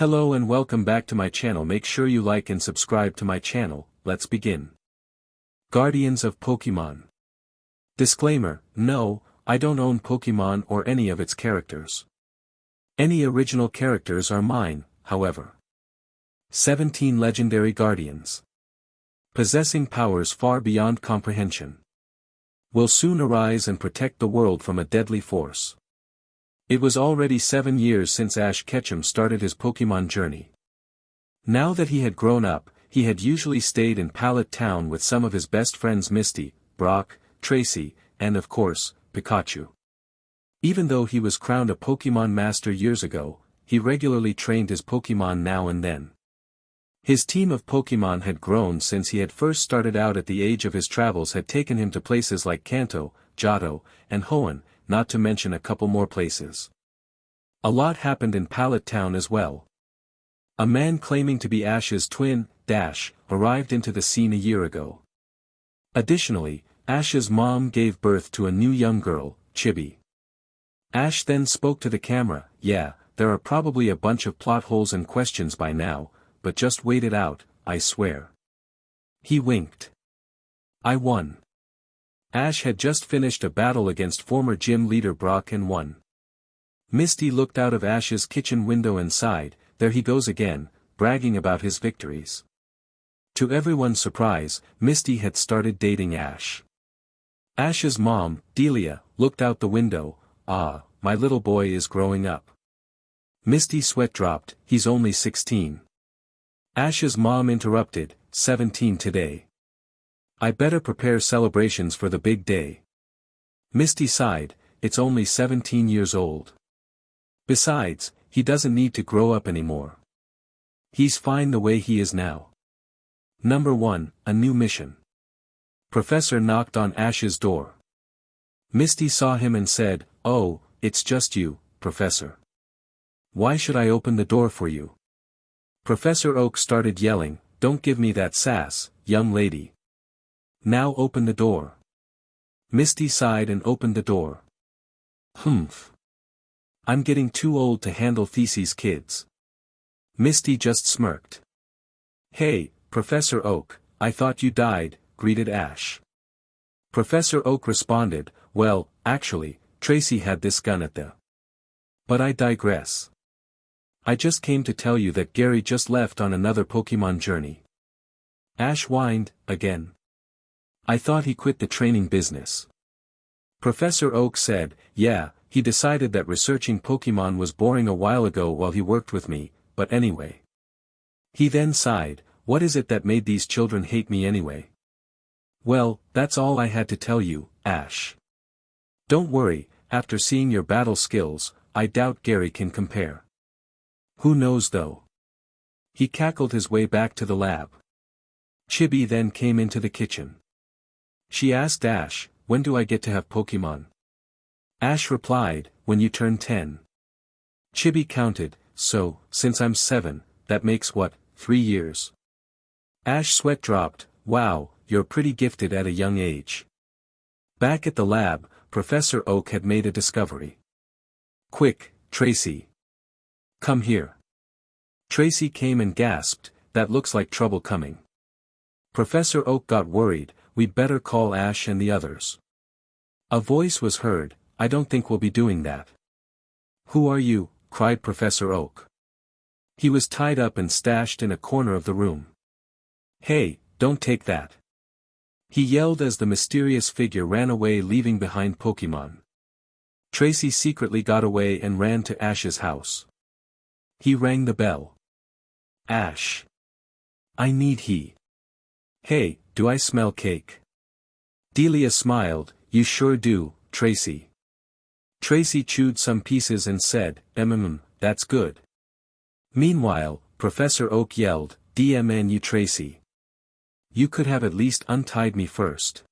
Hello and welcome back to my channel. Make sure you like and subscribe to my channel. Let's begin. Guardians of Pokémon. Disclaimer: no, I don't own Pokémon or any of its characters. Any original characters are mine, however. 17 legendary guardians. Possessing powers far beyond comprehension. Will soon arise and protect the world from a deadly force. It was already 7 years since Ash Ketchum started his Pokémon journey. Now that he had grown up, he had usually stayed in Pallet Town with some of his best friends Misty, Brock, Tracy, and of course, Pikachu. Even though he was crowned a Pokémon Master years ago, he regularly trained his Pokémon now and then. His team of Pokémon had grown since he had first started out. At the age of his travels had taken him to places like Kanto, Johto, and Hoenn, not to mention a couple more places. A lot happened in Pallet Town as well. A man claiming to be Ash's twin, Dash, arrived into the scene a year ago. Additionally, Ash's mom gave birth to a new young girl, Chibi. Ash then spoke to the camera. Yeah, there are probably a bunch of plot holes and questions by now, but just wait it out, I swear. He winked. I won. Ash had just finished a battle against former gym leader Brock and won. Misty looked out of Ash's kitchen window and sighed. There he goes again, bragging about his victories. To everyone's surprise, Misty had started dating Ash. Ash's mom, Delia, looked out the window. Ah, my little boy is growing up. Misty's sweat dropped. He's only 16. Ash's mom interrupted. 17 today. I better prepare celebrations for the big day. Misty sighed. It's only 17 years old. Besides, he doesn't need to grow up anymore. He's fine the way he is now. Number 1, a new mission. Professor knocked on Ash's door. Misty saw him and said, "Oh, it's just you, Professor. Why should I open the door for you?" Professor Oak started yelling, "Don't give me that sass, young lady. Now open the door." Misty sighed and opened the door. Humph. I'm getting too old to handle These's kids. Misty just smirked. Hey, Professor Oak, I thought you died, greeted Ash. Professor Oak responded, well, actually, Tracy had this gun at the... But I digress. I just came to tell you that Gary just left on another Pokémon journey. Ash whined, again. I thought he quit the training business. Professor Oak said, yeah, he decided that researching Pokémon was boring a while ago while he worked with me, but anyway. He then sighed, what is it that made these children hate me anyway? Well, that's all I had to tell you, Ash. Don't worry, after seeing your battle skills, I doubt Gary can compare. Who knows though? He cackled his way back to the lab. Chibi then came into the kitchen. She asked Ash, when do I get to have Pokémon? Ash replied, when you turn 10. Chibi counted, so, since I'm 7, that makes what, 3 years? Ash sweat dropped, wow, you're pretty gifted at a young age. Back at the lab, Professor Oak had made a discovery. Quick, Tracy. Come here. Tracy came and gasped, that looks like trouble coming. Professor Oak got worried, we'd better call Ash and the others. A voice was heard, I don't think we'll be doing that. Who are you? Cried Professor Oak. He was tied up and stashed in a corner of the room. Hey, don't take that. He yelled as the mysterious figure ran away, leaving behind Pokémon. Tracy secretly got away and ran to Ash's house. He rang the bell. Ash. I need he. Hey, do I smell cake? Delia smiled, you sure do, Tracy. Tracy chewed some pieces and said, that's good. Meanwhile, Professor Oak yelled, DMN you Tracy. You could have at least untied me first.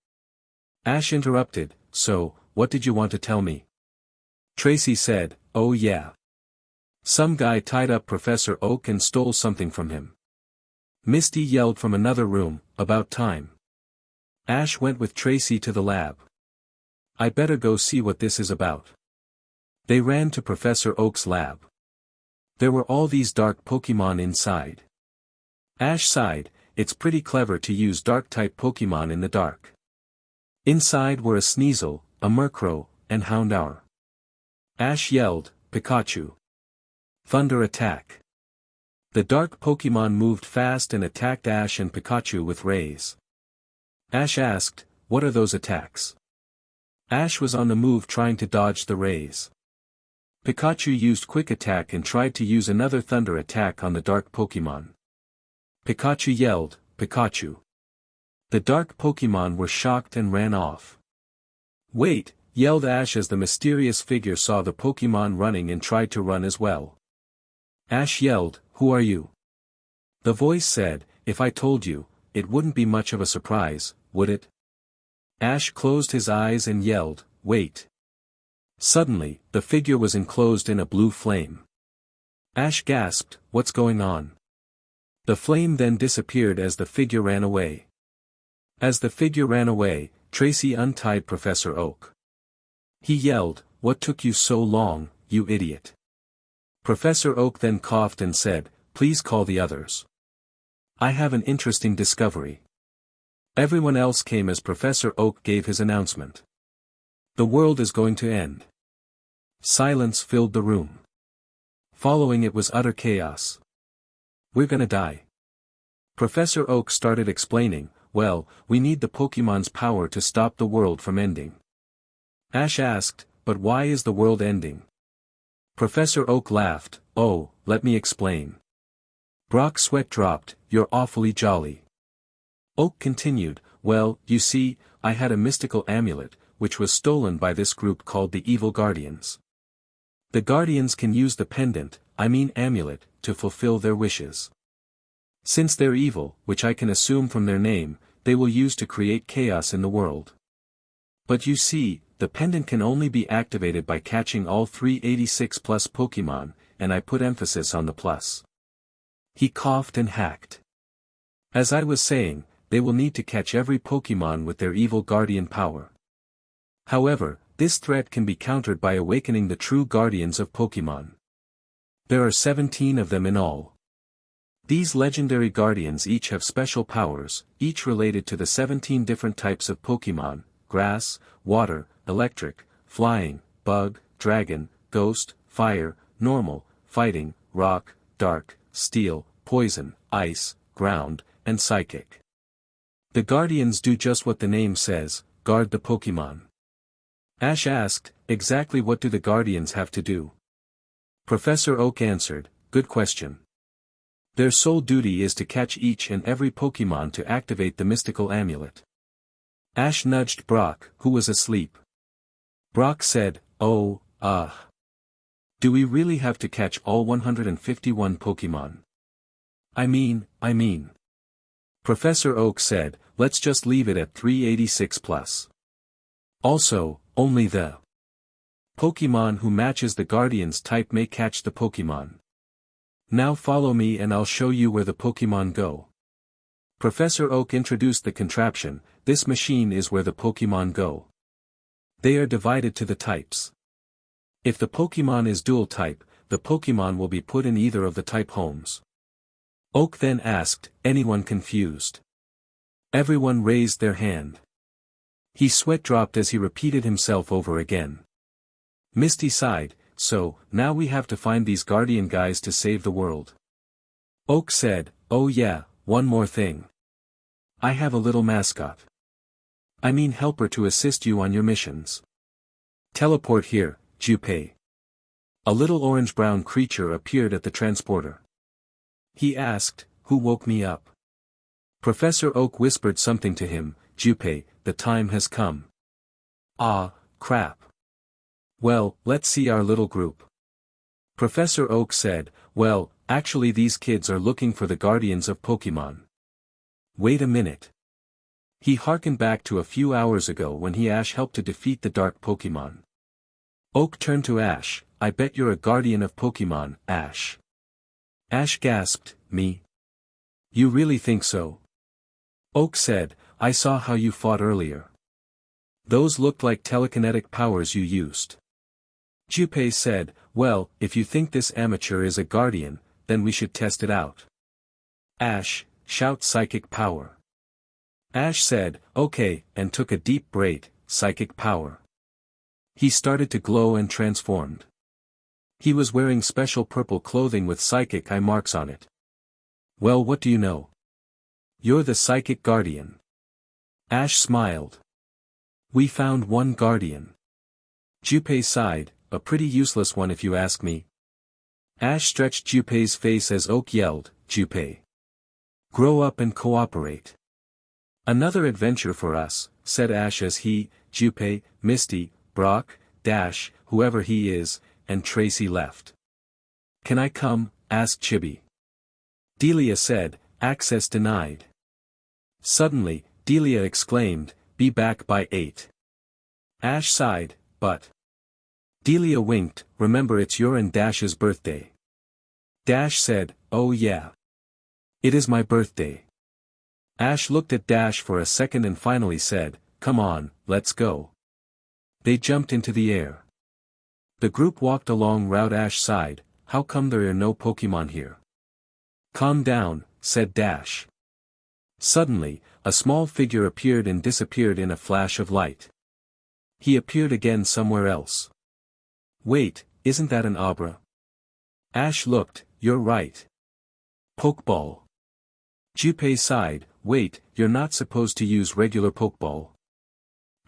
Ash interrupted, so, what did you want to tell me? Tracy said, oh yeah. Some guy tied up Professor Oak and stole something from him. Misty yelled from another room, about time. Ash went with Tracy to the lab. I better go see what this is about. They ran to Professor Oak's lab. There were all these dark Pokémon inside. Ash sighed, it's pretty clever to use dark-type Pokémon in the dark. Inside were a Sneasel, a Murkrow, and Houndour. Ash yelled, Pikachu. Thunder attack. The dark Pokémon moved fast and attacked Ash and Pikachu with rays. Ash asked, what are those attacks? Ash was on the move trying to dodge the rays. Pikachu used Quick Attack and tried to use another Thunder attack on the dark Pokémon. Pikachu yelled, Pikachu. The dark Pokémon were shocked and ran off. Wait, yelled Ash as the mysterious figure saw the Pokémon running and tried to run as well. Ash yelled, who are you? The voice said, if I told you, it wouldn't be much of a surprise, would it? Ash closed his eyes and yelled, wait. Suddenly, the figure was enclosed in a blue flame. Ash gasped, what's going on? The flame then disappeared as the figure ran away. As the figure ran away, Tracy untied Professor Oak. He yelled, what took you so long, you idiot? Professor Oak then coughed and said, please call the others. I have an interesting discovery. Everyone else came as Professor Oak gave his announcement. The world is going to end. Silence filled the room. Following it was utter chaos. We're gonna die. Professor Oak started explaining, well, we need the Pokémon's power to stop the world from ending. Ash asked, but why is the world ending? Professor Oak laughed, oh, let me explain. Brock's sweat dropped, you're awfully jolly. Oak continued, well, you see, I had a mystical amulet, which was stolen by this group called the Evil Guardians. The Guardians can use the pendant, I mean amulet, to fulfill their wishes. Since they're evil, which I can assume from their name, they will use to create chaos in the world. But you see, the pendant can only be activated by catching all 386 plus Pokémon, and I put emphasis on the plus. He coughed and hacked. As I was saying, they will need to catch every Pokémon with their evil guardian power. However, this threat can be countered by awakening the true guardians of Pokémon. There are 17 of them in all. These legendary guardians each have special powers, each related to the 17 different types of Pokémon, grass, water, electric, flying, bug, dragon, ghost, fire, normal, fighting, rock, dark, steel, poison, ice, ground, and psychic. The guardians do just what the name says, guard the Pokémon. Ash asked, exactly what do the guardians have to do? Professor Oak answered, good question. Their sole duty is to catch each and every Pokémon to activate the mystical amulet. Ash nudged Brock, who was asleep. Brock said, oh, do we really have to catch all 151 Pokémon? I mean. Professor Oak said, let's just leave it at 386 plus. Also, only the Pokémon who matches the Guardian's type may catch the Pokémon. Now follow me and I'll show you where the Pokémon go. Professor Oak introduced the contraption, this machine is where the Pokémon go. They are divided to the types. If the Pokémon is dual type, the Pokémon will be put in either of the type homes. Oak then asked, anyone confused? Everyone raised their hand. He sweat dropped as he repeated himself over again. Misty sighed, so, now we have to find these guardian guys to save the world. Oak said, oh yeah, one more thing. I have a little mascot. I mean helper to assist you on your missions. Teleport here, Junpei. A little orange-brown creature appeared at the transporter. He asked, who woke me up? Professor Oak whispered something to him, Junpei, the time has come. Ah, crap. Well, let's see our little group. Professor Oak said, well, actually these kids are looking for the guardians of Pokémon. Wait a minute. He harkened back to a few hours ago when Ash helped to defeat the dark Pokémon. Oak turned to Ash, I bet you're a guardian of Pokémon, Ash. Ash gasped, me? You really think so? Oak said, I saw how you fought earlier. Those looked like telekinetic powers you used. Junpei said, well, if you think this amateur is a guardian, then we should test it out. Ash, shout psychic power. Ash said, okay, and took a deep breath, psychic power. He started to glow and transformed. He was wearing special purple clothing with psychic eye marks on it. Well, what do you know? You're the psychic guardian. Ash smiled. We found one guardian. Junpei sighed, a pretty useless one if you ask me. Ash stretched Junpei's face as Oak yelled, Junpei. Grow up and cooperate. Another adventure for us, said Ash as he, Junpei, Misty, Brock, Dash, whoever he is, and Tracy left. Can I come? Asked Chibi. Delia said, access denied. Suddenly, Delia exclaimed, be back by 8. Ash sighed, but. Delia winked, remember it's your and Dash's birthday. Dash said, oh yeah. It is my birthday. Ash looked at Dash for a second and finally said, come on, let's go. They jumped into the air. The group walked along Route Ash sighed, how come there are no Pokémon here? Calm down, said Dash. Suddenly, a small figure appeared and disappeared in a flash of light. He appeared again somewhere else. Wait, isn't that an Abra? Ash looked, you're right. Pokeball. Junpei sighed, wait, you're not supposed to use regular Pokeball.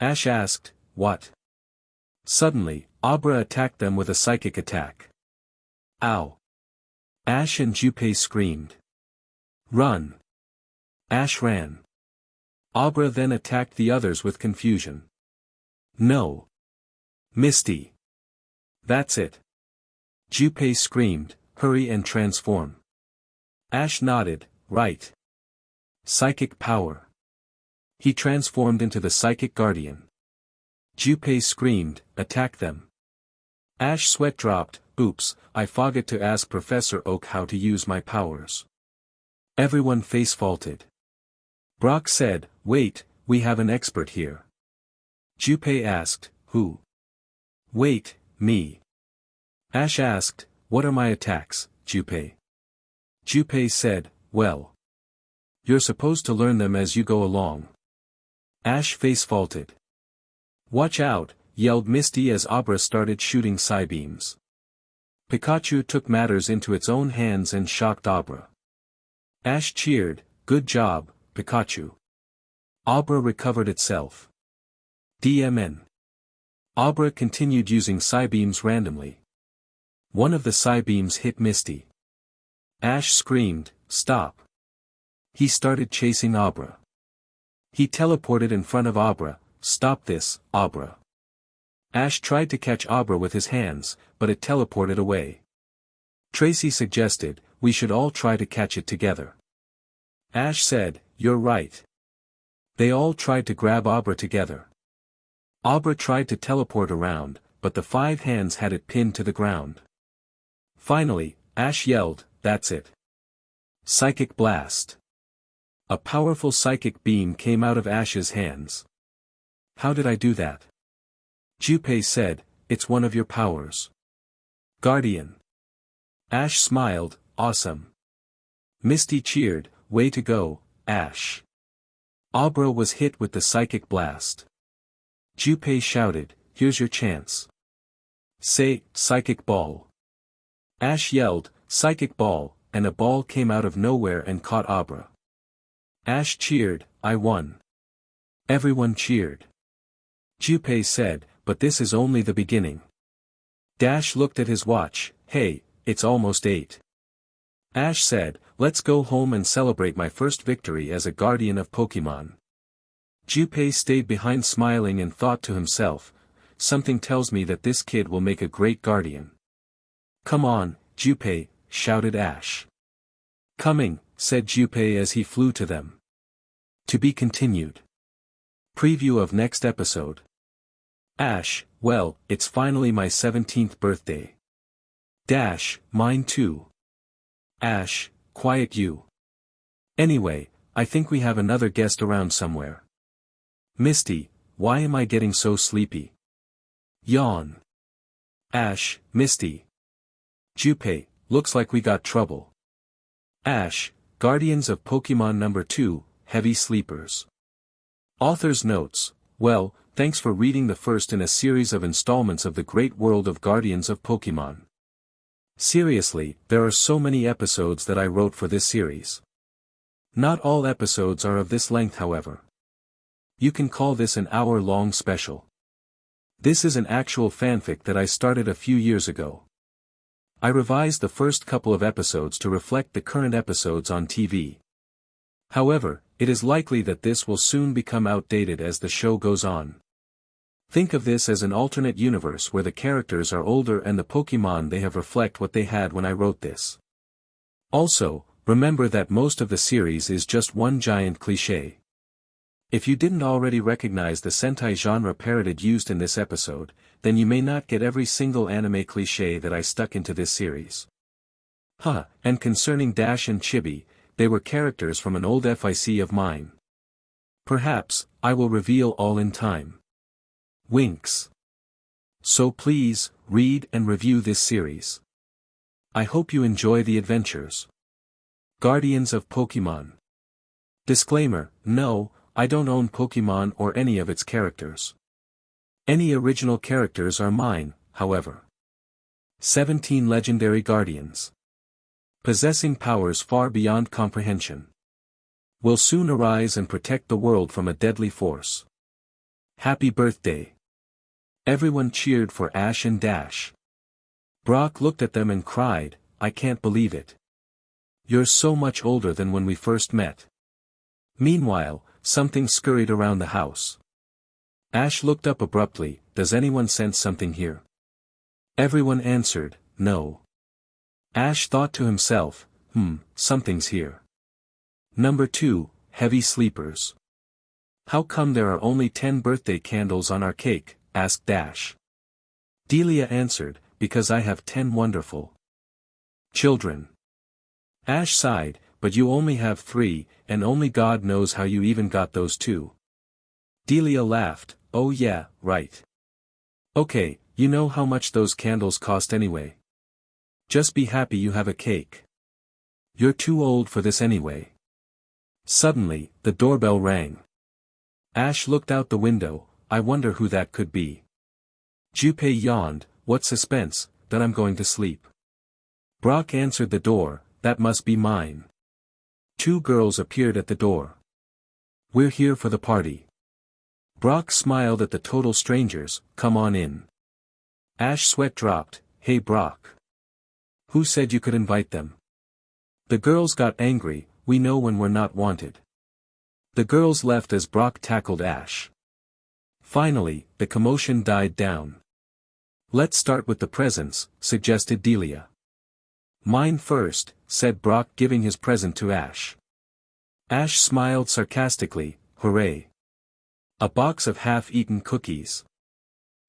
Ash asked, what? Suddenly, Abra attacked them with a psychic attack. Ow! Ash and Junpei screamed. Run! Ash ran. Abra then attacked the others with confusion. No! Misty! That's it! Junpei screamed, hurry and transform. Ash nodded, right. Psychic power. He transformed into the Psychic Guardian. Junpei screamed, attack them. Ash sweat dropped, oops, I forgot to ask Professor Oak how to use my powers. Everyone face-faulted. Brock said, wait, we have an expert here. Junpei asked, who? Wait, me. Ash asked, what are my attacks, Junpei? Junpei said, well. You're supposed to learn them as you go along. Ash face-faulted. Watch out, yelled Misty as Abra started shooting Psybeams. Pikachu took matters into its own hands and shocked Abra. Ash cheered, good job, Pikachu. Abra recovered itself. DMN. Abra continued using Psybeams randomly. One of the Psybeams hit Misty. Ash screamed, stop. He started chasing Abra. He teleported in front of Abra, stop this, Abra. Ash tried to catch Abra with his hands, but it teleported away. Tracy suggested, we should all try to catch it together. Ash said, you're right. They all tried to grab Abra together. Abra tried to teleport around, but the 5 hands had it pinned to the ground. Finally, Ash yelled, that's it. Psychic Blast. A powerful psychic beam came out of Ash's hands. How did I do that? Junpei said, it's one of your powers. Guardian. Ash smiled, awesome. Misty cheered, way to go, Ash. Abra was hit with the Psychic Blast. Junpei shouted, here's your chance. Say, Psychic Ball. Ash yelled, Psychic Ball, and a ball came out of nowhere and caught Abra. Ash cheered, I won. Everyone cheered. Junpei said, but this is only the beginning. Dash looked at his watch, hey, it's almost 8. Ash said, let's go home and celebrate my first victory as a guardian of Pokémon. Junpei stayed behind smiling and thought to himself, something tells me that this kid will make a great guardian. Come on, Junpei, shouted Ash. Coming, said Junpei as he flew to them. To be continued. Preview of next episode. Ash, well, it's finally my 17th birthday. Dash, mine too. Ash, quiet you. Anyway, I think we have another guest around somewhere. Misty, why am I getting so sleepy? Yawn. Ash, Misty, Junpei, looks like we got trouble. Ash, Guardians of Pokémon number 2, Heavy Sleepers. Author's notes, well, thanks for reading the first in a series of installments of the great world of Guardians of Pokémon. Seriously, there are so many episodes that I wrote for this series. Not all episodes are of this length, however. You can call this an hour-long special. This is an actual fanfic that I started a few years ago. I revised the first couple of episodes to reflect the current episodes on TV. However, it is likely that this will soon become outdated as the show goes on. Think of this as an alternate universe where the characters are older and the Pokémon they have reflect what they had when I wrote this. Also, remember that most of the series is just one giant cliché. If you didn't already recognize the Sentai genre parroted used in this episode, then you may not get every single anime cliché that I stuck into this series. And concerning Dash and Chibi, they were characters from an old FIC of mine. Perhaps, I will reveal all in time. Winks. So please, read and review this series. I hope you enjoy the adventures. Guardians of Pokémon. Disclaimer, no, I don't own Pokémon or any of its characters. Any original characters are mine, however. 17 legendary guardians. Possessing powers far beyond comprehension. Will soon arise and protect the world from a deadly force. Happy birthday. Everyone cheered for Ash and Dash. Brock looked at them and cried, I can't believe it. You're so much older than when we first met. Meanwhile, something scurried around the house. Ash looked up abruptly, does anyone sense something here? Everyone answered, no. Ash thought to himself, something's here. Number 2, Heavy Sleepers. How come there are only 10 birthday candles on our cake? Asked Dash. Delia answered, because I have 10 wonderful children. Ash sighed, but you only have 3, and only God knows how you even got those 2. Delia laughed, oh yeah, right. Okay, you know how much those candles cost anyway. Just be happy you have a cake. You're too old for this anyway. Suddenly, the doorbell rang. Ash looked out the window, I wonder who that could be. Junpei yawned, what suspense, that I'm going to sleep. Brock answered the door, that must be mine. 2 girls appeared at the door. We're here for the party. Brock smiled at the total strangers, come on in. Ash sweat dropped, hey Brock. Who said you could invite them? The girls got angry, we know when we're not wanted. The girls left as Brock tackled Ash. Finally, the commotion died down. Let's start with the presents, suggested Delia. Mine first, said Brock giving his present to Ash. Ash smiled sarcastically, hooray. A box of half-eaten cookies.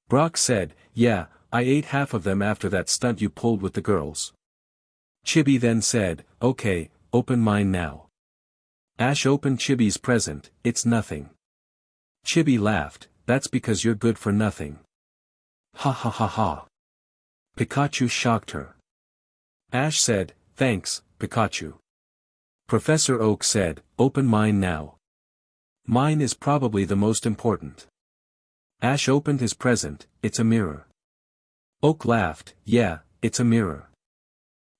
Brock said, yeah, I ate half of them after that stunt you pulled with the girls. Chibi then said, okay, open mine now. Ash opened Chibi's present, it's nothing. Chibi laughed, that's because you're good for nothing. Ha ha ha ha. Pikachu shocked her. Ash said, thanks, Pikachu. Professor Oak said, open mine now. Mine is probably the most important. Ash opened his present, it's a mirror. Oak laughed, yeah, it's a mirror.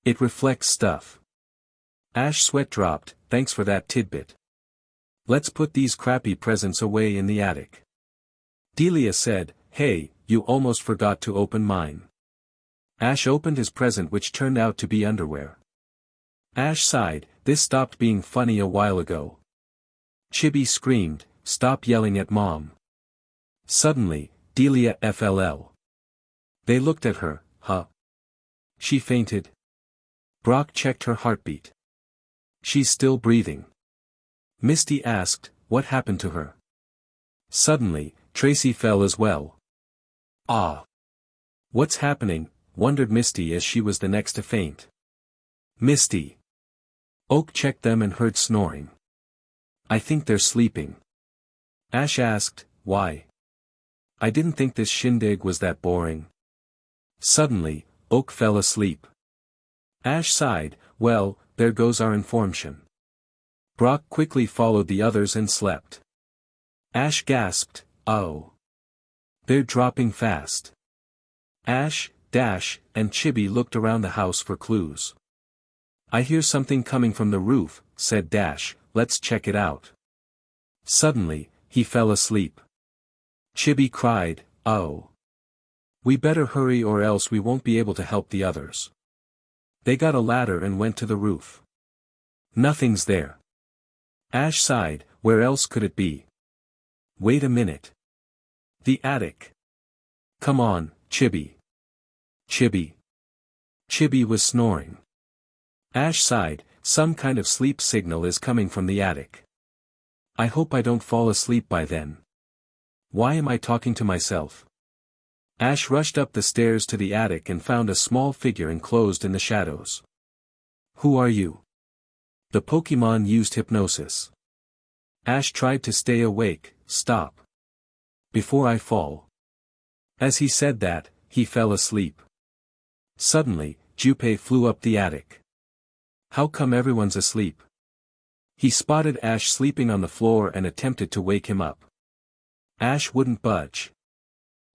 It reflects stuff. Ash sweat dropped, thanks for that tidbit. Let's put these crappy presents away in the attic. Delia said, hey, you almost forgot to open mine. Ash opened his present which turned out to be underwear. Ash sighed, this stopped being funny a while ago. Chibi screamed, stop yelling at mom. Suddenly, Delia FLL. They looked at her, huh? She fainted. Brock checked her heartbeat. She's still breathing. Misty asked, what happened to her? Suddenly, Tracy fell as well. Ah. What's happening, wondered Misty as she was the next to faint. Misty. Oak checked them and heard snoring. I think they're sleeping. Ash asked, why? I didn't think this shindig was that boring. Suddenly, Oak fell asleep. Ash sighed, well, there goes our information. Brock quickly followed the others and slept. Ash gasped, oh. They're dropping fast. Ash, Dash, and Chibi looked around the house for clues. I hear something coming from the roof, said Dash, let's check it out. Suddenly, he fell asleep. Chibi cried, oh. We better hurry or else we won't be able to help the others. They got a ladder and went to the roof. Nothing's there. Ash sighed, where else could it be? Wait a minute. The attic. Come on, Chibi. Chibi. Chibi was snoring. Ash sighed, some kind of sleep signal is coming from the attic. I hope I don't fall asleep by then. Why am I talking to myself? Ash rushed up the stairs to the attic and found a small figure enclosed in the shadows. Who are you? The Pokémon used hypnosis. Ash tried to stay awake, stop. Before I fall. As he said that, he fell asleep. Suddenly, Junpei flew up the attic. How come everyone's asleep? He spotted Ash sleeping on the floor and attempted to wake him up. Ash wouldn't budge.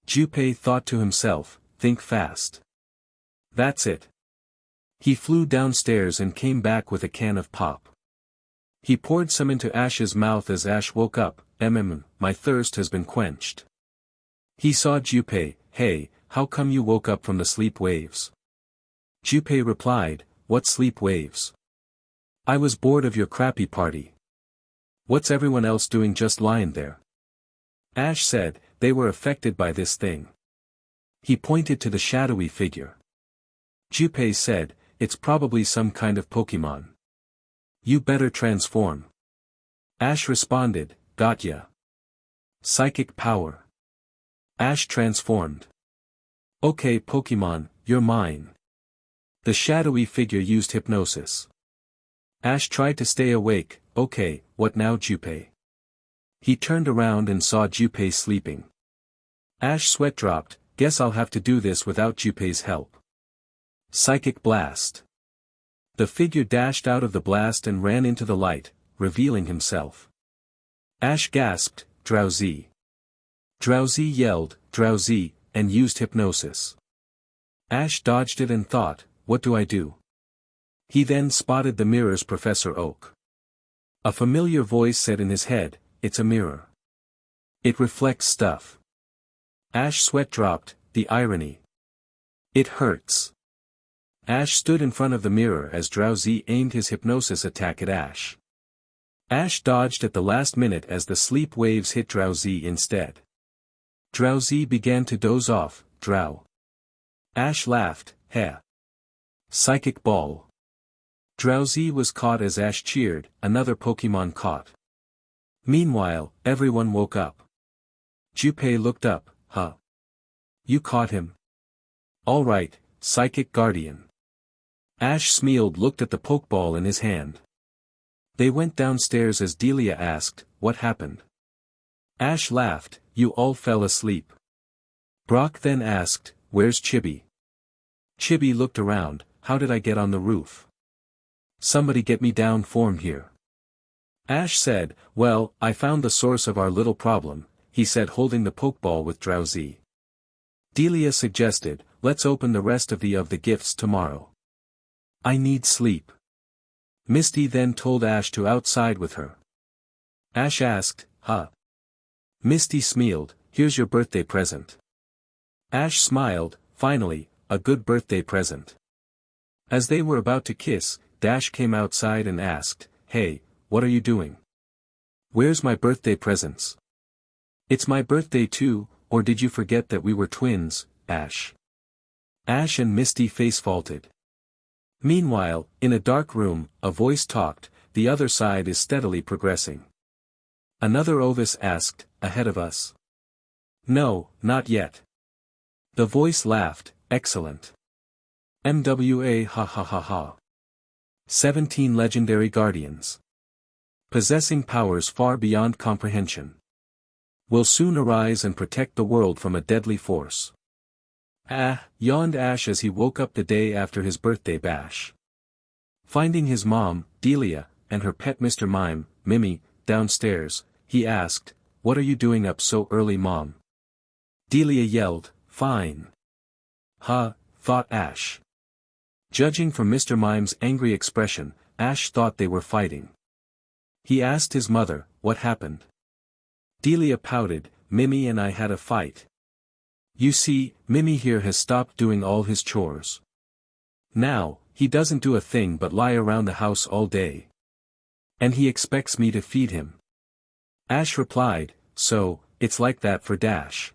Junpei thought to himself, think fast. That's it. He flew downstairs and came back with a can of pop. He poured some into Ash's mouth as Ash woke up, my thirst has been quenched. He saw Junpei, hey, how come you woke up from the sleep waves? Junpei replied, what sleep waves? I was bored of your crappy party. What's everyone else doing just lying there? Ash said, they were affected by this thing. He pointed to the shadowy figure. Junpei said, it's probably some kind of Pokémon. You better transform. Ash responded, gotcha. Psychic power. Ash transformed. Okay Pokémon, you're mine. The shadowy figure used hypnosis. Ash tried to stay awake, okay, what now Junpei? He turned around and saw Junpei sleeping. Ash sweat dropped, guess I'll have to do this without Junpei's help. Psychic blast. The figure dashed out of the blast and ran into the light, revealing himself. Ash gasped, Drowsy. Drowsy yelled, Drowsy, and used hypnosis. Ash dodged it and thought, what do I do? He then spotted the mirror's Professor Oak. A familiar voice said in his head, it's a mirror. It reflects stuff. Ash sweat dropped, the irony. It hurts. Ash stood in front of the mirror as Drowsy aimed his hypnosis attack at Ash. Ash dodged at the last minute as the sleep waves hit Drowsy instead. Drowsy began to doze off, drow. Ash laughed, heh. Psychic ball. Drowsy was caught as Ash cheered, another Pokémon caught. Meanwhile, everyone woke up. Junpei looked up, huh? You caught him? Alright, Psychic Guardian. Ash Smealed looked at the Pokeball in his hand. They went downstairs as Delia asked, what happened? Ash laughed, you all fell asleep. Brock then asked, where's Chibi? Chibi looked around, how did I get on the roof? Somebody get me down from here. Ash said, well, I found the source of our little problem, he said holding the Pokeball with Drowsy. Delia suggested, let's open the rest of the gifts tomorrow. I need sleep. Misty then told Ash to outside with her. Ash asked, huh? Misty smealed, here's your birthday present. Ash smiled, finally, a good birthday present. As they were about to kiss, Dash came outside and asked, hey, what are you doing? Where's my birthday presents? It's my birthday too, or did you forget that we were twins, Ash? Ash and Misty face-faulted. Meanwhile, in a dark room, a voice talked, the other side is steadily progressing. Another Ovis asked, ahead of us? No, not yet. The voice laughed, excellent. MWA ha ha ha ha. 17 legendary guardians. Possessing powers far beyond comprehension. Will soon arise and protect the world from a deadly force. Ah, yawned Ash as he woke up the day after his birthday bash. Finding his mom, Delia, and her pet Mr. Mime, Mimi, downstairs, he asked, "What are you doing up so early, Mom?" Delia yelled, "Fine." "Huh," thought Ash. Judging from Mr. Mime's angry expression, Ash thought they were fighting. He asked his mother, "What happened?" Delia pouted, "Mimi and I had a fight. You see, Mimi here has stopped doing all his chores. Now, he doesn't do a thing but lie around the house all day. And he expects me to feed him." Ash replied, "So, it's like that for Dash.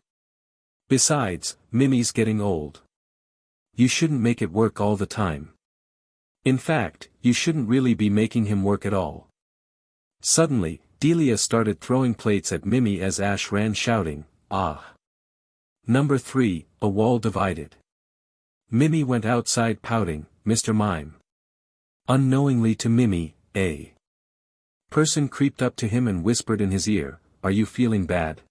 Besides, Mimi's getting old. You shouldn't make it work all the time. In fact, you shouldn't really be making him work at all." Suddenly, Delia started throwing plates at Mimi as Ash ran shouting, "Ah!" Number 3, a wall divided. Mimi went outside pouting, Mr. Mime. Unknowingly to Mimi, a person creeped up to him and whispered in his ear, "Are you feeling bad?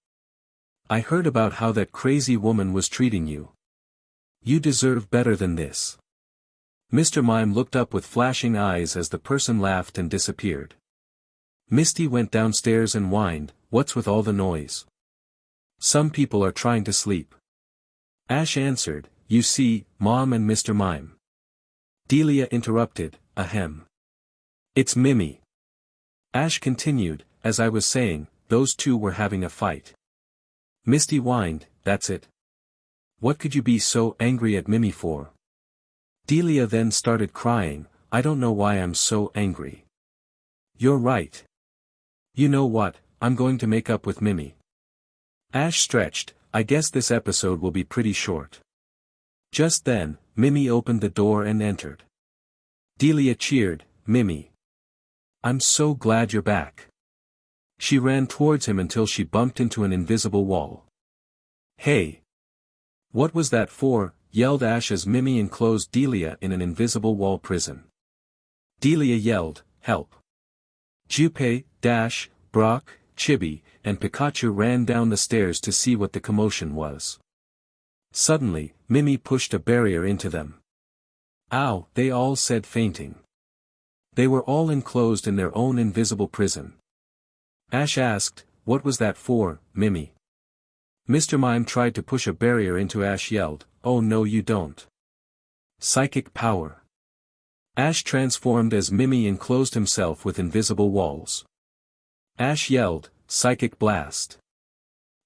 I heard about how that crazy woman was treating you. You deserve better than this." Mr. Mime looked up with flashing eyes as the person laughed and disappeared. Misty went downstairs and whined, "What's with all the noise? Some people are trying to sleep." Ash answered, "You see, Mom and Mr. Mime." Delia interrupted, "Ahem. It's Mimi." Ash continued, "As I was saying, those two were having a fight." Misty whined, "That's it. What could you be so angry at Mimi for?" Delia then started crying, "I don't know why I'm so angry." "You're right. You know what, I'm going to make up with Mimi." Ash stretched, "I guess this episode will be pretty short." Just then, Mimi opened the door and entered. Delia cheered, "Mimi. I'm so glad you're back." She ran towards him until she bumped into an invisible wall. "Hey! What was that for?" yelled Ash as Mimi enclosed Delia in an invisible wall prison. Delia yelled, "Help!" Junpei, Dash, Brock, Chibi, and Pikachu ran down the stairs to see what the commotion was. Suddenly, Mimi pushed a barrier into them. "Ow!" they all said, fainting. They were all enclosed in their own invisible prison. Ash asked, "What was that for, Mimi?" Mr. Mime tried to push a barrier into Ash yelled, "Oh no you don't. Psychic power." Ash transformed as Mimi enclosed himself with invisible walls. Ash yelled, "Psychic blast."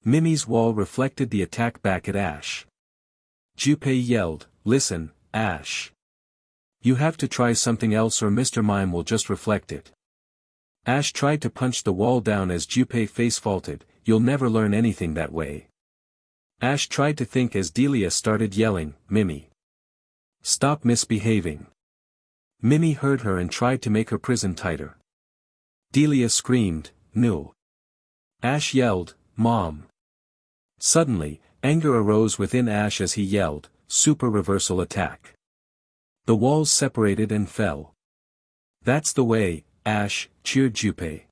Mimi's wall reflected the attack back at Ash. Junpei yelled, "Listen, Ash. You have to try something else or Mr. Mime will just reflect it." Ash tried to punch the wall down as Junpei face-faulted, "You'll never learn anything that way." Ash tried to think as Delia started yelling, "Mimi. Stop misbehaving." Mimi heard her and tried to make her prison tighter. Delia screamed, "No." Ash yelled, "Mom." Suddenly, anger arose within Ash as he yelled, "Super reversal attack." The walls separated and fell. "That's the way, Ash," cheered Junpei.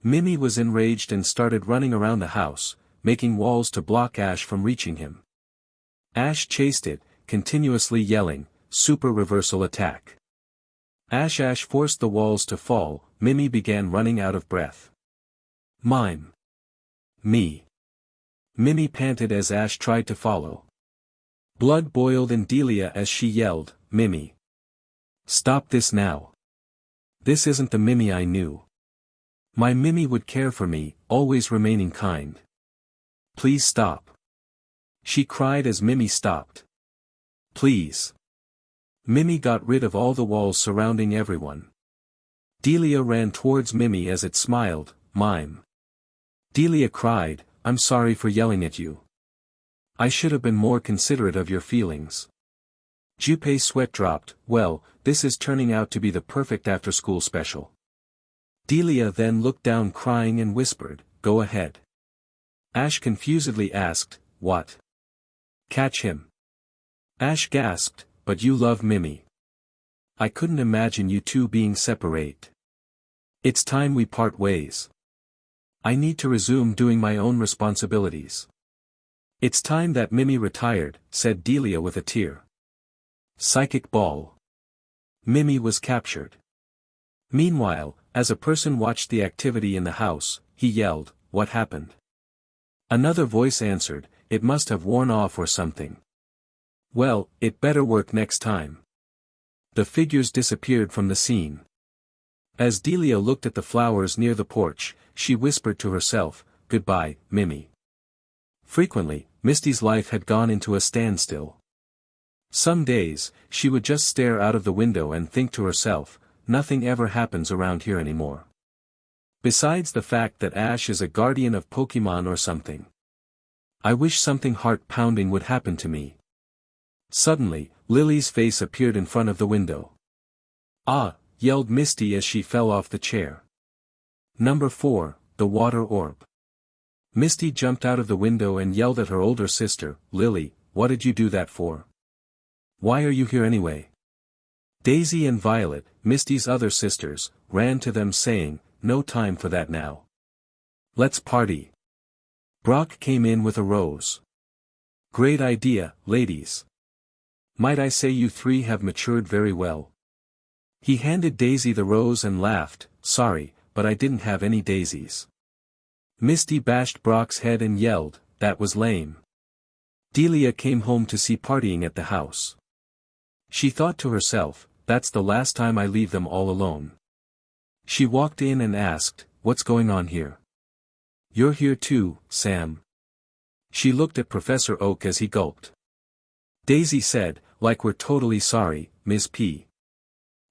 Mimi was enraged and started running around the house, making walls to block Ash from reaching him. Ash chased it, continuously yelling, "Super reversal attack." Ash forced the walls to fall. Mimi began running out of breath. "Mime. Me." Mimi panted as Ash tried to follow. Blood boiled in Delia as she yelled, "Mimi. Stop this now. This isn't the Mimi I knew. My Mimi would care for me, always remaining kind. Please stop." She cried as Mimi stopped. "Please." Mimi got rid of all the walls surrounding everyone. Delia ran towards Mimi as it smiled, "Mime." Delia cried, "I'm sorry for yelling at you. I should have been more considerate of your feelings." Junpei's sweat dropped, "Well, this is turning out to be the perfect after-school special." Delia then looked down crying and whispered, "Go ahead." Ash confusedly asked, "What? Catch him?" Ash gasped, "But you love Mimi. I couldn't imagine you two being separate. It's time we part ways. I need to resume doing my own responsibilities." "It's time that Mimi retired," said Delia with a tear. Psychic ball. Mimi was captured. Meanwhile, as a person watched the activity in the house, he yelled, "What happened?" Another voice answered, "It must have worn off or something." "Well, it better work next time." The figures disappeared from the scene. As Delia looked at the flowers near the porch, she whispered to herself, "Goodbye, Mimi." Frequently, Misty's life had gone into a standstill. Some days, she would just stare out of the window and think to herself, "Nothing ever happens around here anymore. Besides the fact that Ash is a guardian of Pokémon or something. I wish something heart-pounding would happen to me." Suddenly, Lily's face appeared in front of the window. "Ah!" yelled Misty as she fell off the chair. Number 4, the water orb. Misty jumped out of the window and yelled at her older sister, "Lily, what did you do that for? Why are you here anyway?" Daisy and Violet, Misty's other sisters, ran to them saying, "No time for that now. Let's party." Brock came in with a rose. "Great idea, ladies. Might I say you three have matured very well." He handed Daisy the rose and laughed, "Sorry, but I didn't have any daisies." Misty bashed Brock's head and yelled, "That was lame." Delia came home to see partying at the house. She thought to herself, "That's the last time I leave them all alone." She walked in and asked, "What's going on here?" "You're here too, Sam." She looked at Professor Oak as he gulped. Daisy said, "Like we're totally sorry, Ms. P.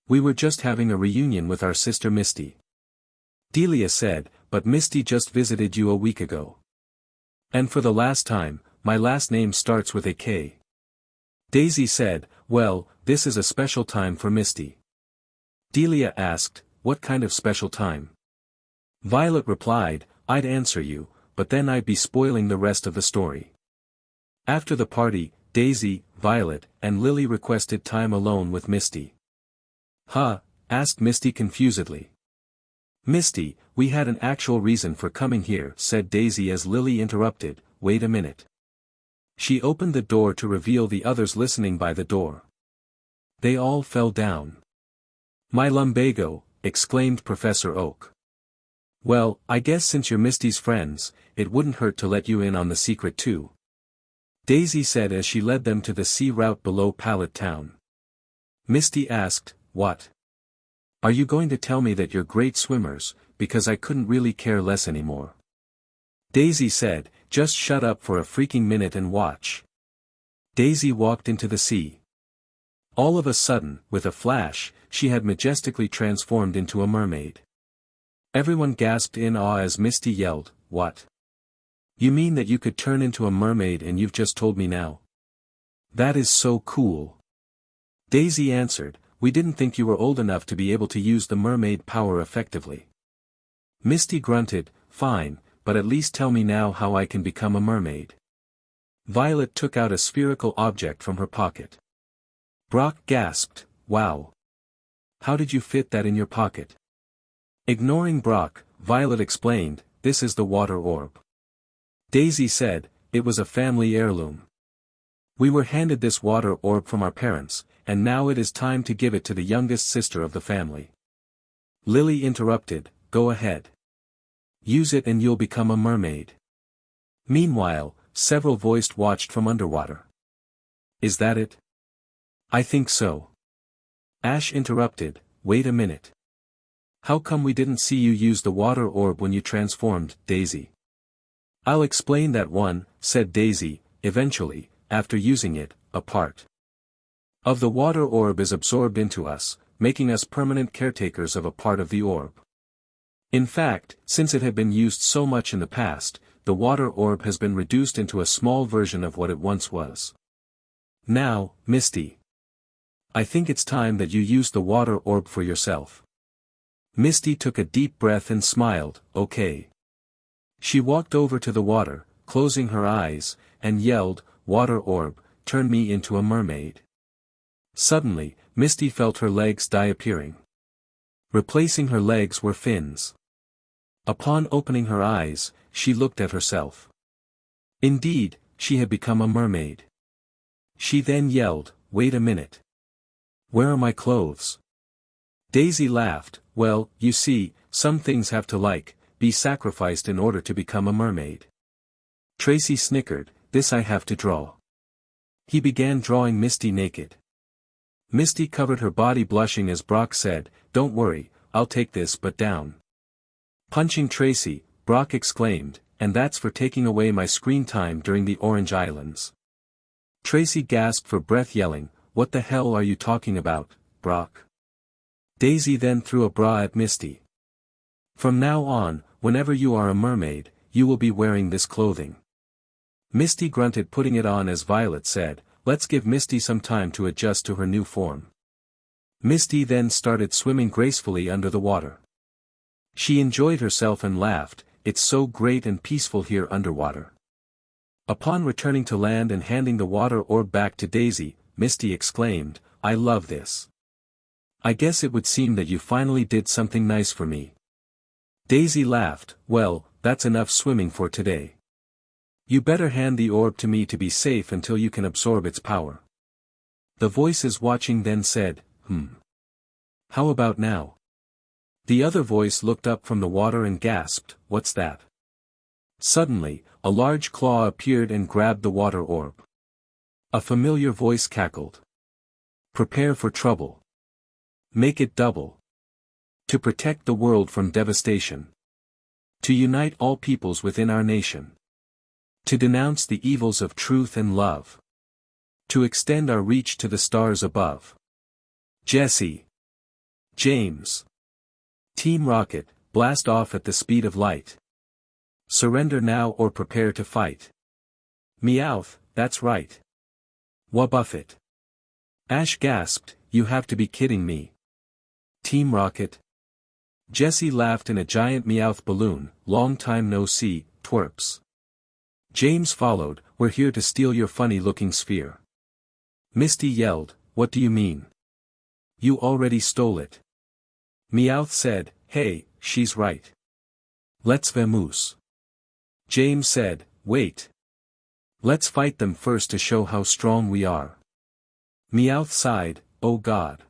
We were just having a reunion with our sister Misty." Delia said, "But Misty just visited you a week ago. And for the last time, my last name starts with a K." Daisy said, "Well, this is a special time for Misty." Delia asked, "What kind of special time?" Violet replied, "I'd answer you, but then I'd be spoiling the rest of the story." After the party, Daisy, Violet, and Lily requested time alone with Misty. "Huh?" asked Misty confusedly. "Misty, we had an actual reason for coming here," said Daisy as Lily interrupted, "Wait a minute." She opened the door to reveal the others listening by the door. They all fell down. "My lumbago," exclaimed Professor Oak. "Well, I guess since you're Misty's friends, it wouldn't hurt to let you in on the secret too," Daisy said as she led them to the sea route below Pallet Town. Misty asked, "What? Are you going to tell me that you're great swimmers, because I couldn't really care less anymore?" Daisy said, "Just shut up for a freaking minute and watch." Daisy walked into the sea. All of a sudden, with a flash, she had majestically transformed into a mermaid. Everyone gasped in awe as Misty yelled, "What? You mean that you could turn into a mermaid and you've just told me now? That is so cool." Daisy answered, "We didn't think you were old enough to be able to use the mermaid power effectively." Misty grunted, "Fine, but at least tell me now how I can become a mermaid." Violet took out a spherical object from her pocket. Brock gasped, "Wow. How did you fit that in your pocket?" Ignoring Brock, Violet explained, "This is the water orb." Daisy said, "It was a family heirloom. We were handed this water orb from our parents, and now it is time to give it to the youngest sister of the family." Lily interrupted, "Go ahead. Use it and you'll become a mermaid." Meanwhile, several voiced watched from underwater. "Is that it?" "I think so." Ash interrupted, "Wait a minute. How come we didn't see you use the water orb when you transformed, Daisy?" "I'll explain that one," said Daisy. "Eventually, after using it, a part of the water orb is absorbed into us, making us permanent caretakers of a part of the orb. In fact, since it had been used so much in the past, the water orb has been reduced into a small version of what it once was. Now, Misty, I think it's time that you use the water orb for yourself." Misty took a deep breath and smiled, "Okay." She walked over to the water, closing her eyes, and yelled, "Water orb, turn me into a mermaid." Suddenly, Misty felt her legs disappearing. Replacing her legs were fins. Upon opening her eyes, she looked at herself. Indeed, she had become a mermaid. She then yelled, "Wait a minute. Where are my clothes?" Daisy laughed. Well, you see, some things have to be sacrificed in order to become a mermaid. Tracy snickered. This I have to draw. He began drawing Misty naked. Misty covered her body blushing as Brock said, don't worry, I'll take this but down. Punching Tracy, Brock exclaimed, and that's for taking away my screen time during the Orange Islands. Tracy gasped for breath yelling, what the hell are you talking about, Brock? Daisy then threw a bra at Misty. From now on, whenever you are a mermaid, you will be wearing this clothing. Misty grunted putting it on as Violet said, let's give Misty some time to adjust to her new form. Misty then started swimming gracefully under the water. She enjoyed herself and laughed, it's so great and peaceful here underwater. Upon returning to land and handing the water orb back to Daisy, Misty exclaimed, I love this. I guess it would seem that you finally did something nice for me. Daisy laughed, well, that's enough swimming for today. You better hand the orb to me to be safe until you can absorb its power. The voices watching then said, How about now? The other voice looked up from the water and gasped, what's that? Suddenly, a large claw appeared and grabbed the water orb. A familiar voice cackled. Prepare for trouble. Make it double. To protect the world from devastation. To unite all peoples within our nation. To denounce the evils of truth and love. To extend our reach to the stars above. Jesse. James. Team Rocket, blast off at the speed of light. Surrender now or prepare to fight. Meowth, that's right. Wabuffet. Ash gasped, you have to be kidding me. Team Rocket. Jesse laughed in a giant Meowth balloon, long time no see, twerps. James followed, we're here to steal your funny-looking sphere. Misty yelled, what do you mean? You already stole it. Meowth said, hey, she's right. Let's vamoose. James said, wait. Let's fight them first to show how strong we are. Meowth sighed, oh god.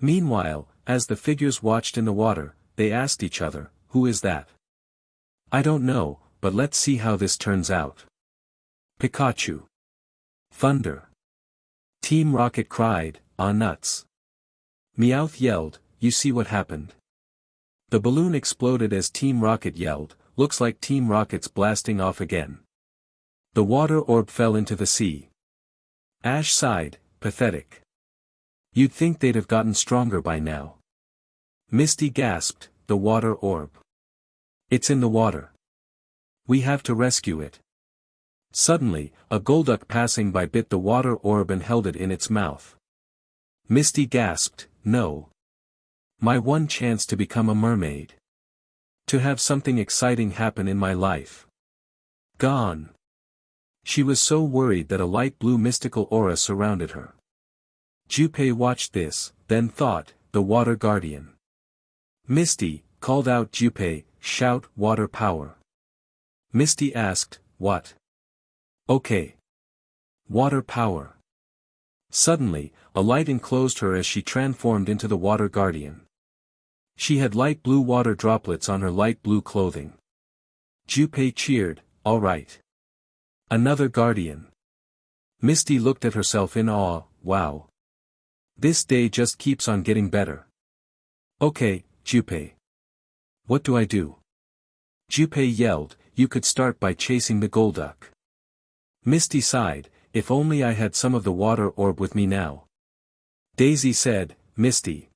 Meanwhile, as the figures watched in the water, they asked each other, who is that? I don't know, but let's see how this turns out. Pikachu. Thunder. Team Rocket cried, ah nuts. Meowth yelled, you see what happened? The balloon exploded as Team Rocket yelled, looks like Team Rocket's blasting off again. The water orb fell into the sea. Ash sighed, pathetic. You'd think they'd have gotten stronger by now. Misty gasped, the water orb. It's in the water. We have to rescue it. Suddenly, a Golduck passing by bit the water orb and held it in its mouth. Misty gasped, no. My one chance to become a mermaid. To have something exciting happen in my life. Gone. She was so worried that a light blue mystical aura surrounded her. Junpei watched this, then thought, the water guardian. Misty, called out Junpei, shout water power. Misty asked, what? Okay. Water power. Suddenly, a light enclosed her as she transformed into the water guardian. She had light blue water droplets on her light blue clothing. Junpei cheered, all right. Another guardian. Misty looked at herself in awe, wow. This day just keeps on getting better. Okay, Junpei. What do I do? Junpei yelled, you could start by chasing the Golduck. Misty sighed, if only I had some of the water orb with me now. Daisy said, Misty.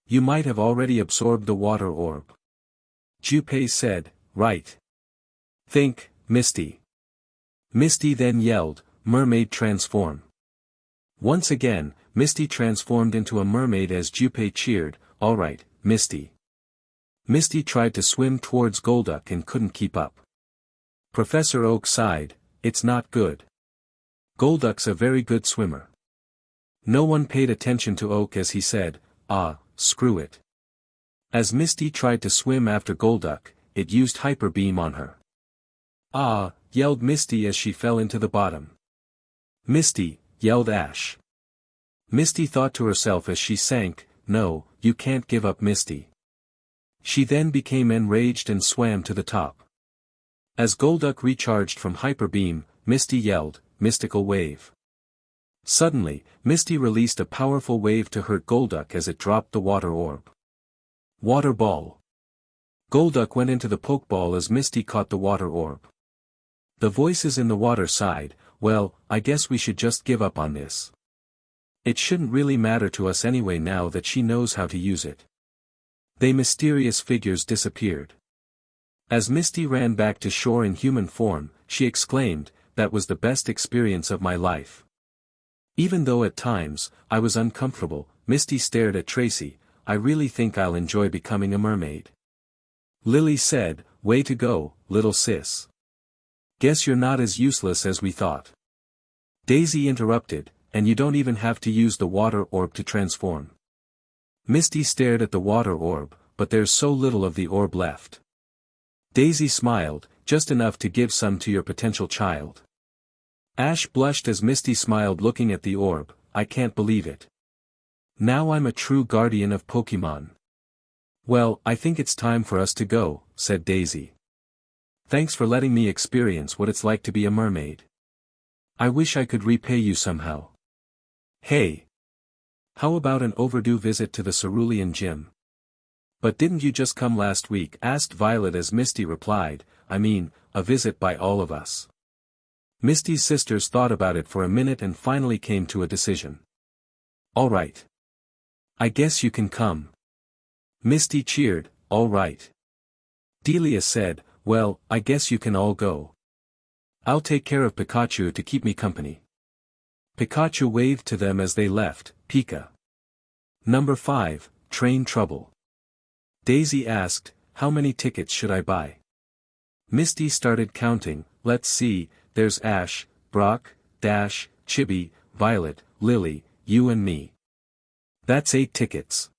You might have already absorbed the water orb. Junpei said, right. Think, Misty. Misty then yelled, mermaid transform. Once again, Misty transformed into a mermaid as Junpei cheered, alright, Misty. Misty tried to swim towards Golduck and couldn't keep up. Professor Oak sighed, it's not good. Golduck's a very good swimmer. No one paid attention to Oak as he said, ah, screw it. As Misty tried to swim after Golduck, it used Hyper Beam on her. Ah, yelled Misty as she fell into the bottom. Misty, yelled Ash. Misty thought to herself as she sank, no, you can't give up Misty. She then became enraged and swam to the top. As Golduck recharged from Hyper Beam, Misty yelled, "Mystical Wave." Suddenly, Misty released a powerful wave to hurt Golduck as it dropped the water orb. Water Ball. Golduck went into the Pokeball as Misty caught the water orb. The voices in the water sighed, "Well, I guess we should just give up on this. It shouldn't really matter to us anyway now that she knows how to use it." They mysterious figures disappeared. As Misty ran back to shore in human form, she exclaimed, "That was the best experience of my life." Even though at times, I was uncomfortable, Misty stared at Tracy, "I really think I'll enjoy becoming a mermaid." Lily said, "Way to go, little sis. Guess you're not as useless as we thought." Daisy interrupted, "And you don't even have to use the water orb to transform." Misty stared at the water orb, "But there's so little of the orb left." Daisy smiled, "Just enough to give some to your potential child." Ash blushed as Misty smiled looking at the orb, "I can't believe it. Now I'm a true guardian of Pokémon." "Well, I think it's time for us to go," said Daisy. "Thanks for letting me experience what it's like to be a mermaid. I wish I could repay you somehow." "Hey! How about an overdue visit to the Cerulean Gym?" "But didn't you just come last week?" asked Violet as Misty replied, "I mean, a visit by all of us." Misty's sisters thought about it for a minute and finally came to a decision. "All right. I guess you can come." Misty cheered, "All right." Delia said, "Well, I guess you can all go. I'll take care of Pikachu to keep me company." Pikachu waved to them as they left. Pika. Number 5, Train Trouble. Daisy asked, "How many tickets should I buy?" Misty started counting, "Let's see, there's Ash, Brock, Dash, Chibi, Violet, Lily, you and me. That's 8 tickets."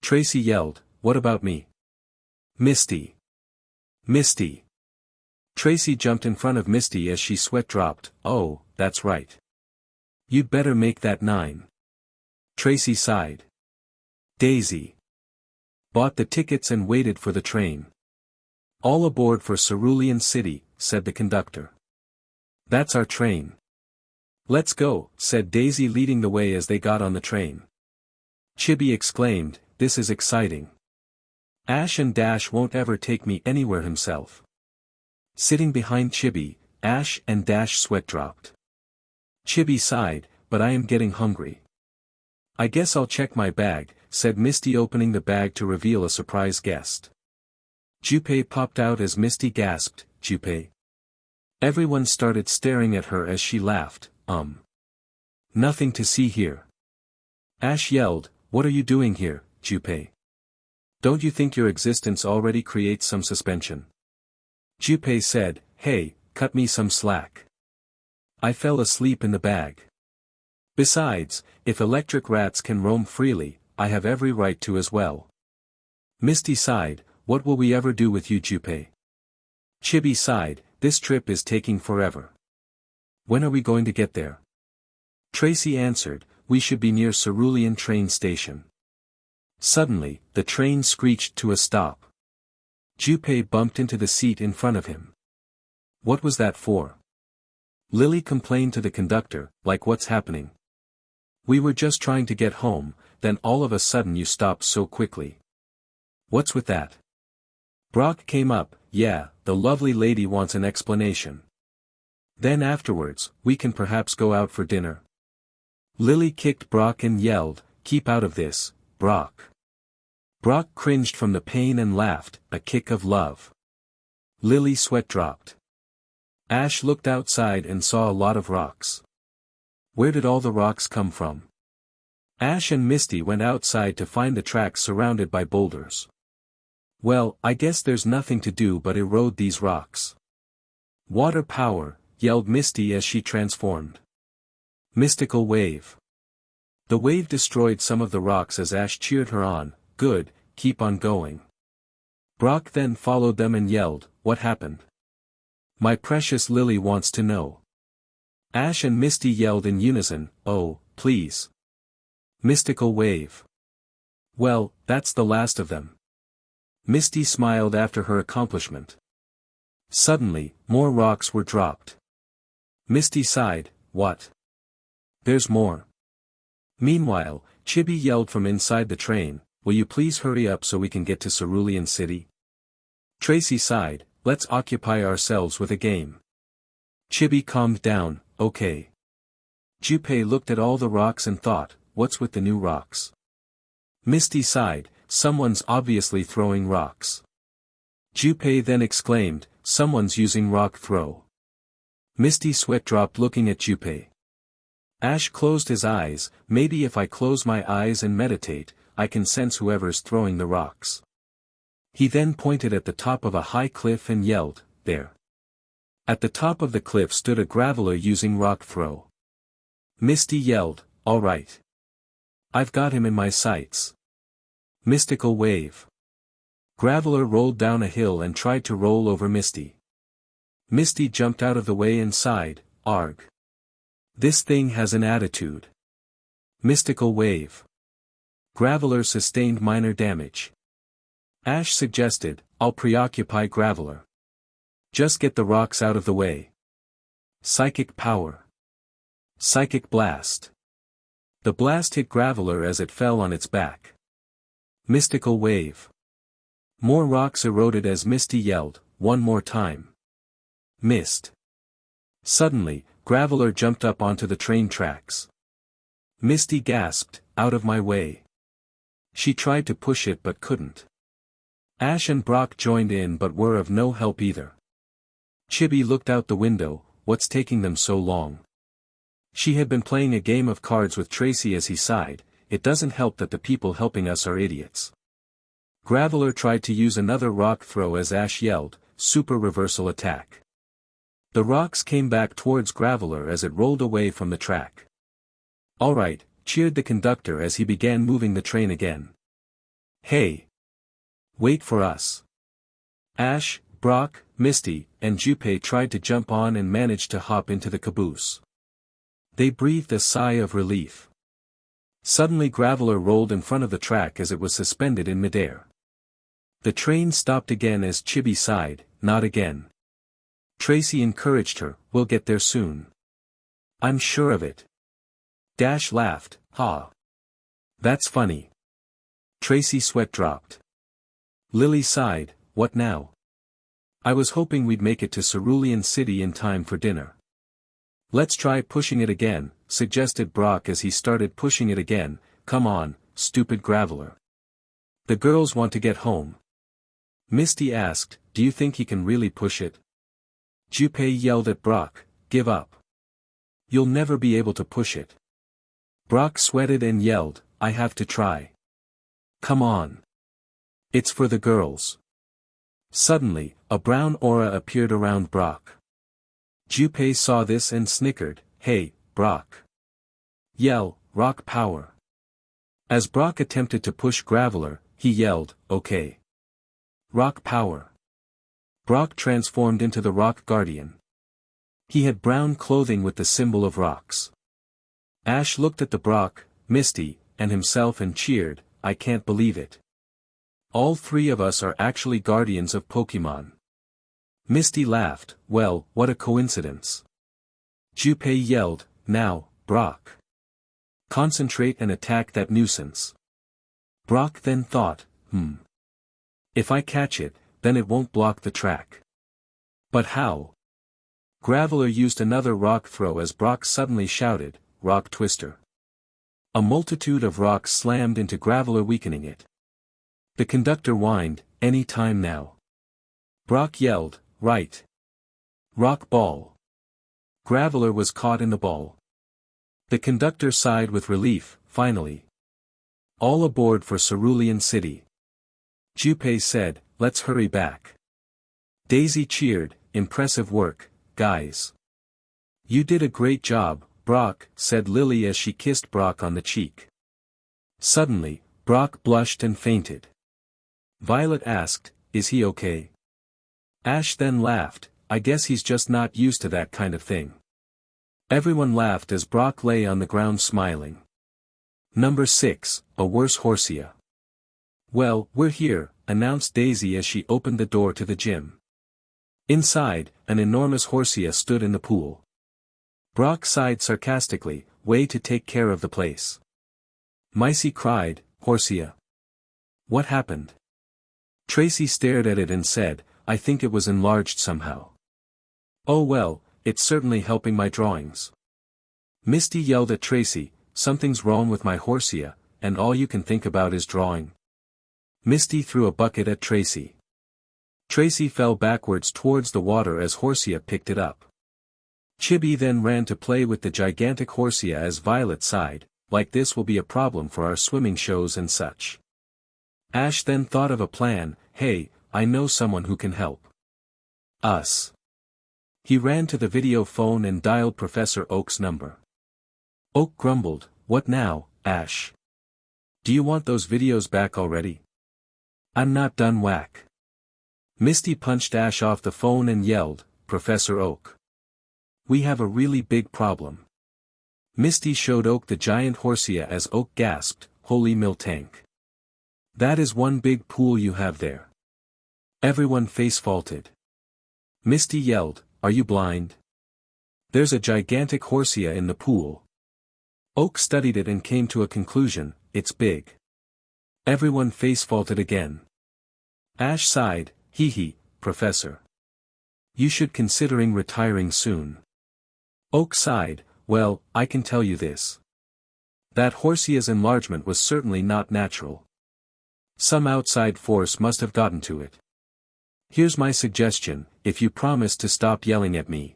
Tracy yelled, "What about me?" "Misty. Misty." Tracy jumped in front of Misty as she sweat dropped, "Oh, that's right. You'd better make that 9. Tracy sighed. Daisy bought the tickets and waited for the train. "All aboard for Cerulean City," said the conductor. "That's our train." "Let's go," said Daisy leading the way as they got on the train. Chibi exclaimed, "This is exciting. Ash and Dash won't ever take me anywhere himself." Sitting behind Chibi, Ash and Dash sweat dropped. Chibi sighed, "But I am getting hungry." "I guess I'll check my bag," said Misty opening the bag to reveal a surprise guest. Junpei popped out as Misty gasped, "Junpei." Everyone started staring at her as she laughed, Nothing to see here." Ash yelled, "What are you doing here, Junpei? Don't you think your existence already creates some suspension?" Junpei said, "Hey, cut me some slack. I fell asleep in the bag. Besides, if electric rats can roam freely, I have every right to as well." Misty sighed, "What will we ever do with you, Junpei?" Chibi sighed, "This trip is taking forever. When are we going to get there?" Tracy answered, "We should be near Cerulean train station." Suddenly, the train screeched to a stop. Junpei bumped into the seat in front of him. "What was that for?" Lily complained to the conductor, "Like what's happening? We were just trying to get home, then all of a sudden you stopped so quickly. What's with that?" Brock came up, "Yeah, the lovely lady wants an explanation. Then afterwards, we can perhaps go out for dinner." Lily kicked Brock and yelled, "Keep out of this, Brock." Brock cringed from the pain and laughed, a kick of love. Lily sweat dropped. Ash looked outside and saw a lot of rocks. Where did all the rocks come from? Ash and Misty went outside to find the tracks surrounded by boulders. "Well, I guess there's nothing to do but erode these rocks." "Water power," yelled Misty as she transformed. Mystical Wave. The wave destroyed some of the rocks as Ash cheered her on, "Good, keep on going." Brock then followed them and yelled, "What happened? My precious Lily wants to know." Ash and Misty yelled in unison, "Oh, please. Mystical Wave." Well, that's the last of them. Misty smiled after her accomplishment. Suddenly, more rocks were dropped. Misty sighed, what? There's more. Meanwhile, Chibi yelled from inside the train, will you please hurry up so we can get to Cerulean City? Tracy sighed, let's occupy ourselves with a game. Chibi calmed down, okay. Junpei looked at all the rocks and thought, what's with the new rocks? Misty sighed, someone's obviously throwing rocks. Junpei then exclaimed, someone's using rock throw. Misty sweat dropped looking at Junpei. Ash closed his eyes, maybe if I close my eyes and meditate, I can sense whoever's throwing the rocks. He then pointed at the top of a high cliff and yelled, there. At the top of the cliff stood a graveler using rock throw. Misty yelled, all right. I've got him in my sights. Mystical wave. Graveler rolled down a hill and tried to roll over Misty. Misty jumped out of the way and sighed, arg. This thing has an attitude. Mystical wave. Graveler sustained minor damage. Ash suggested, I'll preoccupy Graveler. Just get the rocks out of the way. Psychic power. Psychic blast. The blast hit Graveler as it fell on its back. Mystical wave. More rocks eroded as Misty yelled, one more time. Missed. Suddenly, Graveler jumped up onto the train tracks. Misty gasped, out of my way. She tried to push it but couldn't. Ash and Brock joined in but were of no help either. Chibi looked out the window, what's taking them so long? She had been playing a game of cards with Tracy as he sighed, it doesn't help that the people helping us are idiots. Graveler tried to use another rock throw as Ash yelled, super reversal attack. The rocks came back towards Graveler as it rolled away from the track. Alright, cheered the conductor as he began moving the train again. Hey! Wait for us. Ash, Brock, Misty, and Junpei tried to jump on and managed to hop into the caboose. They breathed a sigh of relief. Suddenly Graveler rolled in front of the track as it was suspended in midair. The train stopped again as Chibi sighed, not again. Tracy encouraged her, we'll get there soon. I'm sure of it. Dash laughed, ha. That's funny. Tracy sweat dropped. Lily sighed, what now? I was hoping we'd make it to Cerulean City in time for dinner. Let's try pushing it again, suggested Brock as he started pushing it again, come on, stupid Graveler. The girls want to get home. Misty asked, do you think he can really push it? Junpei yelled at Brock, give up. You'll never be able to push it. Brock sweated and yelled, I have to try. Come on. It's for the girls. Suddenly, a brown aura appeared around Brock. Junpei saw this and snickered, hey, Brock. Yell, rock power. As Brock attempted to push Graveler, he yelled, okay. Rock power. Brock transformed into the Rock Guardian. He had brown clothing with the symbol of rocks. Ash looked at the Brock, Misty, and himself and cheered, I can't believe it. All three of us are actually guardians of Pokémon. Misty laughed, well, what a coincidence. Junpei yelled, now, Brock. Concentrate and attack that nuisance. Brock then thought, if I catch it, then it won't block the track. But how? Graveler used another rock throw as Brock suddenly shouted, Rock Twister. A multitude of rocks slammed into Graveler weakening it. The conductor whined, any time now. Brock yelled, right. Rock Ball. Graveler was caught in the ball. The conductor sighed with relief, finally. All aboard for Cerulean City. Junpei said, let's hurry back. Daisy cheered, impressive work, guys. You did a great job, Brock, said Lily as she kissed Brock on the cheek. Suddenly, Brock blushed and fainted. Violet asked, is he okay? Ash then laughed, I guess he's just not used to that kind of thing. Everyone laughed as Brock lay on the ground smiling. Number 6, a worse Horsia. Well, we're here, announced Daisy as she opened the door to the gym. Inside, an enormous Horsia stood in the pool. Brock sighed sarcastically, way to take care of the place. Micey cried, Horsia. What happened? Tracy stared at it and said, I think it was enlarged somehow. Oh well, it's certainly helping my drawings. Misty yelled at Tracy, something's wrong with my Horsia, and all you can think about is drawing. Misty threw a bucket at Tracy. Tracy fell backwards towards the water as Horsia picked it up. Chibi then ran to play with the gigantic Horsia as Violet sighed, like this will be a problem for our swimming shows and such. Ash then thought of a plan, hey, I know someone who can help. Us. He ran to the video phone and dialed Professor Oak's number. Oak grumbled, what now, Ash? Do you want those videos back already? I'm not done whack. Misty punched Ash off the phone and yelled, Professor Oak. We have a really big problem. Misty showed Oak the giant Horsia as Oak gasped, holy miltank. That is one big pool you have there. Everyone face-faulted. Misty yelled, are you blind? There's a gigantic Horsia in the pool. Oak studied it and came to a conclusion, it's big. Everyone face-faulted again. Ash sighed, hee hee, Professor. You should considering retiring soon. Oak sighed, well, I can tell you this. That Horsia's enlargement was certainly not natural. Some outside force must have gotten to it. Here's my suggestion, if you promise to stop yelling at me.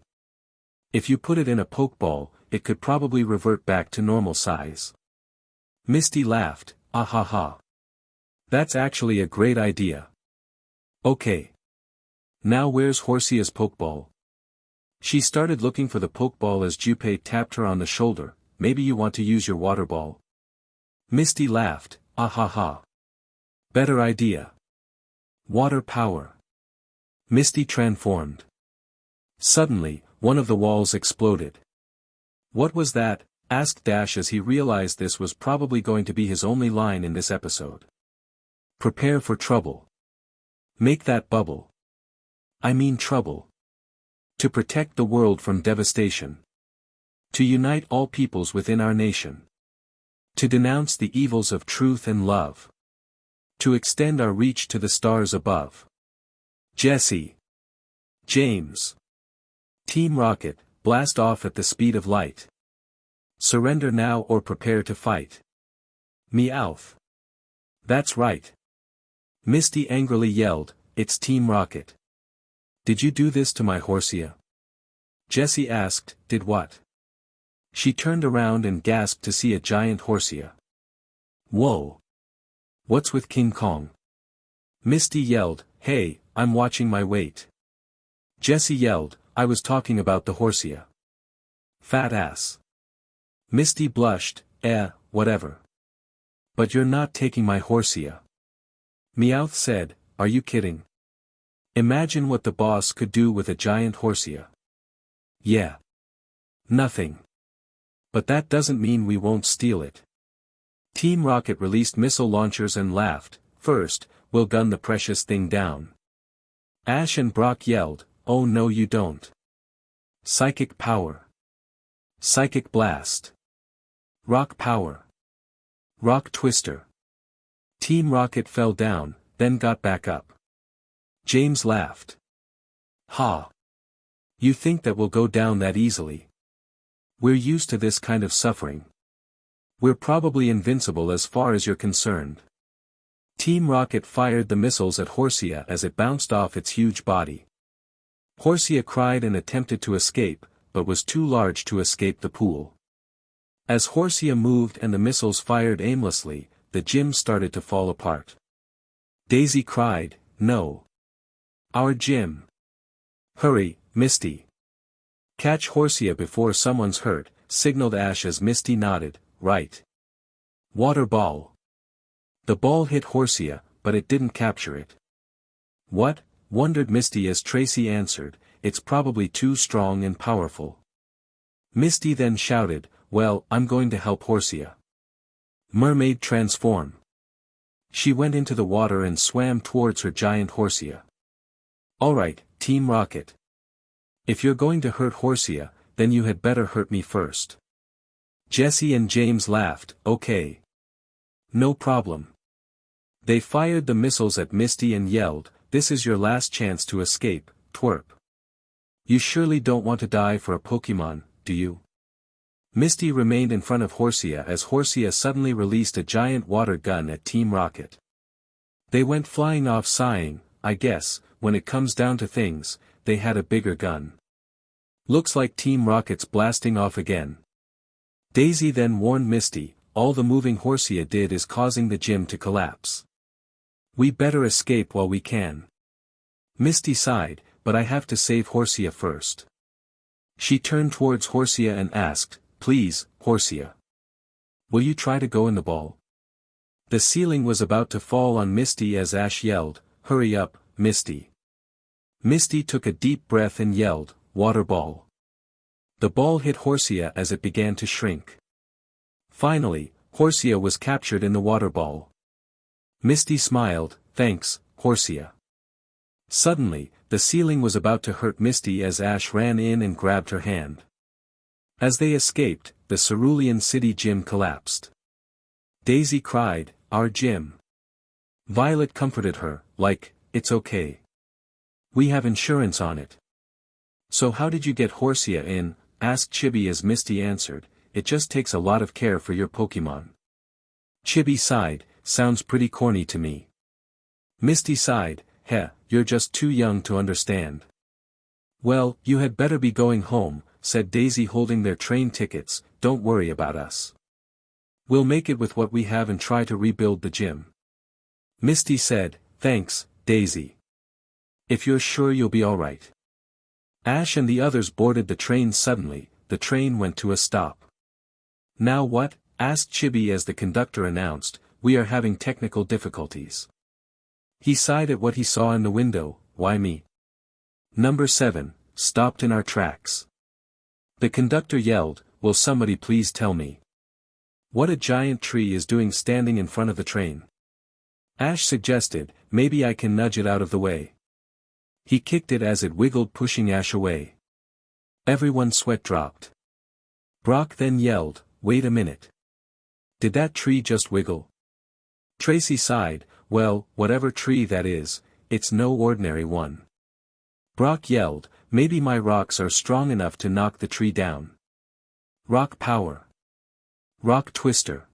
If you put it in a Pokeball, it could probably revert back to normal size. Misty laughed, ah ha ha. That's actually a great idea. Okay. Now where's Horsia's Pokeball? She started looking for the Pokeball as Junpei tapped her on the shoulder, maybe you want to use your water ball. Misty laughed, ah ha ha. Better idea. Water power. Misty transformed. Suddenly, one of the walls exploded. What was that? Asked Dash as he realized this was probably going to be his only line in this episode. Prepare for trouble. Make that bubble. I mean trouble. To protect the world from devastation. To unite all peoples within our nation. To denounce the evils of truth and love. To extend our reach to the stars above. Jesse. James. Team Rocket, blast off at the speed of light. Surrender now or prepare to fight. Meowth. That's right. Misty angrily yelled, it's Team Rocket. Did you do this to my Horsia? Jessie asked, did what? She turned around and gasped to see a giant Horsia. Whoa. What's with King Kong? Misty yelled, hey, I'm watching my weight. Jessie yelled, I was talking about the Horsia. Fat ass. Misty blushed, whatever. But you're not taking my Horsia. Meowth said, are you kidding? Imagine what the boss could do with a giant Horsia. Yeah. Nothing. But that doesn't mean we won't steal it. Team Rocket released missile launchers and laughed, first, we'll gun the precious thing down. Ash and Brock yelled, oh no you don't. Psychic power. Psychic blast. Rock power. Rock twister. Team Rocket fell down, then got back up. James laughed. Ha. You think that we'll go down that easily? We're used to this kind of suffering. We're probably invincible as far as you're concerned. Team Rocket fired the missiles at Horsia as it bounced off its huge body. Horsia cried and attempted to escape, but was too large to escape the pool. As Horsia moved and the missiles fired aimlessly, the gym started to fall apart. Daisy cried, no. Our gym. Hurry, Misty. Catch Horsia before someone's hurt, signaled Ash as Misty nodded, right. Water ball. The ball hit Horsia, but it didn't capture it. What? Wondered Misty as Tracy answered, it's probably too strong and powerful. Misty then shouted, well, I'm going to help Horsia. Mermaid transform. She went into the water and swam towards her giant Horsia. Alright, Team Rocket. If you're going to hurt Horsia, then you had better hurt me first. Jesse and James laughed. Okay. No problem. They fired the missiles at Misty and yelled, "This is your last chance to escape, twerp. You surely don't want to die for a Pokémon, do you?" Misty remained in front of Horsia as Horsia suddenly released a giant water gun at Team Rocket. They went flying off sighing. I guess, when it comes down to things, they had a bigger gun. Looks like Team Rocket's blasting off again. Daisy then warned Misty, all the moving Horsia did is causing the gym to collapse. We better escape while we can. Misty sighed, but I have to save Horsia first. She turned towards Horsia and asked, "Please, Horsia. Will you try to go in the ball?" The ceiling was about to fall on Misty as Ash yelled, "Hurry up, Misty." Misty took a deep breath and yelled, "Water ball." The ball hit Horsia as it began to shrink. Finally, Horsia was captured in the water ball. Misty smiled, "Thanks, Horsia." Suddenly, the ceiling was about to hurt Misty as Ash ran in and grabbed her hand. As they escaped, the Cerulean City gym collapsed. Daisy cried, "Our gym." Violet comforted her, like, "It's okay. We have insurance on it." "So how did you get Horsia in?" asked Chibi as Misty answered, "It just takes a lot of care for your Pokémon." Chibi sighed, "Sounds pretty corny to me." Misty sighed, "Heh, you're just too young to understand." "Well, you had better be going home," said Daisy holding their train tickets. "Don't worry about us. We'll make it with what we have and try to rebuild the gym." Misty said, "Thanks, Daisy. If you're sure you'll be alright." Ash and the others boarded the train suddenly. The train went to a stop. "Now what?" asked Chibi as the conductor announced, "We are having technical difficulties." He sighed at what he saw in the window. "Why me?" Number 7, stopped in our tracks. The conductor yelled, "Will somebody please tell me what a giant tree is doing standing in front of the train?" Ash suggested, "Maybe I can nudge it out of the way." He kicked it as it wiggled, pushing Ash away. Everyone's sweat dropped. Brock then yelled, "Wait a minute. Did that tree just wiggle?" Tracy sighed, "Well, whatever tree that is, it's no ordinary one." Brock yelled, "Maybe my rocks are strong enough to knock the tree down." Rock power. Rock twister.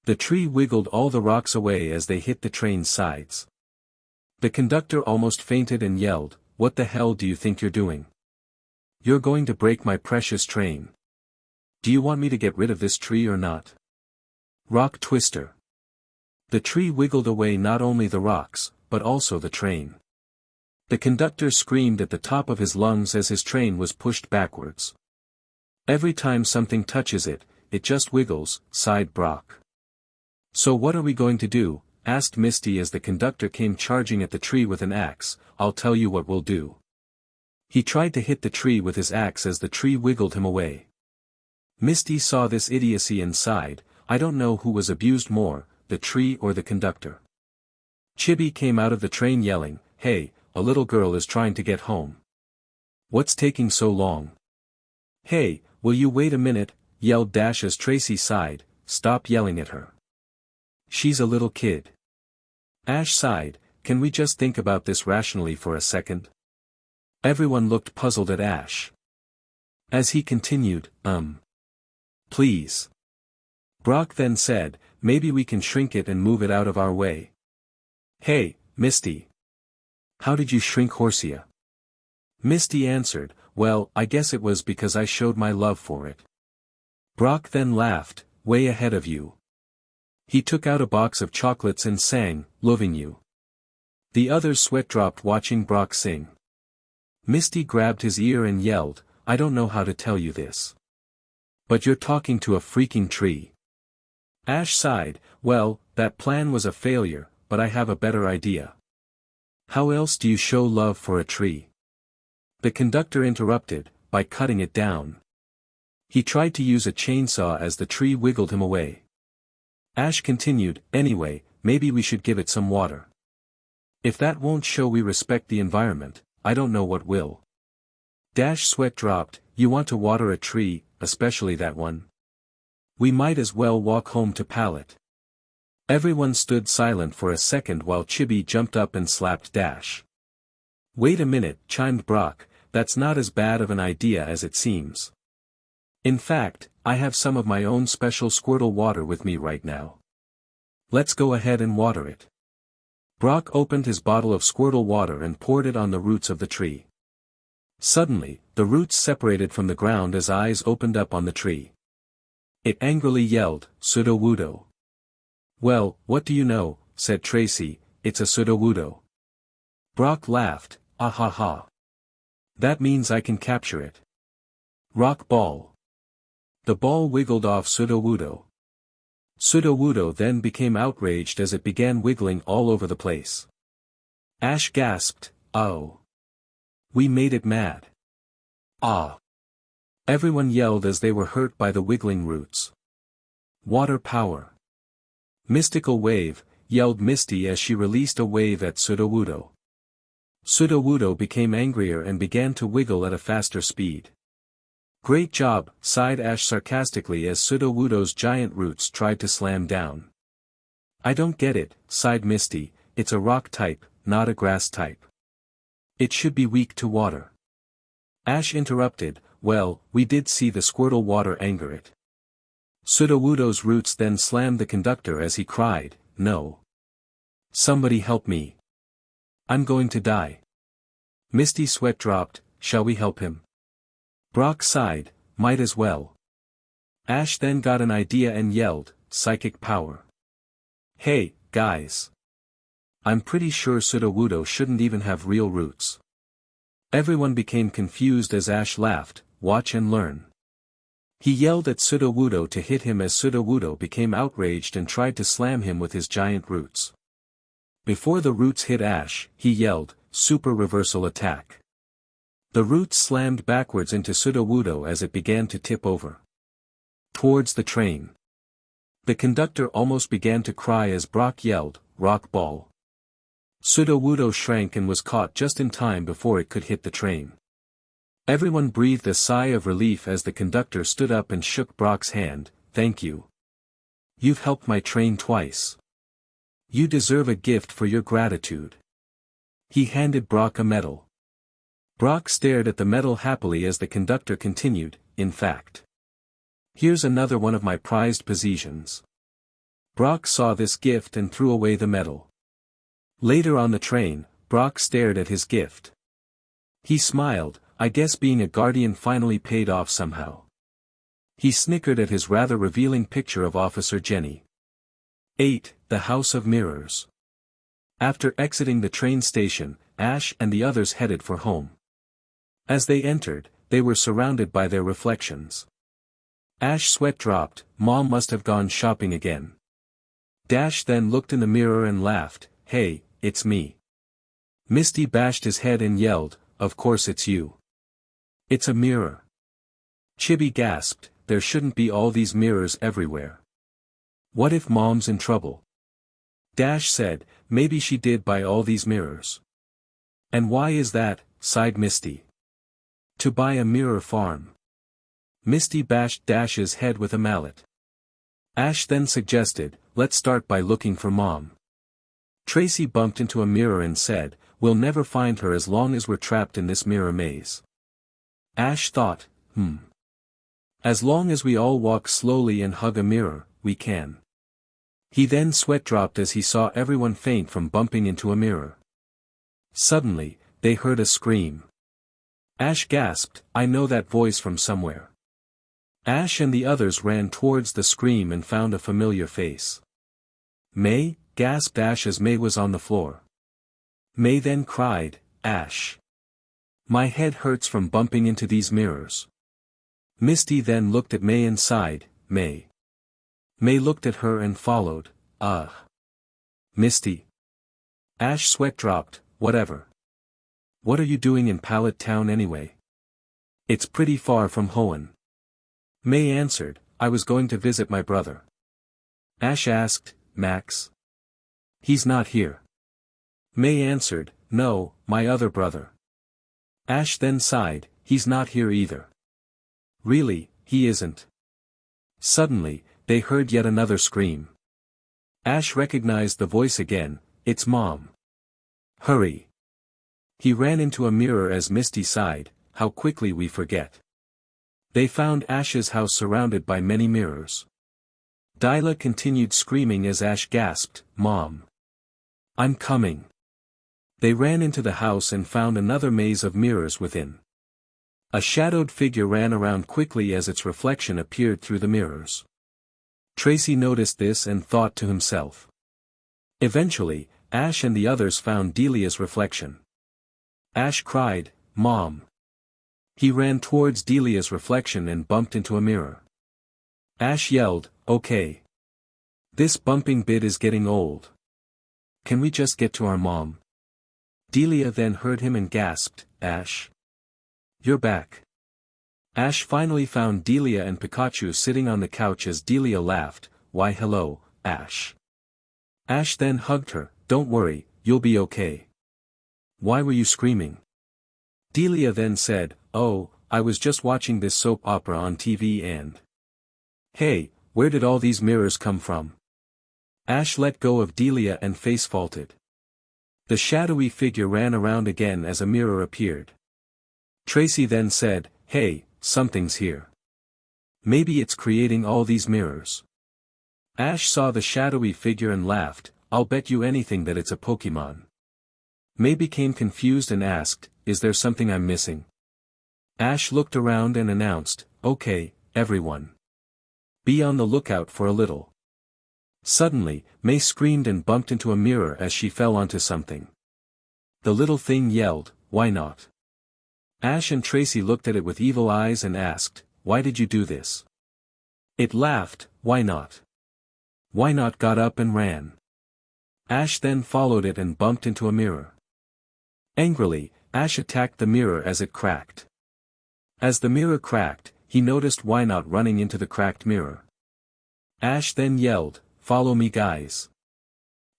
The tree wiggled all the rocks away as they hit the train's sides. The conductor almost fainted and yelled, "What the hell do you think you're doing? You're going to break my precious train. Do you want me to get rid of this tree or not?" Rock twister. The tree wiggled away not only the rocks, but also the train. The conductor screamed at the top of his lungs as his train was pushed backwards. "Every time something touches it, it just wiggles," sighed Brock. "So what are we going to do?" asked Misty as the conductor came charging at the tree with an axe. "I'll tell you what we'll do." He tried to hit the tree with his axe as the tree wiggled him away. Misty saw this idiocy and sighed, "I don't know who was abused more, the tree or the conductor." Chibi came out of the train yelling, "Hey, a little girl is trying to get home. What's taking so long?" "Hey, will you wait a minute?" yelled Dash as Tracy sighed, "Stop yelling at her. She's a little kid." Ash sighed, "Can we just think about this rationally for a second?" Everyone looked puzzled at Ash. As he continued, Please." Brock then said, "Maybe we can shrink it and move it out of our way." "Hey, Misty. How did you shrink Horsia?" Misty answered, "Well, I guess it was because I showed my love for it." Brock then laughed, "Way ahead of you." He took out a box of chocolates and sang, "Loving You." The others sweat dropped watching Brock sing. Misty grabbed his ear and yelled, "I don't know how to tell you this. But you're talking to a freaking tree." Ash sighed, "Well, that plan was a failure, but I have a better idea." "How else do you show love for a tree?" The conductor interrupted, "By cutting it down." He tried to use a chainsaw as the tree wiggled him away. Ash continued, "Anyway, maybe we should give it some water. If that won't show we respect the environment, I don't know what will. Dash sweat dropped, you want to water a tree, especially that one? We might as well walk home to Pallet. Everyone stood silent for a second while Chibi jumped up and slapped Dash. Wait a minute, chimed Brock, that's not as bad of an idea as it seems. In fact, I have some of my own special Squirtle water with me right now. Let's go ahead and water it. Brock opened his bottle of Squirtle water and poured it on the roots of the tree. Suddenly, the roots separated from the ground as eyes opened up on the tree. It angrily yelled, Sudowoodo. Well, what do you know, said Tracy, it's a Sudowoodo. Brock laughed, ah ha ha. That means I can capture it. Rock ball. The ball wiggled off Sudowoodo. Sudowoodo then became outraged as it began wiggling all over the place. Ash gasped, oh. We made it mad. Ah. Everyone yelled as they were hurt by the wiggling roots. Water power. Mystical wave, yelled Misty as she released a wave at Sudowoodo. Sudowoodo became angrier and began to wiggle at a faster speed. Great job, sighed Ash sarcastically as Sudowoodo's giant roots tried to slam down. I don't get it, sighed Misty, it's a rock type, not a grass type. It should be weak to water. Ash interrupted, well, we did see the Squirtle water anger it. Sudowoodo's roots then slammed the conductor as he cried, no. Somebody help me. I'm going to die. Misty sweat dropped, shall we help him? Brock sighed, might as well. Ash then got an idea and yelled, psychic power. Hey, guys. I'm pretty sure Sudowoodo shouldn't even have real roots. Everyone became confused as Ash laughed, watch and learn. He yelled at Sudowoodo to hit him as Sudowoodo became outraged and tried to slam him with his giant roots. Before the roots hit Ash, he yelled, super reversal attack. The roots slammed backwards into Sudowoodo as it began to tip over. Towards the train. The conductor almost began to cry as Brock yelled, rock ball. Sudowoodo shrank and was caught just in time before it could hit the train. Everyone breathed a sigh of relief as the conductor stood up and shook Brock's hand, thank you. You've helped my train twice. You deserve a gift for your gratitude. He handed Brock a medal. Brock stared at the medal happily as the conductor continued, in fact. Here's another one of my prized possessions. Brock saw this gift and threw away the medal. Later on the train, Brock stared at his gift. He smiled, I guess being a guardian finally paid off somehow. He snickered at his rather revealing picture of Officer Jenny. 8. The House of Mirrors. After exiting the train station, Ash and the others headed for home. As they entered, they were surrounded by their reflections. Ash sweat dropped, Mom must have gone shopping again. Dash then looked in the mirror and laughed, hey, it's me. Misty bashed his head and yelled, of course it's you. It's a mirror. Chibi gasped, there shouldn't be all these mirrors everywhere. What if Mom's in trouble? Dash said, maybe she did buy all these mirrors. And why is that, sighed Misty. To buy a mirror farm. Misty bashed Dash's head with a mallet. Ash then suggested, let's start by looking for Mom. Tracy bumped into a mirror and said, we'll never find her as long as we're trapped in this mirror maze. Ash thought, as long as we all walk slowly and hug a mirror, we can. He then sweat dropped as he saw everyone faint from bumping into a mirror. Suddenly, they heard a scream. Ash gasped, I know that voice from somewhere. Ash and the others ran towards the scream and found a familiar face. May, gasped Ash as May was on the floor. May then cried, Ash. My head hurts from bumping into these mirrors. Misty then looked at May and sighed, May. May looked at her and followed, ugh. Misty. Ash sweat dropped, whatever. What are you doing in Pallet Town anyway? It's pretty far from Hoenn. May answered, I was going to visit my brother. Ash asked, Max? He's not here. May answered, no, my other brother. Ash then sighed, he's not here either. Really, he isn't. Suddenly, they heard yet another scream. Ash recognized the voice again, it's Mom. Hurry. He ran into a mirror as Misty sighed, how quickly we forget. They found Ash's house surrounded by many mirrors. Dyla continued screaming as Ash gasped, Mom. I'm coming. They ran into the house and found another maze of mirrors within. A shadowed figure ran around quickly as its reflection appeared through the mirrors. Tracy noticed this and thought to himself. Eventually, Ash and the others found Delia's reflection. Ash cried, Mom. He ran towards Delia's reflection and bumped into a mirror. Ash yelled, okay. This bumping bit is getting old. Can we just get to our mom? Delia then heard him and gasped, Ash. You're back. Ash finally found Delia and Pikachu sitting on the couch as Delia laughed, why hello, Ash. Ash then hugged her, don't worry, you'll be okay. Why were you screaming? Delia then said, oh, I was just watching this soap opera on TV and... Hey, where did all these mirrors come from? Ash let go of Delia and face faulted. The shadowy figure ran around again as a mirror appeared. Tracy then said, hey, something's here. Maybe it's creating all these mirrors. Ash saw the shadowy figure and laughed, I'll bet you anything that it's a Pokémon. May became confused and asked, is there something I'm missing? Ash looked around and announced, okay, everyone. Be on the lookout for a little. Suddenly, May screamed and bumped into a mirror as she fell onto something. The little thing yelled, why not? Ash and Tracy looked at it with evil eyes and asked, why did you do this? It laughed, why not? Why not got up and ran? Ash then followed it and bumped into a mirror. Angrily, Ash attacked the mirror as it cracked. As the mirror cracked, he noticed Why Not running into the cracked mirror. Ash then yelled, follow me guys.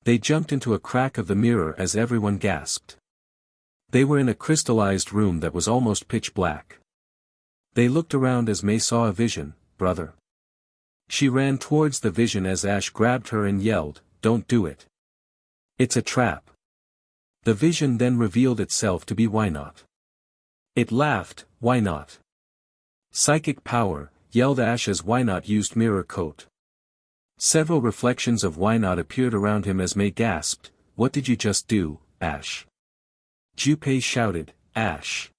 They jumped into a crack of the mirror as everyone gasped. They were in a crystallized room that was almost pitch black. They looked around as May saw a vision, brother. She ran towards the vision as Ash grabbed her and yelled, don't do it. It's a trap. The vision then revealed itself to be Why Not. It laughed, why not? Psychic power, yelled Ash as Why Not used mirror coat. Several reflections of Why Not appeared around him as May gasped, what did you just do, Ash? Junpei shouted, Ash.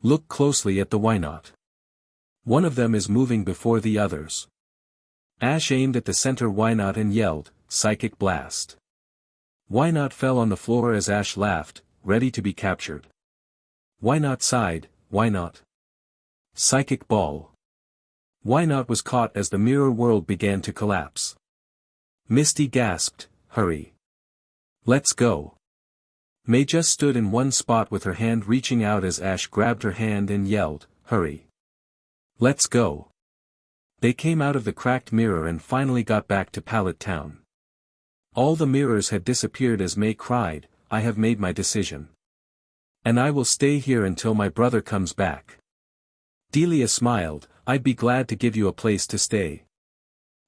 Look closely at the Why Not. One of them is moving before the others. Ash aimed at the center Why Not and yelled, Psychic Blast. Why Not fell on the floor as Ash laughed, ready to be captured. Why Not sighed, why not? Psychic Ball. Why Not was caught as the mirror world began to collapse. Misty gasped, hurry. Let's go. May just stood in one spot with her hand reaching out as Ash grabbed her hand and yelled, hurry. Let's go. They came out of the cracked mirror and finally got back to Pallet Town. All the mirrors had disappeared as May cried, I have made my decision. And I will stay here until my brother comes back. Delia smiled, I'd be glad to give you a place to stay.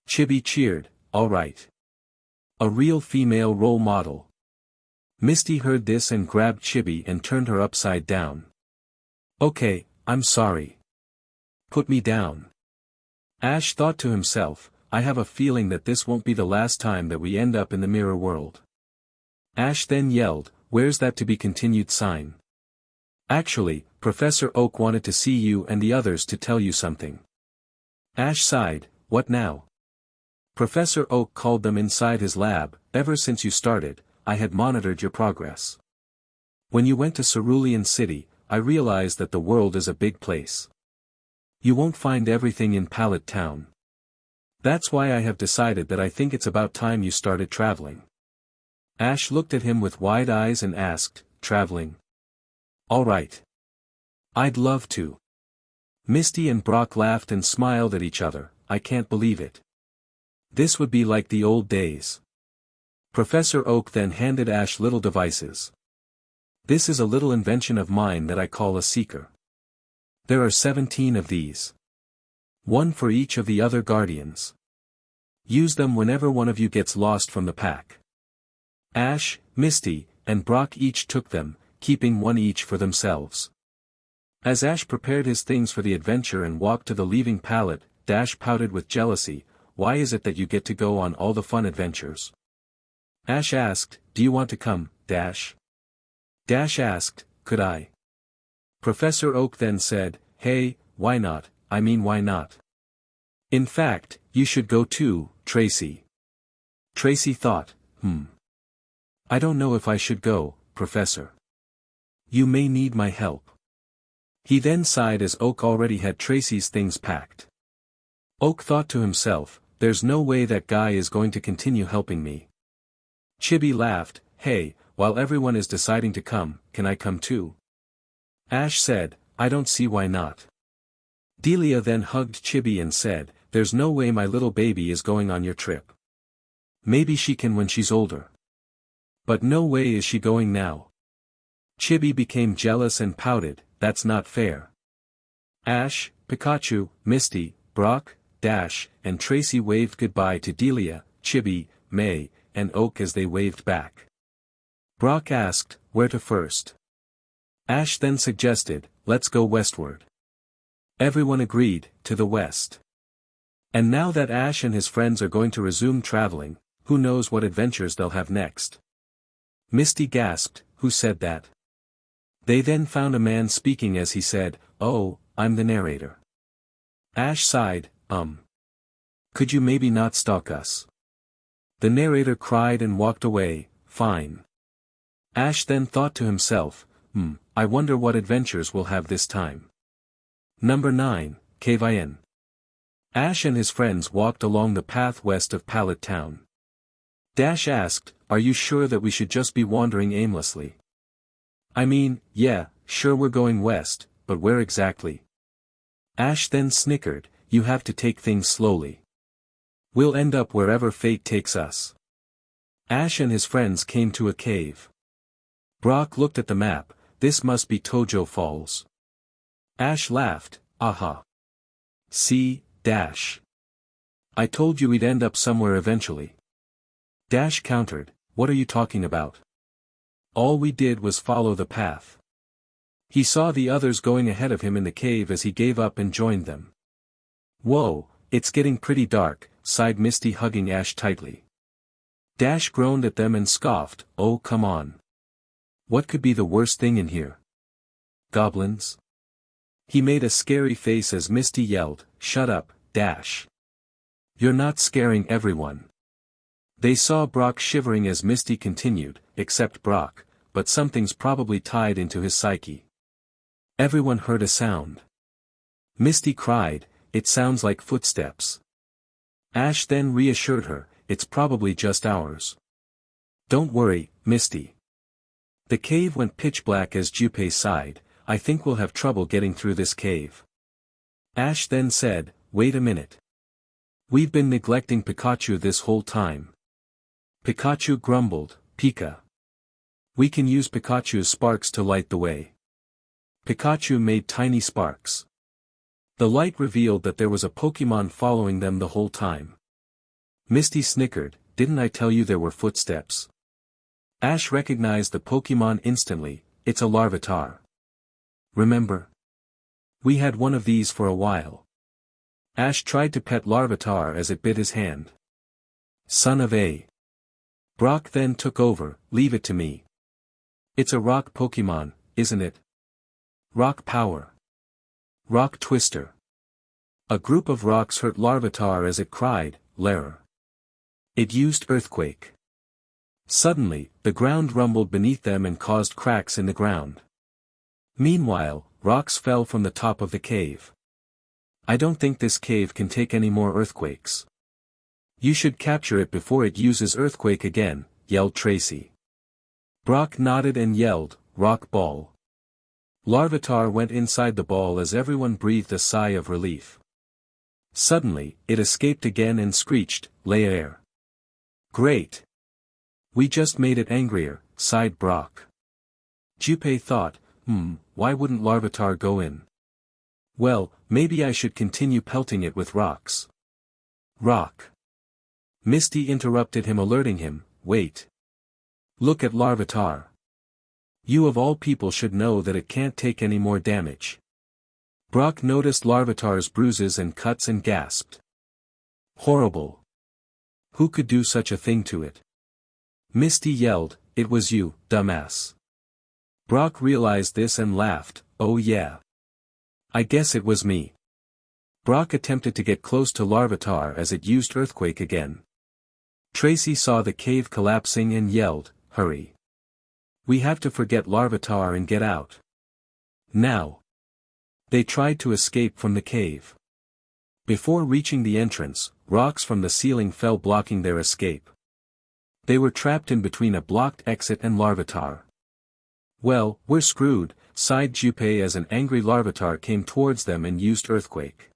Chibi cheered, all right. A real female role model. Misty heard this and grabbed Chibi and turned her upside down. Okay, I'm sorry. Put me down. Ash thought to himself, I have a feeling that this won't be the last time that we end up in the mirror world. Ash then yelled, where's that to be continued sign? Actually, Professor Oak wanted to see you and the others to tell you something. Ash sighed, what now? Professor Oak called them inside his lab, ever since you started, I had monitored your progress. When you went to Cerulean City, I realized that the world is a big place. You won't find everything in Pallet Town. That's why I have decided that I think it's about time you started traveling. Ash looked at him with wide eyes and asked, traveling? All right. I'd love to. Misty and Brock laughed and smiled at each other, I can't believe it. This would be like the old days. Professor Oak then handed Ash little devices. This is a little invention of mine that I call a seeker. There are 17 of these. One for each of the other guardians. Use them whenever one of you gets lost from the pack. Ash, Misty, and Brock each took them, keeping one each for themselves. As Ash prepared his things for the adventure and walked to the leaving pallet, Dash pouted with jealousy. Why is it that you get to go on all the fun adventures? Ash asked, do you want to come, Dash? Dash asked, could I? Professor Oak then said, hey, why not, why not? In fact, you should go too, Tracy. Tracy thought, I don't know if I should go, Professor. You may need my help. He then sighed as Oak already had Tracy's things packed. Oak thought to himself, there's no way that guy is going to continue helping me. Chibi laughed, hey, while everyone is deciding to come, can I come too? Ash said, I don't see why not. Delia then hugged Chibi and said, there's no way my little baby is going on your trip. Maybe she can when she's older. But no way is she going now. Chibi became jealous and pouted, that's not fair. Ash, Pikachu, Misty, Brock, Dash, and Tracy waved goodbye to Delia, Chibi, May, and Oak as they waved back. Brock asked, where to first? Ash then suggested, let's go westward. Everyone agreed, to the west. And now that Ash and his friends are going to resume traveling, who knows what adventures they'll have next. Misty gasped, who said that? They then found a man speaking as he said, oh, I'm the narrator. Ash sighed, Could you maybe not stalk us? The narrator cried and walked away, fine. Ash then thought to himself, I wonder what adventures we'll have this time. Number 9, Cave In. Ash and his friends walked along the path west of Pallet Town. Dash asked, are you sure that we should just be wandering aimlessly? Yeah, sure we're going west, but where exactly? Ash then snickered, you have to take things slowly. We'll end up wherever fate takes us. Ash and his friends came to a cave. Brock looked at the map, this must be Tojo Falls. Ash laughed, aha. See, Dash. I told you we'd end up somewhere eventually. Dash countered, what are you talking about? All we did was follow the path. He saw the others going ahead of him in the cave as he gave up and joined them. Whoa, it's getting pretty dark, sighed Misty hugging Ash tightly. Dash groaned at them and scoffed, oh come on. What could be the worst thing in here? Goblins? He made a scary face as Misty yelled, shut up, Dash. You're not scaring everyone. They saw Brock shivering as Misty continued, except Brock, but something's probably tied into his psyche. Everyone heard a sound. Misty cried, it sounds like footsteps. Ash then reassured her, it's probably just ours. Don't worry, Misty. The cave went pitch black as Junpei sighed, I think we'll have trouble getting through this cave. Ash then said, wait a minute. We've been neglecting Pikachu this whole time. Pikachu grumbled, Pika. We can use Pikachu's sparks to light the way. Pikachu made tiny sparks. The light revealed that there was a Pokémon following them the whole time. Misty snickered, didn't I tell you there were footsteps? Ash recognized the Pokémon instantly, it's a Larvitar. Remember? We had one of these for a while. Ash tried to pet Larvitar as it bit his hand. Son of a. Brock then took over, leave it to me. It's a rock Pokémon, isn't it? Rock power. Rock Twister. A group of rocks hurt Larvitar as it cried, Lair. It used Earthquake. Suddenly, the ground rumbled beneath them and caused cracks in the ground. Meanwhile, rocks fell from the top of the cave. I don't think this cave can take any more earthquakes. You should capture it before it uses Earthquake again, yelled Tracy. Brock nodded and yelled, Rock Ball. Larvitar went inside the ball as everyone breathed a sigh of relief. Suddenly, it escaped again and screeched, Lair. Great. We just made it angrier, sighed Brock. Junpei thought, why wouldn't Larvitar go in? Well, maybe I should continue pelting it with rocks. Rock. Misty interrupted him, alerting him, wait. Look at Larvitar. You of all people should know that it can't take any more damage. Brock noticed Larvitar's bruises and cuts and gasped. Horrible. Who could do such a thing to it? Misty yelled, it was you, dumbass. Brock realized this and laughed, oh yeah. I guess it was me. Brock attempted to get close to Larvitar as it used Earthquake again. Tracy saw the cave collapsing and yelled, hurry. We have to forget Larvitar and get out. Now. They tried to escape from the cave. Before reaching the entrance, rocks from the ceiling fell, blocking their escape. They were trapped in between a blocked exit and Larvitar. Well, we're screwed, sighed Junpei as an angry Larvitar came towards them and used Earthquake.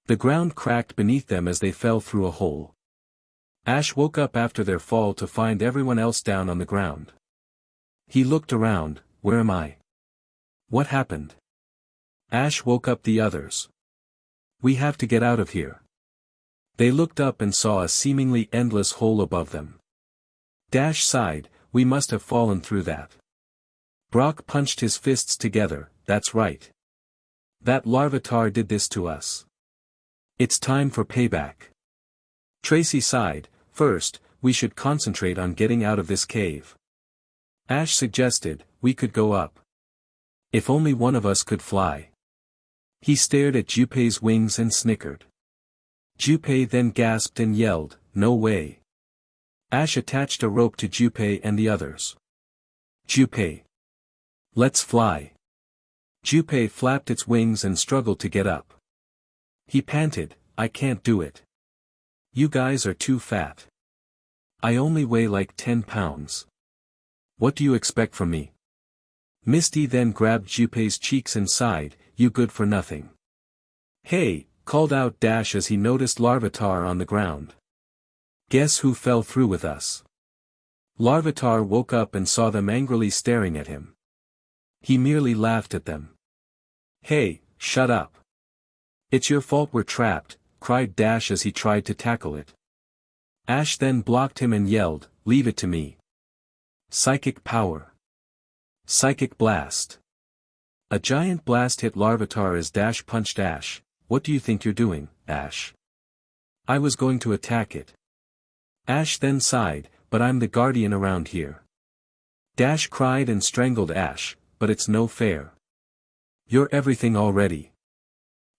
The ground cracked beneath them as they fell through a hole. Ash woke up after their fall to find everyone else down on the ground. He looked around, where am I? What happened? Ash woke up the others. We have to get out of here. They looked up and saw a seemingly endless hole above them. Dash sighed, we must have fallen through that. Brock punched his fists together, that's right. That Larvitar did this to us. It's time for payback. Tracy sighed, first, we should concentrate on getting out of this cave. Ash suggested, we could go up. If only one of us could fly. He stared at Junpei's wings and snickered. Junpei then gasped and yelled, no way. Ash attached a rope to Junpei and the others. Junpei. Let's fly. Junpei flapped its wings and struggled to get up. He panted, I can't do it. You guys are too fat. I only weigh like 10 pounds. What do you expect from me? Misty then grabbed Junpei's cheeks and sighed, you good for nothing. Hey, called out Dash as he noticed Larvitar on the ground. Guess who fell through with us? Larvitar woke up and saw them angrily staring at him. He merely laughed at them. Hey, shut up. It's your fault we're trapped, cried Dash as he tried to tackle it. Ash then blocked him and yelled, leave it to me. Psychic power. Psychic blast. A giant blast hit Larvitar as Dash punched Ash. What do you think you're doing, Ash? I was going to attack it. Ash then sighed, but I'm the guardian around here. Dash cried and strangled Ash, but it's no fair. You're everything already.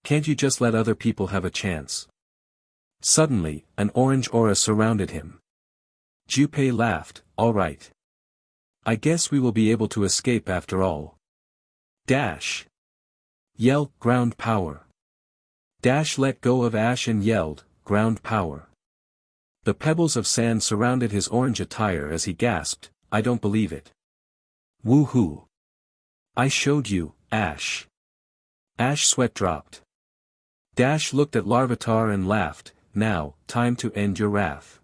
Can't you just let other people have a chance? Suddenly, an orange aura surrounded him. Junpei laughed, all right. I guess we will be able to escape after all. Dash. Yell, ground power. Dash let go of Ash and yelled, ground power. The pebbles of sand surrounded his orange attire as he gasped, I don't believe it. Woohoo. I showed you, Ash. Ash sweat dropped. Dash looked at Larvitar and laughed, now, time to end your wrath.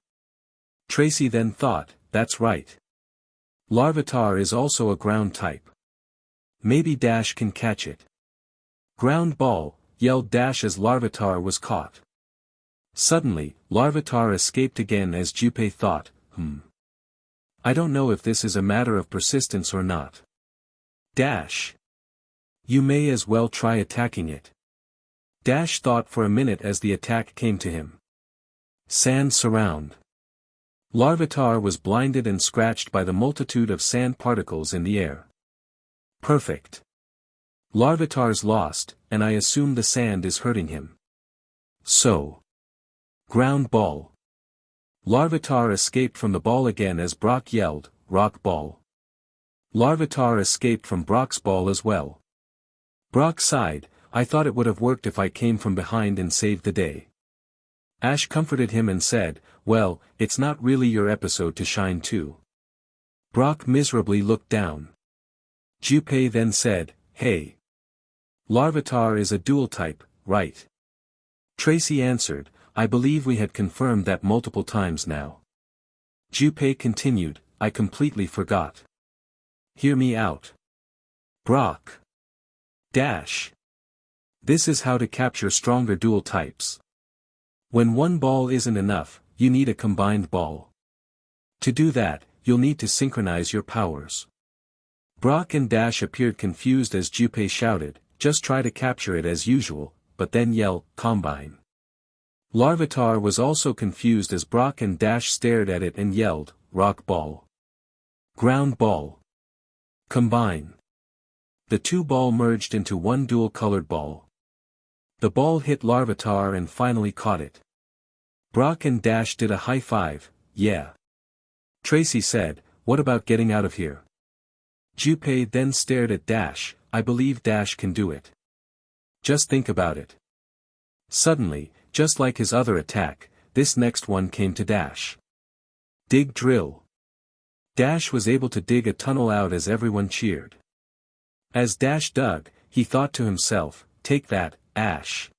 Tracy then thought, that's right. Larvitar is also a ground type. Maybe Dash can catch it. Ground ball, yelled Dash as Larvitar was caught. Suddenly, Larvitar escaped again as Junpei thought, I don't know if this is a matter of persistence or not. Dash. You may as well try attacking it. Dash thought for a minute as the attack came to him. Sand surround. Larvitar was blinded and scratched by the multitude of sand particles in the air. Perfect. Larvitar's lost, and I assume the sand is hurting him. So. Ground ball. Larvitar escaped from the ball again as Brock yelled, rock ball. Larvitar escaped from Brock's ball as well. Brock sighed, I thought it would have worked if I came from behind and saved the day. Ash comforted him and said, well, it's not really your episode to shine too. Brock miserably looked down. Junpei then said, hey. Larvitar is a dual type, right? Tracy answered, I believe we had confirmed that multiple times now. Junpei continued, I completely forgot. Hear me out. Brock. Dash. This is how to capture stronger dual types. When one ball isn't enough, you need a combined ball. To do that, you'll need to synchronize your powers. Brock and Dash appeared confused as Junpei shouted, just try to capture it as usual, but then yell, combine. Larvitar was also confused as Brock and Dash stared at it and yelled, rock ball. Ground ball. Combine. The two ball merged into one dual-colored ball. The ball hit Larvitar and finally caught it. Brock and Dash did a high five, yeah. Tracy said, what about getting out of here? Junpei then stared at Dash, I believe Dash can do it. Just think about it. Suddenly, just like his other attack, this next one came to Dash. Dig drill. Dash was able to dig a tunnel out as everyone cheered. As Dash dug, he thought to himself, take that, Ash.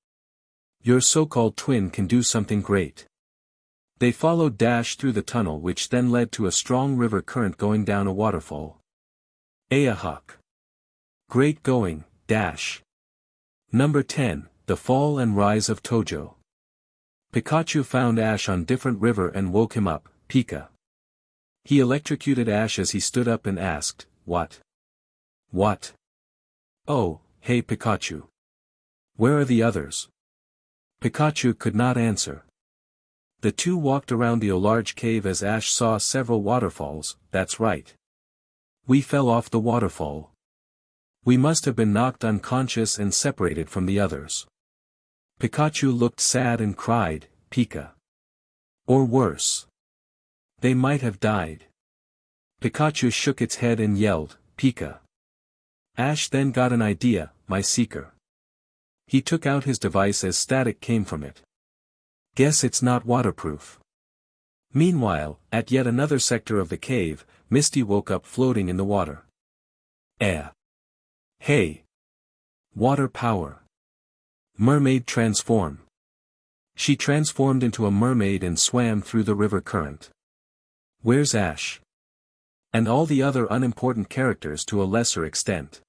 Your so-called twin can do something great. They followed Dash through the tunnel which then led to a strong river current going down a waterfall. Ayahawk. Great going, Dash. Number 10, The Fall and Rise of Tojo. Pikachu found Ash on different river and woke him up, Pika. He electrocuted Ash as he stood up and asked, what? What? Oh, hey Pikachu. Where are the others? Pikachu could not answer. The two walked around the large cave as Ash saw several waterfalls, that's right. We fell off the waterfall. We must have been knocked unconscious and separated from the others. Pikachu looked sad and cried, Pika. Or worse. They might have died. Pikachu shook its head and yelled, Pika. Ash then got an idea, my seeker. He took out his device as static came from it. Guess it's not waterproof. Meanwhile, at yet another sector of the cave, Misty woke up floating in the water. Hey. Water power. Mermaid transform. She transformed into a mermaid and swam through the river current. Where's Ash? And all the other unimportant characters to a lesser extent.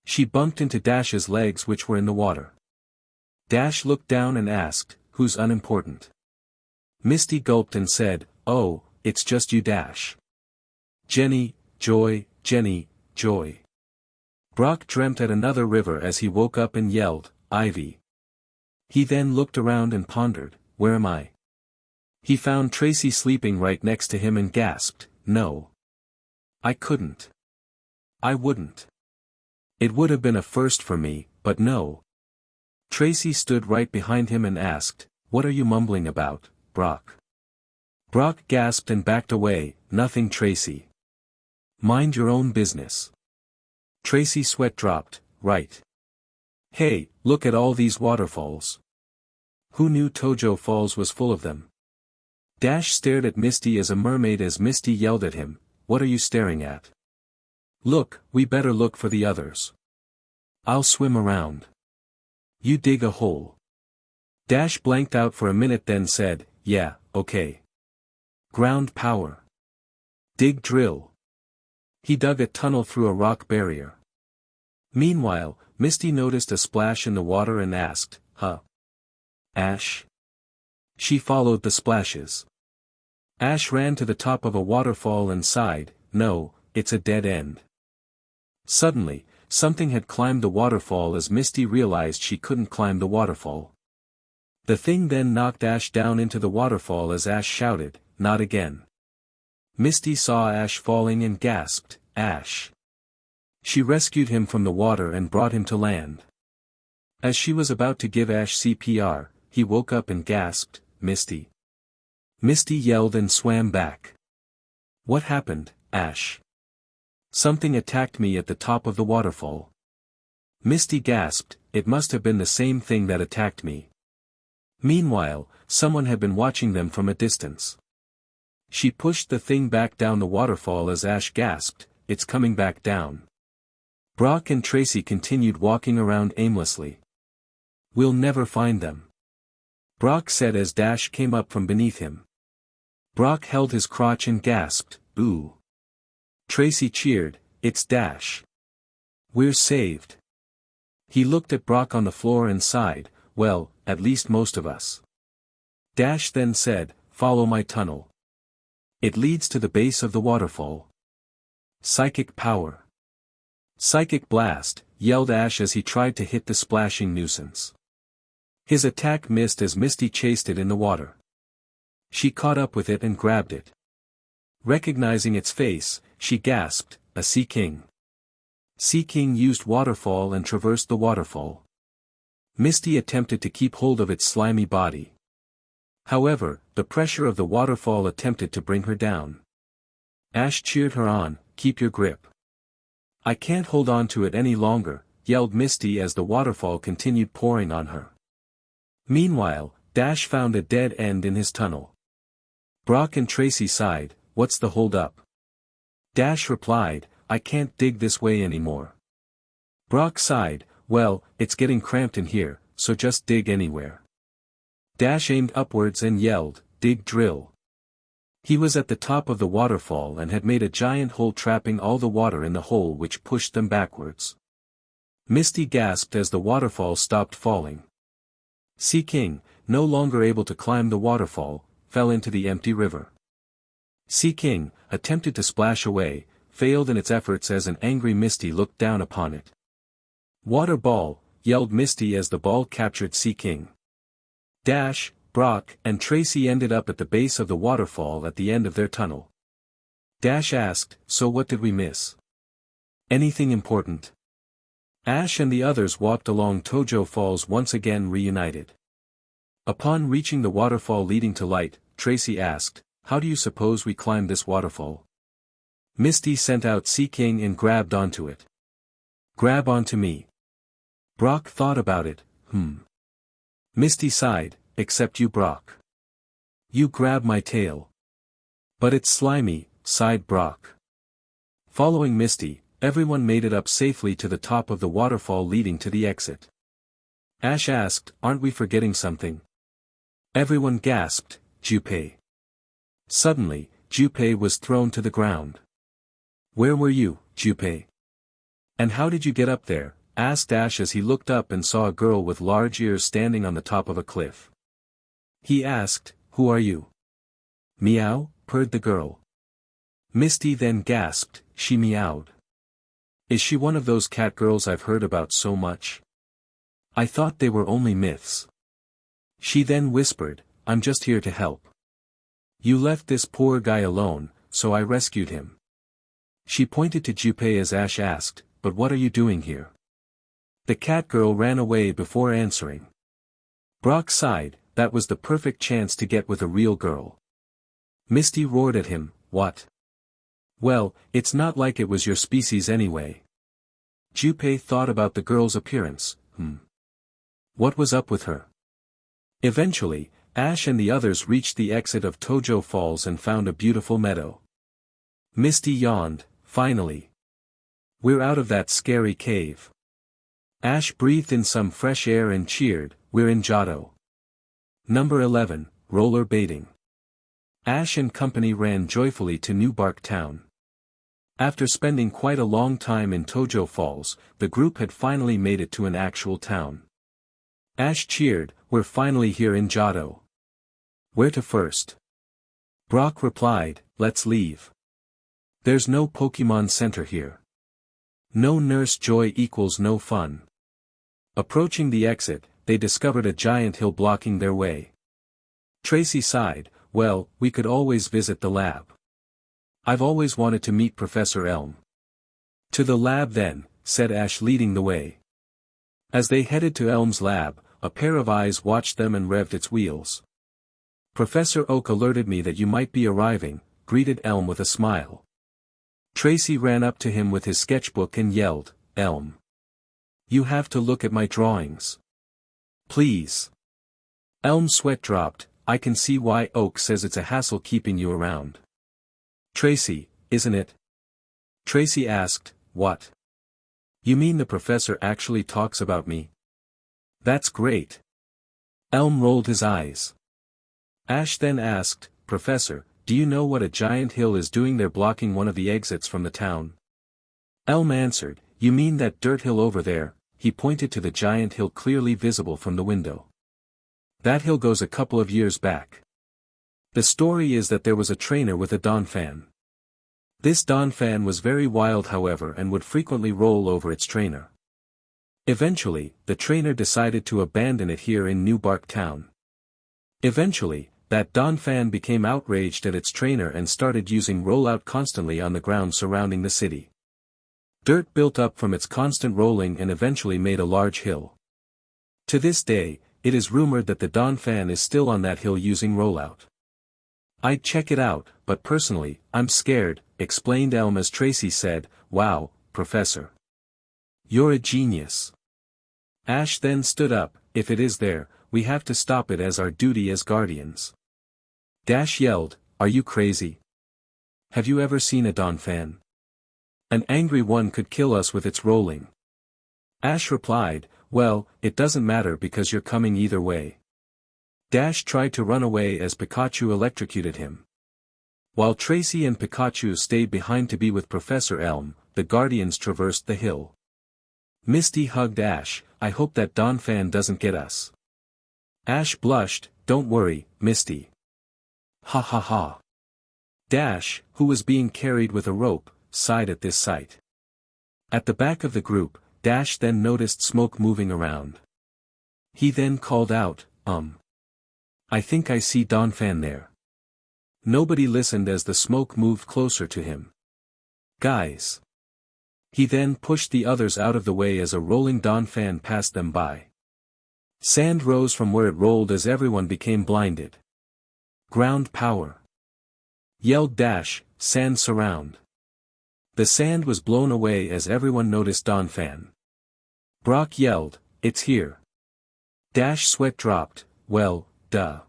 She bumped into Dash's legs which were in the water. Dash looked down and asked, who's unimportant? Misty gulped and said, oh, it's just you Dash. Jenny, Joy, Jenny, Joy. Brock dreamt at another river as he woke up and yelled, Ivy. He then looked around and pondered, where am I? He found Tracy sleeping right next to him and gasped, no. I couldn't. I wouldn't. It would have been a first for me, but no. Tracy stood right behind him and asked, what are you mumbling about, Brock? Brock gasped and backed away, nothing Tracy. Mind your own business. Tracy's sweat dropped, right. Hey, look at all these waterfalls. Who knew Tojo Falls was full of them? Dash stared at Misty as a mermaid as Misty yelled at him, what are you staring at? Look, we better look for the others. I'll swim around. You dig a hole. Dash blanked out for a minute then said, yeah, okay. Ground power. Dig drill. He dug a tunnel through a rock barrier. Meanwhile, Misty noticed a splash in the water and asked, huh? Ash? She followed the splashes. Ash ran to the top of a waterfall and sighed, no, it's a dead end. Suddenly, something had climbed the waterfall as Misty realized she couldn't climb the waterfall. The thing then knocked Ash down into the waterfall as Ash shouted, not again. Misty saw Ash falling and gasped, Ash. She rescued him from the water and brought him to land. As she was about to give Ash CPR, he woke up and gasped, Misty. Misty yelled and swam back. What happened, Ash? Something attacked me at the top of the waterfall. Misty gasped, it must have been the same thing that attacked me. Meanwhile, someone had been watching them from a distance. She pushed the thing back down the waterfall as Ash gasped, it's coming back down. Brock and Tracy continued walking around aimlessly. We'll never find them. Brock said as Dash came up from beneath him. Brock held his crotch and gasped, "Ooh." Tracy cheered, "It's Dash. We're saved." He looked at Brock on the floor and sighed, "Well, at least most of us." Dash then said, "Follow my tunnel. It leads to the base of the waterfall." Psychic power. "Psychic blast," yelled Ash as he tried to hit the splashing nuisance. His attack missed as Misty chased it in the water. She caught up with it and grabbed it. Recognizing its face, she gasped, "A Sea King." Sea King used waterfall and traversed the waterfall. Misty attempted to keep hold of its slimy body. However, the pressure of the waterfall attempted to bring her down. Ash cheered her on, "Keep your grip." "I can't hold on to it any longer," yelled Misty as the waterfall continued pouring on her. Meanwhile, Dash found a dead end in his tunnel. Brock and Tracy sighed, "What's the hold up?" Dash replied, "I can't dig this way anymore." Brock sighed, "Well, it's getting cramped in here, so just dig anywhere." Dash aimed upwards and yelled, "Dig drill." He was at the top of the waterfall and had made a giant hole trapping all the water in the hole, which pushed them backwards. Misty gasped as the waterfall stopped falling. Sea King, no longer able to climb the waterfall, fell into the empty river. Sea King, attempted to splash away, failed in its efforts as an angry Misty looked down upon it. "Water ball," yelled Misty as the ball captured Sea King. Dash, Brock, and Tracy ended up at the base of the waterfall at the end of their tunnel. Dash asked, "So what did we miss? Anything important?" Ash and the others walked along Tojo Falls once again reunited. Upon reaching the waterfall leading to light, Tracy asked, "How do you suppose we climb this waterfall?" Misty sent out Sea King and grabbed onto it. "Grab onto me." Brock thought about it, Misty sighed, "Except you, Brock. You grab my tail." "But it's slimy," sighed Brock. Following Misty, everyone made it up safely to the top of the waterfall leading to the exit. Ash asked, "Aren't we forgetting something?" Everyone gasped, "Junpei." Suddenly, Junpei was thrown to the ground. "Where were you, Junpei? And how did you get up there?" asked Ash as he looked up and saw a girl with large ears standing on the top of a cliff. He asked, "Who are you?" "Meow," purred the girl. Misty then gasped, "She meowed. Is she one of those cat girls I've heard about so much? I thought they were only myths." She then whispered, "I'm just here to help. You left this poor guy alone, so I rescued him." She pointed to Junpei as Ash asked, "But what are you doing here?" The cat girl ran away before answering. Brock sighed, that was the perfect chance to get with a real girl. Misty roared at him, "What? Well, it's not like it was your species anyway." Junpei thought about the girl's appearance, What was up with her? Eventually, Ash and the others reached the exit of Tojo Falls and found a beautiful meadow. Misty yawned, "Finally. We're out of that scary cave." Ash breathed in some fresh air and cheered, "We're in Johto." Number 11, Roller Baiting. Ash and company ran joyfully to New Bark Town. After spending quite a long time in Tojo Falls, the group had finally made it to an actual town. Ash cheered, "We're finally here in Johto. Where to first?" Brock replied, "Let's leave. There's no Pokémon Center here. No Nurse Joy equals no fun." Approaching the exit, they discovered a giant hill blocking their way. Tracy sighed, "Well, we could always visit the lab. I've always wanted to meet Professor Elm." "To the lab then," said Ash leading the way. As they headed to Elm's lab, a pair of eyes watched them and revved its wheels. "Professor Oak alerted me that you might be arriving," greeted Elm with a smile. Tracy ran up to him with his sketchbook and yelled, "Elm! You have to look at my drawings. Please." Elm's sweat dropped, "I can see why Oak says it's a hassle keeping you around." "Tracy, isn't it?" Tracy asked, "What? You mean the professor actually talks about me? That's great." Elm rolled his eyes. Ash then asked, "Professor, do you know what a giant hill is doing there blocking one of the exits from the town? Elm answered, you mean that dirt hill over there? He pointed to the giant hill clearly visible from the window. That hill goes a couple of years back. The story is that there was a trainer with a Donphan. This Donphan was very wild however and would frequently roll over its trainer. Eventually, the trainer decided to abandon it here in New Bark Town. Eventually, that Donphan became outraged at its trainer and started using rollout constantly on the ground surrounding the city. Dirt built up from its constant rolling and eventually made a large hill. To this day, it is rumored that the Donphan is still on that hill using rollout. I'd check it out, but personally, I'm scared, explained Elm as Tracy said, wow, Professor. You're a genius. Ash then stood up, if it is there, we have to stop it as our duty as guardians. Dash yelled, are you crazy? Have you ever seen a Donphan? An angry one could kill us with its rolling. Ash replied, well, it doesn't matter because you're coming either way. Dash tried to run away as Pikachu electrocuted him. While Tracy and Pikachu stayed behind to be with Professor Elm, the Guardians traversed the hill. Misty hugged Ash, I hope that Donphan doesn't get us. Ash blushed, don't worry, Misty. Ha ha ha. Dash, who was being carried with a rope, sighed at this sight. At the back of the group, Dash then noticed smoke moving around. He then called out, I think I see Donphan there. Nobody listened as the smoke moved closer to him. Guys. He then pushed the others out of the way as a rolling Donphan passed them by. Sand rose from where it rolled as everyone became blinded. Ground power. Yelled Dash, sand surround. The sand was blown away as everyone noticed Donphan. Brock yelled, it's here. Dash sweat dropped, well, duh.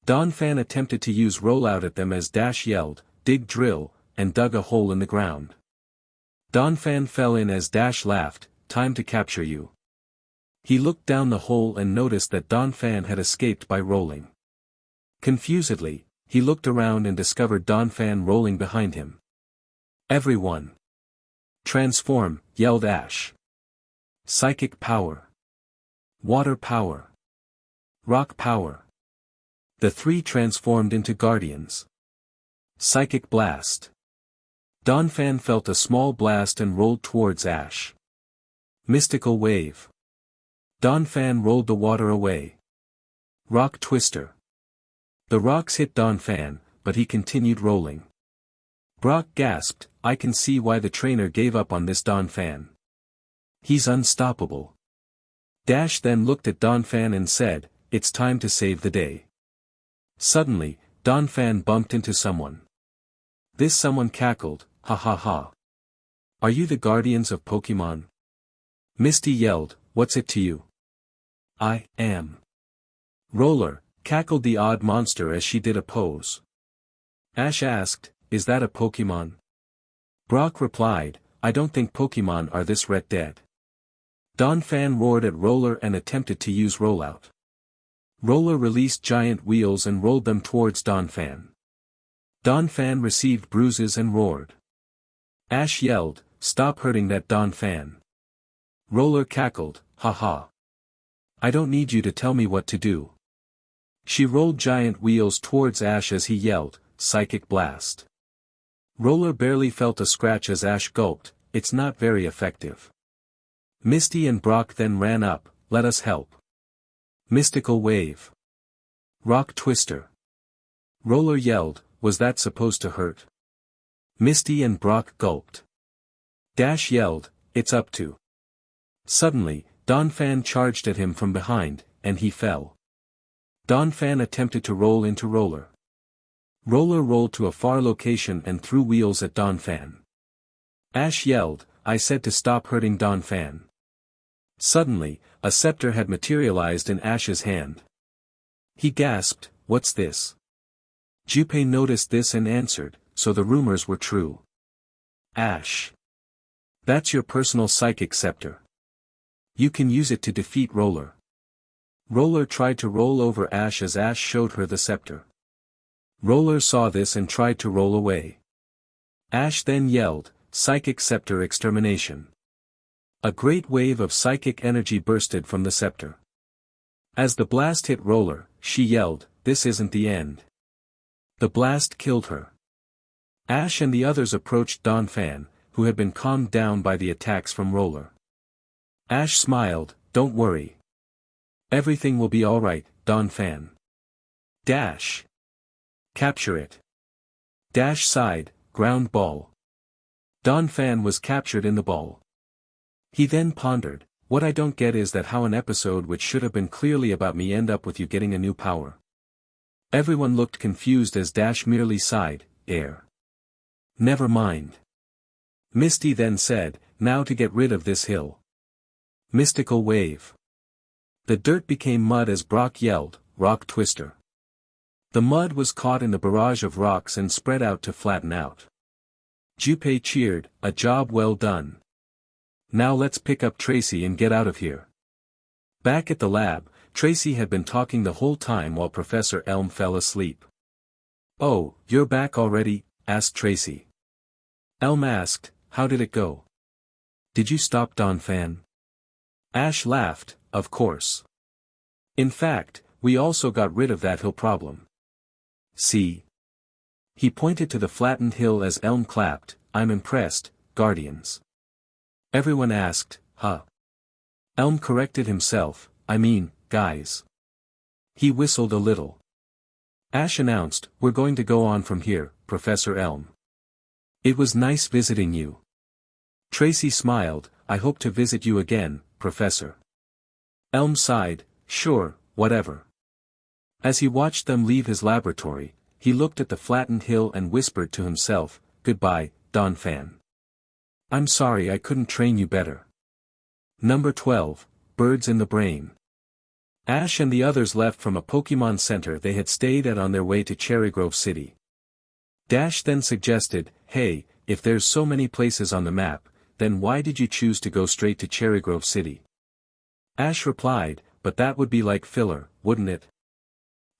Donphan attempted to use rollout at them as Dash yelled, dig drill, and dug a hole in the ground. Donphan fell in as Dash laughed, time to capture you. He looked down the hole and noticed that Donphan had escaped by rolling. Confusedly, he looked around and discovered Donphan rolling behind him. Everyone. Transform, yelled Ash. Psychic power. Water power. Rock power. The three transformed into guardians. Psychic blast. Donphan felt a small blast and rolled towards Ash. Mystical wave. Donphan rolled the water away. Rock twister. The rocks hit Donphan, but he continued rolling. Brock gasped, I can see why the trainer gave up on this Donphan. He's unstoppable. Dash then looked at Donphan and said, it's time to save the day. Suddenly, Donphan bumped into someone. This someone cackled, ha ha ha. Are you the guardians of Pokémon? Misty yelled, what's it to you? I am. Roller, cackled the odd monster as she did a pose. Ash asked, is that a Pokémon? Brock replied, I don't think Pokémon are this red dead. Donphan roared at Roller and attempted to use rollout. Roller released giant wheels and rolled them towards Donphan. Donphan received bruises and roared. Ash yelled, stop hurting that Donphan. Roller cackled, ha ha. I don't need you to tell me what to do. She rolled giant wheels towards Ash as he yelled, psychic blast. Roller barely felt a scratch as Ash gulped, it's not very effective. Misty and Brock then ran up, let us help. Mystical wave. Rock twister. Roller yelled, was that supposed to hurt? Misty and Brock gulped. Dash yelled, it's up to. Suddenly, Donphan charged at him from behind, and he fell. Donphan attempted to roll into Roller. Roller rolled to a far location and threw wheels at Donphan. Ash yelled, I said to stop hurting Donphan. Suddenly, a scepter had materialized in Ash's hand. He gasped, what's this? Junpei noticed this and answered, so the rumors were true. Ash. That's your personal psychic scepter. You can use it to defeat Roller. Roller tried to roll over Ash as Ash showed her the scepter. Roller saw this and tried to roll away. Ash then yelled, "Psychic Scepter Extermination." A great wave of psychic energy bursted from the scepter. As the blast hit Roller, she yelled, "This isn't the end." The blast killed her. Ash and the others approached Donphan, who had been calmed down by the attacks from Roller. Ash smiled, "Don't worry. Everything will be alright, Donphan. Dash. Capture it." Dash sighed, "Ground ball." Donphan was captured in the ball. He then pondered, "What I don't get is that how an episode which should have been clearly about me end up with you getting a new power." Everyone looked confused as Dash merely sighed, "Air. Never mind." Misty then said, "Now to get rid of this hill." Mystical wave. The dirt became mud as Brock yelled, "Rock Twister." The mud was caught in the barrage of rocks and spread out to flatten out. Junpei cheered, "A job well done. Now let's pick up Tracy and get out of here." Back at the lab, Tracy had been talking the whole time while Professor Elm fell asleep. "Oh, you're back already?" asked Tracy. Elm asked, "How did it go? Did you stop Donphan?" Ash laughed, "Of course. In fact, we also got rid of that hill problem. See?" He pointed to the flattened hill as Elm clapped, "I'm impressed, Guardians." Everyone asked, "Huh?" Elm corrected himself, "I mean, guys." He whistled a little. Ash announced, "We're going to go on from here, Professor Elm. It was nice visiting you." Tracy smiled, "I hope to visit you again, Professor." Elm sighed, "Sure, whatever." As he watched them leave his laboratory, he looked at the flattened hill and whispered to himself, "Goodbye, Donphan. I'm sorry I couldn't train you better." Number 12, Birds in the Brain. Ash and the others left from a Pokémon Center they had stayed at on their way to Cherry Grove City. Dash then suggested, "Hey, if there's so many places on the map, then why did you choose to go straight to Cherry Grove City?" Ash replied, "But that would be like filler, wouldn't it?"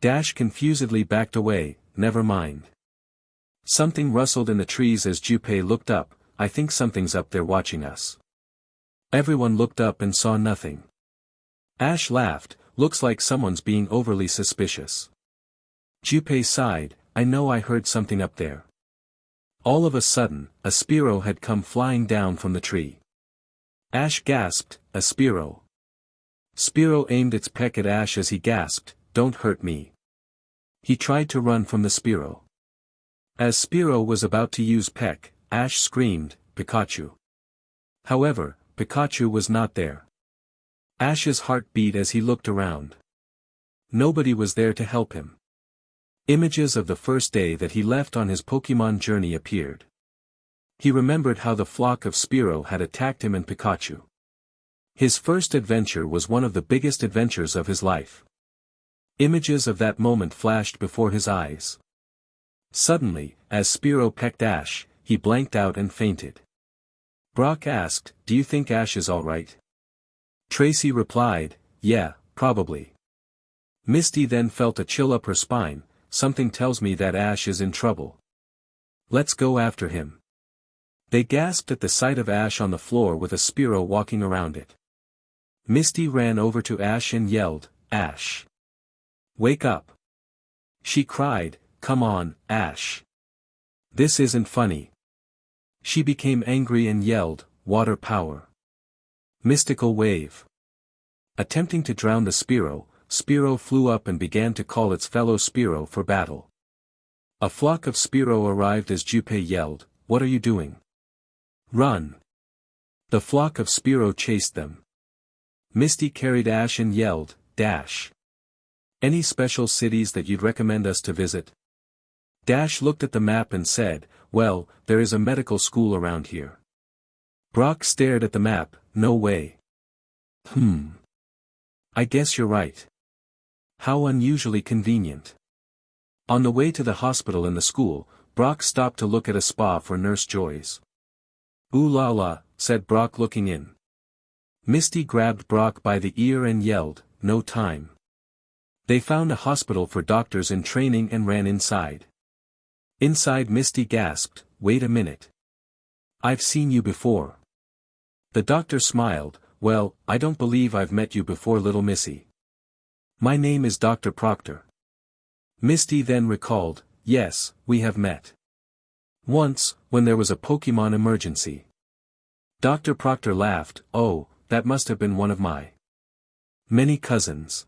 Dash confusedly backed away, "Never mind." Something rustled in the trees as Junpei looked up, "I think something's up there watching us." Everyone looked up and saw nothing. Ash laughed, "Looks like someone's being overly suspicious." Junpei sighed, "I know I heard something up there." All of a sudden, a Spearow had come flying down from the tree. Ash gasped, "A Spearow." Spearow aimed its peck at Ash as he gasped, "Don't hurt me." He tried to run from the Spearow. As Spearow was about to use peck, Ash screamed, "Pikachu." However, Pikachu was not there. Ash's heart beat as he looked around. Nobody was there to help him. Images of the first day that he left on his Pokémon journey appeared. He remembered how the flock of Spearow had attacked him and Pikachu. His first adventure was one of the biggest adventures of his life. Images of that moment flashed before his eyes. Suddenly, as Spearow pecked Ash, he blanked out and fainted. Brock asked, "Do you think Ash is alright?" Tracy replied, "Yeah, probably." Misty then felt a chill up her spine, "Something tells me that Ash is in trouble. Let's go after him." They gasped at the sight of Ash on the floor with a Spearow walking around it. Misty ran over to Ash and yelled, "Ash! Wake up!" She cried, "Come on, Ash. This isn't funny." She became angry and yelled, "Water power! Mystical wave!" Attempting to drown the Spearow flew up and began to call its fellow Spearow for battle. A flock of Spearow arrived as Junpei yelled, "What are you doing? Run!" The flock of Spearow chased them. Misty carried Ash and yelled, "Dash! Any special cities that you'd recommend us to visit?" Dash looked at the map and said, "Well, there is a medical school around here." Brock stared at the map, "No way." I guess you're right. How unusually convenient." On the way to the hospital and the school, Brock stopped to look at a spa for Nurse Joyce. "Ooh la la," said Brock looking in. Misty grabbed Brock by the ear and yelled, "No time." They found a hospital for doctors in training and ran inside. Inside, Misty gasped, "Wait a minute. I've seen you before." The doctor smiled, "Well, I don't believe I've met you before, little missy. My name is Dr. Proctor." Misty then recalled, "Yes, we have met. Once, when there was a Pokémon emergency." Dr. Proctor laughed, "Oh, that must have been one of my many cousins."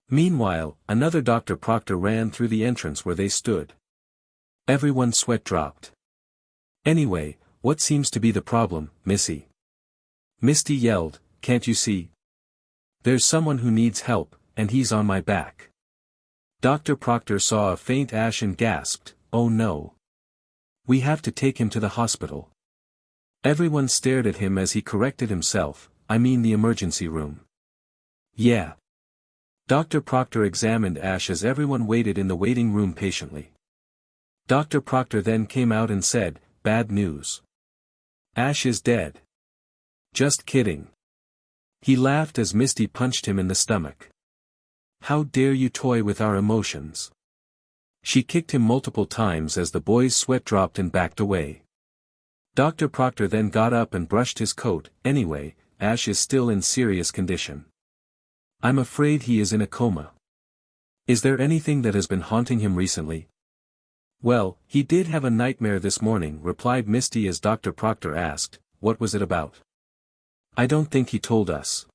Meanwhile, another Dr. Proctor ran through the entrance where they stood. Everyone's sweat dropped. "Anyway, what seems to be the problem, Missy?" Misty yelled, "Can't you see? There's someone who needs help, and he's on my back." Dr. Proctor saw a faint Ash and gasped, "Oh no. We have to take him to the hospital." Everyone stared at him as he corrected himself, "I mean the emergency room." "Yeah." Dr. Proctor examined Ash as everyone waited in the waiting room patiently. Dr. Proctor then came out and said, "Bad news. Ash is dead." "Just kidding." He laughed as Misty punched him in the stomach. "How dare you toy with our emotions?" She kicked him multiple times as the boy's sweat dropped and backed away. Dr. Proctor then got up and brushed his coat. "Anyway, Ash is still in serious condition. I'm afraid he is in a coma." "Is there anything that has been haunting him recently?" "Well, he did have a nightmare this morning," replied Misty as Dr. Proctor asked, "What was it about?" "I don't think he told us.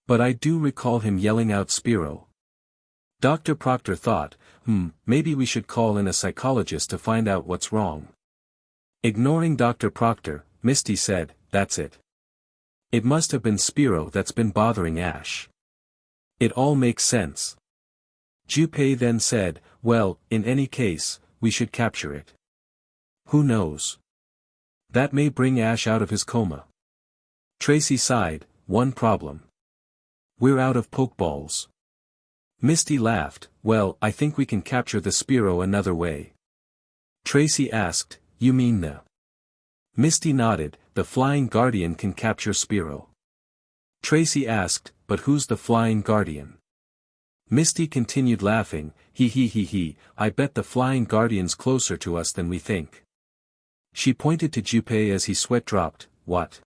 But I do recall him yelling out Spearow." Dr. Proctor thought, maybe we should call in a psychologist to find out what's wrong. Ignoring Dr. Proctor, Misty said, "That's it. It must have been Spearow that's been bothering Ash. It all makes sense." Junpei then said, "Well, in any case, we should capture it. Who knows? That may bring Ash out of his coma." Tracy sighed, "One problem. We're out of Pokeballs." Misty laughed, "Well, I think we can capture the Spearow another way." Tracy asked, "You mean the—" Misty nodded, "The Flying Guardian can capture Spearow." Tracy asked, "But who's the Flying Guardian?" Misty continued laughing, he, I bet the Flying Guardian's closer to us than we think." She pointed to Junpei as he sweat dropped. "What?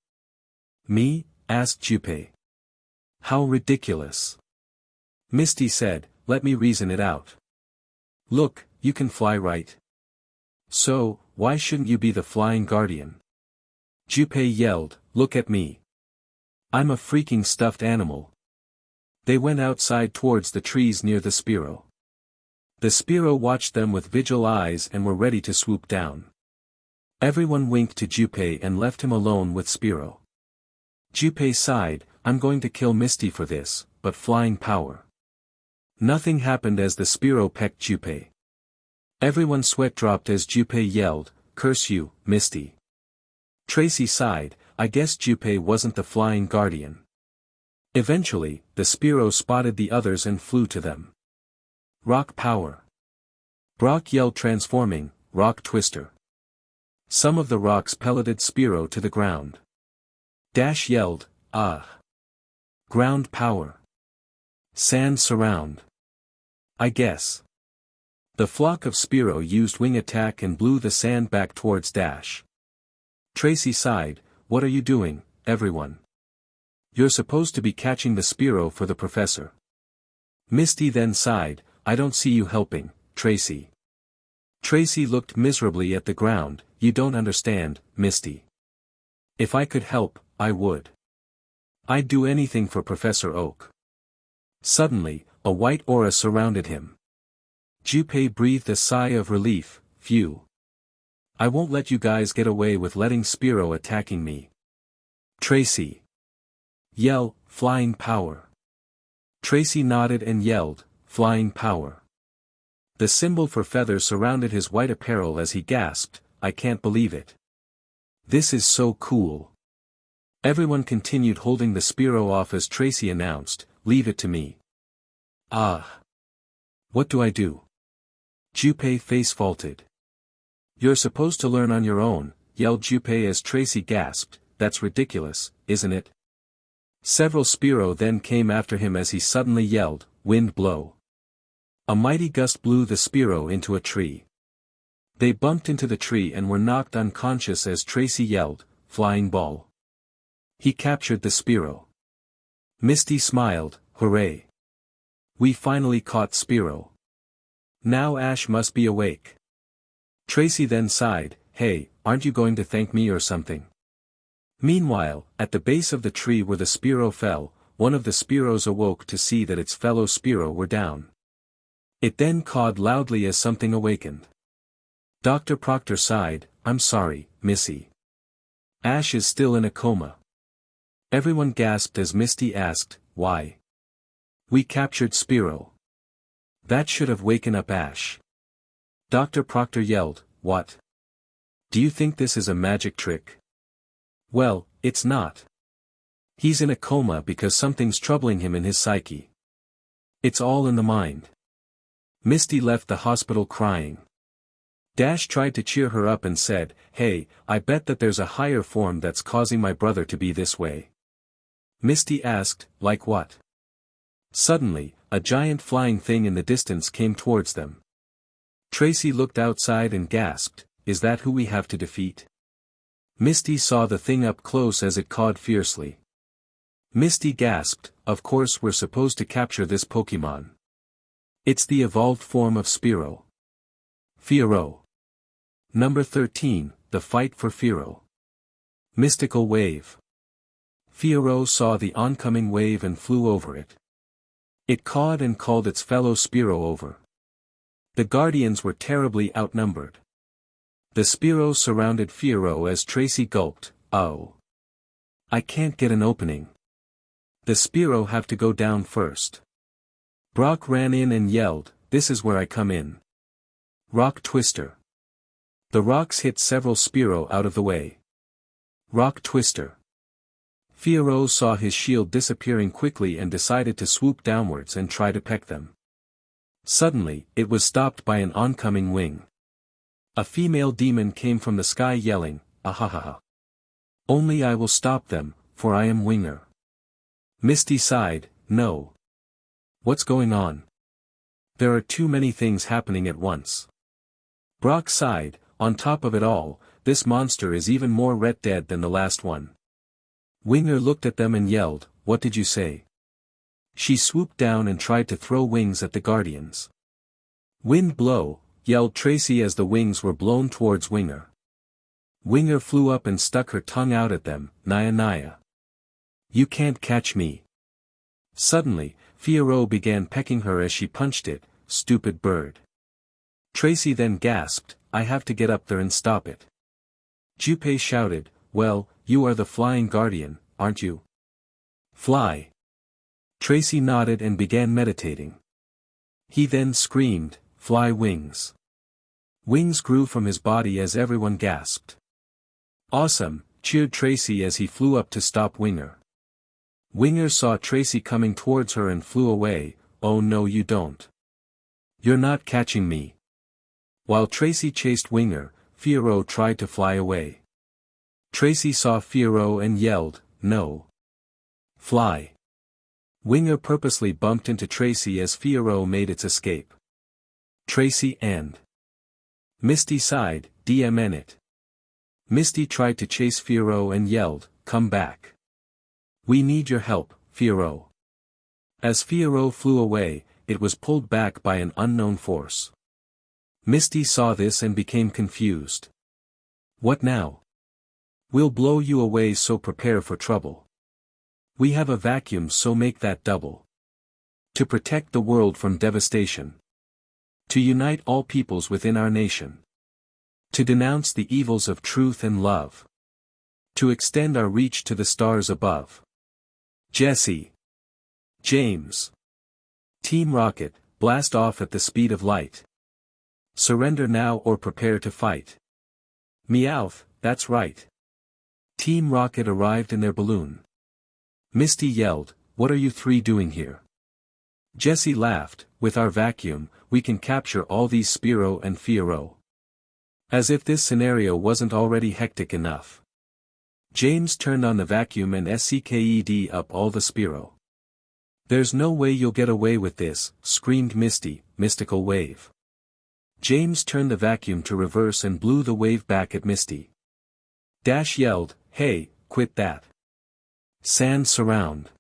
Me?" asked Junpei. "How ridiculous." Misty said, "Let me reason it out. Look, you can fly, right? So, why shouldn't you be the Flying Guardian?" Junpei yelled, "Look at me. I'm a freaking stuffed animal." They went outside towards the trees near the Spearow. The Spearow watched them with vigil eyes and were ready to swoop down. Everyone winked to Junpei and left him alone with Spearow. Junpei sighed, "I'm going to kill Misty for this, but flying power." Nothing happened as the Spearow pecked Junpei. Everyone sweat dropped as Junpei yelled, "Curse you, Misty." Tracy sighed, "I guess Junpei wasn't the Flying Guardian." Eventually, the Spearow spotted the others and flew to them. Rock power. Brock yelled, transforming, Rock Twister. Some of the rocks pelleted Spearow to the ground. Dash yelled, "Ah! Ground power. Sand surround. I guess." The flock of Spearow used wing attack and blew the sand back towards Dash. Tracy sighed, "What are you doing, everyone? You're supposed to be catching the Spearow for the professor." Misty then sighed, "I don't see you helping, Tracy." Tracy looked miserably at the ground, "You don't understand, Misty. If I could help, I would. I'd do anything for Professor Oak." Suddenly, a white aura surrounded him. Junpei breathed a sigh of relief, "Phew. I won't let you guys get away with letting Spearow attacking me." Tracy. Yell, "Flying power." Tracy nodded and yelled, "Flying power." The symbol for feather surrounded his white apparel as he gasped, "I can't believe it. This is so cool." Everyone continued holding the Spearow off as Tracy announced, "Leave it to me." "Ah. What do I do?" Junpei face faulted. "You're supposed to learn on your own," yelled Junpei as Tracy gasped, "That's ridiculous, isn't it?" Several Spearow then came after him as he suddenly yelled, "Wind blow." A mighty gust blew the Spearow into a tree. They bumped into the tree and were knocked unconscious as Tracy yelled, "Flying ball." He captured the Spearow. Misty smiled, "Hooray. We finally caught Spearow. Now Ash must be awake." Tracy then sighed, "Hey, aren't you going to thank me or something?" Meanwhile, at the base of the tree where the Spearow fell, one of the Spearows awoke to see that its fellow Spearow were down. It then cawed loudly as something awakened. Dr. Proctor sighed, "I'm sorry, Missy. Ash is still in a coma." Everyone gasped as Misty asked, "Why?" "We captured Spearow. That should have waken up Ash." Dr. Proctor yelled, "What? Do you think this is a magic trick?" "Well, it's not. He's in a coma because something's troubling him in his psyche. It's all in the mind." Misty left the hospital crying. Dash tried to cheer her up and said, "Hey, I bet that there's a higher form that's causing my brother to be this way." Misty asked, "Like what?" Suddenly, a giant flying thing in the distance came towards them. Tracy looked outside and gasped, "Is that who we have to defeat?" Misty saw the thing up close as it cawed fiercely. Misty gasped, "Of course we're supposed to capture this Pokémon. It's the evolved form of Spearow. Fearow. Number 13, The Fight for Fearow. Mystical Wave. Fearow saw the oncoming wave and flew over it. It cawed and called its fellow Spearow over. The Guardians were terribly outnumbered. The Spearow surrounded Fearow as Tracy gulped, "Oh. I can't get an opening. The Spearow have to go down first." Brock ran in and yelled, "This is where I come in. Rock Twister." The rocks hit several Spearow out of the way. Rock Twister. Fearow saw his shield disappearing quickly and decided to swoop downwards and try to peck them. Suddenly, it was stopped by an oncoming wing. A female demon came from the sky yelling, "Ahahaha. Only I will stop them, for I am Winger." Misty sighed, "No. What's going on? There are too many things happening at once." Brock sighed, "On top of it all, this monster is even more ret dead than the last one." Winger looked at them and yelled, "What did you say?" She swooped down and tried to throw wings at the Guardians. "Wind blow," yelled Tracy as the wings were blown towards Winger. Winger flew up and stuck her tongue out at them, "Naya Naya. You can't catch me." Suddenly, Fearow began pecking her as she punched it, "Stupid bird." Tracy then gasped, "I have to get up there and stop it." Junpei shouted, "Well, you are the Flying Guardian, aren't you? Fly." Tracy nodded and began meditating. He then screamed, "Fly wings." Wings grew from his body as everyone gasped. "Awesome," cheered Tracy as he flew up to stop Winger. Winger saw Tracy coming towards her and flew away, "Oh no you don't. You're not catching me." While Tracy chased Winger, Fearow tried to fly away. Tracy saw Fearow and yelled, "No. Fly." Winger purposely bumped into Tracy as Fearow made its escape. Tracy and Misty sighed, "DMN it." Misty tried to chase Fearow and yelled, "Come back. We need your help, Fearow." As Fearow flew away, it was pulled back by an unknown force. Misty saw this and became confused. "What now?" "We'll blow you away, so prepare for trouble. We have a vacuum, so make that double. To protect the world from devastation. To unite all peoples within our nation. To denounce the evils of truth and love. To extend our reach to the stars above. Jesse. James. Team Rocket, blast off at the speed of light. Surrender now or prepare to fight." Meowth, that's right. Team Rocket arrived in their balloon. Misty yelled, "What are you three doing here?" Jesse laughed, "With our vacuum, we can capture all these Spearow and Fearow." As if this scenario wasn't already hectic enough. James turned on the vacuum and sucked up all the Spearow. "There's no way you'll get away with this," screamed Misty, "Mystical Wave. James turned the vacuum to reverse and blew the wave back at Misty. Dash yelled, "Hey, quit that. Sand surround."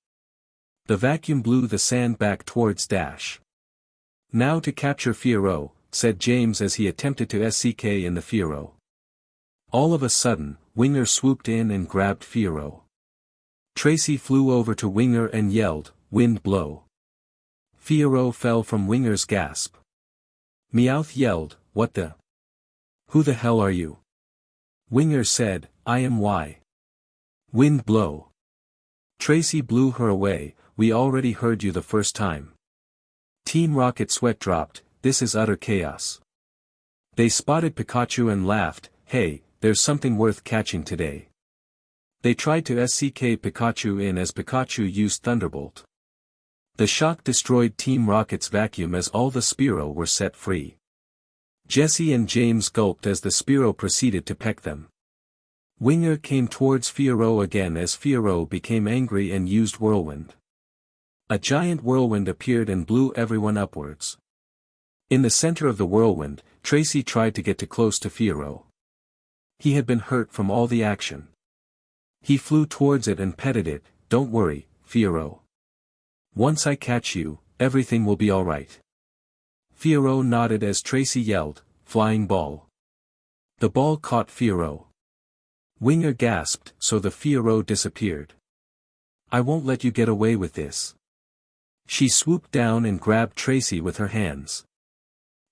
The vacuum blew the sand back towards Dash. "Now to capture Fiero," said James as he attempted to SCK in the Fiero. All of a sudden, Winger swooped in and grabbed Fiero. Tracy flew over to Winger and yelled, "Wind blow." Fiero fell from Winger's grasp. Meowth yelled, "What the? Who the hell are you?" Winger said, "I am Y. Wind blow." Tracy blew her away, "We already heard you the first time." Team Rocket sweat dropped, "This is utter chaos." They spotted Pikachu and laughed, "Hey, there's something worth catching today." They tried to SCK Pikachu in as Pikachu used Thunderbolt. The shock destroyed Team Rocket's vacuum as all the Spearow were set free. Jesse and James gulped as the Spearow proceeded to peck them. Winger came towards Fiero again as Fiero became angry and used Whirlwind. A giant whirlwind appeared and blew everyone upwards. In the center of the whirlwind, Tracy tried to get too close to Fiero. He had been hurt from all the action. He flew towards it and petted it, "Don't worry, Fiero. Once I catch you, everything will be alright." Fiero nodded as Tracy yelled, "Flying ball." The ball caught Fiero. Winger gasped, so the Fiero disappeared. "I won't let you get away with this." She swooped down and grabbed Tracy with her hands.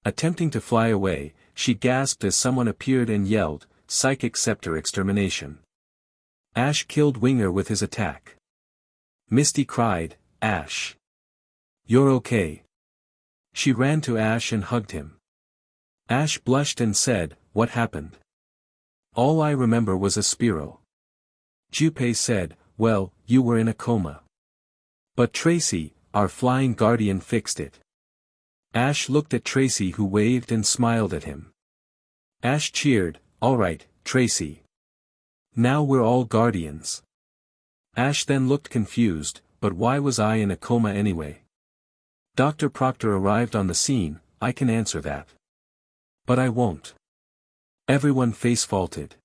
Attempting to fly away, she gasped as someone appeared and yelled, "Psychic Scepter Extermination." Ash killed Winger with his attack. Misty cried, "Ash. You're okay." She ran to Ash and hugged him. Ash blushed and said, "What happened?" "All I remember was a Spearow." Junpei said, "Well, you were in a coma. But Tracy, our flying guardian, fixed it." Ash looked at Tracy, who waved and smiled at him. Ash cheered, "All right, Tracy. Now we're all guardians." Ash then looked confused, "But why was I in a coma anyway?" Dr. Proctor arrived on the scene, "I can answer that. But I won't." Everyone face-faulted.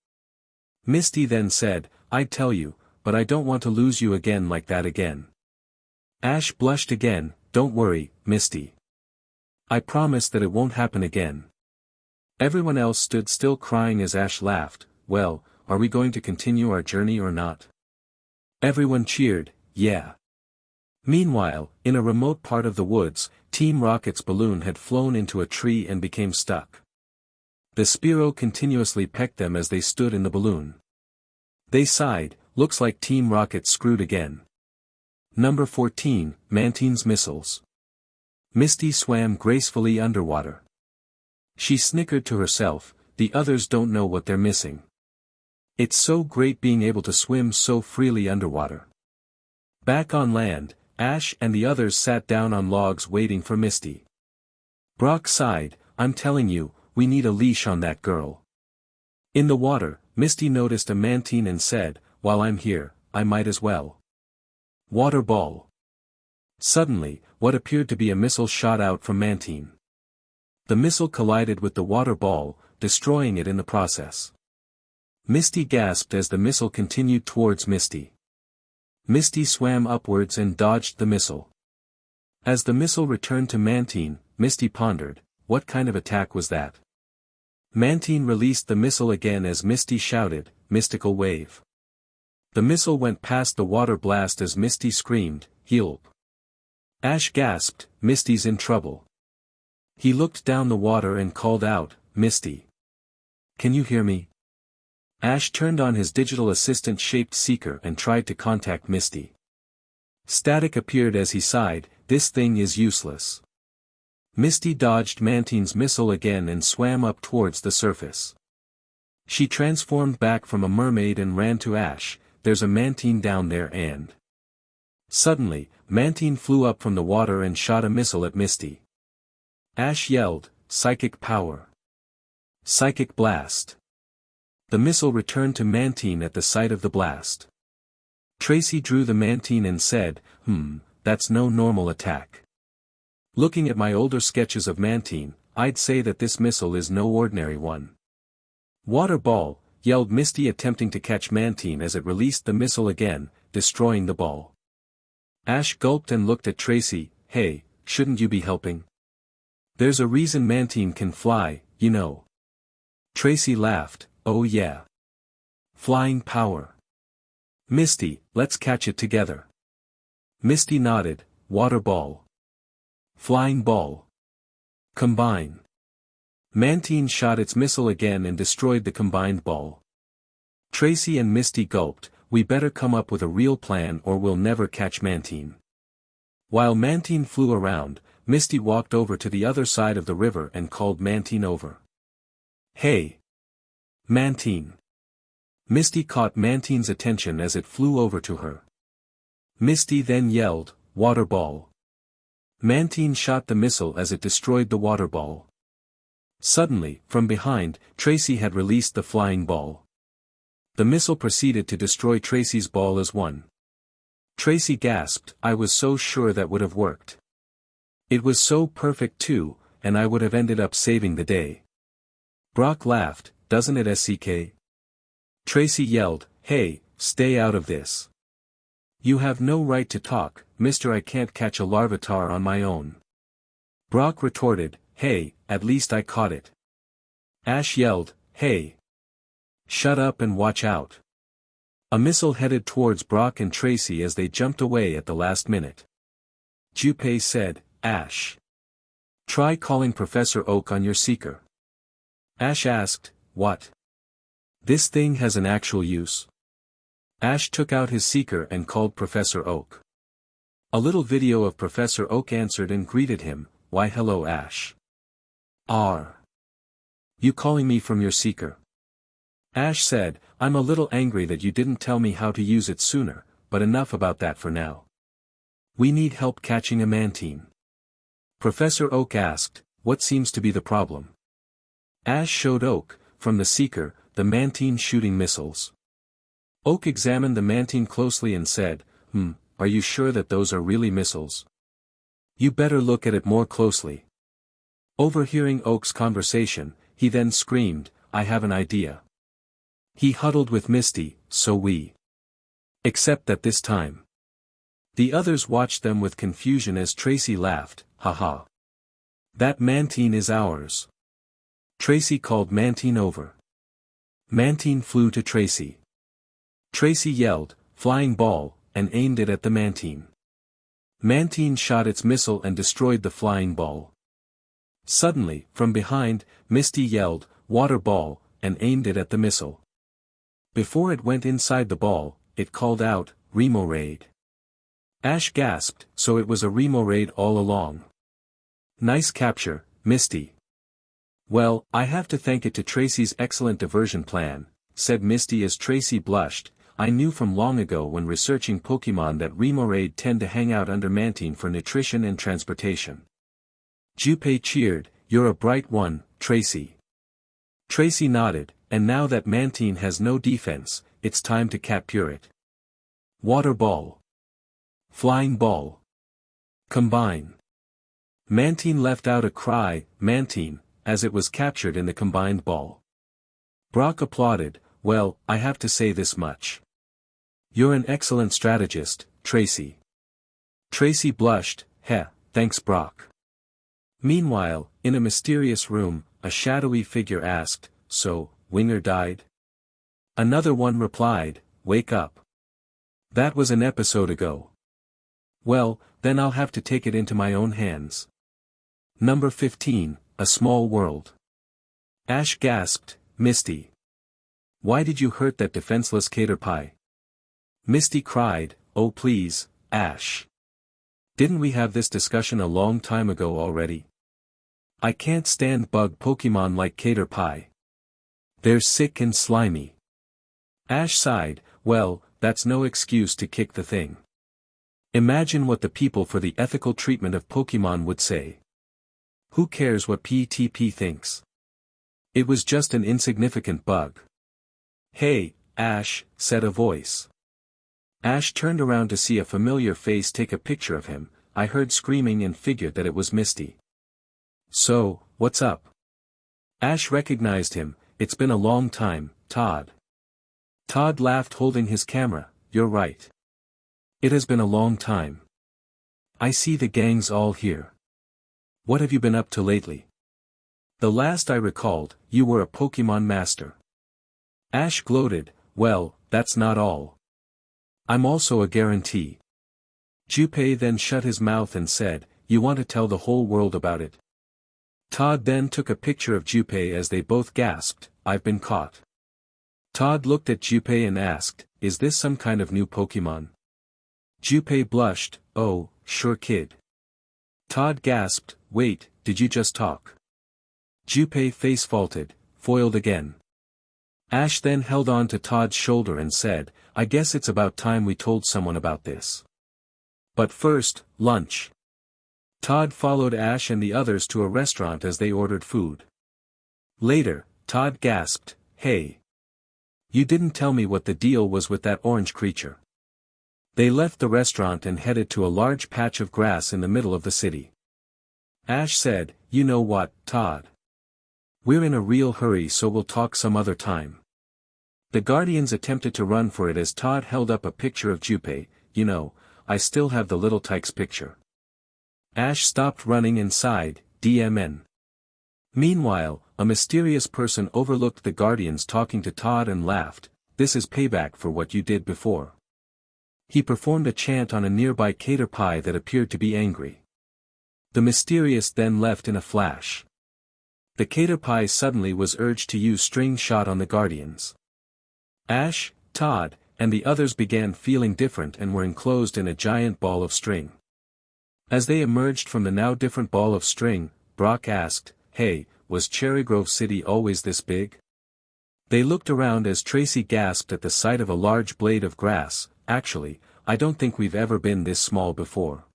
Misty then said, "I'd tell you, but I don't want to lose you again like that again." Ash blushed again, "Don't worry, Misty. I promise that it won't happen again." Everyone else stood still crying as Ash laughed, "Well, are we going to continue our journey or not?" Everyone cheered, "Yeah." Meanwhile, in a remote part of the woods, Team Rocket's balloon had flown into a tree and became stuck. The Spearow continuously pecked them as they stood in the balloon. They sighed, "Looks like Team Rocket screwed again." Number 14, Mantine's Missiles. Misty swam gracefully underwater. She snickered to herself, "The others don't know what they're missing. It's so great being able to swim so freely underwater." Back on land, Ash and the others sat down on logs waiting for Misty. Brock sighed, "I'm telling you, we need a leash on that girl." In the water, Misty noticed a mantine and said, "While I'm here, I might as well." Water ball. Suddenly, what appeared to be a missile shot out from Mantine. The missile collided with the water ball, destroying it in the process. Misty gasped as the missile continued towards Misty. Misty swam upwards and dodged the missile. As the missile returned to Mantine, Misty pondered, what kind of attack was that? Mantine released the missile again as Misty shouted, "Mystical wave." The missile went past the water blast as Misty screamed, "Help." Ash gasped, "Misty's in trouble." He looked down the water and called out, "Misty. Can you hear me?" Ash turned on his digital assistant-shaped seeker and tried to contact Misty. Static appeared as he sighed, "This thing is useless." Misty dodged Mantine's missile again and swam up towards the surface. She transformed back from a mermaid and ran to Ash, "There's a Mantine down there and..." Suddenly, Mantine flew up from the water and shot a missile at Misty. Ash yelled, "Psychic power! Psychic blast!" The missile returned to Mantine at the sight of the blast. Tracy drew the Mantine and said, that's no normal attack. Looking at my older sketches of Mantine, I'd say that this missile is no ordinary one. Water ball, yelled Misty, attempting to catch Mantine as it released the missile again, destroying the ball. Ash gulped and looked at Tracy. Hey, shouldn't you be helping? There's a reason Mantine can fly, you know. Tracy laughed. Oh yeah. Flying power. Misty, let's catch it together. Misty nodded. Water ball. Flying ball. Combine. Mantine shot its missile again and destroyed the combined ball. Tracy and Misty gulped. We better come up with a real plan or we'll never catch Mantine. While Mantine flew around, Misty walked over to the other side of the river and called Mantine over. Hey! Mantine! Misty caught Mantine's attention as it flew over to her. Misty then yelled, Water ball. Mantine shot the missile as it destroyed the water ball. Suddenly, from behind, Tracy had released the flying ball. The missile proceeded to destroy Tracy's ball as one. Tracy gasped. I was so sure that would have worked. It was so perfect too, and I would have ended up saving the day. Brock laughed. Doesn't it, SCK? Tracy yelled, Hey, stay out of this. You have no right to talk, mister. I can't catch a Larvitar on my own. Brock retorted, Hey, at least I caught it. Ash yelled, Hey. Shut up and watch out. A missile headed towards Brock and Tracy as they jumped away at the last minute. Junpei said, Ash. Try calling Professor Oak on your seeker. Ash asked, What? This thing has an actual use? Ash took out his seeker and called Professor Oak. A little video of Professor Oak answered and greeted him. Why hello Ash. Are you calling me from your seeker? Ash said, I'm a little angry that you didn't tell me how to use it sooner, but enough about that for now. We need help catching a Mantine. Professor Oak asked, What seems to be the problem? Ash showed Oak, from the seeker, the Mantine shooting missiles. Oak examined the Mantine closely and said, Are you sure that those are really missiles? You better look at it more closely. Overhearing Oak's conversation, he then screamed, I have an idea. He huddled with Misty, so we. Except that this time. The others watched them with confusion as Tracy laughed, haha. That Mantine is ours. Tracy called Mantine over. Mantine flew to Tracy. Tracy yelled, Flying ball, and aimed it at the Mantine. Mantine shot its missile and destroyed the flying ball. Suddenly, from behind, Misty yelled, Water ball, and aimed it at the missile. Before it went inside the ball, it called out, Remoraid. Ash gasped, so it was a Remoraid all along. Nice capture, Misty. Well, I have to thank it to Tracy's excellent diversion plan, said Misty as Tracy blushed. I knew from long ago when researching Pokémon that Remoraid tend to hang out under Mantine for nutrition and transportation. Junpei cheered, You're a bright one, Tracy. Tracy nodded, and now that Mantine has no defense, it's time to capture it. Water ball. Flying ball. Combine. Mantine let out a cry, Mantine, as it was captured in the combined ball. Brock applauded, Well, I have to say this much. You're an excellent strategist, Tracy. Tracy blushed, thanks Brock. Meanwhile, in a mysterious room, a shadowy figure asked, So, Winger died? Another one replied, Wake up. That was an episode ago. Well, then I'll have to take it into my own hands. Number 15, A Small World. Ash gasped, Misty. Why did you hurt that defenseless Caterpie? Misty cried, Oh please, Ash. Didn't we have this discussion a long time ago already? I can't stand bug Pokemon like Caterpie. They're sick and slimy. Ash sighed, Well, that's no excuse to kick the thing. Imagine what the people for the ethical treatment of Pokemon would say. Who cares what PTP thinks? It was just an insignificant bug. Hey, Ash, said a voice. Ash turned around to see a familiar face take a picture of him. I heard screaming and figured that it was Misty. So, what's up? Ash recognized him. It's been a long time, Todd. Todd laughed, holding his camera. You're right. It has been a long time. I see the gang's all here. What have you been up to lately? The last I recalled, you were a Pokémon master. Ash gloated. Well, that's not all. I'm also a guarantee. Junpei then shut his mouth and said, you want to tell the whole world about it? Todd then took a picture of Junpei as they both gasped, I've been caught. Todd looked at Junpei and asked, is this some kind of new Pokémon? Junpei blushed, oh, sure kid. Todd gasped, wait, did you just talk? Junpei face faulted, foiled again. Ash then held on to Todd's shoulder and said, I guess it's about time we told someone about this. But first, lunch. Todd followed Ash and the others to a restaurant as they ordered food. Later, Todd gasped, hey. You didn't tell me what the deal was with that orange creature. They left the restaurant and headed to a large patch of grass in the middle of the city. Ash said, you know what, Todd? We're in a real hurry, so we'll talk some other time. The Guardians attempted to run for it as Todd held up a picture of Junpei. You know, I still have the little tyke's picture. Ash stopped running and sighed, DMN. Meanwhile, a mysterious person overlooked the Guardians talking to Todd and laughed, this is payback for what you did before. He performed a chant on a nearby cater pie that appeared to be angry. The mysterious then left in a flash. The cater pie suddenly was urged to use string shot on the Guardians. Ash, Todd, and the others began feeling different and were enclosed in a giant ball of string. As they emerged from the now different ball of string, Brock asked, hey, was Cherry Grove City always this big? They looked around as Tracy gasped at the sight of a large blade of grass, actually, I don't think we've ever been this small before.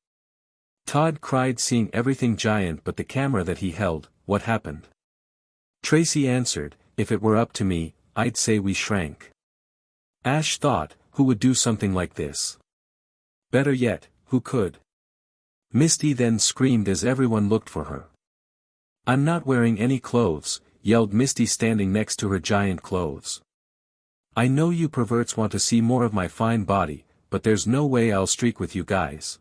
Todd cried seeing everything giant but the camera that he held, what happened? Tracy answered, if it were up to me, I'd say we shrank. Ash thought, who would do something like this? Better yet, who could? Misty then screamed as everyone looked for her. I'm not wearing any clothes, yelled Misty standing next to her giant clothes. I know you perverts want to see more of my fine body, but there's no way I'll streak with you guys.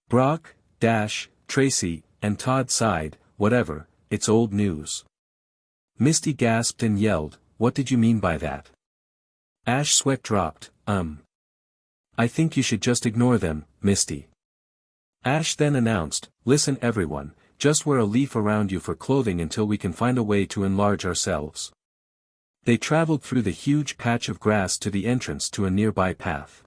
Brock, Dash, Tracy, and Todd sighed, whatever, it's old news. Misty gasped and yelled, what did you mean by that? Ash sweat dropped, I think you should just ignore them, Misty. Ash then announced, listen everyone, just wear a leaf around you for clothing until we can find a way to enlarge ourselves. They traveled through the huge patch of grass to the entrance to a nearby path.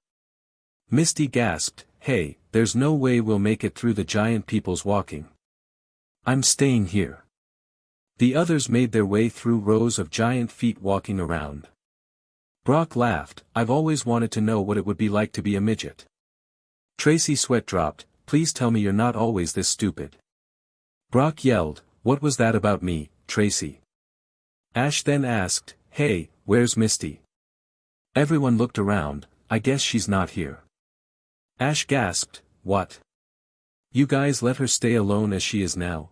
Misty gasped, hey, there's no way we'll make it through the giant people's walking. I'm staying here. The others made their way through rows of giant feet walking around. Brock laughed, I've always wanted to know what it would be like to be a midget. Tracy sweat dropped, please tell me you're not always this stupid. Brock yelled, what was that about me, Tracy? Ash then asked, hey, where's Misty? Everyone looked around, I guess she's not here. Ash gasped, what? You guys let her stay alone as she is now?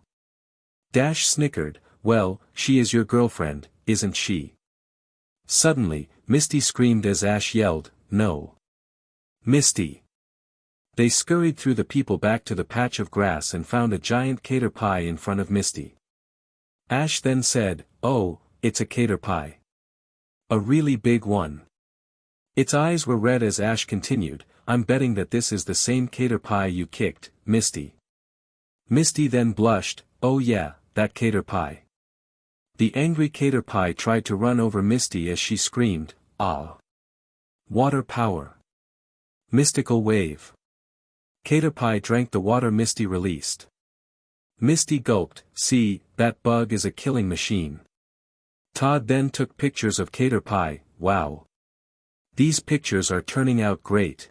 Dash snickered, well, she is your girlfriend, isn't she? Suddenly, Misty screamed as Ash yelled, no. Misty. They scurried through the people back to the patch of grass and found a giant cater pie in front of Misty. Ash then said, oh, it's a cater pie. A really big one. Its eyes were red as Ash continued, I'm betting that this is the same cater pie you kicked, Misty. Misty then blushed, oh yeah, that cater pie. The angry cater pie tried to run over Misty as she screamed, ah. Water power. Mystical wave. Cater pie drank the water Misty released. Misty gulped, see, that bug is a killing machine. Todd then took pictures of cater pie, wow. These pictures are turning out great.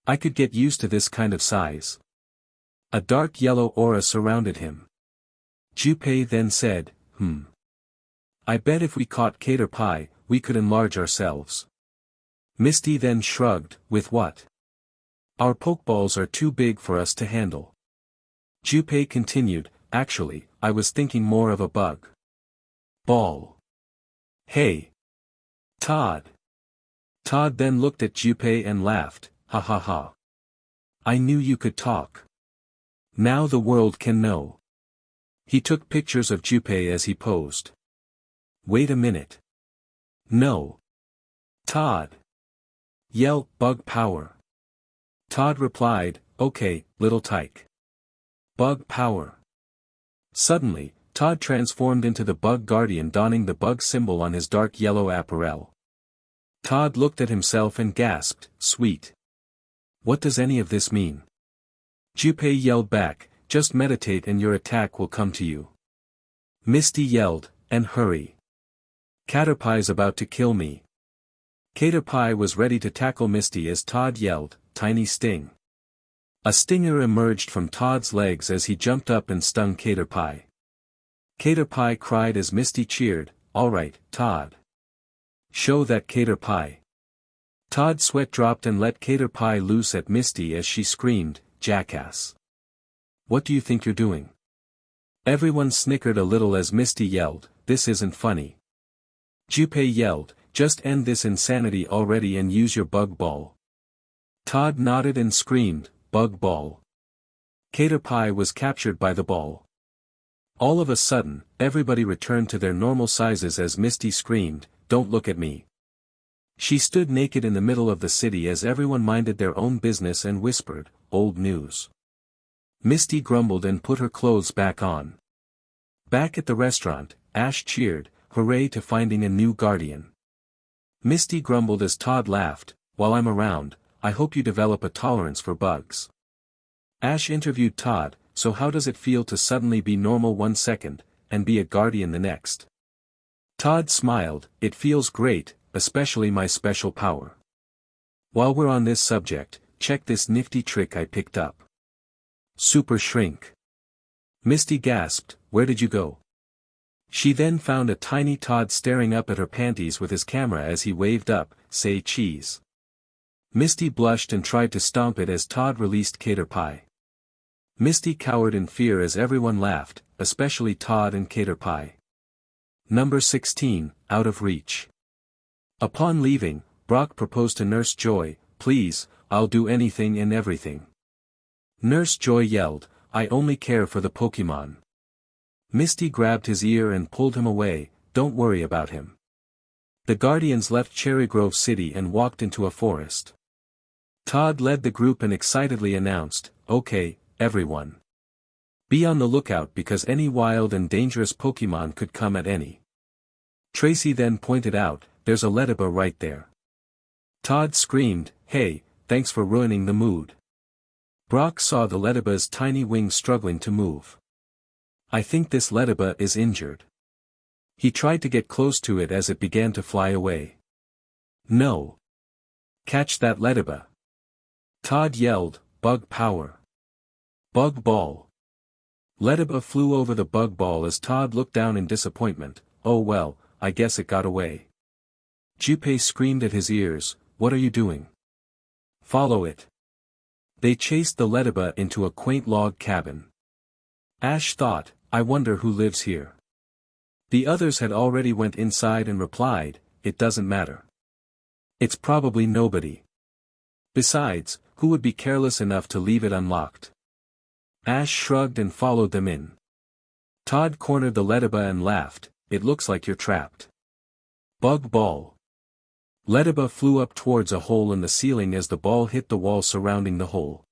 I could get used to this kind of size. A dark yellow aura surrounded him. Junpei then said, I bet if we caught cater pie, we could enlarge ourselves. Misty then shrugged, with what? Our pokeballs are too big for us to handle. Junpei continued, actually, I was thinking more of a bug. Ball. Hey. Todd. Todd then looked at Junpei and laughed, ha ha ha. I knew you could talk. Now the world can know. He took pictures of Junpei as he posed. Wait a minute. No. Todd. Yell, bug power. Todd replied, okay, little tyke. Bug power. Suddenly, Todd transformed into the bug guardian donning the bug symbol on his dark yellow apparel. Todd looked at himself and gasped, sweet. What does any of this mean? Junpei yelled back, just meditate and your attack will come to you. Misty yelled, and hurry. Caterpie's about to kill me. Caterpie was ready to tackle Misty as Todd yelled, tiny sting. A stinger emerged from Todd's legs as he jumped up and stung Caterpie. Caterpie cried as Misty cheered, alright, Todd. Show that Caterpie. Todd's sweat dropped and let Caterpie loose at Misty as she screamed, jackass. What do you think you're doing? Everyone snickered a little as Misty yelled, this isn't funny. Junpei yelled, just end this insanity already and use your bug ball. Todd nodded and screamed, bug ball. Caterpie was captured by the ball. All of a sudden, everybody returned to their normal sizes as Misty screamed, don't look at me. She stood naked in the middle of the city as everyone minded their own business and whispered, old news. Misty grumbled and put her clothes back on. Back at the restaurant, Ash cheered, hooray to finding a new guardian. Misty grumbled as Todd laughed, while I'm around, I hope you develop a tolerance for bugs. Ash interviewed Todd, so how does it feel to suddenly be normal 1 second, and be a guardian the next? Todd smiled, it feels great, especially my special power. While we're on this subject, check this nifty trick I picked up. Super shrink. Misty gasped, where did you go? She then found a tiny Todd staring up at her panties with his camera as he waved up, say cheese. Misty blushed and tried to stomp it as Todd released Caterpie. Misty cowered in fear as everyone laughed, especially Todd and Caterpie. Number 16, out of reach. Upon leaving, Brock proposed to Nurse Joy, please, I'll do anything and everything. Nurse Joy yelled, I only care for the Pokémon. Misty grabbed his ear and pulled him away, don't worry about him. The Guardians left Cherry Grove City and walked into a forest. Todd led the group and excitedly announced, okay, everyone. Be on the lookout because any wild and dangerous Pokémon could come at any. Tracy then pointed out, there's a Ledyba right there. Todd screamed, hey, thanks for ruining the mood. Brock saw the Ledyba's tiny wings struggling to move. I think this Ledyba is injured. He tried to get close to it as it began to fly away. No. Catch that Ledyba. Todd yelled, bug power. Bug ball. Ledyba flew over the bug ball as Todd looked down in disappointment, oh well, I guess it got away. Junpei screamed at his ears, what are you doing? Follow it. They chased the Ledyba into a quaint log cabin. Ash thought, I wonder who lives here. The others had already went inside and replied, it doesn't matter. It's probably nobody. Besides, who would be careless enough to leave it unlocked? Ash shrugged and followed them in. Todd cornered the Ledyba and laughed, it looks like you're trapped. Bug ball. Ledyba flew up towards a hole in the ceiling as the ball hit the wall surrounding the hole.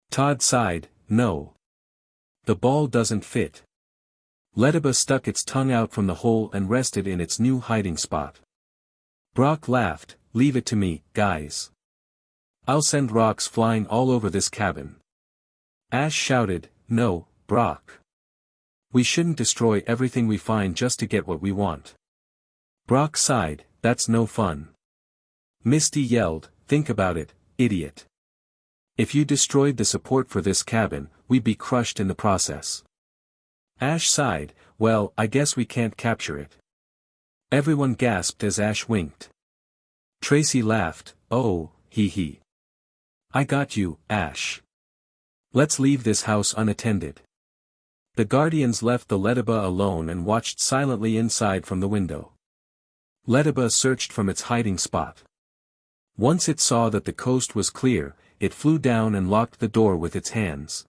Todd sighed, no. The ball doesn't fit. Ledyba stuck its tongue out from the hole and rested in its new hiding spot. Brock laughed, leave it to me, guys. I'll send rocks flying all over this cabin. Ash shouted, no, Brock. We shouldn't destroy everything we find just to get what we want. Brock sighed, that's no fun. Misty yelled, think about it, idiot. If you destroyed the support for this cabin, we'd be crushed in the process. Ash sighed, well, I guess we can't capture it. Everyone gasped as Ash winked. Tracy laughed, oh, hee hee. I got you, Ash. Let's leave this house unattended. The guardians left the Lediba alone and watched silently inside from the window. Lediba searched from its hiding spot. Once it saw that the coast was clear, it flew down and locked the door with its hands.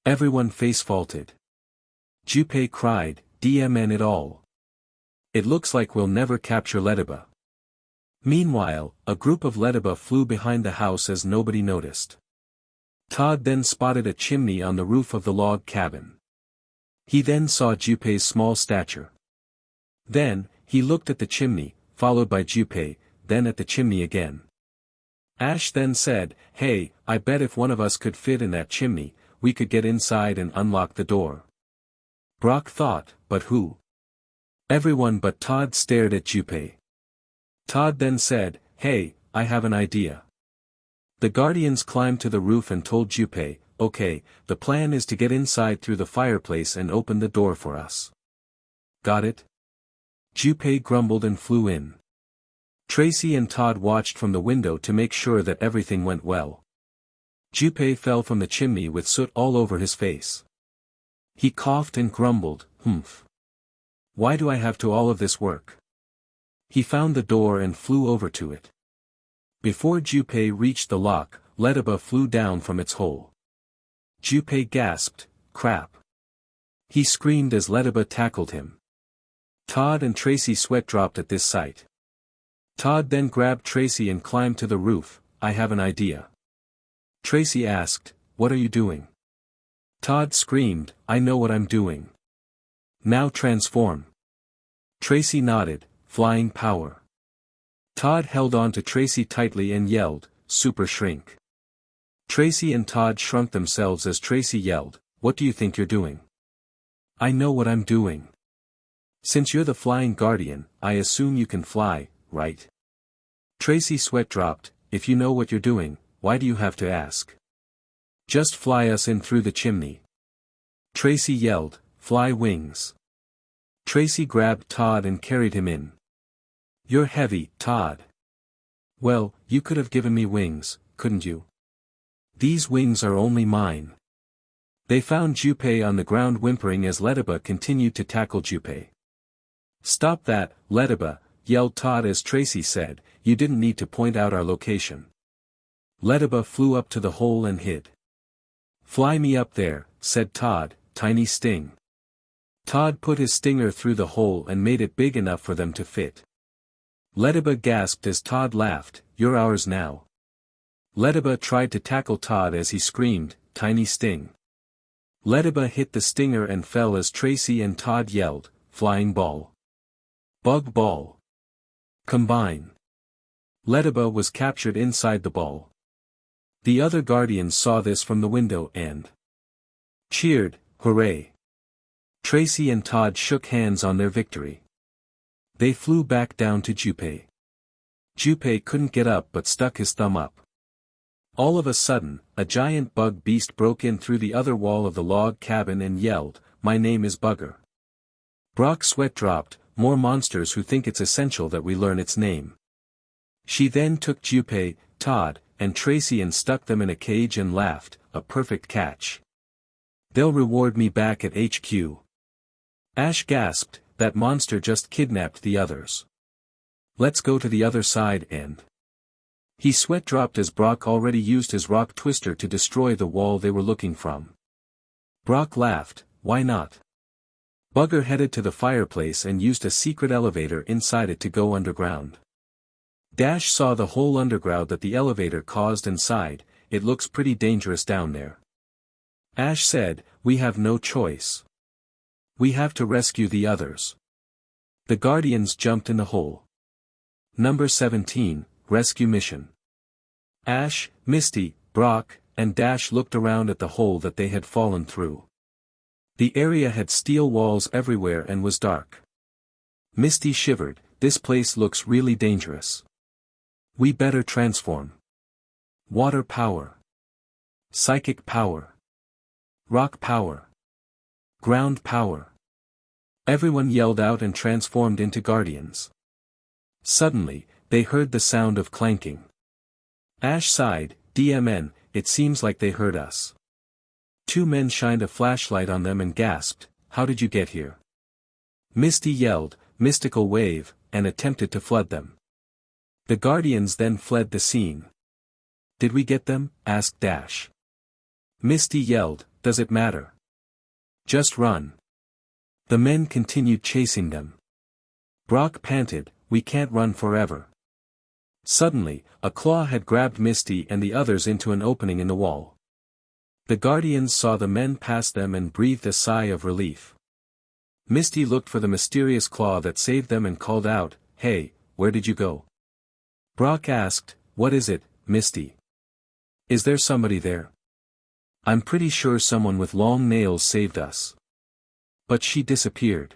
Everyone face-faulted. Junpei cried, "DMN it all. It looks like we'll never capture Lediba." Meanwhile, a group of Lediba flew behind the house as nobody noticed. Todd then spotted a chimney on the roof of the log cabin. He then saw Junpei's small stature. Then, he looked at the chimney, followed by Junpei, then at the chimney again. Ash then said, "Hey, I bet if one of us could fit in that chimney, we could get inside and unlock the door." Brock thought, but who? Everyone but Todd stared at Junpei. Todd then said, "Hey, I have an idea." The guardians climbed to the roof and told Junpei, "Okay, the plan is to get inside through the fireplace and open the door for us." "Got it?" Junpei grumbled and flew in. Tracy and Todd watched from the window to make sure that everything went well. Junpei fell from the chimney with soot all over his face. He coughed and grumbled, "Humph. Why do I have to all of this work?" He found the door and flew over to it. Before Junpei reached the lock, Lediba flew down from its hole. Junpei gasped, "Crap." He screamed as Lediba tackled him. Todd and Tracy sweat dropped at this sight. Todd then grabbed Tracy and climbed to the roof. "I have an idea." Tracy asked, "What are you doing?" Todd screamed, "I know what I'm doing. Now transform." Tracy nodded, "Flying power." Todd held on to Tracy tightly and yelled, "Super shrink." Tracy and Todd shrunk themselves as Tracy yelled, "What do you think you're doing?" "I know what I'm doing. Since you're the flying guardian, I assume you can fly, right?" Tracy sweat dropped, "If you know what you're doing, why do you have to ask? Just fly us in through the chimney." Tracy yelled, "Fly wings." Tracy grabbed Todd and carried him in. "You're heavy, Todd." "Well, you could have given me wings, couldn't you?" "These wings are only mine." They found Junpei on the ground whimpering as Lediba continued to tackle Junpei. "Stop that, Lediba," yelled Todd as Tracy said, "You didn't need to point out our location." Lediba flew up to the hole and hid. "Fly me up there," said Todd, "tiny sting." Todd put his stinger through the hole and made it big enough for them to fit. Lediba gasped as Todd laughed, "You're ours now." Lediba tried to tackle Todd as he screamed, "Tiny sting." Lediba hit the stinger and fell as Tracy and Todd yelled, "Flying ball. Bug ball. Combine." Lediba was captured inside the ball. The other guardians saw this from the window and cheered, "Hooray." Tracy and Todd shook hands on their victory. They flew back down to Junpei. Junpei couldn't get up but stuck his thumb up. All of a sudden, a giant bug beast broke in through the other wall of the log cabin and yelled, "My name is Bugger." Brock's sweat dropped, more monsters who think it's essential that we learn its name. She then took Junpei, Todd, and Tracy and stuck them in a cage and laughed, "A perfect catch. They'll reward me back at HQ." Ash gasped, "That monster just kidnapped the others. Let's go to the other side and—" He sweat dropped as Brock already used his rock twister to destroy the wall they were looking from. Brock laughed, "Why not?" Bugger headed to the fireplace and used a secret elevator inside it to go underground. Dash saw the whole underground that the elevator caused and sighed, "It looks pretty dangerous down there." Ash said, "We have no choice. We have to rescue the others." The guardians jumped in the hole. Number 17, Rescue Mission. Ash, Misty, Brock, and Dash looked around at the hole that they had fallen through. The area had steel walls everywhere and was dark. Misty shivered, "This place looks really dangerous. We better transform." Water power. Psychic power. Rock power. Ground power. Everyone yelled out and transformed into guardians. Suddenly, they heard the sound of clanking. Ash sighed, "DMN, it seems like they heard us." Two men shined a flashlight on them and gasped, "How did you get here?" Misty yelled, "Mystical wave," and attempted to flood them. The Guardians then fled the scene. "Did we get them?" asked Dash. Misty yelled, "Does it matter? Just run." The men continued chasing them. Brock panted, "We can't run forever." Suddenly, a claw had grabbed Misty and the others into an opening in the wall. The Guardians saw the men pass them and breathed a sigh of relief. Misty looked for the mysterious claw that saved them and called out, "Hey, where did you go?" Brock asked, "What is it, Misty? Is there somebody there?" "I'm pretty sure someone with long nails saved us. But she disappeared."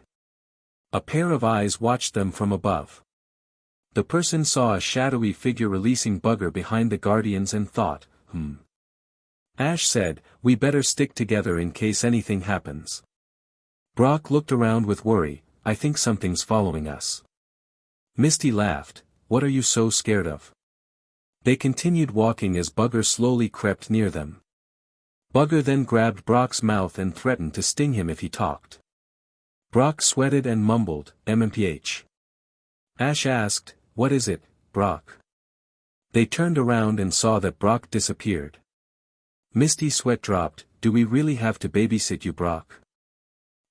A pair of eyes watched them from above. The person saw a shadowy figure releasing Bugger behind the Guardians and thought, Ash said, "We better stick together in case anything happens." Brock looked around with worry, "I think something's following us." Misty laughed, "What are you so scared of?" They continued walking as Bugger slowly crept near them. Bugger then grabbed Brock's mouth and threatened to sting him if he talked. Brock sweated and mumbled, "MMPH." Ash asked, "What is it, Brock?" They turned around and saw that Brock disappeared. Misty's sweat dropped, "Do we really have to babysit you, Brock?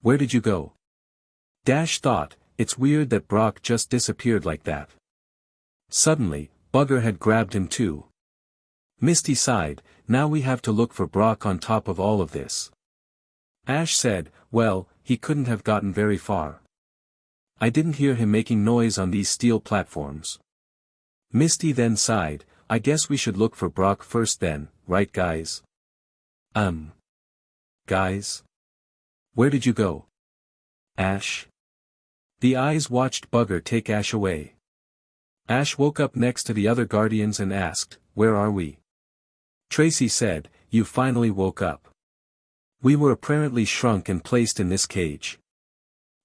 Where did you go?" Dash thought, "It's weird that Brock just disappeared like that." Suddenly, Bugger had grabbed him too. Misty sighed, "Now we have to look for Brock on top of all of this." Ash said, "Well, he couldn't have gotten very far. I didn't hear him making noise on these steel platforms." Misty then sighed, "I guess we should look for Brock first then, right guys?" Guys? Where did you go? Ash? The eyes watched Bugger take Ash away. Ash woke up next to the other Guardians and asked, "Where are we?" Tracy said, "You finally woke up. We were apparently shrunk and placed in this cage."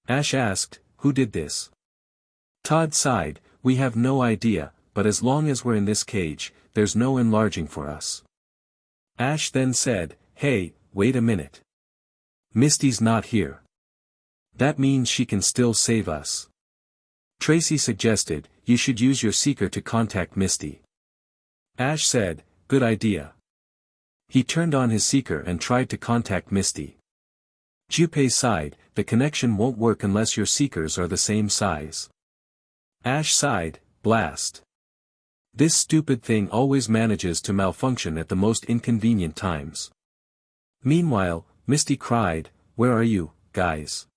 Ash asked, "Who did this?" Todd sighed, "We have no idea, but as long as we're in this cage, there's no enlarging for us." Ash then said, "Hey, wait a minute. Misty's not here. That means she can still save us." Tracy suggested, "You should use your seeker to contact Misty." Ash said, "Good idea." He turned on his seeker and tried to contact Misty. Junpei sighed, "The connection won't work unless your seekers are the same size." Ash sighed, "Blast. This stupid thing always manages to malfunction at the most inconvenient times." Meanwhile, Misty cried, "Where are you, guys?"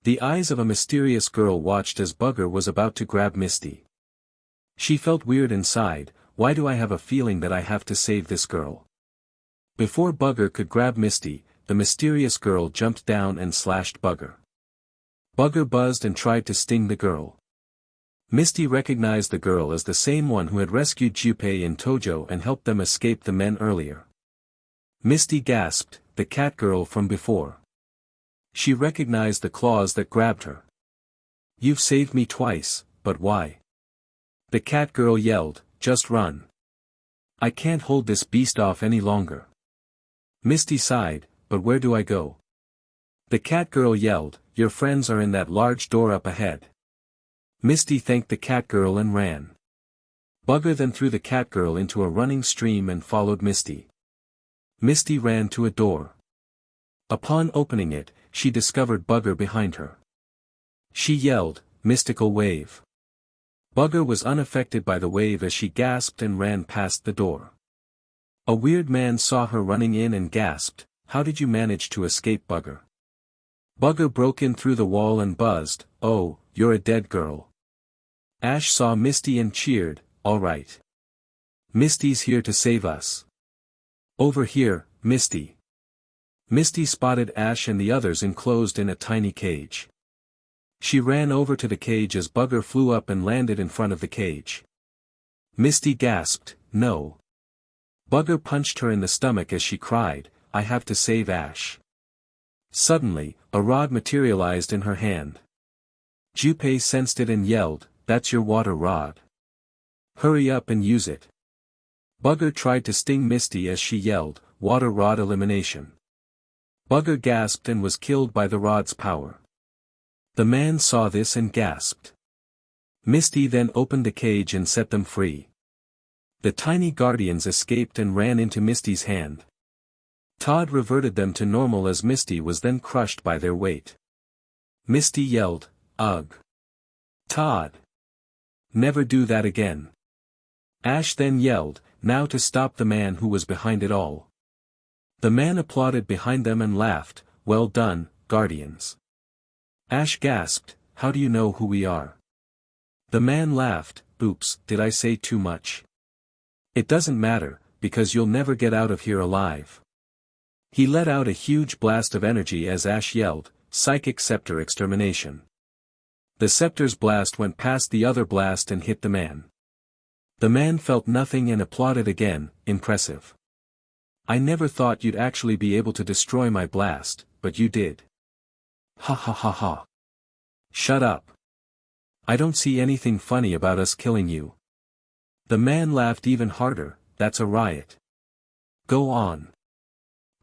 The eyes of a mysterious girl watched as Bugger was about to grab Misty. She felt weird inside, "Why do I have a feeling that I have to save this girl?" Before Bugger could grab Misty, the mysterious girl jumped down and slashed Bugger. Bugger buzzed and tried to sting the girl. Misty recognized the girl as the same one who had rescued Junpei and Tojo and helped them escape the men earlier. Misty gasped, "The cat girl from before." She recognized the claws that grabbed her. "You've saved me twice, but why?" The cat girl yelled, "Just run. I can't hold this beast off any longer." Misty sighed, "But where do I go?" The cat girl yelled, "Your friends are in that large door up ahead." Misty thanked the cat girl and ran. Bugger then threw the cat girl into a running stream and followed Misty. Misty ran to a door. Upon opening it, she discovered Bugger behind her. She yelled, "Mystical wave." Bugger was unaffected by the wave as she gasped and ran past the door. A weird man saw her running in and gasped, "How did you manage to escape, Bugger?" Bugger broke in through the wall and buzzed, "Oh, you're a dead girl." Ash saw Misty and cheered, "All right. Misty's here to save us. Over here, Misty." Misty spotted Ash and the others enclosed in a tiny cage. She ran over to the cage as Bugger flew up and landed in front of the cage. Misty gasped, "No." Bugger punched her in the stomach as she cried, "I have to save Ash." Suddenly, a rod materialized in her hand. Junpei sensed it and yelled, "That's your water rod. Hurry up and use it." Bugger tried to sting Misty as she yelled, "Water rod elimination." Bugger gasped and was killed by the rod's power. The man saw this and gasped. Misty then opened the cage and set them free. The tiny guardians escaped and ran into Misty's hand. Todd reverted them to normal as Misty was then crushed by their weight. Misty yelled, "Ugh! Todd! Never do that again." Ash then yelled, now to stop the man who was behind it all. The man applauded behind them and laughed, "Well done, Guardians." Ash gasped, "How do you know who we are?" The man laughed, "Oops, did I say too much? It doesn't matter, because you'll never get out of here alive." He let out a huge blast of energy as Ash yelled, "Psychic Scepter Extermination." The scepter's blast went past the other blast and hit the man. The man felt nothing and applauded again, "Impressive. I never thought you'd actually be able to destroy my blast, but you did." "Ha ha ha ha. Shut up. I don't see anything funny about us killing you." The man laughed even harder, "That's a riot. Go on.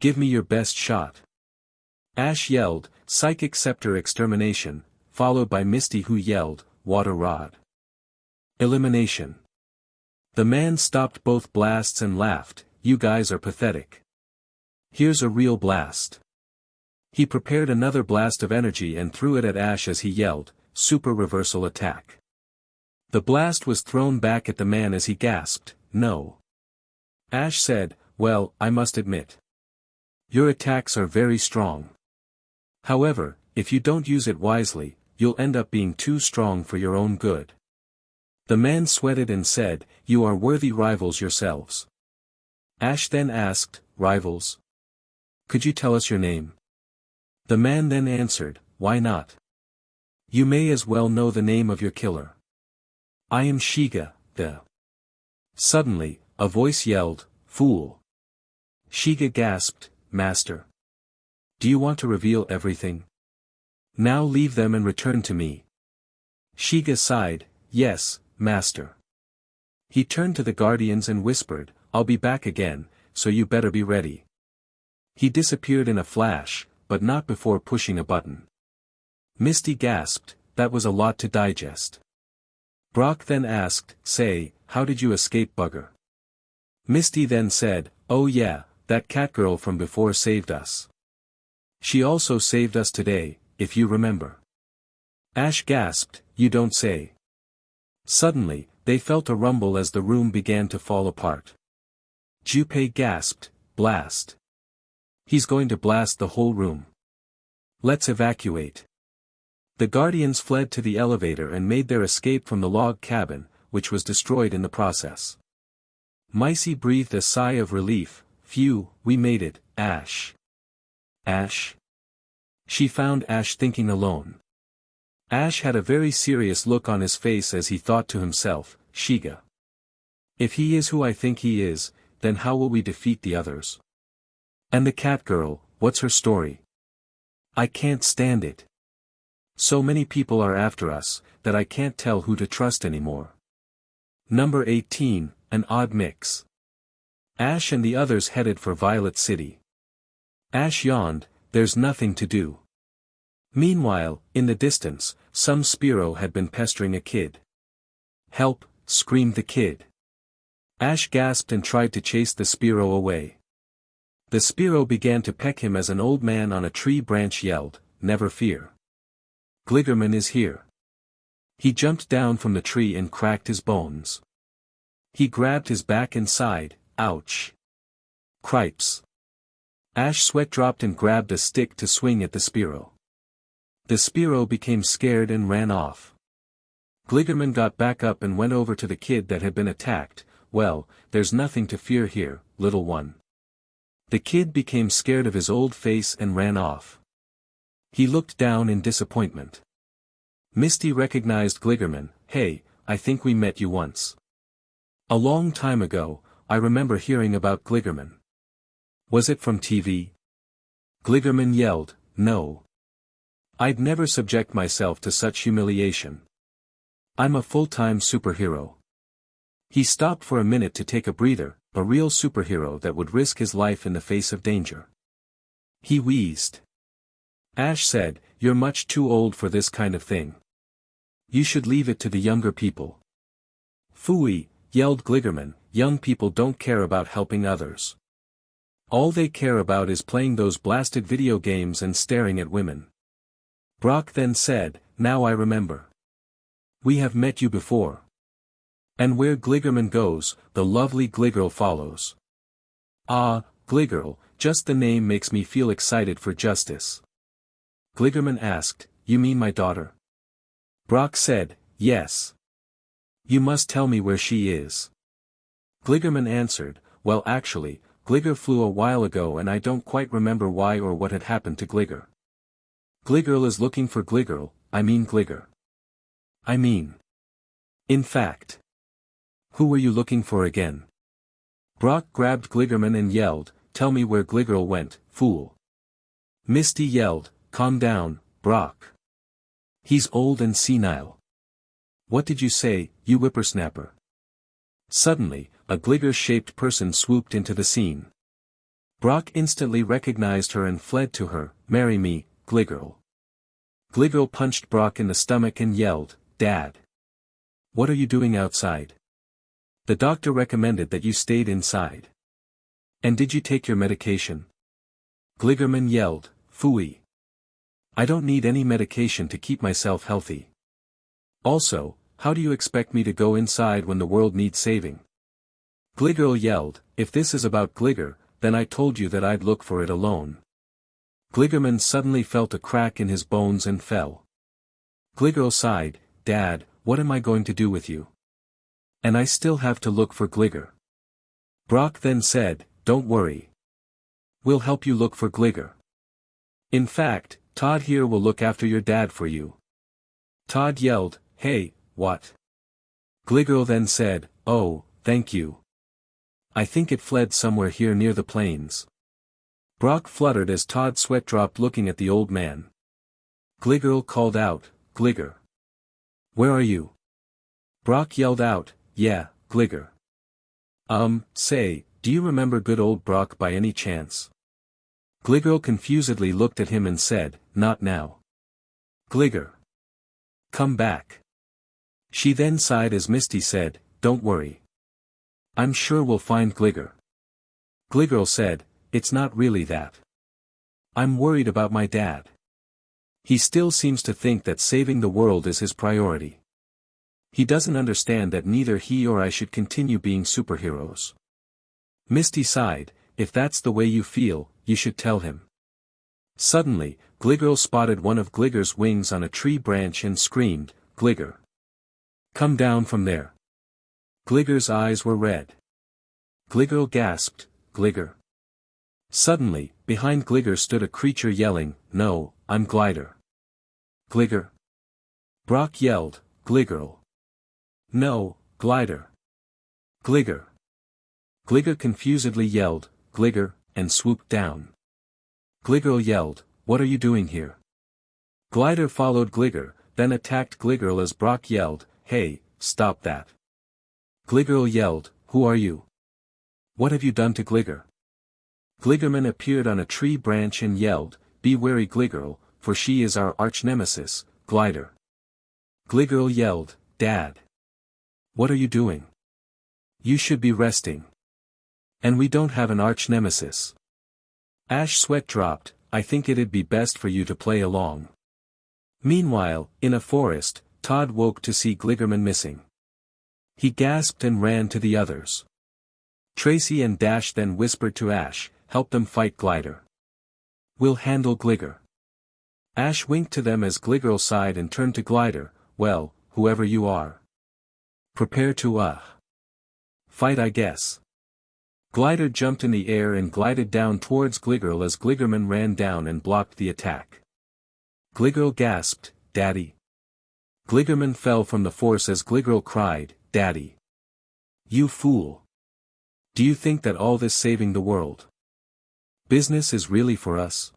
Give me your best shot." Ash yelled, "Psychic Scepter Extermination," followed by Misty who yelled, "Water Rod Elimination." The man stopped both blasts and laughed, "You guys are pathetic. Here's a real blast." He prepared another blast of energy and threw it at Ash as he yelled, "Super Reversal Attack." The blast was thrown back at the man as he gasped, "No." Ash said, "Well, I must admit. Your attacks are very strong. However, if you don't use it wisely, you'll end up being too strong for your own good." The man sweated and said, "You are worthy rivals yourselves." Ash then asked, "Rivals? Could you tell us your name?" The man then answered, "Why not? You may as well know the name of your killer. I am Shiga, the..." Suddenly, a voice yelled, "Fool!" Shiga gasped, "Master. Do you want to reveal everything? Now leave them and return to me." Shiga sighed, "Yes, Master." He turned to the guardians and whispered, "I'll be back again, so you better be ready." He disappeared in a flash, but not before pushing a button. Misty gasped, "That was a lot to digest." Brock then asked, "Say, how did you escape, Bugger?" Misty then said, "Oh yeah, that catgirl from before saved us. She also saved us today, if you remember." Ash gasped, "You don't say." Suddenly, they felt a rumble as the room began to fall apart. Junpei gasped, "Blast. He's going to blast the whole room. Let's evacuate." The Guardians fled to the elevator and made their escape from the log cabin, which was destroyed in the process. Maisie breathed a sigh of relief, "Phew, we made it, Ash." "Ash?" She found Ash thinking alone. Ash had a very serious look on his face as he thought to himself, "Shiga. If he is who I think he is, then how will we defeat the others? And the catgirl, what's her story? I can't stand it. So many people are after us, that I can't tell who to trust anymore." Number 18, an odd mix. Ash and the others headed for Violet City. Ash yawned, "There's nothing to do." Meanwhile, in the distance, some Spearow had been pestering a kid. "Help!" screamed the kid. Ash gasped and tried to chase the Spearow away. The Spearow began to peck him as an old man on a tree branch yelled, "Never fear. Gliggerman is here." He jumped down from the tree and cracked his bones. He grabbed his back and sighed, "Ouch. Cripes." Ash sweat dropped and grabbed a stick to swing at the Spearow. The Spearow became scared and ran off. Gliggerman got back up and went over to the kid that had been attacked. "Well, there's nothing to fear here, little one." The kid became scared of his old face and ran off. He looked down in disappointment. Misty recognized Gliggerman. "Hey, I think we met you once. A long time ago, I remember hearing about Gliggerman. Was it from TV?" Gliggerman yelled, "No. I'd never subject myself to such humiliation. I'm a full-time superhero." He stopped for a minute to take a breather, a real superhero that would risk his life in the face of danger. He wheezed. Ash said, "You're much too old for this kind of thing. You should leave it to the younger people." "Phooey," yelled Gligerman, "young people don't care about helping others. All they care about is playing those blasted video games and staring at women." Brock then said, "Now I remember. We have met you before. And where Gligerman goes, the lovely Gligirl follows." "Ah, Gligirl, just the name makes me feel excited for justice." Gligerman asked, "You mean my daughter?" Brock said, "Yes. You must tell me where she is." Gligerman answered, "Well, actually, Gligger flew a while ago and I don't quite remember why or what had happened to Gligger. Gligirl is looking for Gligirl, I mean Gligger. In fact. Who were you looking for again?" Brock grabbed Gligerman and yelled, "Tell me where Gligirl went, fool." Misty yelled, "Calm down, Brock. He's old and senile. What did you say, you whippersnapper?" Suddenly, a Gligger-shaped person swooped into the scene. Brock instantly recognized her and fled to her. "Marry me, Gligirl." Gligirl punched Brock in the stomach and yelled, "Dad! What are you doing outside? The doctor recommended that you stayed inside. And did you take your medication?" Gligerman yelled, "Phooey. I don't need any medication to keep myself healthy. Also, how do you expect me to go inside when the world needs saving?" Gligirl yelled, "If this is about Gligger, then I told you that I'd look for it alone." Gligerman suddenly felt a crack in his bones and fell. Gligirl sighed, "Dad, what am I going to do with you? And I still have to look for Gligger." Brock then said, "Don't worry. We'll help you look for Gligger. In fact, Todd here will look after your dad for you." Todd yelled, "Hey, what?" Gligirl then said, "Oh, thank you. I think it fled somewhere here near the plains." Brock fluttered as Todd's sweat dropped looking at the old man. Gligirl called out, "Gligger. Where are you?" Brock yelled out, "Yeah, Gligger. Say, do you remember good old Brock by any chance?" Gligirl confusedly looked at him and said, "Not now. Gligger. Come back." She then sighed as Misty said, "Don't worry. I'm sure we'll find Gligger." Gligirl said, "It's not really that. I'm worried about my dad. He still seems to think that saving the world is his priority. He doesn't understand that neither he or I should continue being superheroes." Misty sighed, "If that's the way you feel, you should tell him." Suddenly, Gligirl spotted one of Gligger's wings on a tree branch and screamed, "Gligger. Come down from there." Gligger's eyes were red. Gligirl gasped, "Gligger." Suddenly, behind Gligger stood a creature yelling, "No, I'm Glider." "Gligger." Brock yelled, "Gligirl. No, Glider. Gligger." Gligger confusedly yelled, "Gligger," and swooped down. Gligirl yelled, "What are you doing here?" Glider followed Gligger, then attacked Gligirl as Brock yelled, "Hey, stop that." Gligirl yelled, "Who are you? What have you done to Gligger?" Gligerman appeared on a tree branch and yelled, "Be wary Gligirl, for she is our arch-nemesis, Glider." Gligirl yelled, "Dad. What are you doing? You should be resting. And we don't have an arch-nemesis." Ash sweat dropped, "I think it'd be best for you to play along." Meanwhile, in a forest, Todd woke to see Gligerman missing. He gasped and ran to the others. Tracy and Dash then whispered to Ash, "Help them fight Glider. We'll handle Gligger." Ash winked to them as Gligirl sighed and turned to Glider, "Well, whoever you are. Prepare to fight, I guess." Glider jumped in the air and glided down towards Gligirl as Gligerman ran down and blocked the attack. Gligirl gasped, "Daddy." Gligerman fell from the force as Gligirl cried, "Daddy. You fool. Do you think that all this saving the world business is really for us?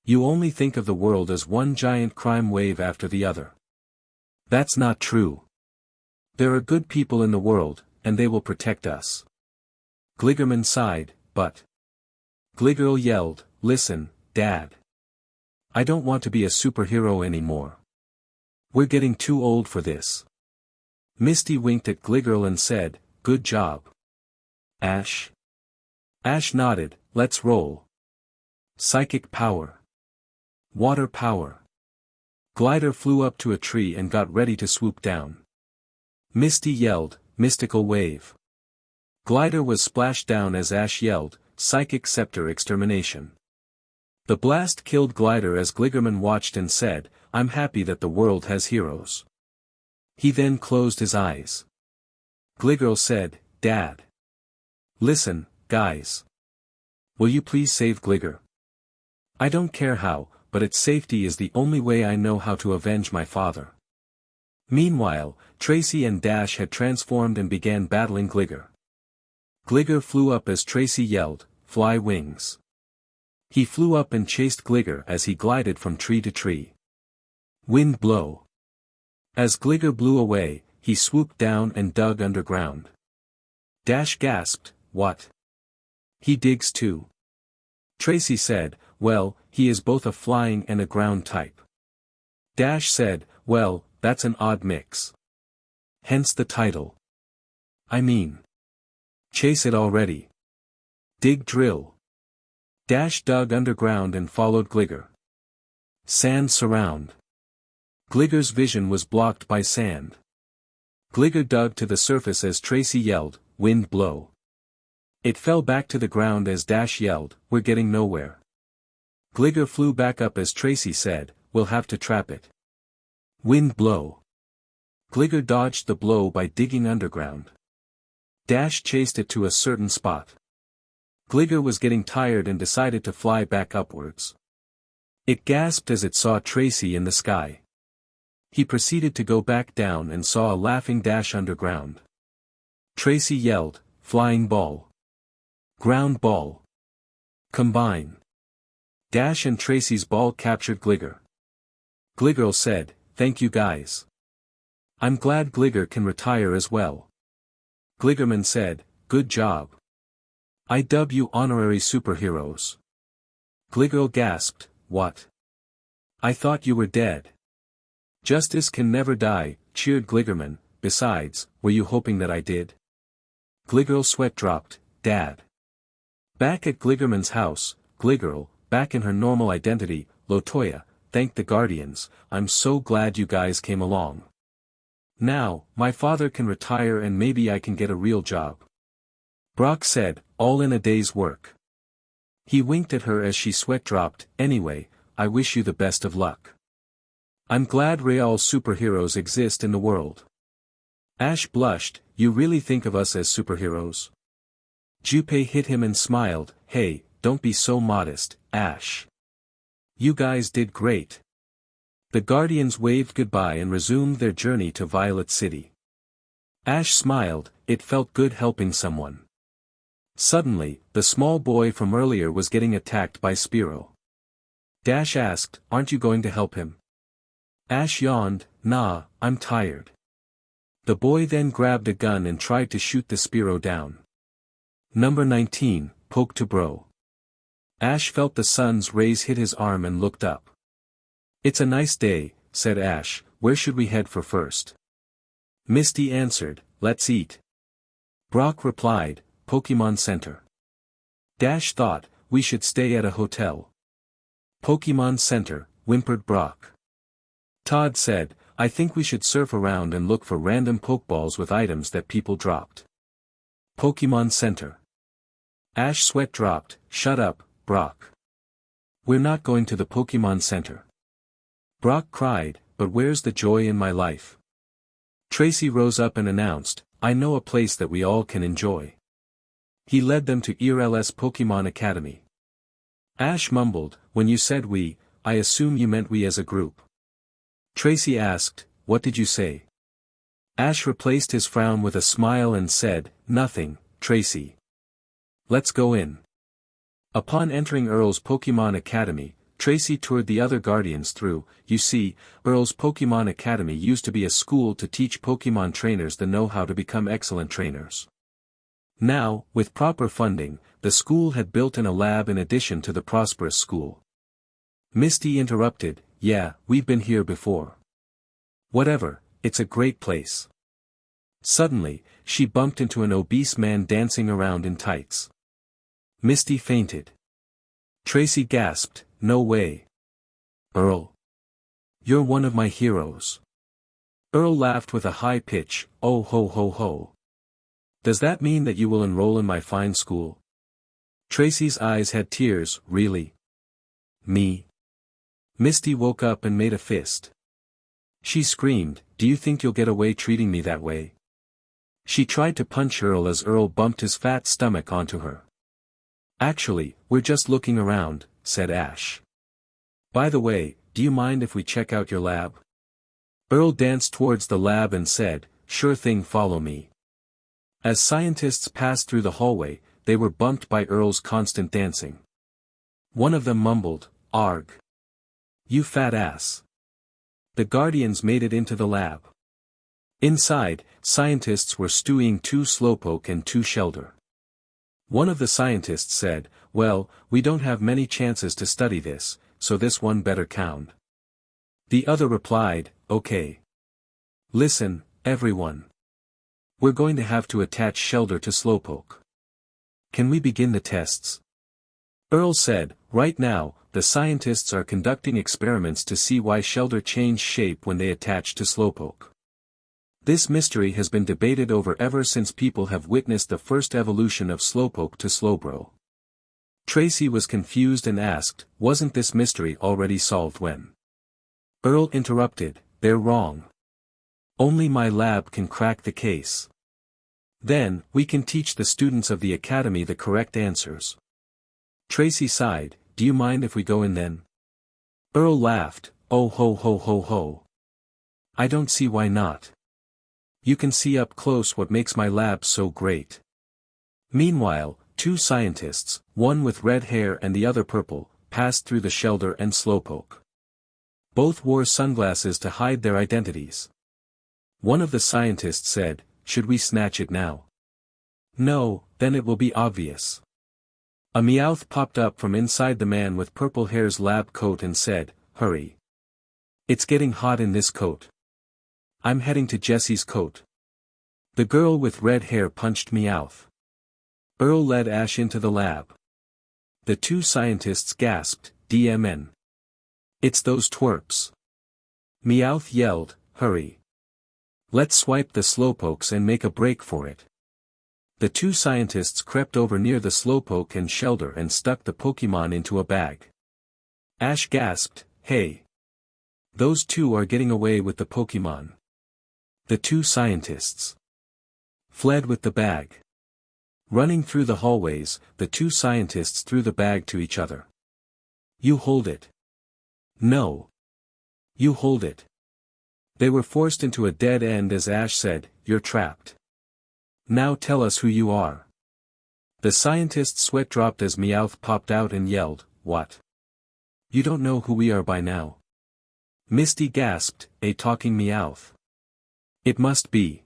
You only think of the world as one giant crime wave after the other. That's not true. There are good people in the world, and they will protect us." Gligerman sighed, "But..." Gligirl yelled, "Listen, Dad. I don't want to be a superhero anymore. We're getting too old for this. Misty winked at Gliggle and said, good job. Ash? Ash nodded, let's roll. Psychic power. Water power. Glider flew up to a tree and got ready to swoop down. Misty yelled, mystical wave. Glider was splashed down as Ash yelled, psychic scepter extermination. The blast killed Glider as Gligerman watched and said, I'm happy that the world has heroes. He then closed his eyes. Gliggle said, Dad. Listen, guys. Will you please save Gligger? I don't care how, but its safety is the only way I know how to avenge my father. Meanwhile, Tracy and Dash had transformed and began battling Gligger. Gligger flew up as Tracy yelled, fly wings. He flew up and chased Gligger as he glided from tree to tree. Wind blow. As Gligger blew away, he swooped down and dug underground. Dash gasped, what? He digs too. Tracy said, well, he is both a flying and a ground type. Dash said, well, that's an odd mix. Hence the title. I mean. Chase it already. Dig drill. Dash dug underground and followed Gligger. Sand surround. Gligger's vision was blocked by sand. Gligger dug to the surface as Tracy yelled, wind blow. It fell back to the ground as Dash yelled, we're getting nowhere. Gligger flew back up as Tracy said, we'll have to trap it. Wind blow. Gligger dodged the blow by digging underground. Dash chased it to a certain spot. Gligger was getting tired and decided to fly back upwards. It gasped as it saw Tracy in the sky. He proceeded to go back down and saw a laughing Dash underground. Tracy yelled, flying ball. Ground ball. Combine. Dash and Tracy's ball captured Gligger. Gligger said, thank you guys. I'm glad Gligger can retire as well. Gligerman said, good job. I dub you honorary superheroes. Gligger gasped, what? I thought you were dead. Justice can never die, cheered Gligerman, besides, were you hoping that I did? Gligger's sweat dropped, Dad. Back at Gligerman's house, Gligger, back in her normal identity, Lotoya, thanked the Guardians, I'm so glad you guys came along. Now, my father can retire and maybe I can get a real job. Brock said, all in a day's work. He winked at her as she sweat dropped, anyway, I wish you the best of luck. I'm glad real superheroes exist in the world. Ash blushed, you really think of us as superheroes? Junpei hit him and smiled, hey, don't be so modest, Ash. You guys did great. The Guardians waved goodbye and resumed their journey to Violet City. Ash smiled, it felt good helping someone. Suddenly, the small boy from earlier was getting attacked by Spearow. Dash asked, aren't you going to help him? Ash yawned, nah, I'm tired. The boy then grabbed a gun and tried to shoot the Spearow down. Number 19, Poke to Bro. Ash felt the sun's rays hit his arm and looked up. It's a nice day, said Ash, where should we head for first? Misty answered, let's eat. Brock replied, Pokémon Center. Dash thought, we should stay at a hotel. Pokémon Center, whimpered Brock. Todd said, I think we should surf around and look for random Pokeballs with items that people dropped. Pokémon Center. Ash sweat dropped, shut up, Brock. We're not going to the Pokémon Center. Brock cried, but where's the joy in my life? Tracy rose up and announced, I know a place that we all can enjoy. He led them to ERLS Pokémon Academy. Ash mumbled, when you said we, I assume you meant we as a group. Tracy asked, what did you say? Ash replaced his frown with a smile and said, nothing, Tracy. Let's go in. Upon entering Earl's Pokémon Academy, Tracy toured the other Guardians through, you see, Earl's Pokémon Academy used to be a school to teach Pokémon trainers the know-how to become excellent trainers. Now, with proper funding, the school had built in a lab in addition to the prosperous school. Misty interrupted, yeah, we've been here before. Whatever, it's a great place. Suddenly, she bumped into an obese man dancing around in tights. Misty fainted. Tracy gasped, no way. Earl. You're one of my heroes. Earl laughed with a high pitch, oh ho ho ho. Does that mean that you will enroll in my fine school? Tracy's eyes had tears, really? Me? Misty woke up and made a fist. She screamed, do you think you'll get away treating me that way? She tried to punch Earl as Earl bumped his fat stomach onto her. Actually, we're just looking around, said Ash. By the way, do you mind if we check out your lab? Earl danced towards the lab and said, sure thing, follow me. As scientists passed through the hallway, they were bumped by Earl's constant dancing. One of them mumbled, arg. You fat ass. The Guardians made it into the lab. Inside, scientists were stewing 2 Slowpoke and 2 Shelder. One of the scientists said, well, we don't have many chances to study this, so this one better count. The other replied, okay. Listen, everyone. We're going to have to attach Shelder to Slowpoke. Can we begin the tests? Earl said, right now, the scientists are conducting experiments to see why Shelder change shape when they attach to Slowpoke. This mystery has been debated over ever since people have witnessed the first evolution of Slowpoke to Slowbro. Tracy was confused and asked, wasn't this mystery already solved when? Earl interrupted, they're wrong. Only my lab can crack the case. Then, we can teach the students of the academy the correct answers. Tracy sighed, do you mind if we go in then? Earl laughed, oh ho ho ho ho. I don't see why not. You can see up close what makes my lab so great. Meanwhile, 2 scientists, one with red hair and the other purple, passed through the Shelder and Slowpoke. Both wore sunglasses to hide their identities. One of the scientists said, should we snatch it now? No, then it will be obvious. A Meowth popped up from inside the man with purple hair's lab coat and said, hurry. It's getting hot in this coat. I'm heading to Jessie's coat. The girl with red hair punched Meowth. Earl led Ash into the lab. The 2 scientists gasped, DMN. It's those twerps. Meowth yelled, hurry. Let's swipe the Slowpokes and make a break for it. The 2 scientists crept over near the Slowpoke and Shelder and stuck the Pokémon into a bag. Ash gasped, hey. Those 2 are getting away with the Pokémon. The 2 scientists fled with the bag. Running through the hallways, the 2 scientists threw the bag to each other. You hold it. No. You hold it. They were forced into a dead end as Ash said, you're trapped. Now tell us who you are. The scientist's sweat dropped as Meowth popped out and yelled, what? You don't know who we are by now? Misty gasped, a talking Meowth. It must be.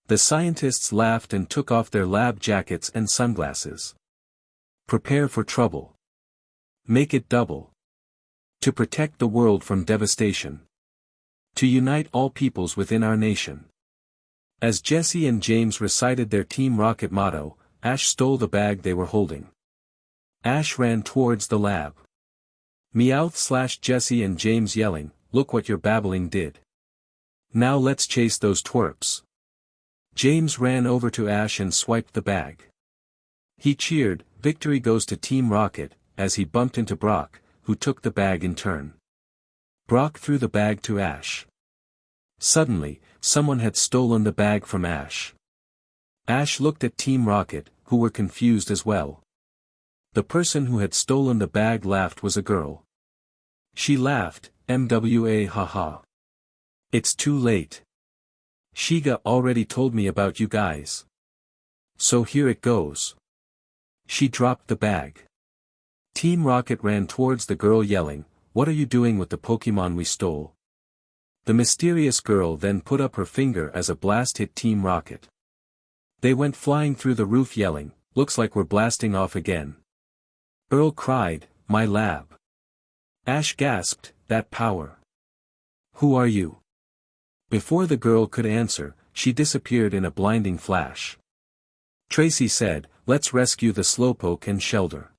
The scientists laughed and took off their lab jackets and sunglasses. Prepare for trouble. Make it double. To protect the world from devastation. To unite all peoples within our nation. As Jessie and James recited their Team Rocket motto, Ash stole the bag they were holding. Ash ran towards the lab. Meowth slashed Jessie and James yelling, look what your babbling did. Now let's chase those twerps. James ran over to Ash and swiped the bag. He cheered, victory goes to Team Rocket, as he bumped into Brock, who took the bag in turn. Brock threw the bag to Ash. Suddenly, someone had stolen the bag from Ash. Ash looked at Team Rocket, who were confused as well. The person who had stolen the bag laughed was a girl. She laughed, MWA haha. It's too late. Shiga already told me about you guys. So here it goes. She dropped the bag. Team Rocket ran towards the girl yelling, what are you doing with the Pokémon we stole? The mysterious girl then put up her finger as a blast hit Team Rocket. They went flying through the roof yelling, looks like we're blasting off again. Earl cried, my lab. Ash gasped, that power. Who are you? Before the girl could answer, she disappeared in a blinding flash. Tracy said, let's rescue the Slowpoke and Shelder.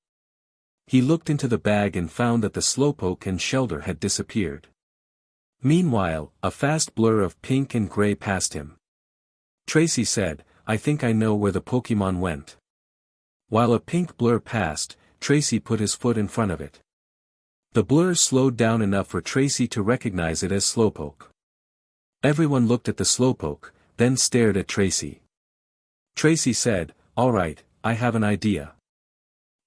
He looked into the bag and found that the Slowpoke and Shelder had disappeared. Meanwhile, a fast blur of pink and gray passed him. Tracy said, I think I know where the Pokémon went. While a pink blur passed, Tracy put his foot in front of it. The blur slowed down enough for Tracy to recognize it as Slowpoke. Everyone looked at the Slowpoke, then stared at Tracy. Tracy said, all right, I have an idea.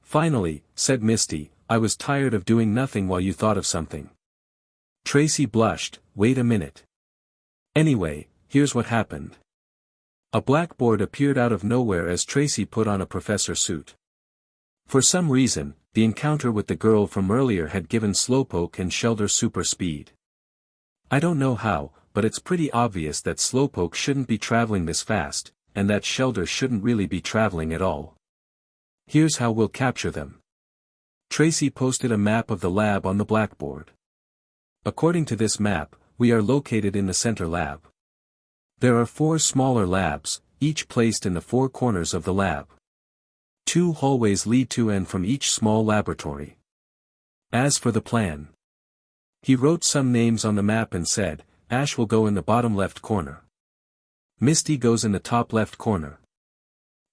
Finally, said Misty, I was tired of doing nothing while you thought of something. Tracy blushed, wait a minute. Anyway, here's what happened. A blackboard appeared out of nowhere as Tracy put on a professor suit. For some reason, the encounter with the girl from earlier had given Slowpoke and Shelder super speed. I don't know how, but it's pretty obvious that Slowpoke shouldn't be traveling this fast, and that Shelder shouldn't really be traveling at all. Here's how we'll capture them. Tracy posted a map of the lab on the blackboard. According to this map, we are located in the center lab. There are 4 smaller labs, each placed in the 4 corners of the lab. 2 hallways lead to and from each small laboratory. As for the plan, he wrote some names on the map and said, Ash will go in the bottom left corner. Misty goes in the top left corner.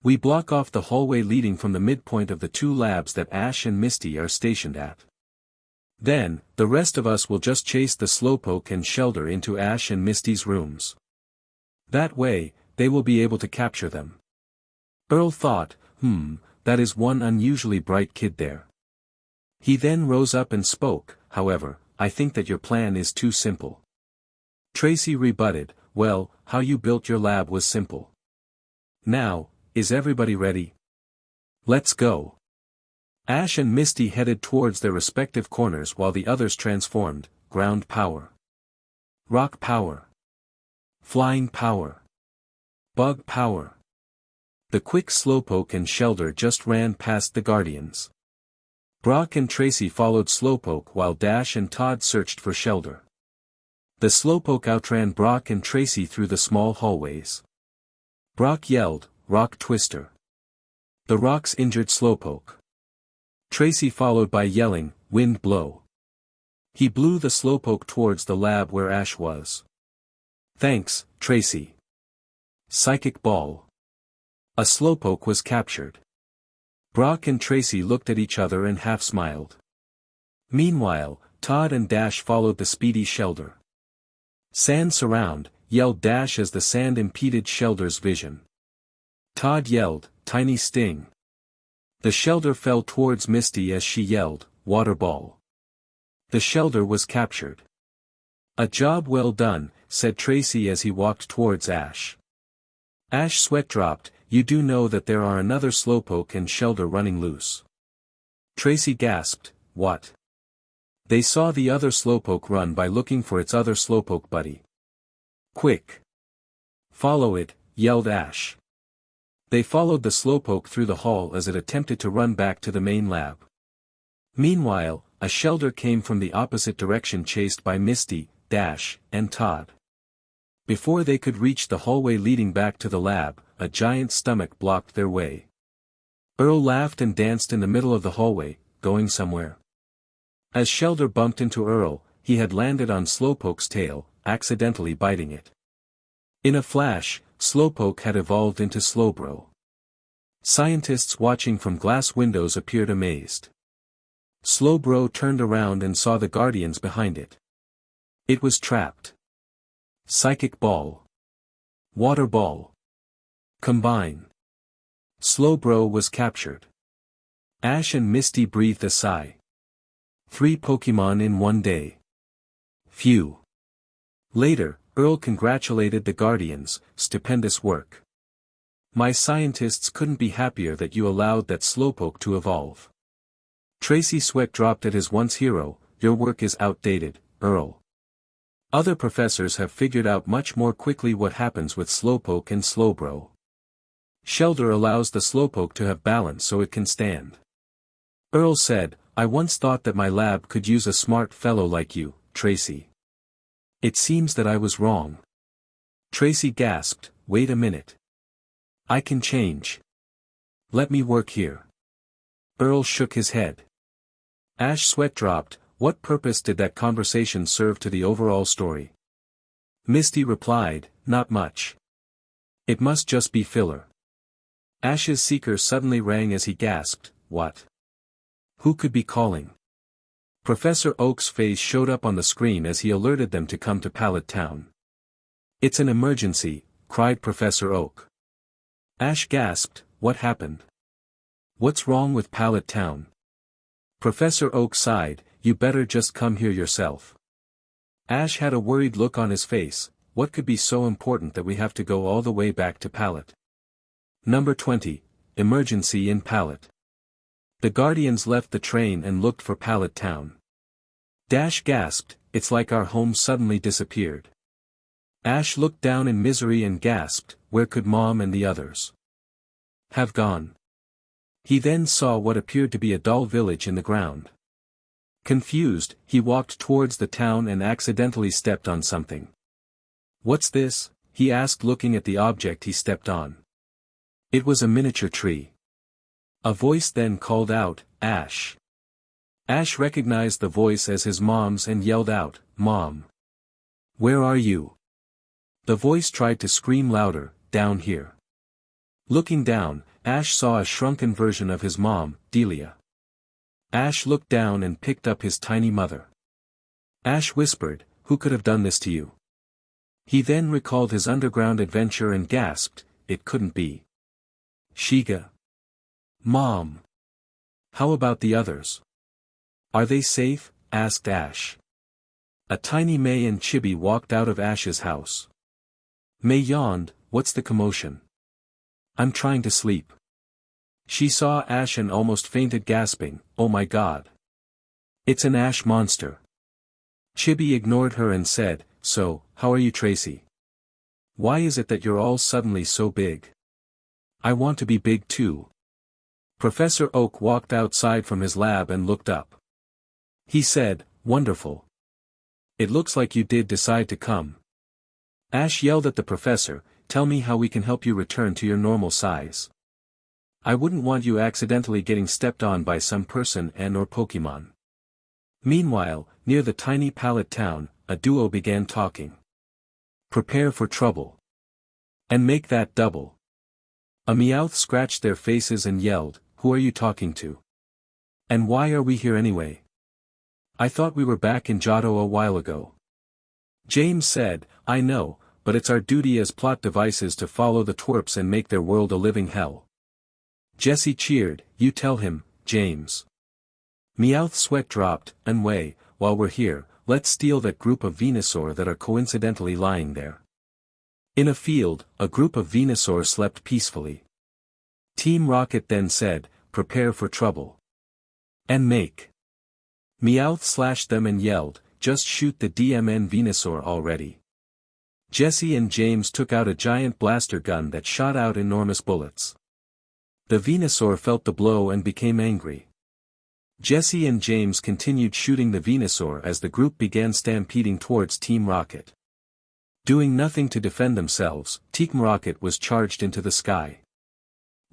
We block off the hallway leading from the midpoint of the 2 labs that Ash and Misty are stationed at. Then, the rest of us will just chase the Slowpoke and Shelder into Ash and Misty's rooms. That way, they will be able to capture them. Earl thought, that is one unusually bright kid there. He then rose up and spoke, however, I think that your plan is too simple. Tracy rebutted, well, how you built your lab was simple. Now, is everybody ready? Let's go. Ash and Misty headed towards their respective corners while the others transformed, ground power, rock power, flying power, bug power. The quick Slowpoke and Shelder just ran past the Guardians. Brock and Tracy followed Slowpoke while Dash and Todd searched for Shelder. The Slowpoke outran Brock and Tracy through the small hallways. Brock yelled, Rock Twister. The rocks injured Slowpoke. Tracy followed by yelling, Wind Blow. He blew the Slowpoke towards the lab where Ash was. Thanks, Tracy. Psychic Ball. A Slowpoke was captured. Brock and Tracy looked at each other and half smiled. Meanwhile, Todd and Dash followed the speedy Shelder. Sand Surround, yelled Dash as the sand impeded Shelder's vision. Todd yelled, Tiny Sting. The Shelder fell towards Misty as she yelled, Water Ball. The Shelder was captured. A job well done, said Tracy as he walked towards Ash. Ash sweat dropped, you do know that there are another Slowpoke and Shelder running loose. Tracy gasped, what? They saw the other Slowpoke run by looking for its other Slowpoke buddy. Quick! Follow it, yelled Ash. They followed the Slowpoke through the hall as it attempted to run back to the main lab. Meanwhile, a Shelder came from the opposite direction chased by Misty, Dash, and Todd. Before they could reach the hallway leading back to the lab, a giant stomach blocked their way. Earl laughed and danced in the middle of the hallway, going somewhere. As Shelder bumped into Earl, he had landed on Slowpoke's tail, accidentally biting it. In a flash, Slowpoke had evolved into Slowbro. Scientists watching from glass windows appeared amazed. Slowbro turned around and saw the Guardians behind it. It was trapped. Psychic Ball. Water Ball. Combine. Slowbro was captured. Ash and Misty breathed a sigh. 3 Pokémon in one day. Phew. Later, Earl congratulated the Guardians, stupendous work. My scientists couldn't be happier that you allowed that Slowpoke to evolve. Tracy sweat dropped at his once hero, your work is outdated, Earl. Other professors have figured out much more quickly what happens with Slowpoke and Slowbro. Shelder allows the Slowpoke to have balance so it can stand. Earl said, I once thought that my lab could use a smart fellow like you, Tracy. It seems that I was wrong. Tracy gasped, wait a minute. I can change. Let me work here. Earl shook his head. Ash's sweat dropped. What purpose did that conversation serve to the overall story? Misty replied, not much. It must just be filler. Ash's seeker suddenly rang as he gasped, what? Who could be calling? Professor Oak's face showed up on the screen as he alerted them to come to Pallet Town. It's an emergency, cried Professor Oak. Ash gasped, what happened? What's wrong with Pallet Town? Professor Oak sighed, you better just come here yourself. Ash had a worried look on his face. What could be so important that we have to go all the way back to Pallet? Number 20, Emergency in Pallet. The Guardians left the train and looked for Pallet Town. Dash gasped, it's like our home suddenly disappeared. Ash looked down in misery and gasped, where could Mom and the others have gone? He then saw what appeared to be a dull village in the ground. Confused, he walked towards the town and accidentally stepped on something. What's this? He asked, looking at the object he stepped on. It was a miniature tree. A voice then called out, Ash. Ash recognized the voice as his mom's and yelled out, Mom. Where are you? The voice tried to scream louder, down here. Looking down, Ash saw a shrunken version of his mom, Delia. Ash looked down and picked up his tiny mother. Ash whispered, who could have done this to you? He then recalled his underground adventure and gasped, it couldn't be Shiga. Mom. How about the others? Are they safe? Asked Ash. A tiny May and Chibi walked out of Ash's house. May yawned, what's the commotion? I'm trying to sleep. She saw Ash and almost fainted, gasping, oh my god. It's an ash monster. Chibi ignored her and said, so, how are you, Tracy? Why is it that you're all suddenly so big? I want to be big too. Professor Oak walked outside from his lab and looked up. He said, wonderful. It looks like you did decide to come. Ash yelled at the professor, tell me how we can help you return to your normal size. I wouldn't want you accidentally getting stepped on by some person and or Pokémon. Meanwhile, near the tiny Pallet Town, a duo began talking. Prepare for trouble. And make that double. A Meowth scratched their faces and yelled, who are you talking to? And why are we here anyway? I thought we were back in Johto a while ago. James said, I know, but it's our duty as plot devices to follow the twerps and make their world a living hell. Jesse cheered, you tell him, James. Meowth's sweat dropped, and while we're here, let's steal that group of Venusaur that are coincidentally lying there. In a field, a group of Venusaur slept peacefully. Team Rocket then said, prepare for trouble. And make. Meowth slashed them and yelled, just shoot the DMN Venusaur already. Jesse and James took out a giant blaster gun that shot out enormous bullets. The Venusaur felt the blow and became angry. Jesse and James continued shooting the Venusaur as the group began stampeding towards Team Rocket. Doing nothing to defend themselves, Team Rocket was charged into the sky.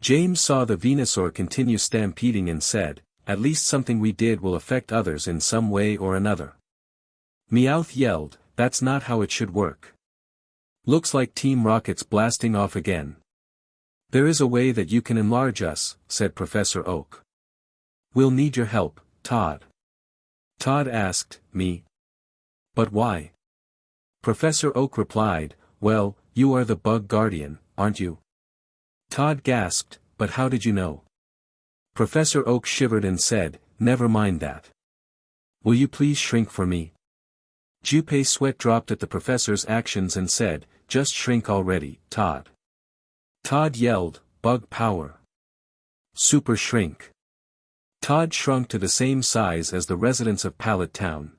James saw the Venusaur continue stampeding and said, at least something we did will affect others in some way or another. Meowth yelled, that's not how it should work. Looks like Team Rocket's blasting off again. There is a way that you can enlarge us, said Professor Oak. We'll need your help, Todd. Todd asked, me? But why? Professor Oak replied, well, you are the bug guardian, aren't you? Todd gasped, but how did you know? Professor Oak shivered and said, never mind that. Will you please shrink for me? Junpei's sweat dropped at the professor's actions and said, just shrink already, Todd. Todd yelled, bug power. Super shrink. Todd shrunk to the same size as the residents of Pallet Town.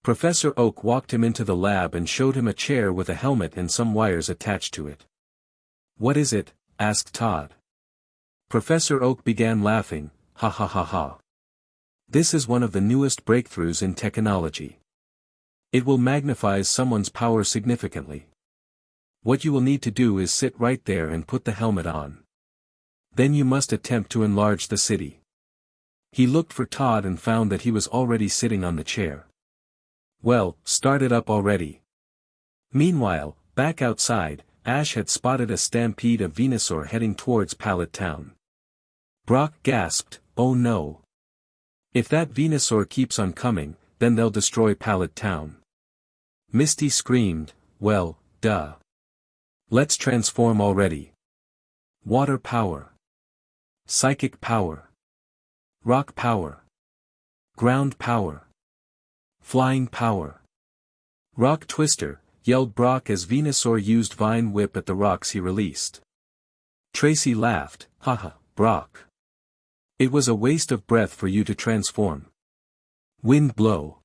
Professor Oak walked him into the lab and showed him a chair with a helmet and some wires attached to it. What is it? Asked Todd. Professor Oak began laughing, ha ha ha ha. This is one of the newest breakthroughs in technology. It will magnify someone's power significantly. What you will need to do is sit right there and put the helmet on. Then you must attempt to enlarge the city. He looked for Todd and found that he was already sitting on the chair. Well, start it up already. Meanwhile, back outside, Ash had spotted a stampede of Venusaur heading towards Pallet Town. Brock gasped, "Oh no. If that Venusaur keeps on coming, then they'll destroy Pallet Town." Misty screamed, "Well, duh. Let's transform already. Water power. Psychic power. Rock power. Ground power. Flying power." "Rock Twister," yelled Brock as Venusaur used Vine Whip at the rocks he released. Tracy laughed, "Haha, Brock. It was a waste of breath for you to transform. Wind blow."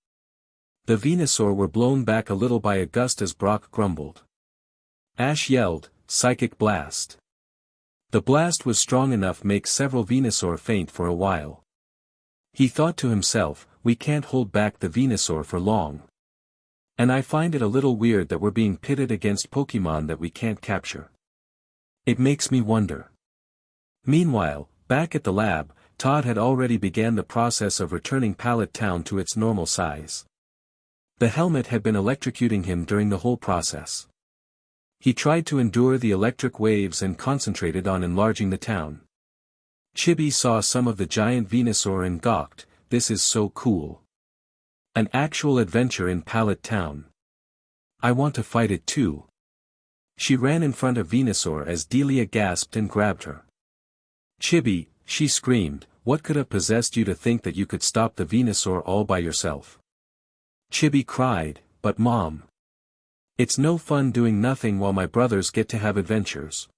The Venusaur were blown back a little by a gust as Brock grumbled. Ash yelled, "Psychic blast." The blast was strong enough to make several Venusaur faint for a while. He thought to himself, "We can't hold back the Venusaur for long. And I find it a little weird that we're being pitted against Pokémon that we can't capture. It makes me wonder." Meanwhile, back at the lab, Todd had already began the process of returning Pallet Town to its normal size. The helmet had been electrocuting him during the whole process. He tried to endure the electric waves and concentrated on enlarging the town. Chibi saw some of the giant Venusaur and gawked, "This is so cool. An actual adventure in Pallet Town. I want to fight it too." She ran in front of Venusaur as Delia gasped and grabbed her. "Chibi," she screamed, "what could have possessed you to think that you could stop the Venusaur all by yourself?" Chibi cried, "But Mom. It's no fun doing nothing while my brothers get to have adventures."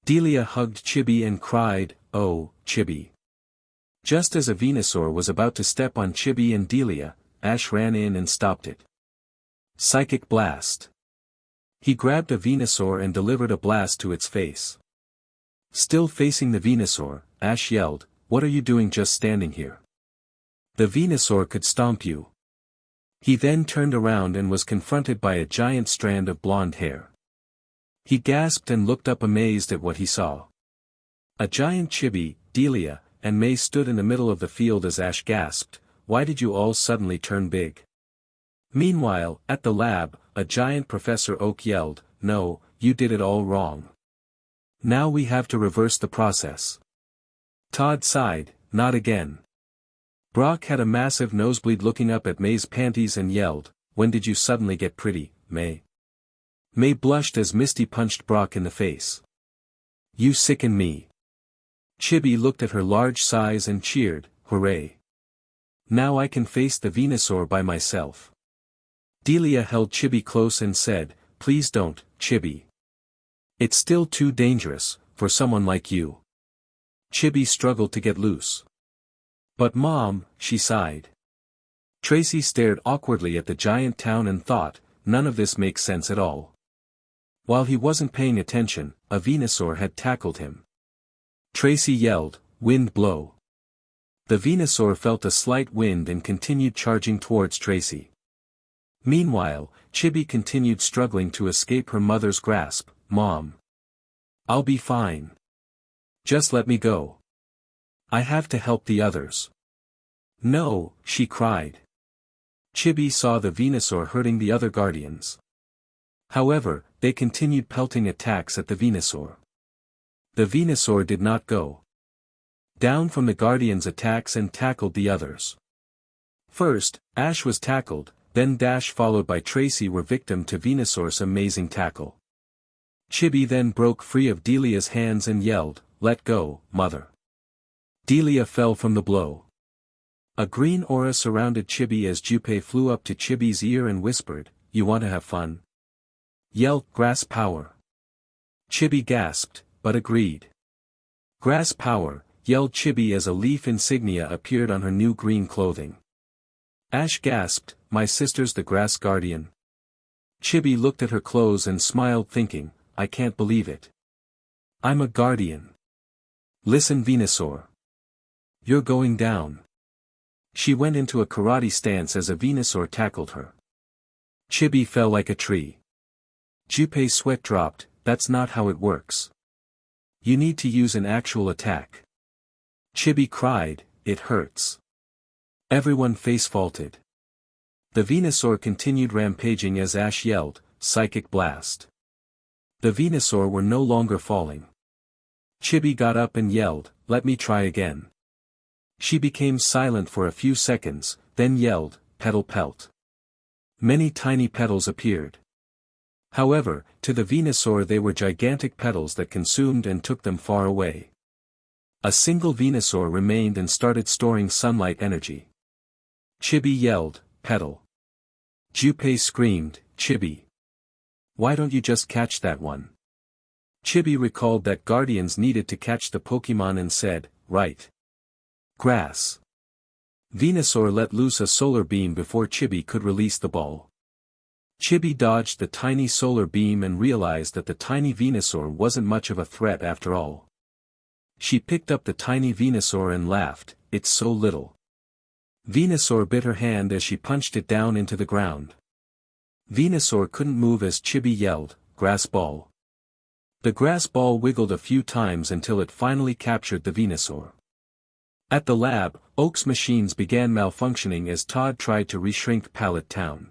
Delia hugged Chibi and cried, "Oh, Chibi." Just as a Venusaur was about to step on Chibi and Delia, Ash ran in and stopped it. Psychic blast. He grabbed a Venusaur and delivered a blast to its face. Still facing the Venusaur, Ash yelled, "What are you doing just standing here? The Venusaur could stomp you." He then turned around and was confronted by a giant strand of blonde hair. He gasped and looked up amazed at what he saw. A giant Chibi, Delia, and May stood in the middle of the field as Ash gasped, "Why did you all suddenly turn big?" Meanwhile, at the lab, a giant Professor Oak yelled, "No, you did it all wrong. Now we have to reverse the process." Todd sighed, "Not again." Brock had a massive nosebleed looking up at May's panties and yelled, "When did you suddenly get pretty, May?" May blushed as Misty punched Brock in the face. "You sicken me." Chibi looked at her large size and cheered, "Hooray. Now I can face the Venusaur by myself." Delia held Chibi close and said, "Please don't, Chibi. It's still too dangerous, for someone like you." Chibi struggled to get loose. "But Mom," she sighed. Tracy stared awkwardly at the giant town and thought, none of this makes sense at all. While he wasn't paying attention, a Venusaur had tackled him. Tracy yelled, "Wind blow." The Venusaur felt a slight wind and continued charging towards Tracy. Meanwhile, Chibi continued struggling to escape her mother's grasp. "Mom. I'll be fine. Just let me go. I have to help the others." "No," she cried. Chibi saw the Venusaur hurting the other guardians. However, they continued pelting attacks at the Venusaur. The Venusaur did not go down from the guardians' attacks and tackled the others. First, Ash was tackled, then Dash followed by Tracy were victim to Venusaur's amazing tackle. Chibi then broke free of Delia's hands and yelled, "Let go, mother." Delia fell from the blow. A green aura surrounded Chibi as Junpei flew up to Chibi's ear and whispered, "You want to have fun?" Yelled, "Grass power." Chibi gasped, but agreed. "Grass power," yelled Chibi as a leaf insignia appeared on her new green clothing. Ash gasped, "My sister's the grass guardian." Chibi looked at her clothes and smiled thinking, "I can't believe it. I'm a guardian. Listen Venusaur. You're going down." She went into a karate stance as a Venusaur tackled her. Chibi fell like a tree. Junpei's sweat dropped. That's not how it works. You need to use an actual attack. Chibi cried, it hurts. Everyone face-faulted. The Venusaur continued rampaging as Ash yelled, Psychic Blast. The Venusaur were no longer falling. Chibi got up and yelled, let me try again. She became silent for a few seconds, then yelled, Petal Pelt. Many tiny petals appeared. However, to the Venusaur they were gigantic petals that consumed and took them far away. A single Venusaur remained and started storing sunlight energy. Chibi yelled, Petal. Junpei screamed, Chibi. Why don't you just catch that one? Chibi recalled that Guardians needed to catch the Pokémon and said, right. Grass. Venusaur let loose a solar beam before Chibi could release the ball. Chibi dodged the tiny solar beam and realized that the tiny Venusaur wasn't much of a threat after all. She picked up the tiny Venusaur and laughed, it's so little. Venusaur bit her hand as she punched it down into the ground. Venusaur couldn't move as Chibi yelled, Grass Ball. The grass ball wiggled a few times until it finally captured the Venusaur. At the lab, Oak's machines began malfunctioning as Todd tried to reshrink Pallet Town.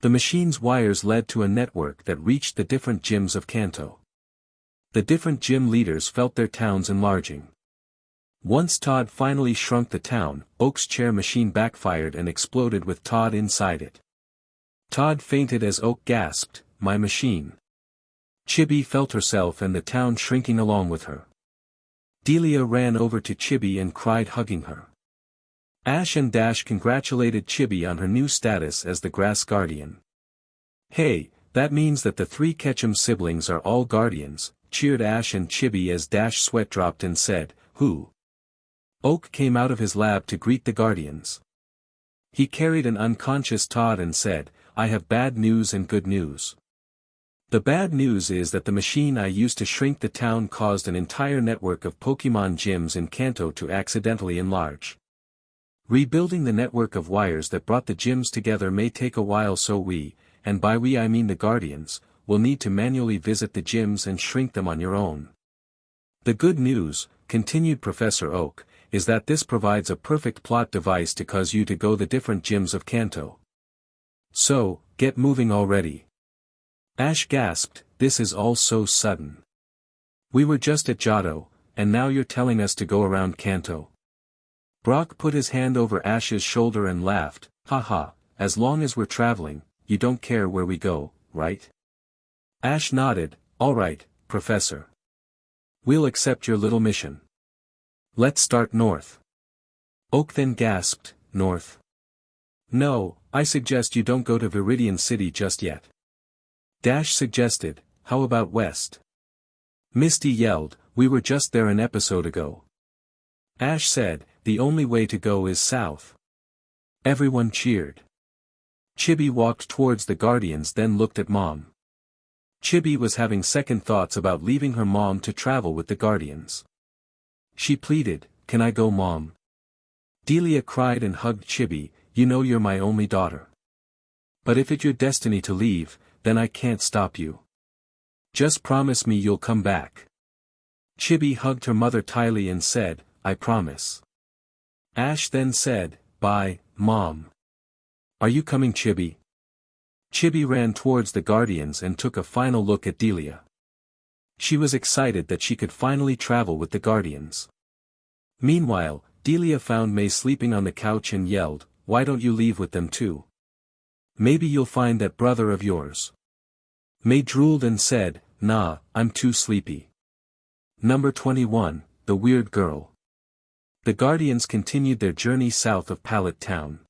The machine's wires led to a network that reached the different gyms of Kanto. The different gym leaders felt their towns enlarging. Once Todd finally shrunk the town, Oak's chair machine backfired and exploded with Todd inside it. Todd fainted as Oak gasped, my machine. Chibi felt herself and the town shrinking along with her. Delia ran over to Chibi and cried, hugging her. Ash and Dash congratulated Chibi on her new status as the Grass Guardian. Hey, that means that the 3 Ketchum siblings are all guardians, cheered Ash and Chibi as Dash sweat dropped and said, who? Oak came out of his lab to greet the guardians. He carried an unconscious Todd and said, I have bad news and good news. The bad news is that the machine I used to shrink the town caused an entire network of Pokémon gyms in Kanto to accidentally enlarge. Rebuilding the network of wires that brought the gyms together may take a while, so we, and by we I mean the Guardians, will need to manually visit the gyms and shrink them on your own. The good news, continued Professor Oak, is that this provides a perfect plot device to cause you to go the different gyms of Kanto. So, get moving already. Ash gasped, this is all so sudden. We were just at Johto, and now you're telling us to go around Kanto. Brock put his hand over Ash's shoulder and laughed, haha, as long as we're traveling, you don't care where we go, right? Ash nodded, alright, Professor. We'll accept your little mission. Let's start north. Oak then gasped, north? No, I suggest you don't go to Viridian City just yet. Dash suggested, how about west? Misty yelled, we were just there an episode ago. Ash said, the only way to go is south. Everyone cheered. Chibi walked towards the Guardians, then looked at Mom. Chibi was having second thoughts about leaving her mom to travel with the Guardians. She pleaded, can I go, Mom? Delia cried and hugged Chibi, you know you're my only daughter. But if it's your destiny to leave, then I can't stop you. Just promise me you'll come back. Chibi hugged her mother tightly and said, I promise. Ash then said, bye, Mom. Are you coming, Chibi? Chibi ran towards the Guardians and took a final look at Delia. She was excited that she could finally travel with the Guardians. Meanwhile, Delia found May sleeping on the couch and yelled, why don't you leave with them too? Maybe you'll find that brother of yours. May drooled and said, nah, I'm too sleepy. Number 21, The Weird Girl. The Guardians continued their journey south of Pallet Town.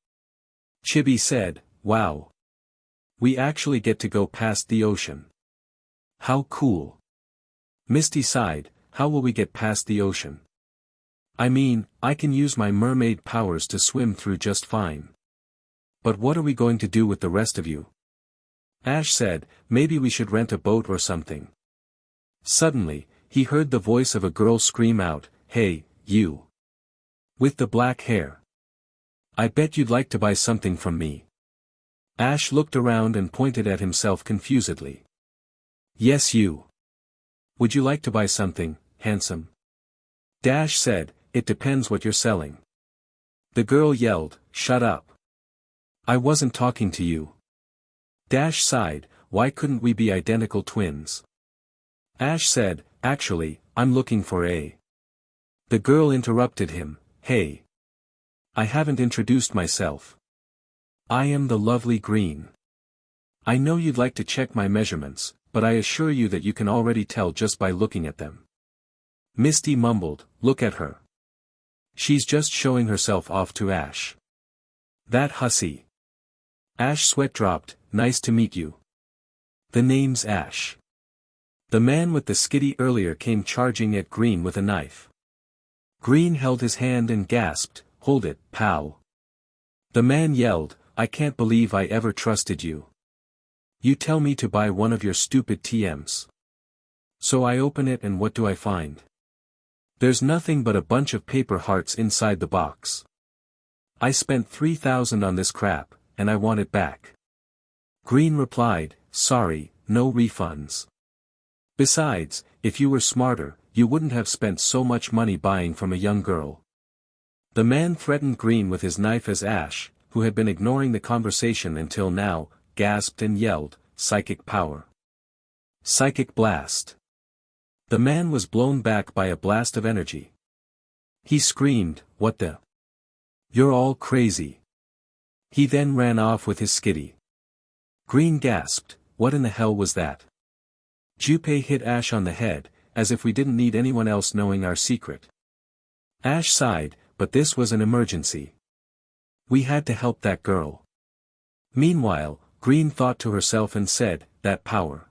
Chibi said, wow. We actually get to go past the ocean. How cool. Misty sighed, how will we get past the ocean? I mean, I can use my mermaid powers to swim through just fine. But what are we going to do with the rest of you? Ash said, maybe we should rent a boat or something. Suddenly, he heard the voice of a girl scream out, hey, you. With the black hair. I bet you'd like to buy something from me. Ash looked around and pointed at himself confusedly. Yes, you. Would you like to buy something, handsome? Dash said, it depends what you're selling. The girl yelled, shut up. I wasn't talking to you. Dash sighed, why couldn't we be identical twins? Ash said, actually, I'm looking for a. The girl interrupted him, hey. I haven't introduced myself. I am the lovely Green. I know you'd like to check my measurements, but I assure you that you can already tell just by looking at them. Misty mumbled, look at her. She's just showing herself off to Ash. That hussy. Ash sweat dropped, nice to meet you. The name's Ash. The man with the skitty earlier came charging at Green with a knife. Green held his hand and gasped, hold it, pal. The man yelled, I can't believe I ever trusted you. You tell me to buy one of your stupid TMs. So I open it and what do I find? There's nothing but a bunch of paper hearts inside the box. I spent $3,000 on this crap, and I want it back. Green replied, sorry, no refunds. Besides, if you were smarter, you wouldn't have spent so much money buying from a young girl. The man threatened Green with his knife as Ash, who had been ignoring the conversation until now, gasped and yelled, psychic power. Psychic blast. The man was blown back by a blast of energy. He screamed, what the? You're all crazy. He then ran off with his skitty. Green gasped, what in the hell was that? Junpei hit Ash on the head, as if we didn't need anyone else knowing our secret. Ash sighed, but this was an emergency. We had to help that girl. Meanwhile, Green thought to herself and said, that power.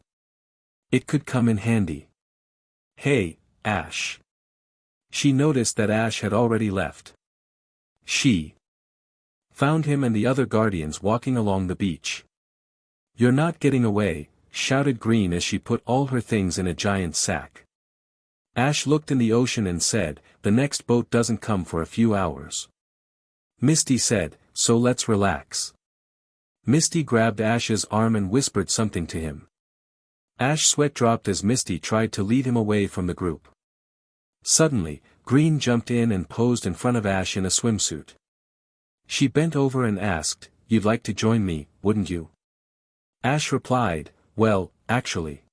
It could come in handy. Hey, Ash. She noticed that Ash had already left. She found him and the other guardians walking along the beach. You're not getting away, shouted Green as she put all her things in a giant sack. Ash looked in the ocean and said, the next boat doesn't come for a few hours. Misty said, so let's relax. Misty grabbed Ash's arm and whispered something to him. Ash sweat dropped as Misty tried to lead him away from the group. Suddenly, Green jumped in and posed in front of Ash in a swimsuit. She bent over and asked, you'd like to join me, wouldn't you? Ash replied, well, actually.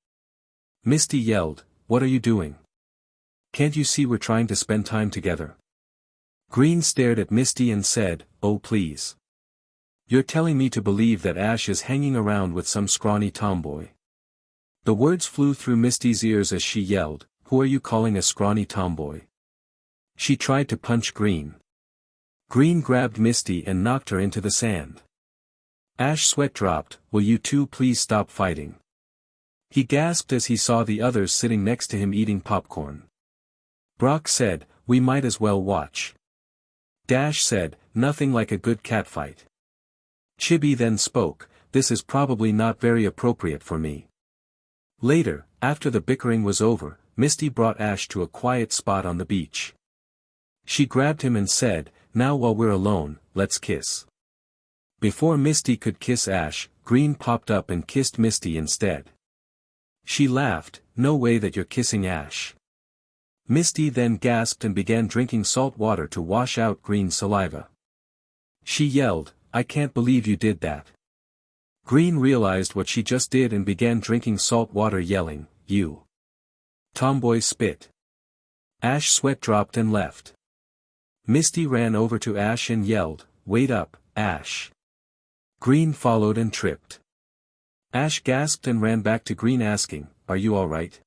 Misty yelled, what are you doing? Can't you see we're trying to spend time together? Green stared at Misty and said, oh please. You're telling me to believe that Ash is hanging around with some scrawny tomboy. The words flew through Misty's ears as she yelled, who are you calling a scrawny tomboy? She tried to punch Green. Green grabbed Misty and knocked her into the sand. Ash sweat dropped, will you two please stop fighting? He gasped as he saw the others sitting next to him eating popcorn. Brock said, we might as well watch. Dash said, nothing like a good catfight. Chibi then spoke, this is probably not very appropriate for me. Later, after the bickering was over, Misty brought Ash to a quiet spot on the beach. She grabbed him and said, now while we're alone, let's kiss. Before Misty could kiss Ash, Green popped up and kissed Misty instead. She laughed, no way that you're kissing Ash. Misty then gasped and began drinking salt water to wash out Green's saliva. She yelled, I can't believe you did that. Green realized what she just did and began drinking salt water yelling, you tomboy spit. Ash sweat dropped and left. Misty ran over to Ash and yelled, wait up, Ash. Green followed and tripped. Ash gasped and ran back to Green asking, are you alright?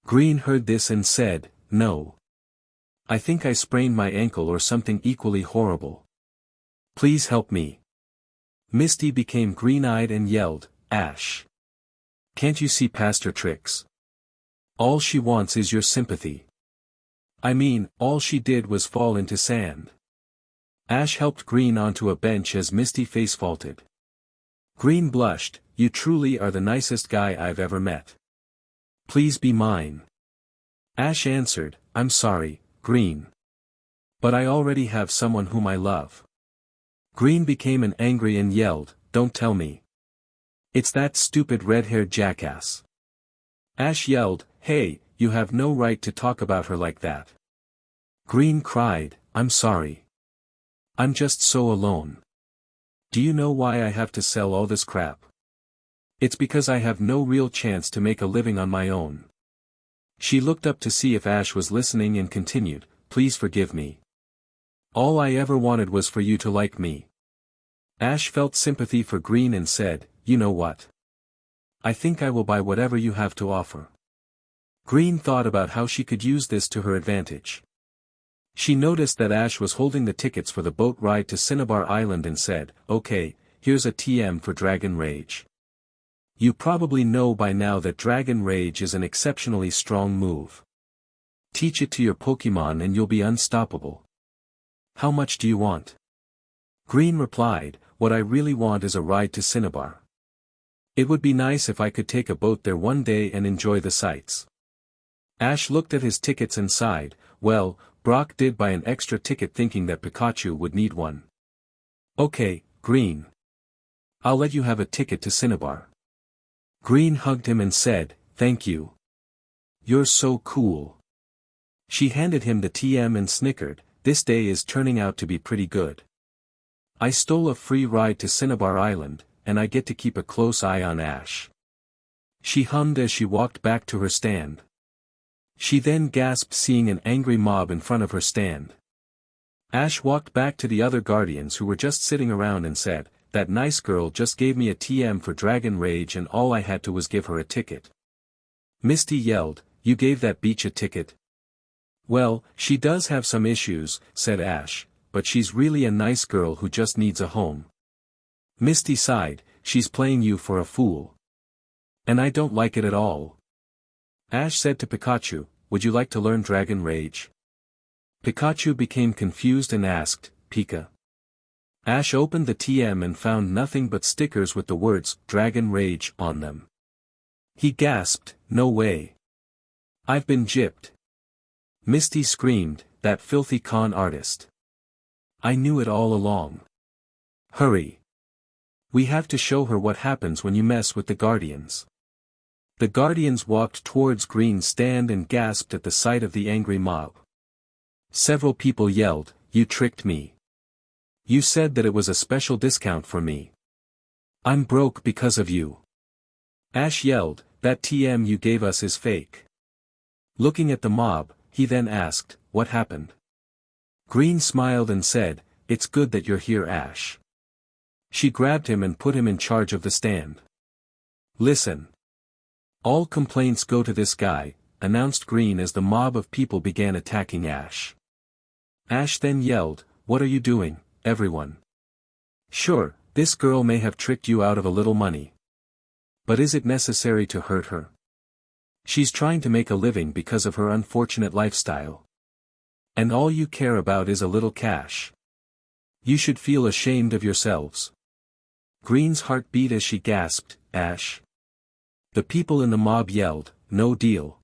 Green heard this and said, no. I think I sprained my ankle or something equally horrible. Please help me. Misty became green-eyed and yelled, Ash. Can't you see past her tricks? All she wants is your sympathy. I mean, all she did was fall into sand. Ash helped Green onto a bench as Misty face-faulted. Green blushed, you truly are the nicest guy I've ever met. Please be mine. Ash answered, I'm sorry, Green. But I already have someone whom I love. Green became angry and yelled, "Don't tell me. It's that stupid red-haired jackass." Ash yelled, "Hey, you have no right to talk about her like that." Green cried, "I'm sorry. I'm just so alone. Do you know why I have to sell all this crap? It's because I have no real chance to make a living on my own." She looked up to see if Ash was listening and continued, "Please forgive me. All I ever wanted was for you to like me." Ash felt sympathy for Green and said, "You know what? I think I will buy whatever you have to offer." Green thought about how she could use this to her advantage. She noticed that Ash was holding the tickets for the boat ride to Cinnabar Island and said, "Okay, here's a TM for Dragon Rage. You probably know by now that Dragon Rage is an exceptionally strong move. Teach it to your Pokémon and you'll be unstoppable. How much do you want?" Green replied, "What I really want is a ride to Cinnabar. It would be nice if I could take a boat there one day and enjoy the sights." Ash looked at his tickets and sighed, "Well, Brock did buy an extra ticket thinking that Pikachu would need one. Okay, Green. I'll let you have a ticket to Cinnabar." Green hugged him and said, "Thank you. You're so cool." She handed him the TM and snickered, "This day is turning out to be pretty good. I stole a free ride to Cinnabar Island, and I get to keep a close eye on Ash." She hummed as she walked back to her stand. She then gasped seeing an angry mob in front of her stand. Ash walked back to the other guardians who were just sitting around and said, "That nice girl just gave me a TM for Dragon Rage and all I had to was give her a ticket." Misty yelled, "You gave that beach a ticket?" "Well, she does have some issues," said Ash, "but she's really a nice girl who just needs a home." Misty sighed, "She's playing you for a fool. And I don't like it at all." Ash said to Pikachu, "Would you like to learn Dragon Rage?" Pikachu became confused and asked, "Pika?" Ash opened the TM and found nothing but stickers with the words, "Dragon Rage," on them. He gasped, "No way. I've been gypped." Misty screamed, "That filthy con artist. I knew it all along. Hurry. We have to show her what happens when you mess with the Guardians." The Guardians walked towards Green's stand and gasped at the sight of the angry mob. Several people yelled, "You tricked me. You said that it was a special discount for me. I'm broke because of you." Ash yelled, "That TM you gave us is fake." Looking at the mob, he then asked, "What happened?" Green smiled and said, "It's good that you're here, Ash." She grabbed him and put him in charge of the stand. "Listen. All complaints go to this guy," announced Green as the mob of people began attacking Ash. Ash then yelled, "What are you doing, everyone? Sure, this girl may have tricked you out of a little money. But is it necessary to hurt her? She's trying to make a living because of her unfortunate lifestyle. And all you care about is a little cash. You should feel ashamed of yourselves." Green's heart beat as she gasped, "Ash." The people in the mob yelled, "No deal.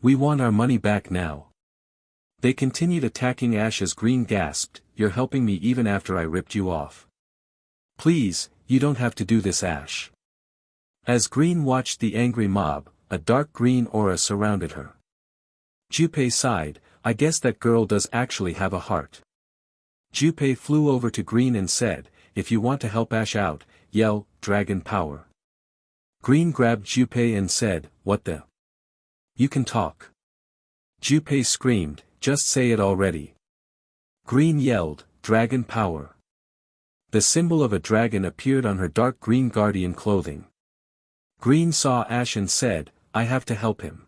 We want our money back now." They continued attacking Ash as Green gasped, "You're helping me even after I ripped you off. Please, you don't have to do this, Ash." As Green watched the angry mob, a dark green aura surrounded her. Junpei sighed, "I guess that girl does actually have a heart." Junpei flew over to Green and said, "If you want to help Ash out, yell, Dragon Power." Green grabbed Junpei and said, "What the? You can talk." Junpei screamed, "Just say it already." Green yelled, "Dragon Power." The symbol of a dragon appeared on her dark green guardian clothing. Green saw Ash and said, "I have to help him.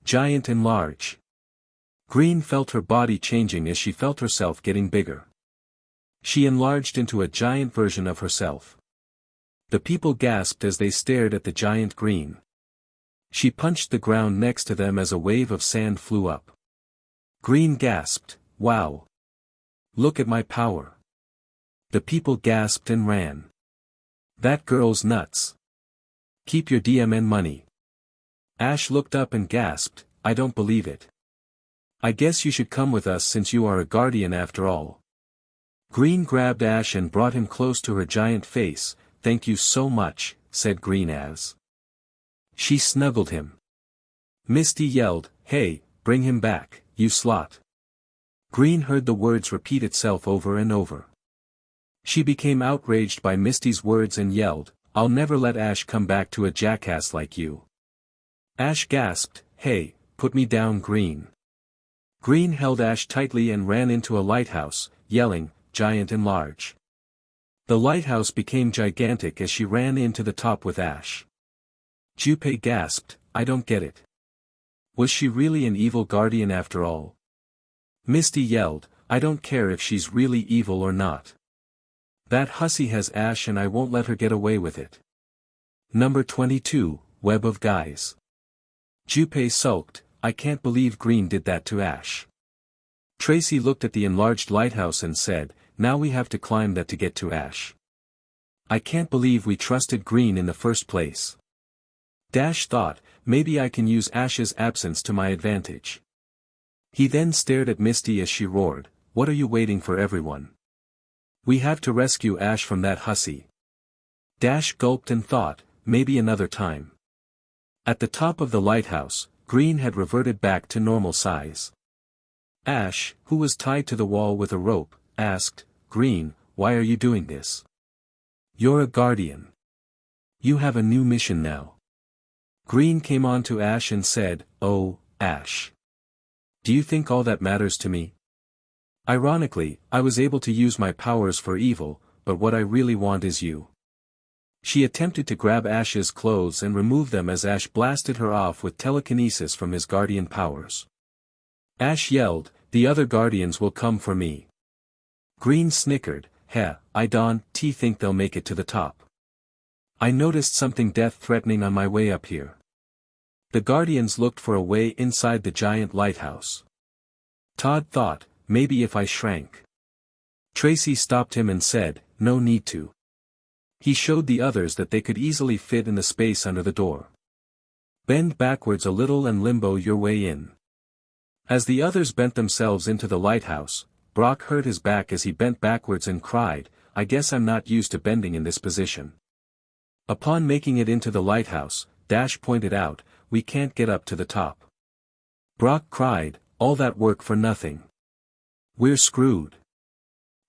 Giant and large." Green felt her body changing as she felt herself getting bigger. She enlarged into a giant version of herself. The people gasped as they stared at the giant Green. She punched the ground next to them as a wave of sand flew up. Green gasped, "Wow. Look at my power." The people gasped and ran. "That girl's nuts. Keep your DMN money." Ash looked up and gasped, "I don't believe it. I guess you should come with us since you are a guardian after all." Green grabbed Ash and brought him close to her giant face. "Thank you so much," said Green as she snuggled him. Misty yelled, "Hey, bring him back, you slut." Green heard the words repeat itself over and over. She became outraged by Misty's words and yelled, "I'll never let Ash come back to a jackass like you." Ash gasped, "Hey, put me down, Green." Green held Ash tightly and ran into a lighthouse, yelling, "Giant and large." The lighthouse became gigantic as she ran into the top with Ash. Junpei gasped, "I don't get it. Was she really an evil guardian after all?" Misty yelled, "I don't care if she's really evil or not. That hussy has Ash and I won't let her get away with it." Number 22, Web of Guys. Junpei sulked, "I can't believe Green did that to Ash." Tracy looked at the enlarged lighthouse and said, "Now we have to climb that to get to Ash. I can't believe we trusted Green in the first place." Dash thought, "Maybe I can use Ash's absence to my advantage." He then stared at Misty as she roared, "What are you waiting for, everyone? We have to rescue Ash from that hussy." Dash gulped and thought, "Maybe another time." At the top of the lighthouse, Green had reverted back to normal size. Ash, who was tied to the wall with a rope, asked, "Green, why are you doing this? You're a guardian. You have a new mission now." Green came on to Ash and said, "Oh, Ash. Do you think all that matters to me? Ironically, I was able to use my powers for evil, but what I really want is you." She attempted to grab Ash's clothes and remove them as Ash blasted her off with telekinesis from his guardian powers. Ash yelled, "The other guardians will come for me." Green snickered, "Heh, I don't think they'll make it to the top. I noticed something death-threatening on my way up here." The guardians looked for a way inside the giant lighthouse. Todd thought, "Maybe if I shrank." Tracy stopped him and said, "No need to." He showed the others that they could easily fit in the space under the door. "Bend backwards a little and limbo your way in." As the others bent themselves into the lighthouse, Brock hurt his back as he bent backwards and cried, "I guess I'm not used to bending in this position." Upon making it into the lighthouse, Dash pointed out, "We can't get up to the top." Brock cried, "All that work for nothing. We're screwed."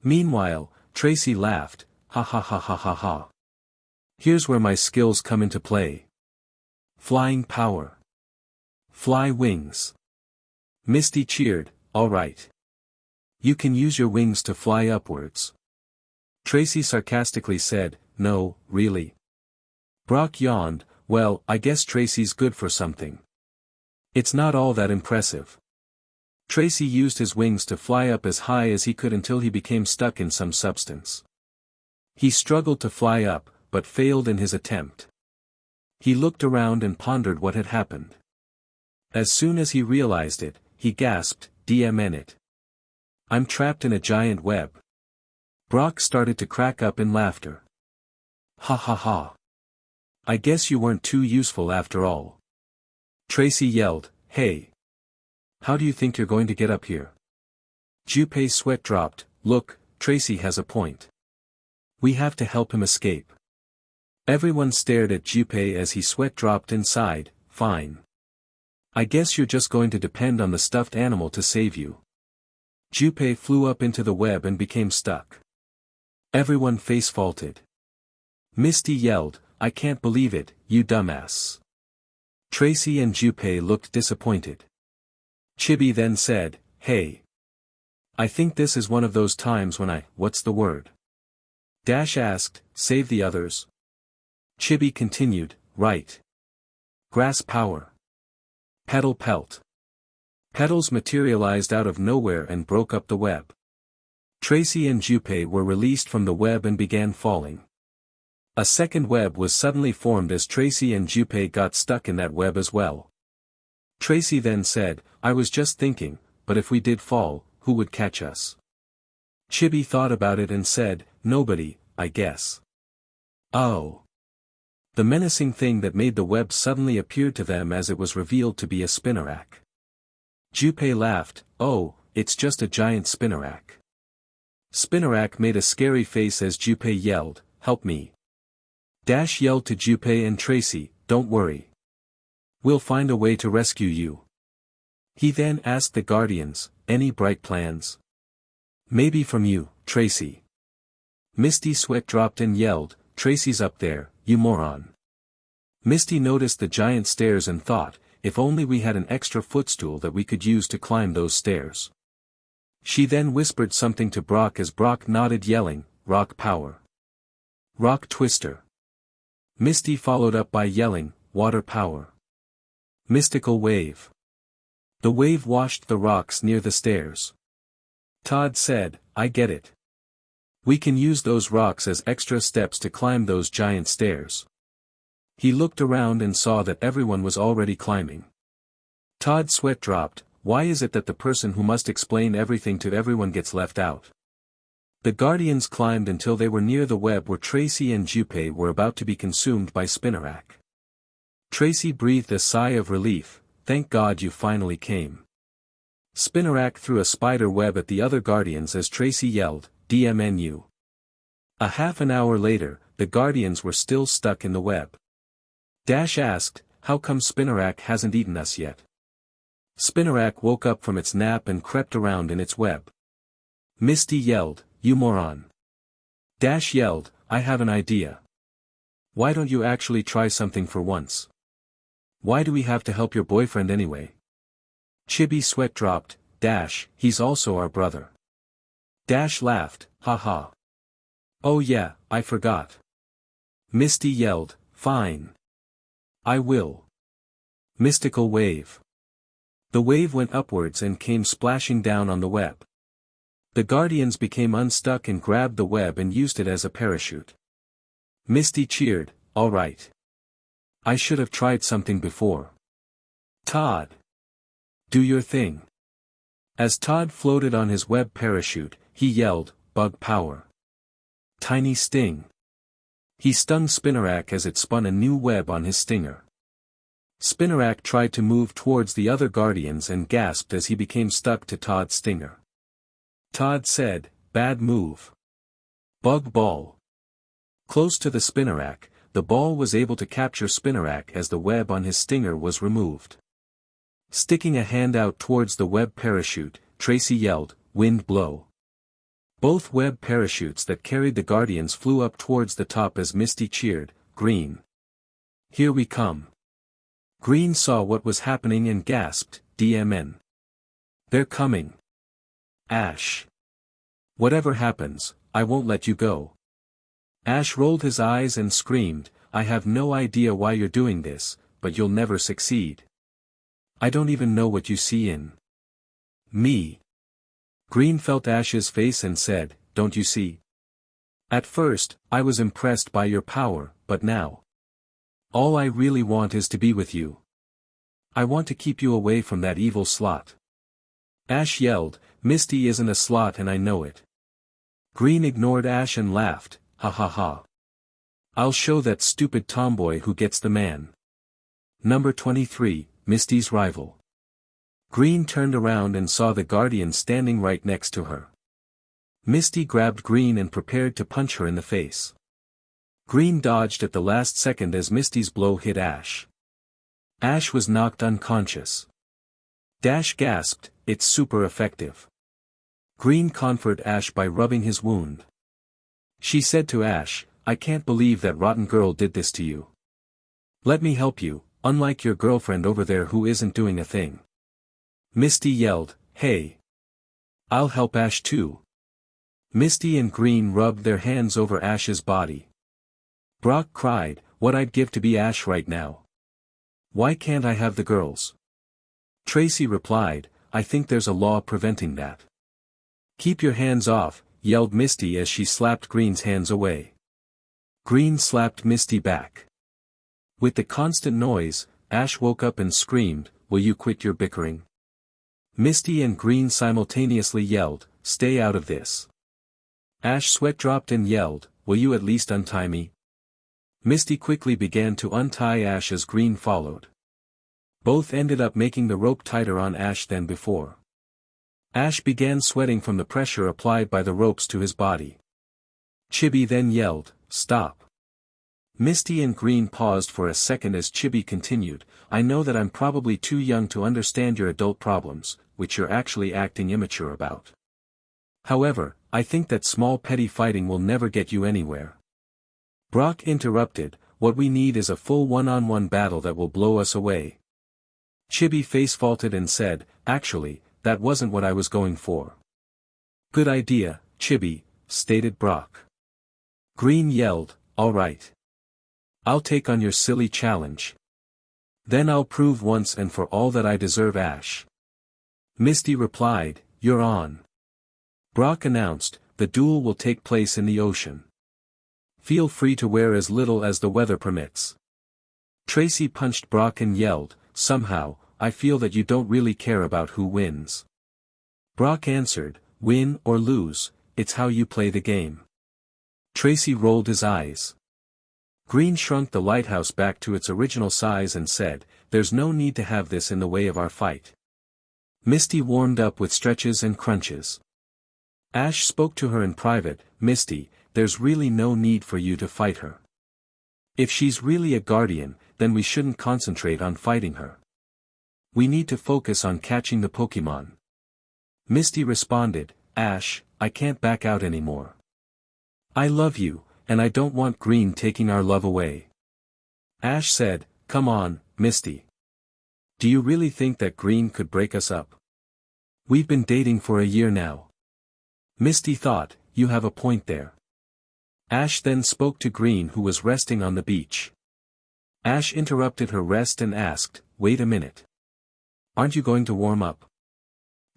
Meanwhile, Tracy laughed, "Ha ha ha ha ha ha. Here's where my skills come into play. Flying power. Fly wings." Misty cheered, "All right. You can use your wings to fly upwards." Tracy sarcastically said, "No, really." Brock yawned, "Well, I guess Tracy's good for something. It's not all that impressive." Tracy used his wings to fly up as high as he could until he became stuck in some substance. He struggled to fly up, but failed in his attempt. He looked around and pondered what had happened. As soon as he realized it, he gasped, "DMN it. I'm trapped in a giant web." Brock started to crack up in laughter. "Ha ha ha. I guess you weren't too useful after all." Tracy yelled, "Hey. How do you think you're going to get up here?" Junpei's sweat dropped. "Look, Tracy has a point. We have to help him escape." Everyone stared at Junpei as he sweat dropped and sighed, "Fine. I guess you're just going to depend on the stuffed animal to save you." Junpei flew up into the web and became stuck. Everyone face-faulted. Misty yelled, "I can't believe it, you dumbass." Tracy and Junpei looked disappointed. Chibi then said, "Hey. I think this is one of those times when what's the word?" Dash asked, "Save the others." Chibi continued, "Right. Grass power. Petal pelt." Petals materialized out of nowhere and broke up the web. Tracy and Junpei were released from the web and began falling. A second web was suddenly formed as Tracy and Junpei got stuck in that web as well. Tracy then said, "I was just thinking, but if we did fall, who would catch us?" Chibi thought about it and said, "Nobody, I guess." Oh. The menacing thing that made the web suddenly appeared to them as it was revealed to be a spinnerack. Junpei laughed, "Oh, it's just a giant spinnerack." Spinnerack made a scary face as Junpei yelled, "Help me." Dash yelled to Junpei and Tracy, "Don't worry. We'll find a way to rescue you." He then asked the Guardians, "Any bright plans?" "Maybe from you, Tracy." Misty sweat dropped and yelled, "Tracy's up there, you moron." Misty noticed the giant stairs and thought, if only we had an extra footstool that we could use to climb those stairs. She then whispered something to Brock as Brock nodded yelling, "Rock power. Rock twister." Misty followed up by yelling, "Water power. Mystical wave." The wave washed the rocks near the stairs. Todd said, "I get it. We can use those rocks as extra steps to climb those giant stairs." He looked around and saw that everyone was already climbing. Todd's sweat dropped. Why is it that the person who must explain everything to everyone gets left out? The Guardians climbed until they were near the web where Tracy and Junpei were about to be consumed by Spinnerack. Tracy breathed a sigh of relief, "Thank God you finally came." Spinnerack threw a spider web at the other Guardians as Tracy yelled, "DMNU." A half an hour later, the Guardians were still stuck in the web. Dash asked, "How come Spinnerack hasn't eaten us yet?" Spinnerack woke up from its nap and crept around in its web. Misty yelled, "You moron." Dash yelled, "I have an idea. Why don't you actually try something for once? Why do we have to help your boyfriend anyway?" Chibi sweat dropped, "Dash, he's also our brother." Dash laughed, "Ha ha. Oh yeah, I forgot." Misty yelled, "Fine. I will." Mystical wave. The wave went upwards and came splashing down on the web. The Guardians became unstuck and grabbed the web and used it as a parachute. Misty cheered, "All right. I should have tried something before." Todd. "Do your thing." As Todd floated on his web parachute, he yelled, "Bug power. Tiny sting." He stung Spinnerack as it spun a new web on his stinger. Spinnerack tried to move towards the other Guardians and gasped as he became stuck to Todd's stinger. Todd said, "Bad move. Bug ball." Close to the Spinnerack, the ball was able to capture Spinnerack as the web on his stinger was removed. Sticking a hand out towards the web parachute, Tracy yelled, "Wind blow." Both web parachutes that carried the Guardians flew up towards the top as Misty cheered, "Green. Here we come." Green saw what was happening and gasped, "DMN. They're coming. Ash. Whatever happens, I won't let you go." Ash rolled his eyes and screamed, "I have no idea why you're doing this, but you'll never succeed. I don't even know what you see in me." Green felt Ash's face and said, "Don't you see? At first, I was impressed by your power, but now, all I really want is to be with you. I want to keep you away from that evil slot." Ash yelled, "Misty isn't a slot and I know it." Green ignored Ash and laughed, "Ha ha ha. I'll show that stupid tomboy who gets the man." Number 23, Misty's rival. Green turned around and saw the Guardian standing right next to her. Misty grabbed Green and prepared to punch her in the face. Green dodged at the last second as Misty's blow hit Ash. Ash was knocked unconscious. Dash gasped, "It's super effective." Green comforted Ash by rubbing his wound. She said to Ash, "I can't believe that rotten girl did this to you. Let me help you, unlike your girlfriend over there who isn't doing a thing." Misty yelled, "Hey. I'll help Ash too." Misty and Green rubbed their hands over Ash's body. Brock cried, "What I'd give to be Ash right now. Why can't I have the girls?" Tracy replied, "I think there's a law preventing that." "Keep your hands off," yelled Misty as she slapped Green's hands away. Green slapped Misty back. With the constant noise, Ash woke up and screamed, "Will you quit your bickering?" Misty and Green simultaneously yelled, "Stay out of this." Ash sweat dropped and yelled, "Will you at least untie me?" Misty quickly began to untie Ash as Green followed. Both ended up making the rope tighter on Ash than before. Ash began sweating from the pressure applied by the ropes to his body. Chibi then yelled, "Stop." Misty and Green paused for a second as Chibi continued, "I know that I'm probably too young to understand your adult problems, which you're actually acting immature about. However, I think that small petty fighting will never get you anywhere." Brock interrupted, "What we need is a full one-on-one battle that will blow us away." Chibi face-faulted and said, "Actually, that wasn't what I was going for." "Good idea, Chibi," stated Brock. Green yelled, "All right. I'll take on your silly challenge. Then I'll prove once and for all that I deserve Ash." Misty replied, "You're on." Brock announced, "The duel will take place in the ocean. Feel free to wear as little as the weather permits." Tracy punched Brock and yelled, "Somehow, I feel that you don't really care about who wins." Brock answered, "Win or lose, it's how you play the game." Tracy rolled his eyes. Green shrunk the lighthouse back to its original size and said, "There's no need to have this in the way of our fight." Misty warmed up with stretches and crunches. Ash spoke to her in private, "Misty, there's really no need for you to fight her. If she's really a guardian, then we shouldn't concentrate on fighting her. We need to focus on catching the Pokémon." Misty responded, "Ash, I can't back out anymore. I love you, and I don't want Green taking our love away." Ash said, "Come on, Misty. Do you really think that Green could break us up? We've been dating for a year now." Misty thought, "You have a point there." Ash then spoke to Green, who was resting on the beach. Ash interrupted her rest and asked, "Wait a minute. Aren't you going to warm up?"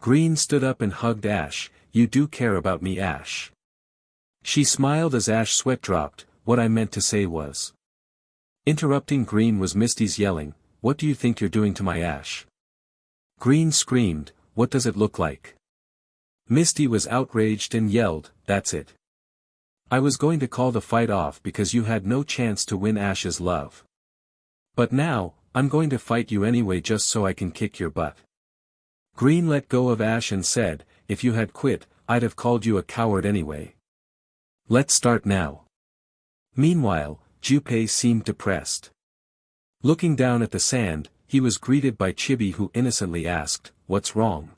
Green stood up and hugged Ash, "You do care about me, Ash." She smiled as Ash sweat dropped. "What I meant to say was." Interrupting Green was Misty's yelling, "What do you think you're doing to my Ash?" Green screamed, "What does it look like?" Misty was outraged and yelled, "That's it. I was going to call the fight off because you had no chance to win Ash's love. But now, I'm going to fight you anyway just so I can kick your butt." Green let go of Ash and said, "If you had quit, I'd have called you a coward anyway. Let's start now." Meanwhile, Junpei seemed depressed. Looking down at the sand, he was greeted by Chibi, who innocently asked, "What's wrong?"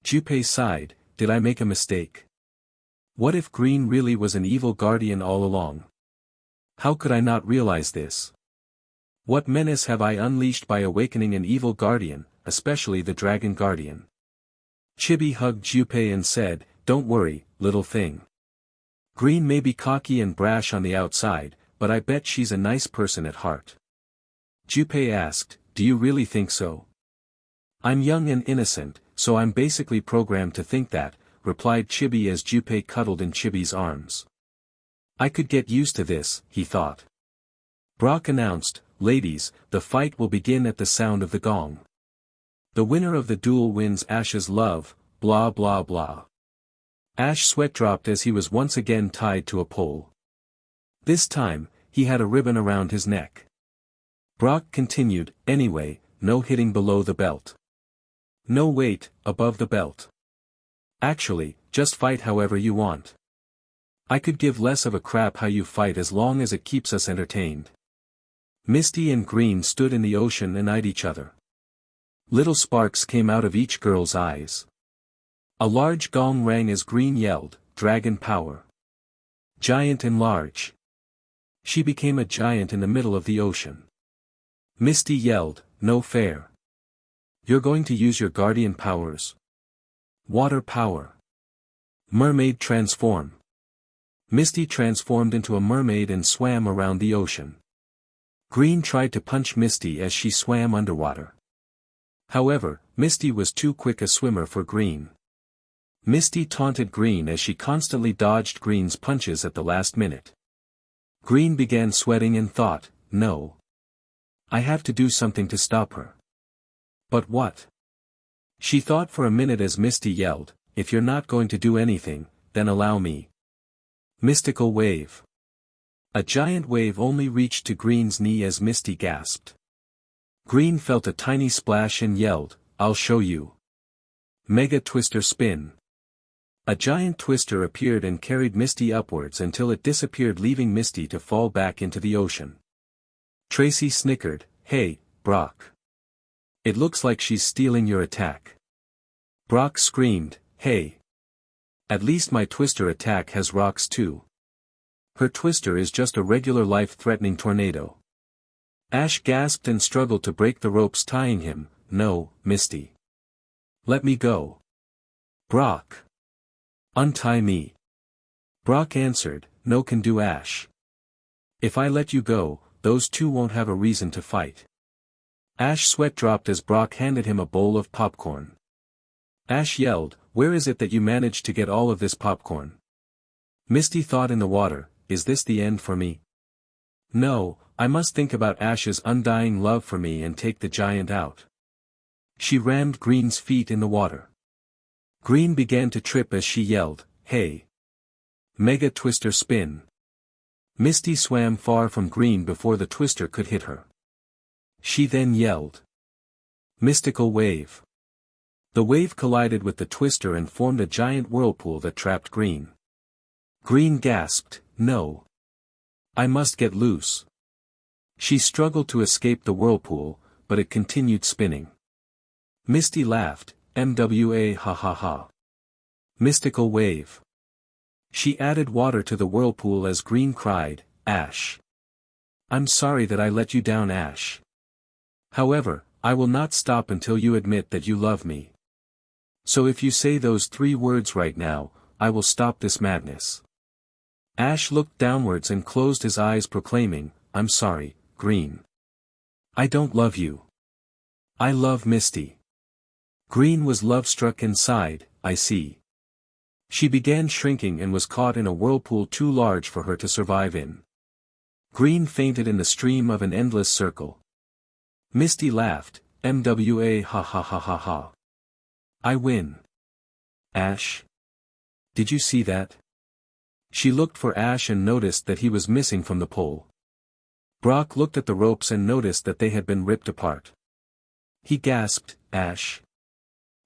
Junpei sighed, "Did I make a mistake? What if Green really was an evil guardian all along? How could I not realize this? What menace have I unleashed by awakening an evil guardian, especially the Dragon Guardian?" Chibi hugged Junpei and said, "Don't worry, little thing. Green may be cocky and brash on the outside, but I bet she's a nice person at heart." Junpei asked, "Do you really think so?" "I'm young and innocent, so I'm basically programmed to think that," replied Chibi as Junpei cuddled in Chibi's arms. "I could get used to this," he thought. Brock announced, "Ladies, the fight will begin at the sound of the gong. The winner of the duel wins Ash's love, blah blah blah." Ash sweat dropped as he was once again tied to a pole. This time, he had a ribbon around his neck. Brock continued, "Anyway, no hitting below the belt. No weight, above the belt. Actually, just fight however you want. I could give less of a crap how you fight as long as it keeps us entertained." Misty and Green stood in the ocean and eyed each other. Little sparks came out of each girl's eyes. A large gong rang as Green yelled, "Dragon power. Giant enlarge." She became a giant in the middle of the ocean. Misty yelled, "No fair. You're going to use your guardian powers. Water power. Mermaid transform." Misty transformed into a mermaid and swam around the ocean. Green tried to punch Misty as she swam underwater. However, Misty was too quick a swimmer for Green. Misty taunted Green as she constantly dodged Green's punches at the last minute. Green began sweating and thought, "No. I have to do something to stop her." But what? She thought for a minute as Misty yelled, "If you're not going to do anything, then allow me." Mystical wave. A giant wave only reached to Green's knee as Misty gasped. Green felt a tiny splash and yelled, "I'll show you." Mega Twister Spin. A giant twister appeared and carried Misty upwards until it disappeared, leaving Misty to fall back into the ocean. Tracy snickered, "Hey, Brock. It looks like she's stealing your attack." Brock screamed, "Hey. At least my twister attack has rocks too. Her twister is just a regular life-threatening tornado." Ash gasped and struggled to break the ropes tying him. "No, Misty. Let me go. Brock. Untie me." Brock answered, "No can do, Ash. If I let you go, those two won't have a reason to fight." Ash sweat dropped as Brock handed him a bowl of popcorn. Ash yelled, "Where is it that you managed to get all of this popcorn?" Misty thought in the water, "Is this the end for me? No, I must think about Ash's undying love for me and take the giant out." She rammed Green's feet in the water. Green began to trip as she yelled, "Hey. Mega Twister Spin." Misty swam far from Green before the twister could hit her. She then yelled, "Mystical Wave." The wave collided with the twister and formed a giant whirlpool that trapped Green. Green gasped, "No. I must get loose." She struggled to escape the whirlpool, but it continued spinning. Misty laughed, "MWA ha ha ha. Mystical Wave." She added water to the whirlpool as Green cried, "Ash. I'm sorry that I let you down, Ash. However, I will not stop until you admit that you love me. So if you say those 3 words right now, I will stop this madness." Ash looked downwards and closed his eyes, proclaiming, "I'm sorry, Green. I don't love you. I love Misty." Green was love-struck and sighed, "I see." She began shrinking and was caught in a whirlpool too large for her to survive in. Green fainted in the stream of an endless circle. Misty laughed, "MWA ha ha ha ha ha. I win." "Ash? Did you see that?" She looked for Ash and noticed that he was missing from the pole. Brock looked at the ropes and noticed that they had been ripped apart. He gasped, "Ash."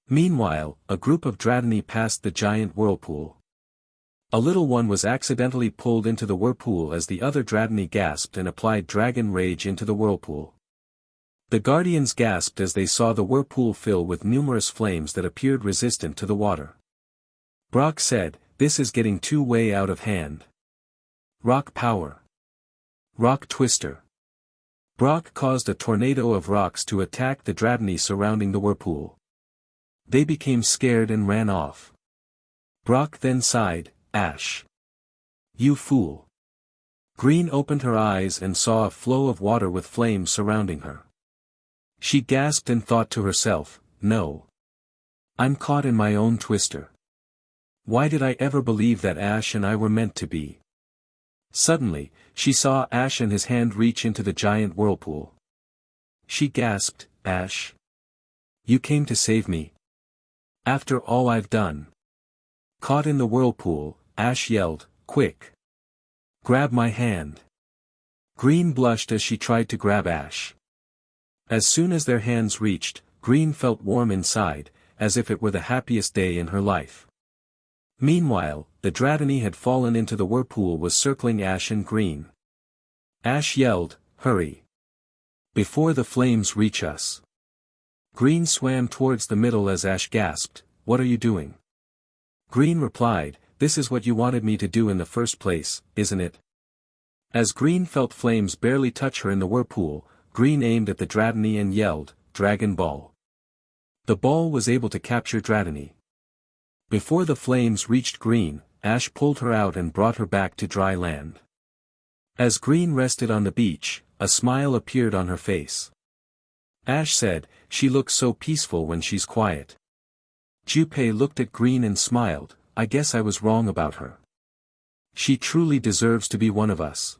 Meanwhile, a group of Dratini passed the giant whirlpool. A little one was accidentally pulled into the whirlpool as the other Dratini gasped and applied dragon rage into the whirlpool. The Guardians gasped as they saw the whirlpool fill with numerous flames that appeared resistant to the water. Brock said, "This is getting too way out of hand. Rock power. Rock Twister." Brock caused a tornado of rocks to attack the Dratini surrounding the whirlpool. They became scared and ran off. Brock then sighed, "Ash. You fool." Green opened her eyes and saw a flow of water with flames surrounding her. She gasped and thought to herself, "No. I'm caught in my own twister. Why did I ever believe that Ash and I were meant to be?" Suddenly, she saw Ash and his hand reach into the giant whirlpool. She gasped, "Ash. You came to save me. After all I've done." Caught in the whirlpool, Ash yelled, "Quick. Grab my hand." Green blushed as she tried to grab Ash. As soon as their hands reached, Green felt warm inside, as if it were the happiest day in her life. Meanwhile, the Dratini had fallen into the whirlpool was circling Ash and Green. Ash yelled, "Hurry. Before the flames reach us." Green swam towards the middle as Ash gasped, "What are you doing?" Green replied, "This is what you wanted me to do in the first place, isn't it?" As Green felt flames barely touch her in the whirlpool, Green aimed at the Dratini and yelled, "Dragon Ball." The ball was able to capture Dratini. Before the flames reached Green, Ash pulled her out and brought her back to dry land. As Green rested on the beach, a smile appeared on her face. Ash said, "She looks so peaceful when she's quiet." Junpei looked at Green and smiled, "I guess I was wrong about her. She truly deserves to be one of us."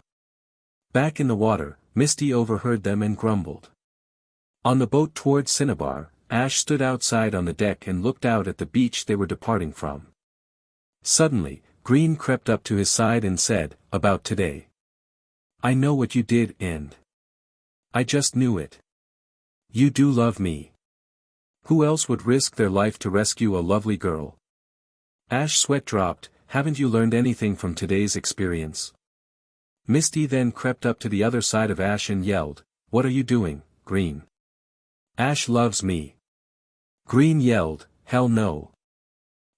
Back in the water, Misty overheard them and grumbled. On the boat towards Cinnabar, Ash stood outside on the deck and looked out at the beach they were departing from. Suddenly, Green crept up to his side and said, "About today. I know what you did and I just knew it. You do love me. Who else would risk their life to rescue a lovely girl? Ash sweat dropped. Haven't you learned anything from today's experience? Misty then crept up to the other side of Ash and yelled, "What are you doing, Green?" "Ash loves me." Green yelled, "Hell no.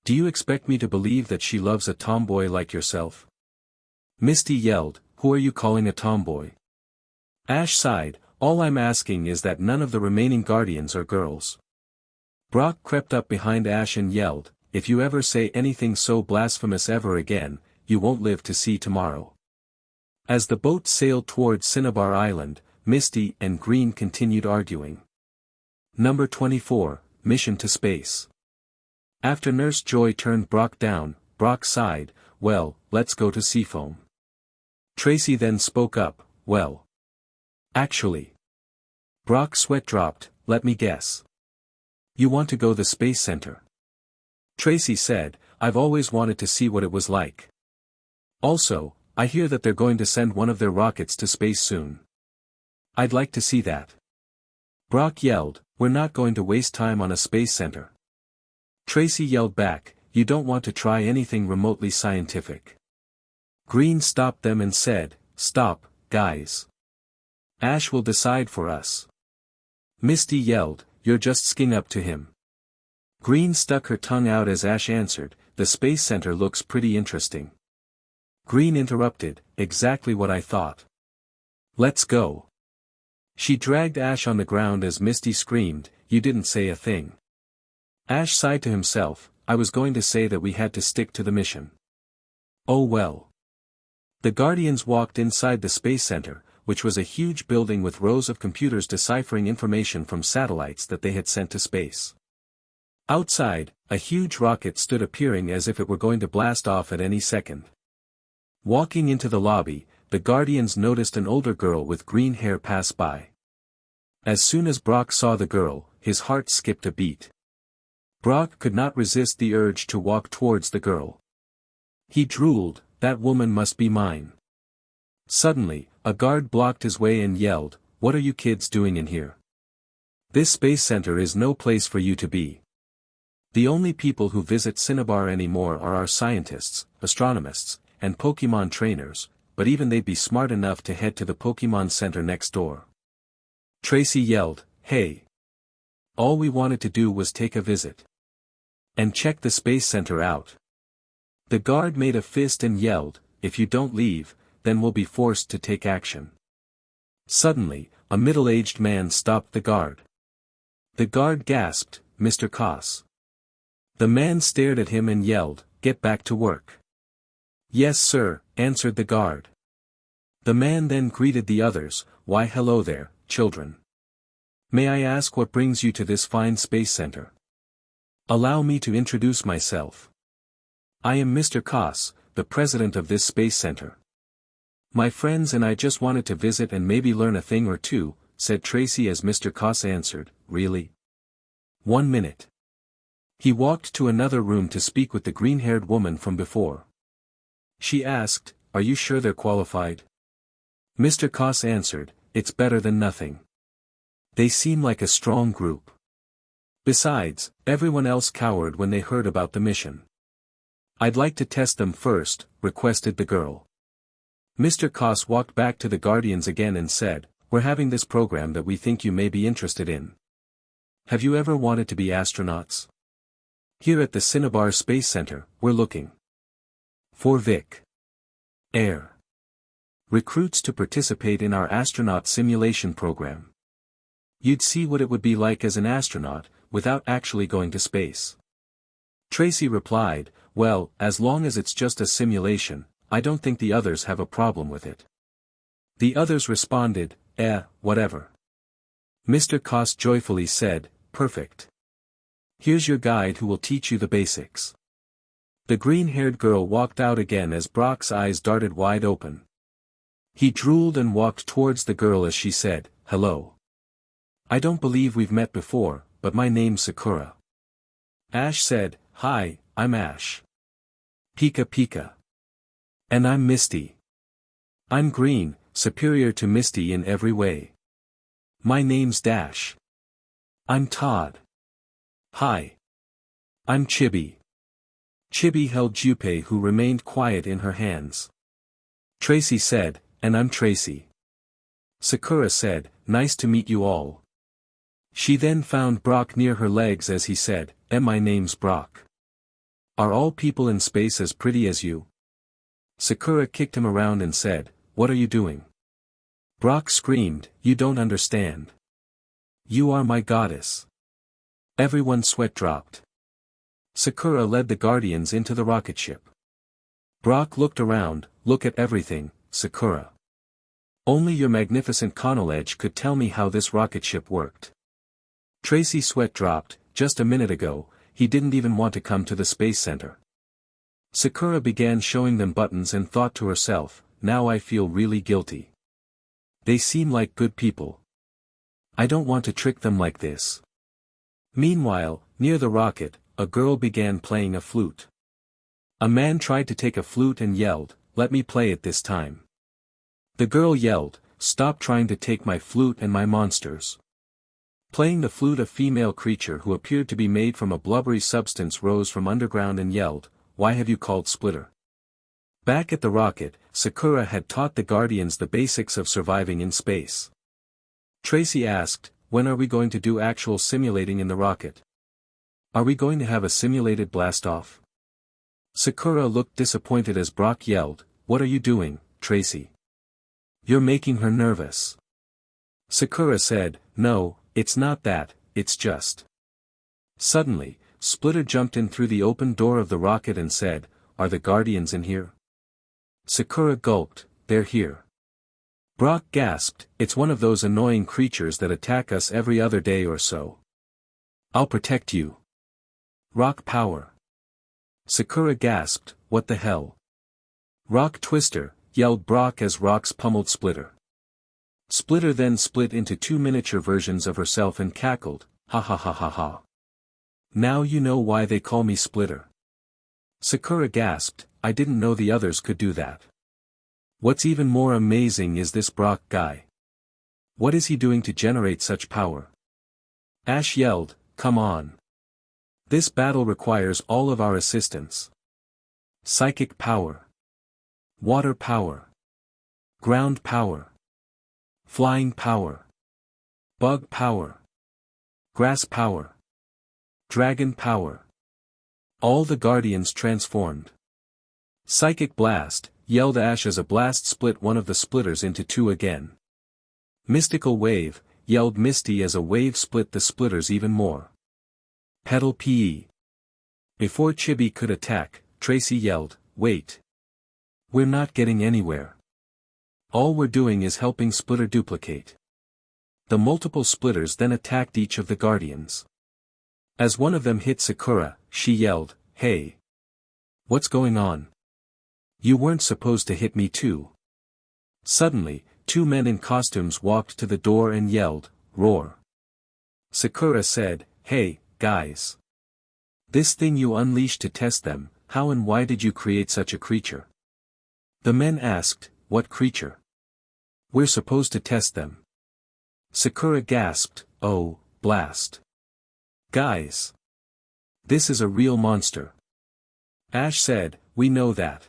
Do you expect me to believe that she loves a tomboy like yourself?" Misty yelled, "Who are you calling a tomboy?" Ash sighed, "All I'm asking is that none of the remaining guardians are girls." Brock crept up behind Ash and yelled, "If you ever say anything so blasphemous ever again, you won't live to see tomorrow." As the boat sailed towards Cinnabar Island, Misty and Green continued arguing. Number 24, Mission to Space. After Nurse Joy turned Brock down, Brock sighed, "Well, let's go to Seafoam." Tracy then spoke up, "Well. Actually." Brock's sweat dropped, "Let me guess. You want to go to the Space Center?" Tracy said, "I've always wanted to see what it was like. Also, I hear that they're going to send one of their rockets to space soon. I'd like to see that." Brock yelled, "We're not going to waste time on a space center." Tracy yelled back, "You don't want to try anything remotely scientific." Green stopped them and said, "Stop, guys. Ash will decide for us." Misty yelled, "You're just sking up to him." Green stuck her tongue out as Ash answered, "The space center looks pretty interesting." Green interrupted, "Exactly what I thought. Let's go." She dragged Ash on the ground as Misty screamed, "You didn't say a thing." Ash sighed to himself, "I was going to say that we had to stick to the mission. Oh well." The Guardians walked inside the Space Center, which was a huge building with rows of computers deciphering information from satellites that they had sent to space. Outside, a huge rocket stood appearing as if it were going to blast off at any second. Walking into the lobby, the Guardians noticed an older girl with green hair pass by. As soon as Brock saw the girl, his heart skipped a beat. Brock could not resist the urge to walk towards the girl. He drooled, "That woman must be mine." Suddenly, a guard blocked his way and yelled, "What are you kids doing in here? This space center is no place for you to be. The only people who visit Cinnabar anymore are our scientists, astronomists, and Pokémon trainers, but even they'd be smart enough to head to the Pokémon Center next door." Tracy yelled, "Hey! All we wanted to do was take a visit. And check the Space Center out." The guard made a fist and yelled, "If you don't leave, then we'll be forced to take action." Suddenly, a middle-aged man stopped the guard. The guard gasped, "Mr. Koss." The man stared at him and yelled, "Get back to work." "Yes sir," answered the guard. The man then greeted the others, "Why hello there, children. May I ask what brings you to this fine space center? Allow me to introduce myself. I am Mr. Koss, the president of this space center. My friends and I just wanted to visit and maybe learn a thing or two," said Tracy as Mr. Koss answered, "Really? 1 minute." He walked to another room to speak with the green-haired woman from before. She asked, "Are you sure they're qualified?" Mr. Koss answered, "It's better than nothing. They seem like a strong group. Besides, everyone else cowered when they heard about the mission. I'd like to test them first," requested the girl. Mr. Koss walked back to the Guardians again and said, "We're having this program that we think you may be interested in. Have you ever wanted to be astronauts? Here at the Cinnabar Space Center, we're looking for Vic. Air. Recruits to participate in our astronaut simulation program. You'd see what it would be like as an astronaut, without actually going to space." Tracy replied, "Well, as long as it's just a simulation, I don't think the others have a problem with it." The others responded, Whatever." Mr. Koss joyfully said, "Perfect. Here's your guide who will teach you the basics." The green-haired girl walked out again as Brock's eyes darted wide open. He drooled and walked towards the girl as she said, "Hello. I don't believe we've met before, but my name's Sakura." Ash said, "Hi, I'm Ash. Pika Pika. And I'm Misty. I'm green, superior to Misty in every way. My name's Dash. I'm Todd. Hi. I'm Chibi. Chibi held Junpei, who remained quiet, in her hands. Tracy said, and I'm Tracy. Sakura said, nice to meet you all. She then found Brock near her legs as he said, my name's Brock. Are all people in space as pretty as you? Sakura kicked him around and said, what are you doing? Brock screamed, you don't understand. You are my goddess. Everyone's sweat dropped. Sakura led the Guardians into the rocket ship. Brock looked around, look at everything, Sakura. Only your magnificent knowledge could tell me how this rocket ship worked. Tracy's sweat dropped. Just a minute ago, he didn't even want to come to the space center. Sakura began showing them buttons and thought to herself, now I feel really guilty. They seem like good people. I don't want to trick them like this. Meanwhile, near the rocket, a girl began playing a flute. A man tried to take a flute and yelled, let me play it this time. The girl yelled, stop trying to take my flute and my monsters. Playing the flute, a female creature who appeared to be made from a blubbery substance rose from underground and yelled, why have you called Splitter? Back at the rocket, Sakura had taught the Guardians the basics of surviving in space. Tracy asked, when are we going to do actual simulating in the rocket? Are we going to have a simulated blast-off? Sakura looked disappointed as Brock yelled, what are you doing, Tracy? You're making her nervous. Sakura said, no, it's not that, it's just. Suddenly, Splitter jumped in through the open door of the rocket and said, are the Guardians in here? Sakura gulped, they're here. Brock gasped, it's one of those annoying creatures that attack us every other day or so. I'll protect you. Rock power. Sakura gasped, what the hell? Rock Twister, yelled Brock as rocks pummeled Splitter. Splitter then split into two miniature versions of herself and cackled, ha ha ha ha ha. Now you know why they call me Splitter. Sakura gasped, I didn't know the others could do that. What's even more amazing is this Brock guy. What is he doing to generate such power? Ash yelled, come on. This battle requires all of our assistance. Psychic power. Water power. Ground power. Flying power. Bug power. Grass power. Dragon power. All the Guardians transformed. Psychic blast, yelled Ash as a blast split one of the splitters into two again. Mystical wave, yelled Misty as a wave split the splitters even more. Petal PE. Before Chibi could attack, Tracy yelled, wait. We're not getting anywhere. All we're doing is helping Splitter duplicate. The multiple splitters then attacked each of the Guardians. As one of them hit Sakura, she yelled, hey. What's going on? You weren't supposed to hit me too. Suddenly, two men in costumes walked to the door and yelled, roar. Sakura said, hey, guys. This thing you unleashed to test them, how and why did you create such a creature? The men asked, what creature? We're supposed to test them. Sakura gasped, oh, blast. Guys. This is a real monster. Ash said, we know that.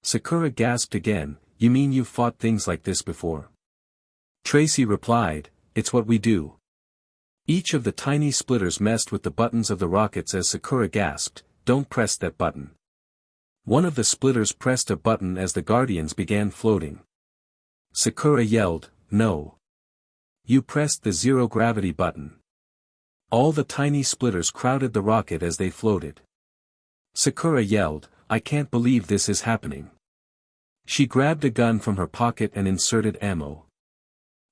Sakura gasped again, you mean you've fought things like this before? Tracy replied, it's what we do. Each of the tiny splitters messed with the buttons of the rockets as Sakura gasped, don't press that button. One of the splitters pressed a button as the Guardians began floating. Sakura yelled, no. You pressed the zero gravity button. All the tiny splitters crowded the rocket as they floated. Sakura yelled, I can't believe this is happening. She grabbed a gun from her pocket and inserted ammo.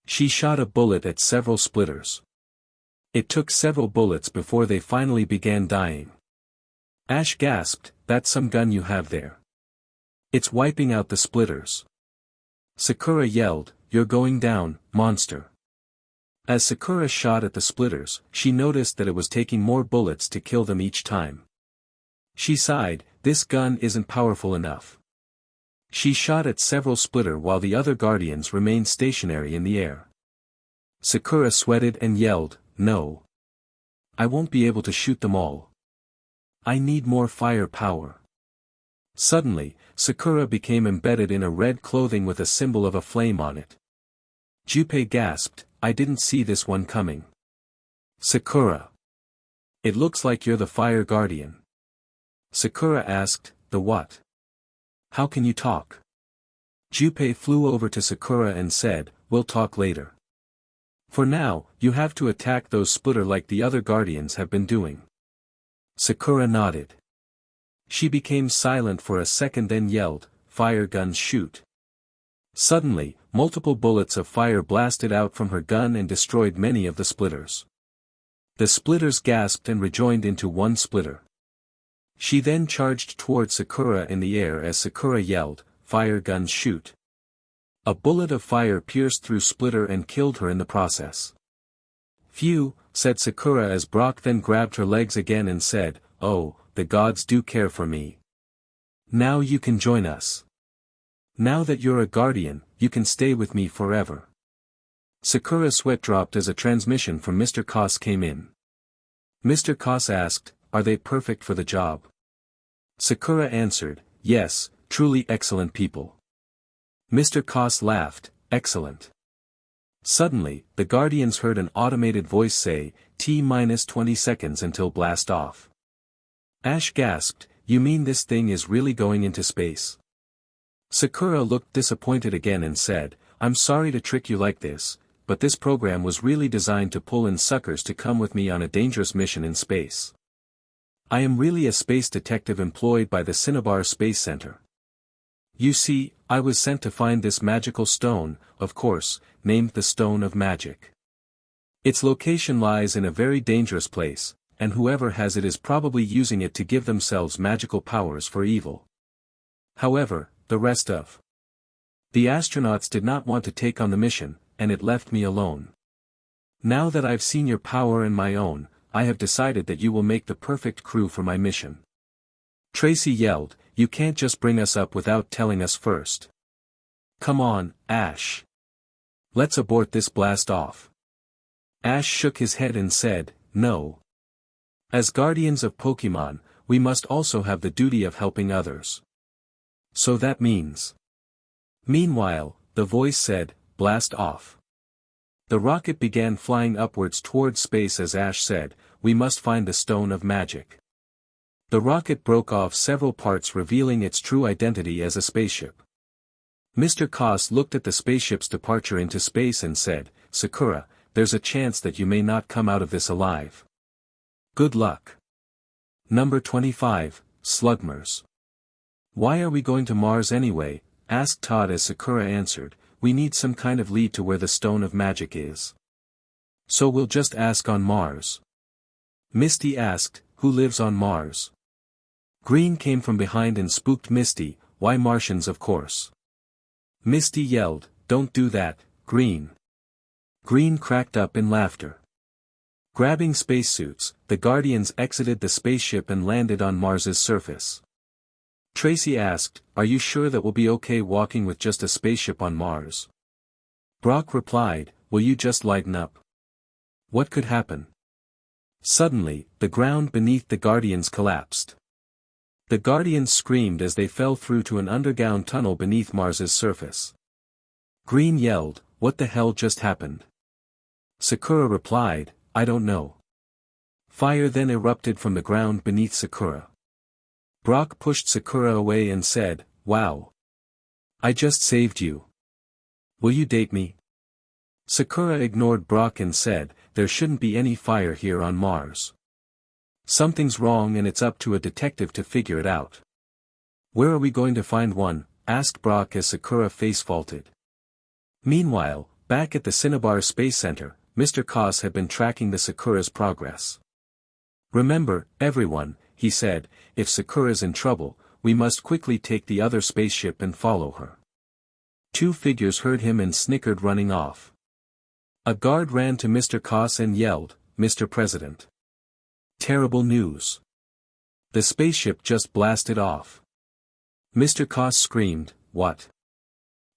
She shot a bullet at several splitters. It took several bullets before they finally began dying. Ash gasped, that's some gun you have there. It's wiping out the splitters. Sakura yelled, you're going down, monster. As Sakura shot at the splitters, she noticed that it was taking more bullets to kill them each time. She sighed, this gun isn't powerful enough. She shot at several splitter while the other Guardians remained stationary in the air. Sakura sweated and yelled, no. I won't be able to shoot them all. I need more fire power. Suddenly, Sakura became embedded in a red clothing with a symbol of a flame on it. Junpei gasped, I didn't see this one coming. Sakura. It looks like you're the fire guardian. Sakura asked, the what? How can you talk? Junpei flew over to Sakura and said, we'll talk later. For now, you have to attack those splitter like the other guardians have been doing. Sakura nodded. She became silent for a second then yelled, fire guns shoot. Suddenly, multiple bullets of fire blasted out from her gun and destroyed many of the splitters. The splitters gasped and rejoined into one splitter. She then charged toward Sakura in the air as Sakura yelled, fire guns shoot. A bullet of fire pierced through Splitter and killed her in the process. Phew, said Sakura as Brock then grabbed her legs again and said, oh, the gods do care for me. Now you can join us. Now that you're a guardian, you can stay with me forever. Sakura's sweat dropped as a transmission from Mr. Koss came in. Mr. Koss asked, are they perfect for the job? Sakura answered, yes, truly excellent people. Mr. Koss laughed, excellent. Suddenly, the guardians heard an automated voice say, T-20 seconds until blast off. Ash gasped, you mean this thing is really going into space? Sakura looked disappointed again and said, I'm sorry to trick you like this, but this program was really designed to pull in suckers to come with me on a dangerous mission in space. I am really a space detective employed by the Cinnabar Space Center. You see, I was sent to find this magical stone, of course, named the Stone of Magic. Its location lies in a very dangerous place, and whoever has it is probably using it to give themselves magical powers for evil. However, the rest of the astronauts did not want to take on the mission, and it left me alone. Now that I've seen your power and my own, I have decided that you will make the perfect crew for my mission. Tracy yelled, you can't just bring us up without telling us first. Come on, Ash. Let's abort this blast off. Ash shook his head and said, no. As guardians of Pokémon, we must also have the duty of helping others. So that means. Meanwhile, the voice said, blast off. The rocket began flying upwards towards space as Ash said, we must find the Stone of Magic. The rocket broke off several parts revealing its true identity as a spaceship. Mr. Koss looked at the spaceship's departure into space and said, Sakura, there's a chance that you may not come out of this alive. Good luck. Number 25, Slugmers. Why are we going to Mars anyway? Asked Todd as Sakura answered, we need some kind of lead to where the Stone of Magic is. So we'll just ask on Mars. Misty asked, who lives on Mars? Green came from behind and spooked Misty, why Martians of course. Misty yelled, don't do that, Green. Green cracked up in laughter. Grabbing spacesuits, the Guardians exited the spaceship and landed on Mars's surface. Tracy asked, are you sure that we'll be okay walking with just a spaceship on Mars? Brock replied, will you just lighten up? What could happen? Suddenly, the ground beneath the Guardians collapsed. The Guardians screamed as they fell through to an underground tunnel beneath Mars's surface. Green yelled, what the hell just happened? Sakura replied, I don't know. Fire then erupted from the ground beneath Sakura. Brock pushed Sakura away and said, wow. I just saved you. Will you date me? Sakura ignored Brock and said, there shouldn't be any fire here on Mars. Something's wrong and it's up to a detective to figure it out. Where are we going to find one? Asked Brock as Sakura face-faulted. Meanwhile, back at the Cinnabar Space Center, Mr. Koss had been tracking the Sakura's progress. Remember, everyone, he said, if Sakura's in trouble, we must quickly take the other spaceship and follow her. Two figures heard him and snickered running off. A guard ran to Mr. Koss and yelled, Mr. President. Terrible news. The spaceship just blasted off. Mr. Koss screamed, what?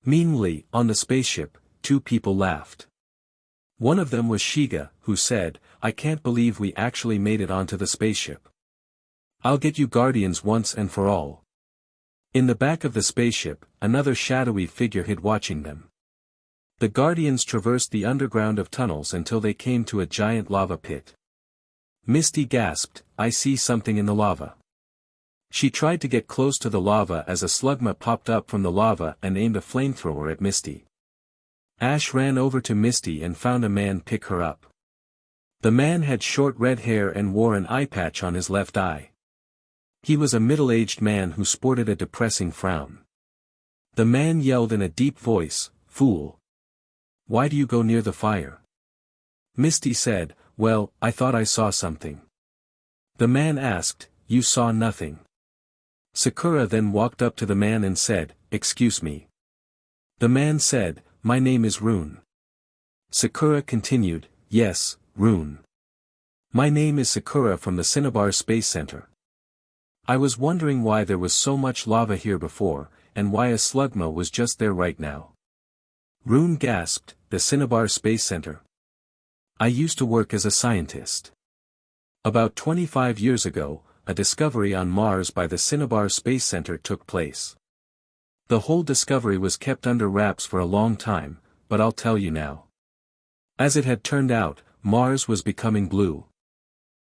Meanwhile, on the spaceship, two people laughed. One of them was Shiga, who said, I can't believe we actually made it onto the spaceship. I'll get you Guardians once and for all. In the back of the spaceship, another shadowy figure hid watching them. The Guardians traversed the underground of tunnels until they came to a giant lava pit. Misty gasped, I see something in the lava. She tried to get close to the lava as a slugma popped up from the lava and aimed a flamethrower at Misty. Ash ran over to Misty and found a man pick her up. The man had short red hair and wore an eye patch on his left eye. He was a middle-aged man who sported a depressing frown. The man yelled in a deep voice, "Fool! Why do you go near the fire?" Misty said, "Well, I thought I saw something." The man asked, "You saw nothing?" Sakura then walked up to the man and said, "Excuse me." The man said, "My name is Rune." Sakura continued, "Yes, Rune. My name is Sakura from the Cinnabar Space Center. I was wondering why there was so much lava here before, and why a slugma was just there right now." Rune gasped, "The Cinnabar Space Center? I used to work as a scientist. About 25 years ago, a discovery on Mars by the Cinnabar Space Center took place. The whole discovery was kept under wraps for a long time, but I'll tell you now. As it had turned out, Mars was becoming blue.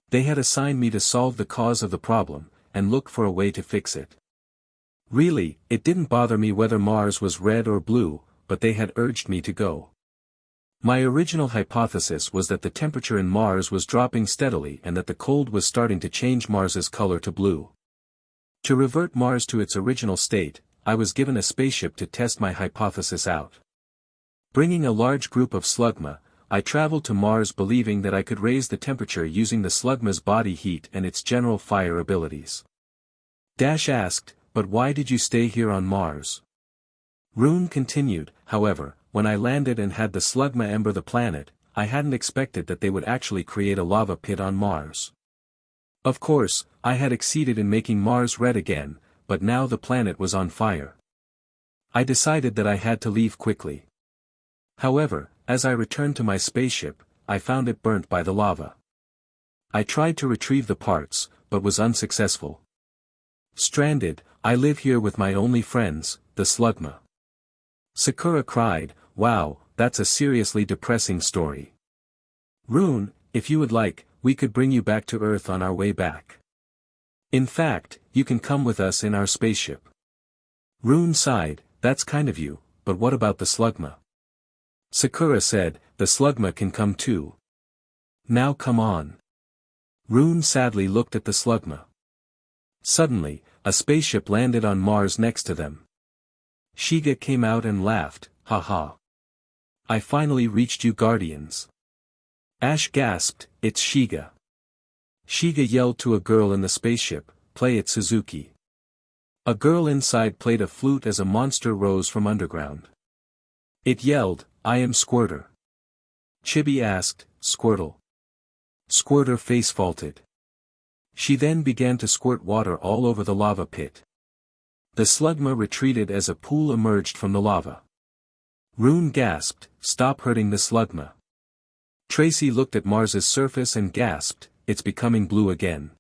They had assigned me to solve the cause of the problem, and look for a way to fix it. Really, it didn't bother me whether Mars was red or blue, but they had urged me to go. My original hypothesis was that the temperature in Mars was dropping steadily and that the cold was starting to change Mars's color to blue. To revert Mars to its original state, I was given a spaceship to test my hypothesis out. Bringing a large group of slugma, I traveled to Mars believing that I could raise the temperature using the slugma's body heat and its general fire abilities. Dash asked, "But why did you stay here on Mars?" Rune continued, "However, when I landed and had the slugma ember the planet, I hadn't expected that they would actually create a lava pit on Mars. Of course, I had exceeded in making Mars red again, but now the planet was on fire. I decided that I had to leave quickly. However, as I returned to my spaceship, I found it burnt by the lava. I tried to retrieve the parts, but was unsuccessful. Stranded, I live here with my only friends, the slugma." Sakura cried, "Wow, that's a seriously depressing story. Rune, if you would like, we could bring you back to Earth on our way back. In fact, you can come with us in our spaceship." Rune sighed, "That's kind of you, but what about the slugma?" Sakura said, "The slugma can come too. Now come on." Rune sadly looked at the slugma. Suddenly, a spaceship landed on Mars next to them. Shiga came out and laughed, "Ha ha. I finally reached you Guardians." Ash gasped, "It's Shiga." Shiga yelled to a girl in the spaceship, "Play it Suzuki." A girl inside played a flute as a monster rose from underground. It yelled, "I am Squirter." Chibi asked, "Squirtle?" Squirter face faulted. She then began to squirt water all over the lava pit. The slugma retreated as a pool emerged from the lava. Rune gasped, "Stop hurting the slugma." Tracy looked at Mars's surface and gasped, "It's becoming blue again."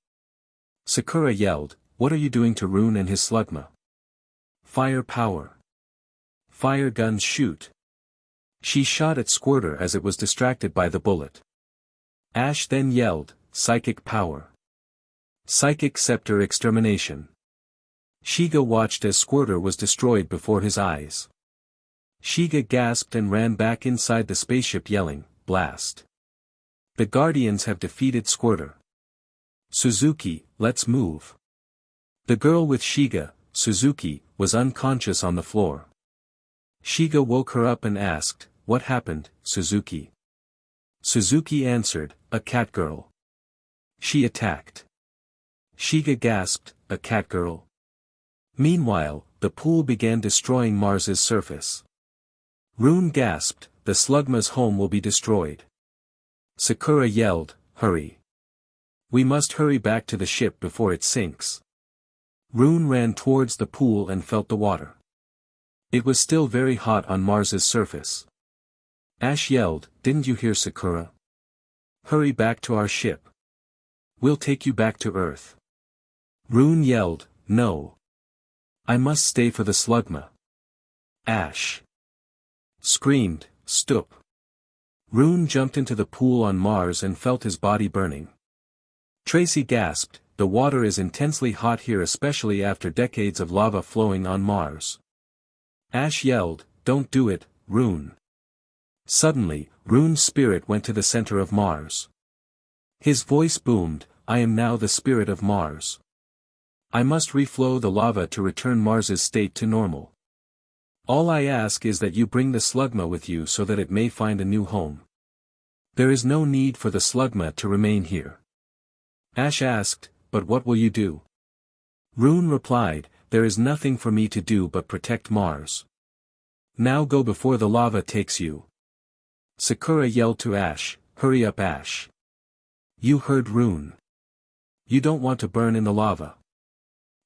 Sakura yelled, "What are you doing to Rune and his slugma?" "Fire power. Fire guns shoot." She shot at Squirter as it was distracted by the bullet. Ash then yelled, "Psychic power. Psychic scepter extermination." Shiga watched as Squirter was destroyed before his eyes. Shiga gasped and ran back inside the spaceship yelling, "Blast. The Guardians have defeated Squirter. Suzuki, let's move." The girl with Shiga, Suzuki, was unconscious on the floor. Shiga woke her up and asked, "What happened, Suzuki?" Suzuki answered, "A cat girl. She attacked." Shiga gasped, "A cat girl?" Meanwhile, the pool began destroying Mars's surface. Rune gasped, "The slugma's home will be destroyed." Sakura yelled, "Hurry. We must hurry back to the ship before it sinks." Rune ran towards the pool and felt the water. It was still very hot on Mars's surface. Ash yelled, "Didn't you hear Sakura? hurry back to our ship. We'll take you back to Earth. Rune yelled, no. I must stay for the slugma. Ash screamed, stop. Rune jumped into the pool on Mars and felt his body burning. Tracy gasped, the water is intensely hot here, especially after decades of lava flowing on Mars. Ash yelled, don't do it, Rune. Suddenly, Rune's spirit went to the center of Mars. His voice boomed, I am now the spirit of Mars. I must reflow the lava to return Mars's state to normal. All I ask is that you bring the slugma with you so that it may find a new home. There is no need for the slugma to remain here. Ash asked, but what will you do? Rune replied, there is nothing for me to do but protect Mars. Now go before the lava takes you. Sakura yelled to Ash, hurry up Ash. You heard Rune. You don't want to burn in the lava.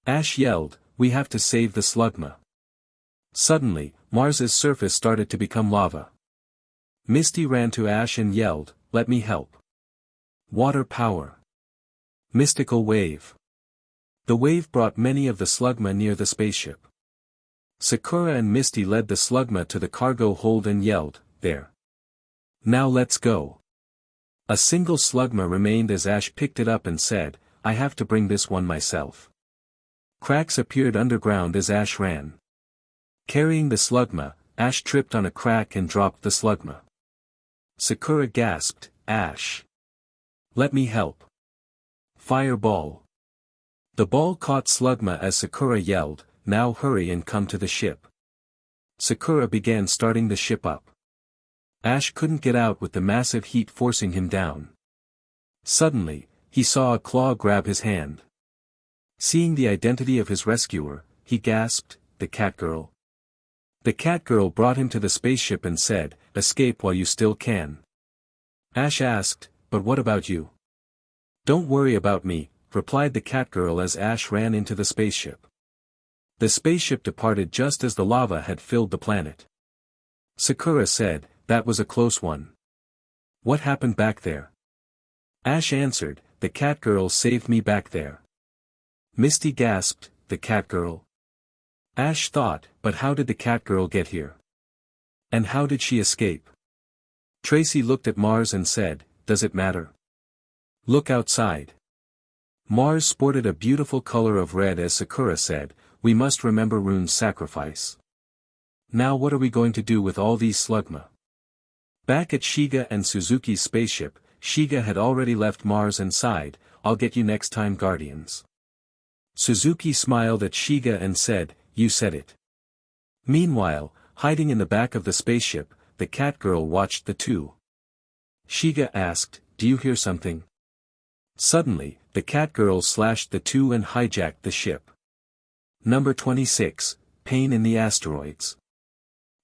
Ash yelled, we have to save the slugma. Suddenly, Mars's surface started to become lava. Misty ran to Ash and yelled, let me help. Water power. Mystical wave. The wave brought many of the slugma near the spaceship. Sakura and Misty led the slugma to the cargo hold and yelled, there. Now let's go. A single slugma remained as Ash picked it up and said, I have to bring this one myself. Cracks appeared underground as Ash ran. Carrying the slugma, Ash tripped on a crack and dropped the slugma. Sakura gasped, Ash. Let me help. Fireball. The ball caught slugma as Sakura yelled, now hurry and come to the ship. Sakura began starting the ship up. Ash couldn't get out with the massive heat forcing him down. Suddenly, he saw a claw grab his hand. Seeing the identity of his rescuer, he gasped, the Catgirl. The Catgirl brought him to the spaceship and said, escape while you still can. Ash asked, but what about you? Don't worry about me, replied the Catgirl as Ash ran into the spaceship. The spaceship departed just as the lava had filled the planet. Sakura said, that was a close one. What happened back there? Ash answered, the Catgirl saved me back there. Misty gasped, the Catgirl. Ash thought, but how did the Catgirl get here? And how did she escape? Tracy looked at Mars and said, does it matter? Look outside. Mars sported a beautiful color of red as Sakura said, we must remember Rune's sacrifice. Now what are we going to do with all these slugma? Back at Shiga and Suzuki's spaceship, Shiga had already left Mars and sighed, I'll get you next time Guardians. Suzuki smiled at Shiga and said, you said it. Meanwhile, hiding in the back of the spaceship, the Catgirl watched the two. Shiga asked, do you hear something? Suddenly, the Catgirl slashed the two and hijacked the ship. Number 26, Pain in the Asteroids.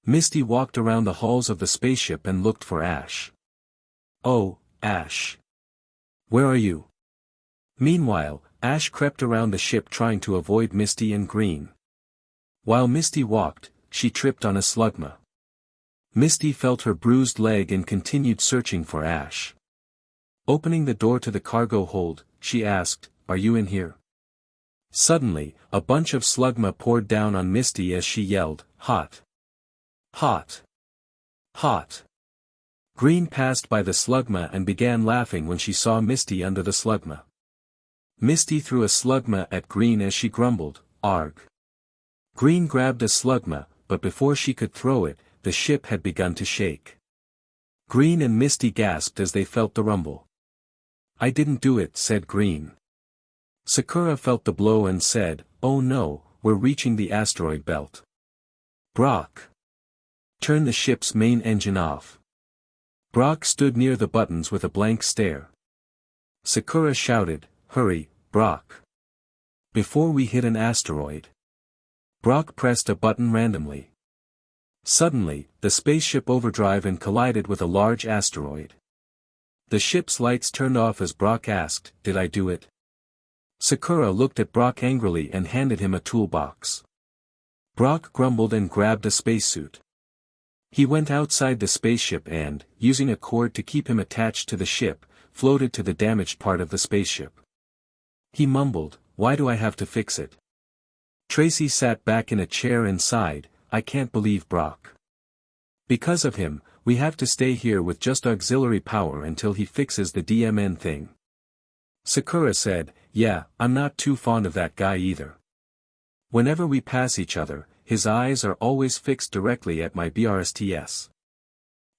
Misty walked around the halls of the spaceship and looked for Ash. Oh, Ash. Where are you? Meanwhile, Ash crept around the ship trying to avoid Misty and Green. While Misty walked, she tripped on a slugma. Misty felt her bruised leg and continued searching for Ash. Opening the door to the cargo hold, she asked, are you in here? Suddenly, a bunch of slugma poured down on Misty as she yelled, hot. Hot. Hot. Green passed by the slugma and began laughing when she saw Misty under the slugma. Misty threw a slugma at Green as she grumbled, arg. Green grabbed a slugma, but before she could throw it, the ship had begun to shake. Green and Misty gasped as they felt the rumble. I didn't do it, said Green. Sakura felt the blow and said, oh no, we're reaching the asteroid belt. Brock. Turn the ship's main engine off. Brock stood near the buttons with a blank stare. Sakura shouted, hurry, Brock. Before we hit an asteroid. Brock pressed a button randomly. Suddenly, the spaceship overdrive and collided with a large asteroid. The ship's lights turned off as Brock asked, did I do it? Sakura looked at Brock angrily and handed him a toolbox. Brock grumbled and grabbed a spacesuit. He went outside the spaceship and, using a cord to keep him attached to the ship, floated to the damaged part of the spaceship. He mumbled, "Why do I have to fix it?" Tracy sat back in a chair and sighed, "I can't believe Brock. Because of him, we have to stay here with just auxiliary power until he fixes the DMN thing." Sakura said, "Yeah, I'm not too fond of that guy either. Whenever we pass each other, his eyes are always fixed directly at my BRSTS.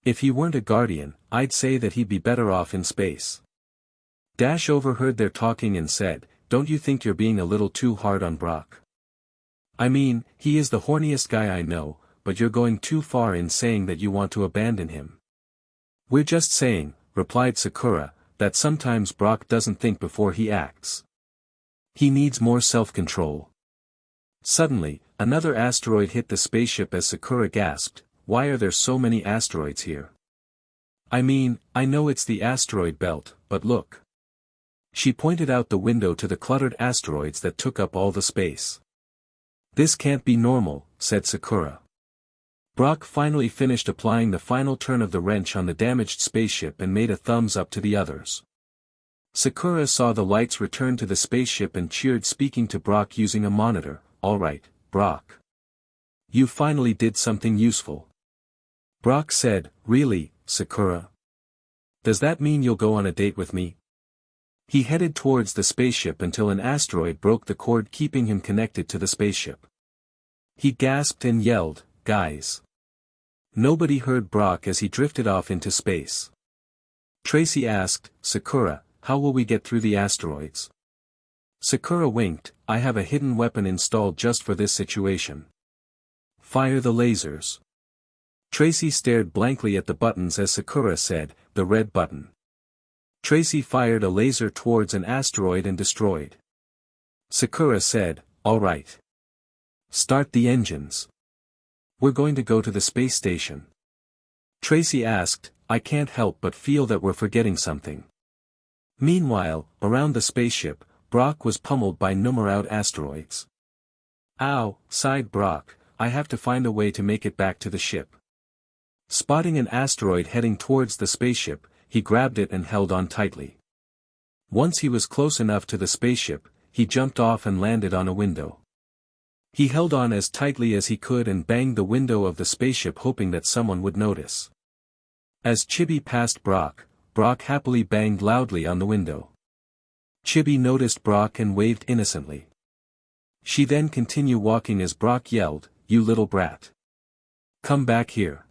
If he weren't a guardian, I'd say that he'd be better off in space." Dash overheard their talking and said, "Don't you think you're being a little too hard on Brock? I mean, he is the horniest guy I know, but you're going too far in saying that you want to abandon him." "We're just saying," replied Sakura, "that sometimes Brock doesn't think before he acts. He needs more self-control." Suddenly, another asteroid hit the spaceship as Sakura gasped, "Why are there so many asteroids here? I mean, I know it's the asteroid belt, but look." She pointed out the window to the cluttered asteroids that took up all the space. "This can't be normal," said Sakura. Brock finally finished applying the final turn of the wrench on the damaged spaceship and made a thumbs up to the others. Sakura saw the lights return to the spaceship and cheered, speaking to Brock using a monitor, "All right, Brock. You finally did something useful." Brock said, "Really, Sakura? Does that mean you'll go on a date with me?" He headed towards the spaceship until an asteroid broke the cord keeping him connected to the spaceship. He gasped and yelled, "Guys!" Nobody heard Brock as he drifted off into space. Tracy asked, "Sakura, how will we get through the asteroids?" Sakura winked, "I have a hidden weapon installed just for this situation. Fire the lasers." Tracy stared blankly at the buttons as Sakura said, "The red button." Tracy fired a laser towards an asteroid and destroyed. Sakura said, "All right. Start the engines. We're going to go to the space station." Tracy asked, "I can't help but feel that we're forgetting something." Meanwhile, around the spaceship, Brock was pummeled by numerous asteroids. "Ow," sighed Brock, "I have to find a way to make it back to the ship." Spotting an asteroid heading towards the spaceship, he grabbed it and held on tightly. Once he was close enough to the spaceship, he jumped off and landed on a window. He held on as tightly as he could and banged the window of the spaceship, hoping that someone would notice. As Chibi passed Brock, Brock happily banged loudly on the window. Chibi noticed Brock and waved innocently. She then continued walking as Brock yelled, "You little brat. Come back here."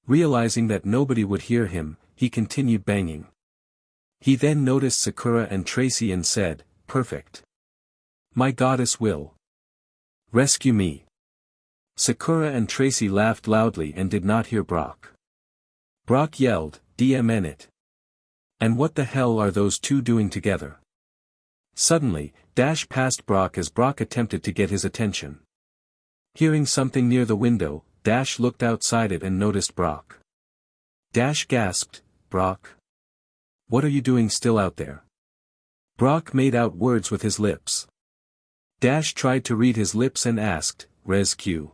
Realizing that nobody would hear him, he continued banging. He then noticed Sakura and Tracy and said, "Perfect. My goddess will rescue me." Sakura and Tracy laughed loudly and did not hear Brock. Brock yelled, "DMN it. And what the hell are those two doing together?" Suddenly, Dash passed Brock as Brock attempted to get his attention. Hearing something near the window, Dash looked outside it and noticed Brock. Dash gasped, "Brock? What are you doing still out there?" Brock made out words with his lips. Dash tried to read his lips and asked, "Rescue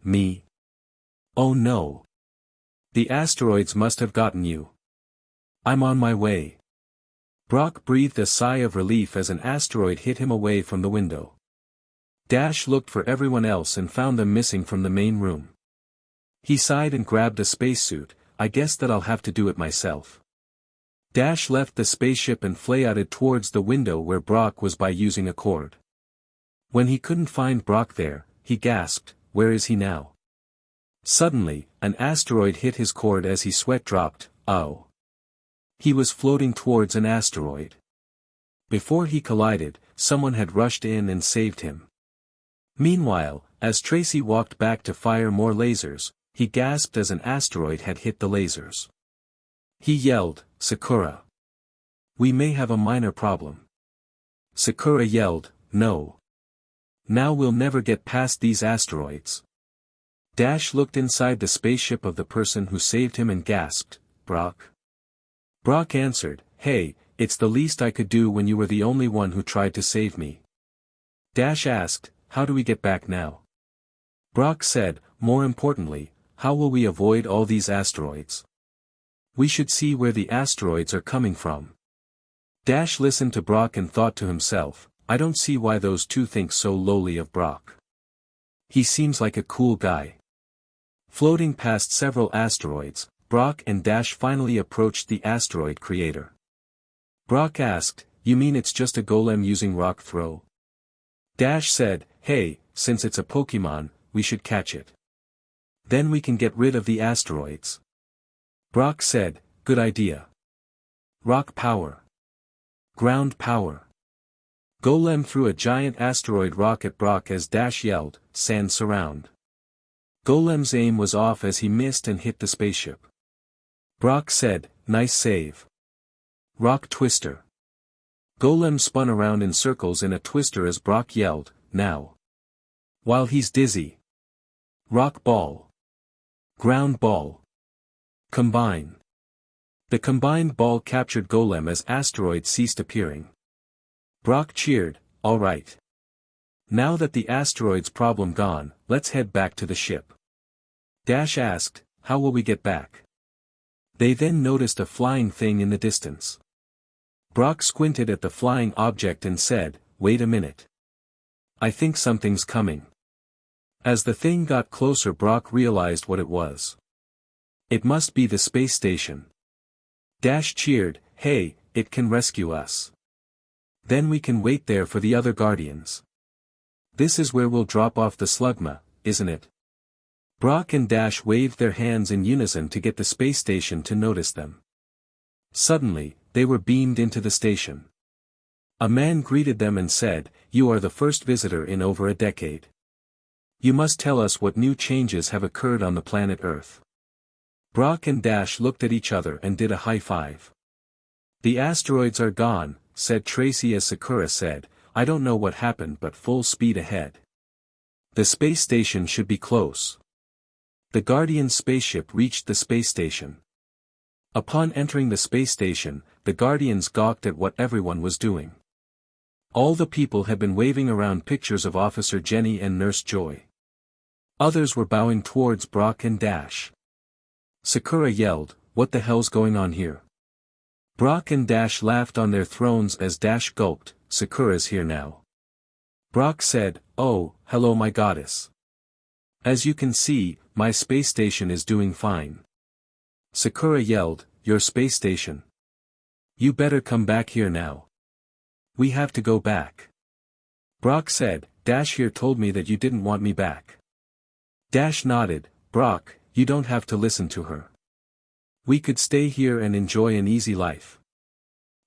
me? Oh no. The asteroids must have gotten you. I'm on my way." Brock breathed a sigh of relief as an asteroid hit him away from the window. Dash looked for everyone else and found them missing from the main room. He sighed and grabbed a spacesuit. "I guess that I'll have to do it myself." Dash left the spaceship and flyouted towards the window where Brock was by using a cord. When he couldn't find Brock there, he gasped, "Where is he now?" Suddenly, an asteroid hit his cord as he sweat dropped. Oh. He was floating towards an asteroid. Before he collided, someone had rushed in and saved him. Meanwhile, as Tracy walked back to fire more lasers, he gasped as an asteroid had hit the lasers. He yelled, "Sakura. We may have a minor problem." Sakura yelled, "No. Now we'll never get past these asteroids." Dash looked inside the spaceship of the person who saved him and gasped, "Brock?" Brock answered, "Hey, it's the least I could do when you were the only one who tried to save me." Dash asked, "How do we get back now?" Brock said, "More importantly, how will we avoid all these asteroids?" We should see where the asteroids are coming from. Dash listened to Brock and thought to himself, I don't see why those two think so lowly of Brock. He seems like a cool guy. Floating past several asteroids, Brock and Dash finally approached the asteroid creator. Brock asked, you mean it's just a golem using rock throw? Dash said, hey, since it's a Pokémon, we should catch it. Then we can get rid of the asteroids. Brock said, good idea. Rock power. Ground power. Golem threw a giant asteroid rock at Brock as Dash yelled, sand surround. Golem's aim was off as he missed and hit the spaceship. Brock said, nice save. Rock twister. Golem spun around in circles in a twister as Brock yelled, now. While he's dizzy. Rock ball. Ground ball. Combine. The combined ball captured Golem as asteroids ceased appearing. Brock cheered, all right. Now that the asteroid's problem gone, let's head back to the ship. Dash asked, how will we get back? They then noticed a flying thing in the distance. Brock squinted at the flying object and said, wait a minute. I think something's coming. As the thing got closer, Brock realized what it was. It must be the space station. Dash cheered, hey, it can rescue us. Then we can wait there for the other Guardians. This is where we'll drop off the Slugma, isn't it? Brock and Dash waved their hands in unison to get the space station to notice them. Suddenly, they were beamed into the station. A man greeted them and said, you are the first visitor in over a decade. You must tell us what new changes have occurred on the planet Earth. Brock and Dash looked at each other and did a high five. The asteroids are gone, said Tracy as Sakura said, I don't know what happened but full speed ahead. The space station should be close. The Guardian's spaceship reached the space station. Upon entering the space station, the Guardians gawked at what everyone was doing. All the people had been waving around pictures of Officer Jenny and Nurse Joy. Others were bowing towards Brock and Dash. Sakura yelled, what the hell's going on here? Brock and Dash laughed on their thrones as Dash gulped, Sakura's here now. Brock said, oh, hello my goddess. As you can see, my space station is doing fine. Sakura yelled, your space station? You better come back here now. We have to go back. Brock said, Dash here told me that you didn't want me back. Dash nodded, Brock, you don't have to listen to her. We could stay here and enjoy an easy life.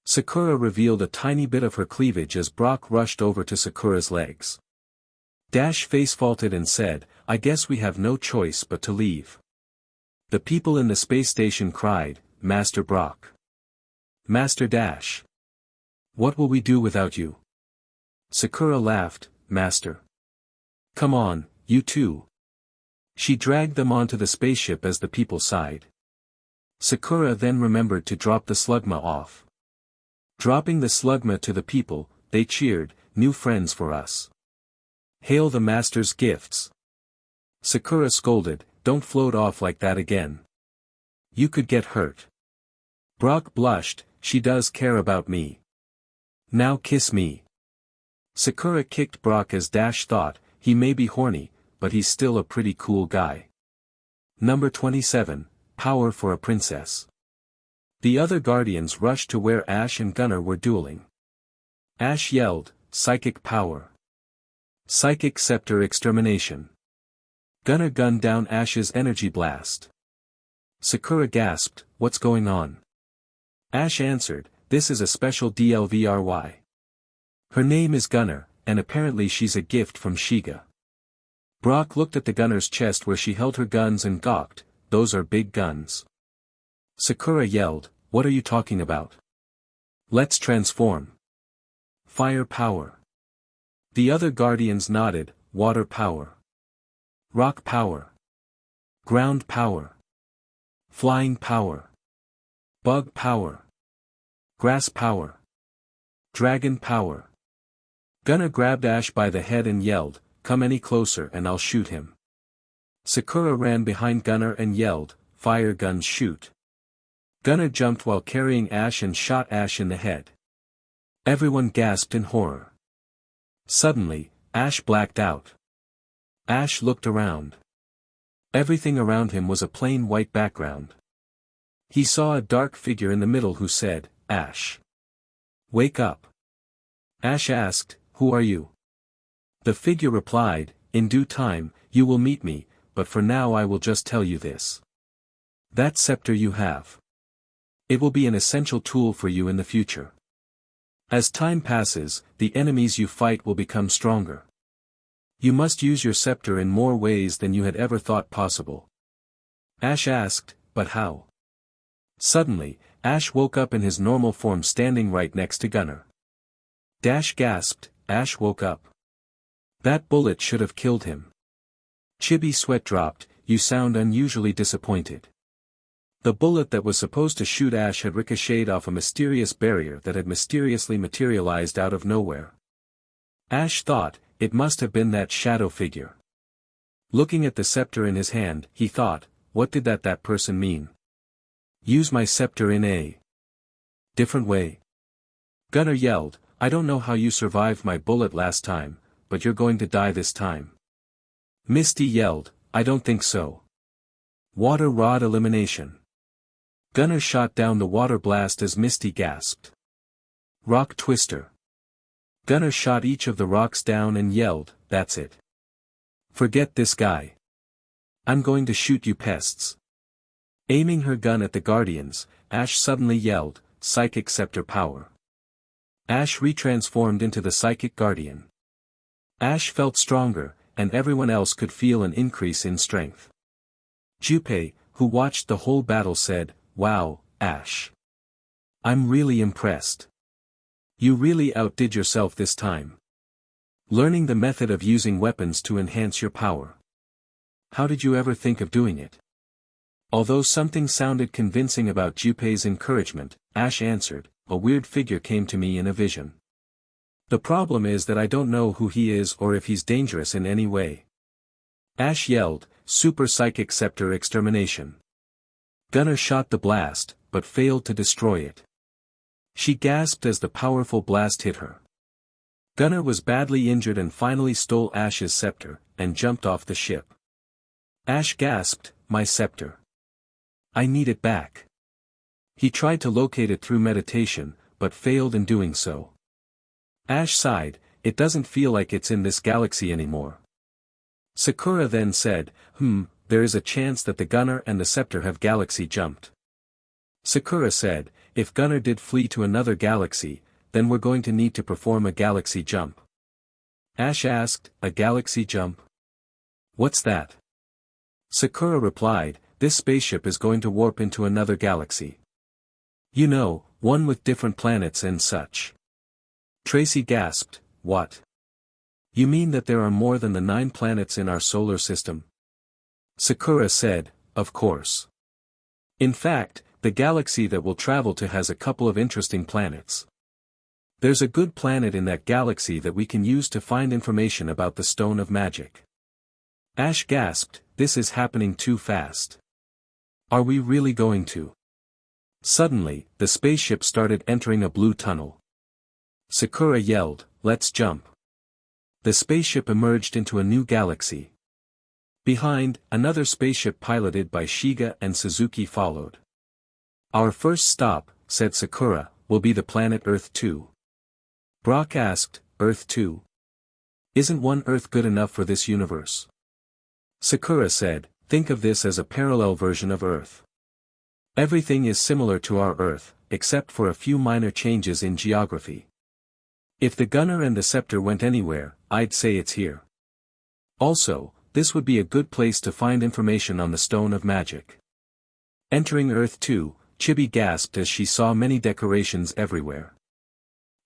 Sakura revealed a tiny bit of her cleavage as Brock rushed over to Sakura's legs. Dash face-faulted and said, I guess we have no choice but to leave. The people in the space station cried, Master Brock. Master Dash. What will we do without you? Sakura laughed, Master. Come on, you too. She dragged them onto the spaceship as the people sighed. Sakura then remembered to drop the Slugma off. Dropping the Slugma to the people, they cheered, new friends for us. Hail the Master's gifts. Sakura scolded, don't float off like that again. You could get hurt. Brock blushed, she does care about me. Now kiss me. Sakura kicked Brock as Dash thought, he may be horny, but he's still a pretty cool guy. Number 27, Power for a Princess. The other Guardians rushed to where Ash and Gunnar were dueling. Ash yelled, Psychic Power. Psychic Scepter Extermination. Gunnar gunned down Ash's energy blast. Sakura gasped, what's going on? Ash answered, this is a special DLVRY. Her name is Gunnar, and apparently she's a gift from Shiga. Brock looked at the Gunnar's chest where she held her guns and gawked, those are big guns. Sakura yelled, what are you talking about? Let's transform. Fire power. The other Guardians nodded, water power. Rock power. Ground power. Flying power. Bug power. Grass power. Dragon power. Gunnar grabbed Ash by the head and yelled, come any closer and I'll shoot him. Sakura ran behind Gunnar and yelled, fire guns shoot. Gunnar jumped while carrying Ash and shot Ash in the head. Everyone gasped in horror. Suddenly, Ash blacked out. Ash looked around. Everything around him was a plain white background. He saw a dark figure in the middle who said, "Ash. Wake up." Ash asked, "Who are you?" The figure replied, "In due time, you will meet me, but for now I will just tell you this. That scepter you have. It will be an essential tool for you in the future. As time passes, the enemies you fight will become stronger. You must use your scepter in more ways than you had ever thought possible." Ash asked, "But how?" Suddenly, Ash woke up in his normal form standing right next to Gunnar. Dash gasped, Ash woke up. That bullet should have killed him. Chibi's sweat dropped, "You sound unusually disappointed." The bullet that was supposed to shoot Ash had ricocheted off a mysterious barrier that had mysteriously materialized out of nowhere. Ash thought, it must have been that shadow figure. Looking at the scepter in his hand, he thought, what did that person mean? Use my scepter in a different way. Gunnar yelled, "I don't know how you survived my bullet last time, but you're going to die this time." Misty yelled, "I don't think so." Water rod elimination. Gunnar shot down the water blast as Misty gasped. Rock twister. Gunnar shot each of the rocks down and yelled, "That's it. Forget this guy. I'm going to shoot you pests." Aiming her gun at the Guardians, Ash suddenly yelled, "Psychic Scepter Power." Ash retransformed into the Psychic Guardian. Ash felt stronger, and everyone else could feel an increase in strength. Junpei, who watched the whole battle said, "Wow, Ash. I'm really impressed. You really outdid yourself this time. Learning the method of using weapons to enhance your power. How did you ever think of doing it?" Although something sounded convincing about Junpei's encouragement, Ash answered, "A weird figure came to me in a vision. The problem is that I don't know who he is or if he's dangerous in any way." Ash yelled, "Super Psychic Scepter Extermination." Gunnar shot the blast, but failed to destroy it. She gasped as the powerful blast hit her. Gunnar was badly injured and finally stole Ash's scepter, and jumped off the ship. Ash gasped, "My scepter. I need it back." He tried to locate it through meditation, but failed in doing so. Ash sighed, "It doesn't feel like it's in this galaxy anymore." Sakura then said, There is a chance that the Gunnar and the scepter have galaxy jumped." Sakura said, "If Gunnar did flee to another galaxy, then we're going to need to perform a galaxy jump." Ash asked, "A galaxy jump? What's that?" Sakura replied, "This spaceship is going to warp into another galaxy. You know, one with different planets and such." Tracy gasped, "What? You mean that there are more than the 9 planets in our solar system?" Sakura said, "Of course. In fact, the galaxy that we'll travel to has a couple of interesting planets. There's a good planet in that galaxy that we can use to find information about the Stone of Magic." Ash gasped, "This is happening too fast. Are we really going to?" Suddenly, the spaceship started entering a blue tunnel. Sakura yelled, "Let's jump." The spaceship emerged into a new galaxy. Behind, another spaceship piloted by Shiga and Suzuki followed. "Our first stop," said Sakura, "will be the planet Earth 2. Brock asked, "Earth 2? Isn't one Earth good enough for this universe?" Sakura said, "Think of this as a parallel version of Earth. Everything is similar to our Earth, except for a few minor changes in geography. If the Gunnar and the scepter went anywhere, I'd say it's here. Also, this would be a good place to find information on the Stone of Magic." Entering Earth 2, Chibi gasped as she saw many decorations everywhere.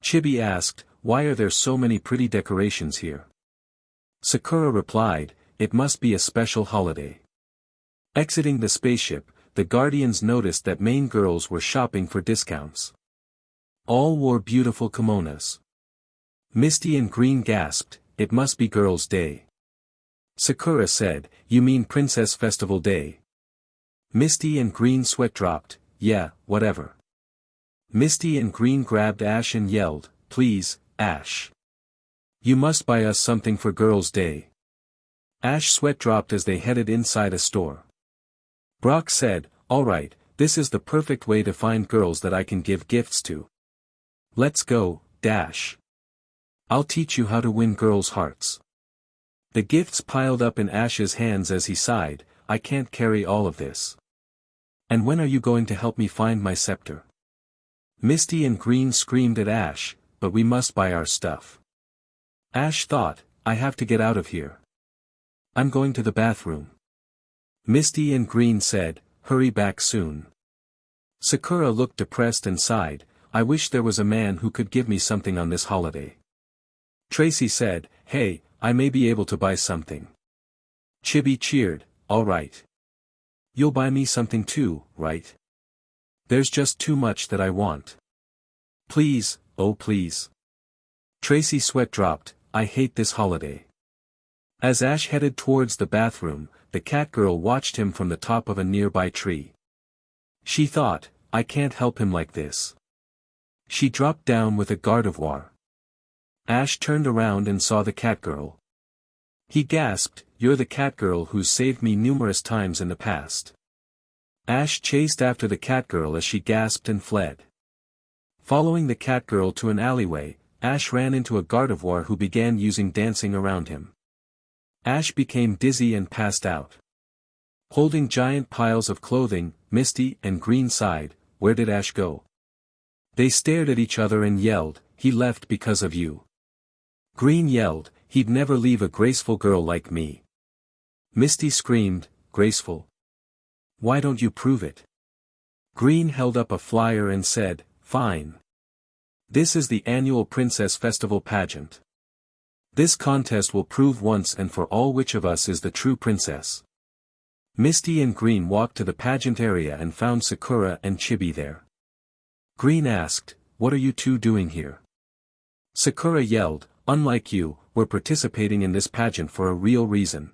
Chibi asked, "Why are there so many pretty decorations here?" Sakura replied, "It must be a special holiday." Exiting the spaceship, the Guardians noticed that main girls were shopping for discounts. All wore beautiful kimonos. Misty and Green gasped, "It must be Girls' Day." Sakura said, "You mean Princess Festival Day?" Misty and Green sweat dropped, yeah, whatever. Misty and Green grabbed Ash and yelled, please, Ash. You must buy us something for Girls' Day. Ash's sweat dropped as they headed inside a store. Brock said, alright, this is the perfect way to find girls that I can give gifts to. Let's go, Dash. I'll teach you how to win girls' hearts. The gifts piled up in Ash's hands as he sighed, I can't carry all of this. And when are you going to help me find my scepter? Misty and Green screamed at Ash, but we must buy our stuff. Ash thought, I have to get out of here. I'm going to the bathroom. Misty and Green said, hurry back soon. Sakura looked depressed and sighed, I wish there was a man who could give me something on this holiday. Tracy said, hey, I may be able to buy something. Chibi cheered, all right. You'll buy me something too, right? There's just too much that I want. Please, oh please. Tracy's sweat dropped, I hate this holiday. As Ash headed towards the bathroom, the cat girl watched him from the top of a nearby tree. She thought, I can't help him like this. She dropped down with a gardevoir. Ash turned around and saw the cat girl. He gasped, you're the cat girl who's saved me numerous times in the past. Ash chased after the cat girl as she gasped and fled. Following the cat girl to an alleyway, Ash ran into a gardevoir who began using dancing around him. Ash became dizzy and passed out. Holding giant piles of clothing, Misty and Green sighed, where did Ash go? They stared at each other and yelled, he left because of you. Green yelled, he'd never leave a graceful girl like me. Misty screamed, graceful? Why don't you prove it? Green held up a flyer and said, fine. This is the annual Princess Festival pageant. This contest will prove once and for all which of us is the true princess. Misty and Green walked to the pageant area and found Sakura and Chibi there. Green asked, what are you two doing here? Sakura yelled, unlike you, we're participating in this pageant for a real reason.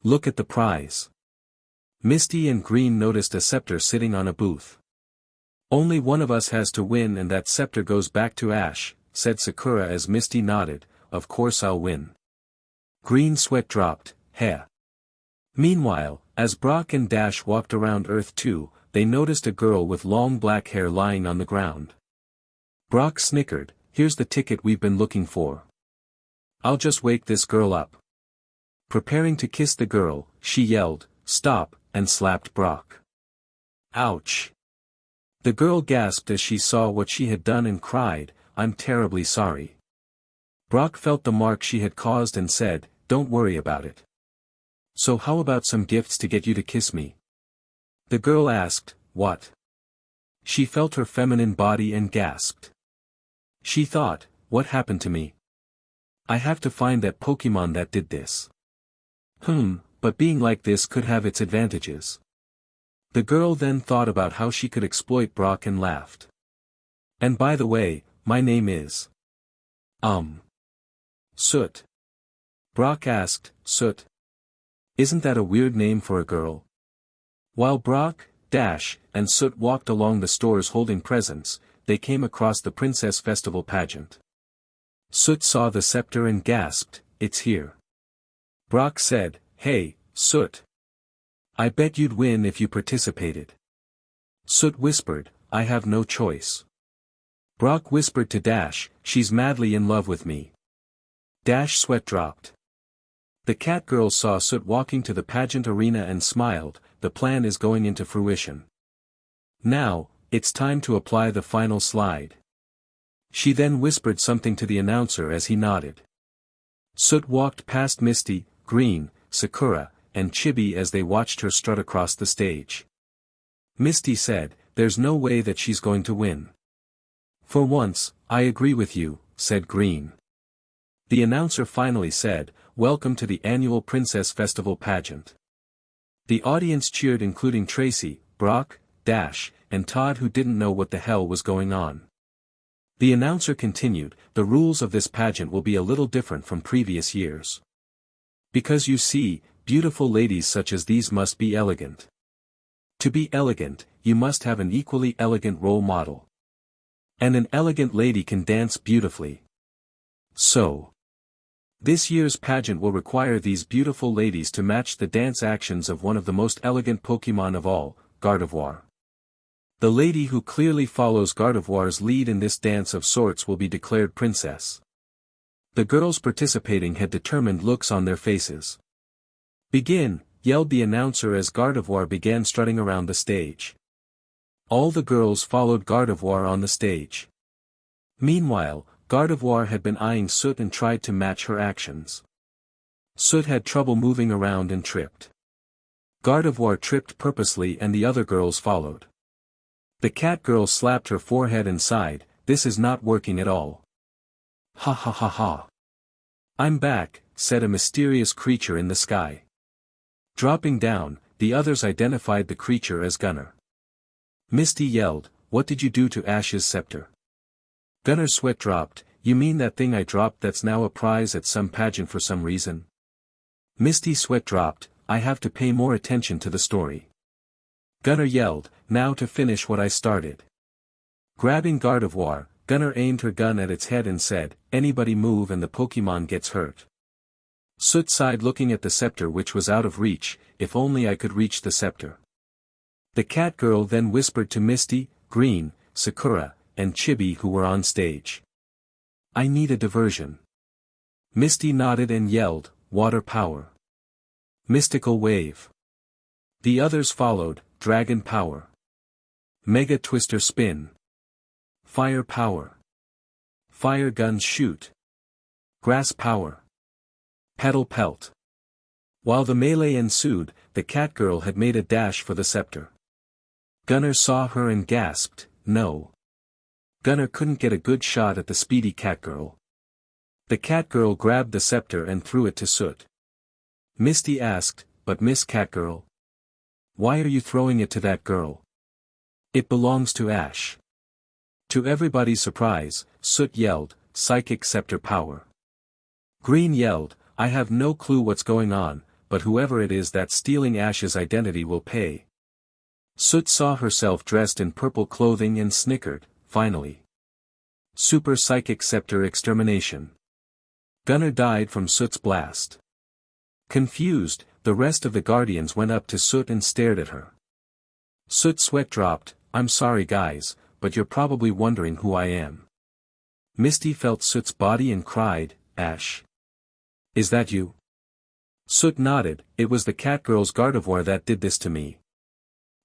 Look at the prize. Misty and Green noticed a scepter sitting on a booth. Only one of us has to win and that scepter goes back to Ash, said Sakura as Misty nodded, of course I'll win. Green sweat dropped, heh. Meanwhile, as Brock and Dash walked around Earth 2, they noticed a girl with long black hair lying on the ground. Brock snickered, here's the ticket we've been looking for. I'll just wake this girl up. Preparing to kiss the girl, she yelled, stop, and slapped Brock. Ouch. The girl gasped as she saw what she had done and cried, I'm terribly sorry. Brock felt the mark she had caused and said, don't worry about it. So how about some gifts to get you to kiss me? The girl asked, what? She felt her feminine body and gasped. She thought, what happened to me? I have to find that Pokémon that did this. But being like this could have its advantages. The girl then thought about how she could exploit Brock and laughed. And by the way, my name is... Soot. Brock asked, Soot? Isn't that a weird name for a girl? While Brock, Dash, and Soot walked along the stores holding presents, they came across the Princess Festival pageant. Soot saw the scepter and gasped, it's here. Brock said, hey, Soot. I bet you'd win if you participated. Soot whispered, I have no choice. Brock whispered to Dash, she's madly in love with me. Dash sweat dropped. The cat girl saw Soot walking to the pageant arena and smiled, the plan is going into fruition. Now, it's time to apply the final slide. She then whispered something to the announcer as he nodded. Soot walked past Misty, Green, Sakura, and Chibi as they watched her strut across the stage. Misty said, there's no way that she's going to win. For once, I agree with you, said Green. The announcer finally said, welcome to the annual Princess Festival pageant. The audience cheered including Tracy, Brock, Dash, and Todd who didn't know what the hell was going on. The announcer continued, the rules of this pageant will be a little different from previous years. Because you see, beautiful ladies such as these must be elegant. To be elegant, you must have an equally elegant role model. And an elegant lady can dance beautifully. So, this year's pageant will require these beautiful ladies to match the dance actions of one of the most elegant Pokémon of all, Gardevoir. The lady who clearly follows Gardevoir's lead in this dance of sorts will be declared princess. The girls participating had determined looks on their faces. "Begin," yelled the announcer as Gardevoir began strutting around the stage. All the girls followed Gardevoir on the stage. Meanwhile, Gardevoir had been eyeing Soot and tried to match her actions. Soot had trouble moving around and tripped. Gardevoir tripped purposely and the other girls followed. The cat girl slapped her forehead and sighed, "This is not working at all." "Ha ha ha ha. I'm back," said a mysterious creature in the sky. Dropping down, the others identified the creature as Gunner. Misty yelled, "What did you do to Ash's scepter?" Gunner's sweat dropped, "You mean that thing I dropped that's now a prize at some pageant for some reason?" Misty's sweat dropped, "I have to pay more attention to the story." Gunner yelled, "Now to finish what I started." Grabbing Gardevoir, Gunner aimed her gun at its head and said, "Anybody move and the Pokémon gets hurt." Soot sighed looking at the scepter which was out of reach, "If only I could reach the scepter." The cat girl then whispered to Misty, Green, Sakura, and Chibi who were on stage. "I need a diversion." Misty nodded and yelled, "Water power. Mystical wave." The others followed, "Dragon power. Mega twister spin. Fire power. Fire gun shoot. Grass power. Petal pelt." While the melee ensued, the cat girl had made a dash for the scepter. Gunner saw her and gasped, "No." Gunner couldn't get a good shot at the speedy cat girl. The cat girl grabbed the scepter and threw it to Soot. Misty asked, "But Miss Catgirl? Why are you throwing it to that girl? It belongs to Ash." To everybody's surprise, Soot yelled, "Psychic scepter power." Green yelled, "I have no clue what's going on, but whoever it is that's stealing Ash's identity will pay." Soot saw herself dressed in purple clothing and snickered, "Finally. Super Psychic Scepter Extermination." Gunner died from Soot's blast. Confused, the rest of the Guardians went up to Soot and stared at her. Soot's sweat dropped, "I'm sorry guys, but you're probably wondering who I am." Misty felt Soot's body and cried, "Ash. Is that you?" Soot nodded, "It was the catgirl's Gardevoir that did this to me.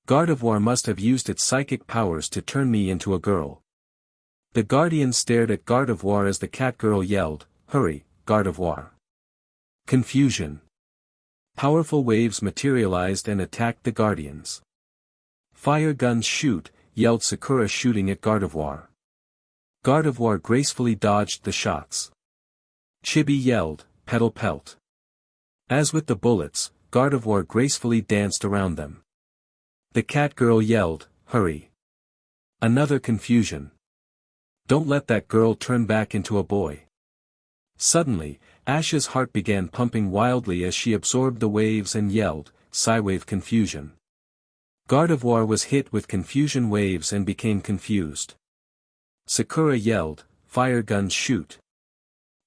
Gardevoir must have used its psychic powers to turn me into a girl." The Guardians stared at Gardevoir as the catgirl yelled, "Hurry, Gardevoir." Confusion. Powerful waves materialized and attacked the Guardians. "Fire guns shoot," yelled Sakura shooting at Gardevoir. Gardevoir gracefully dodged the shots. Chibi yelled, "Petal pelt." As with the bullets, Gardevoir gracefully danced around them. The cat girl yelled, "Hurry." Another confusion. "Don't let that girl turn back into a boy." Suddenly, Ash's heart began pumping wildly as she absorbed the waves and yelled, "Psywave confusion." Gardevoir was hit with confusion waves and became confused. Sakura yelled, "Fire guns shoot."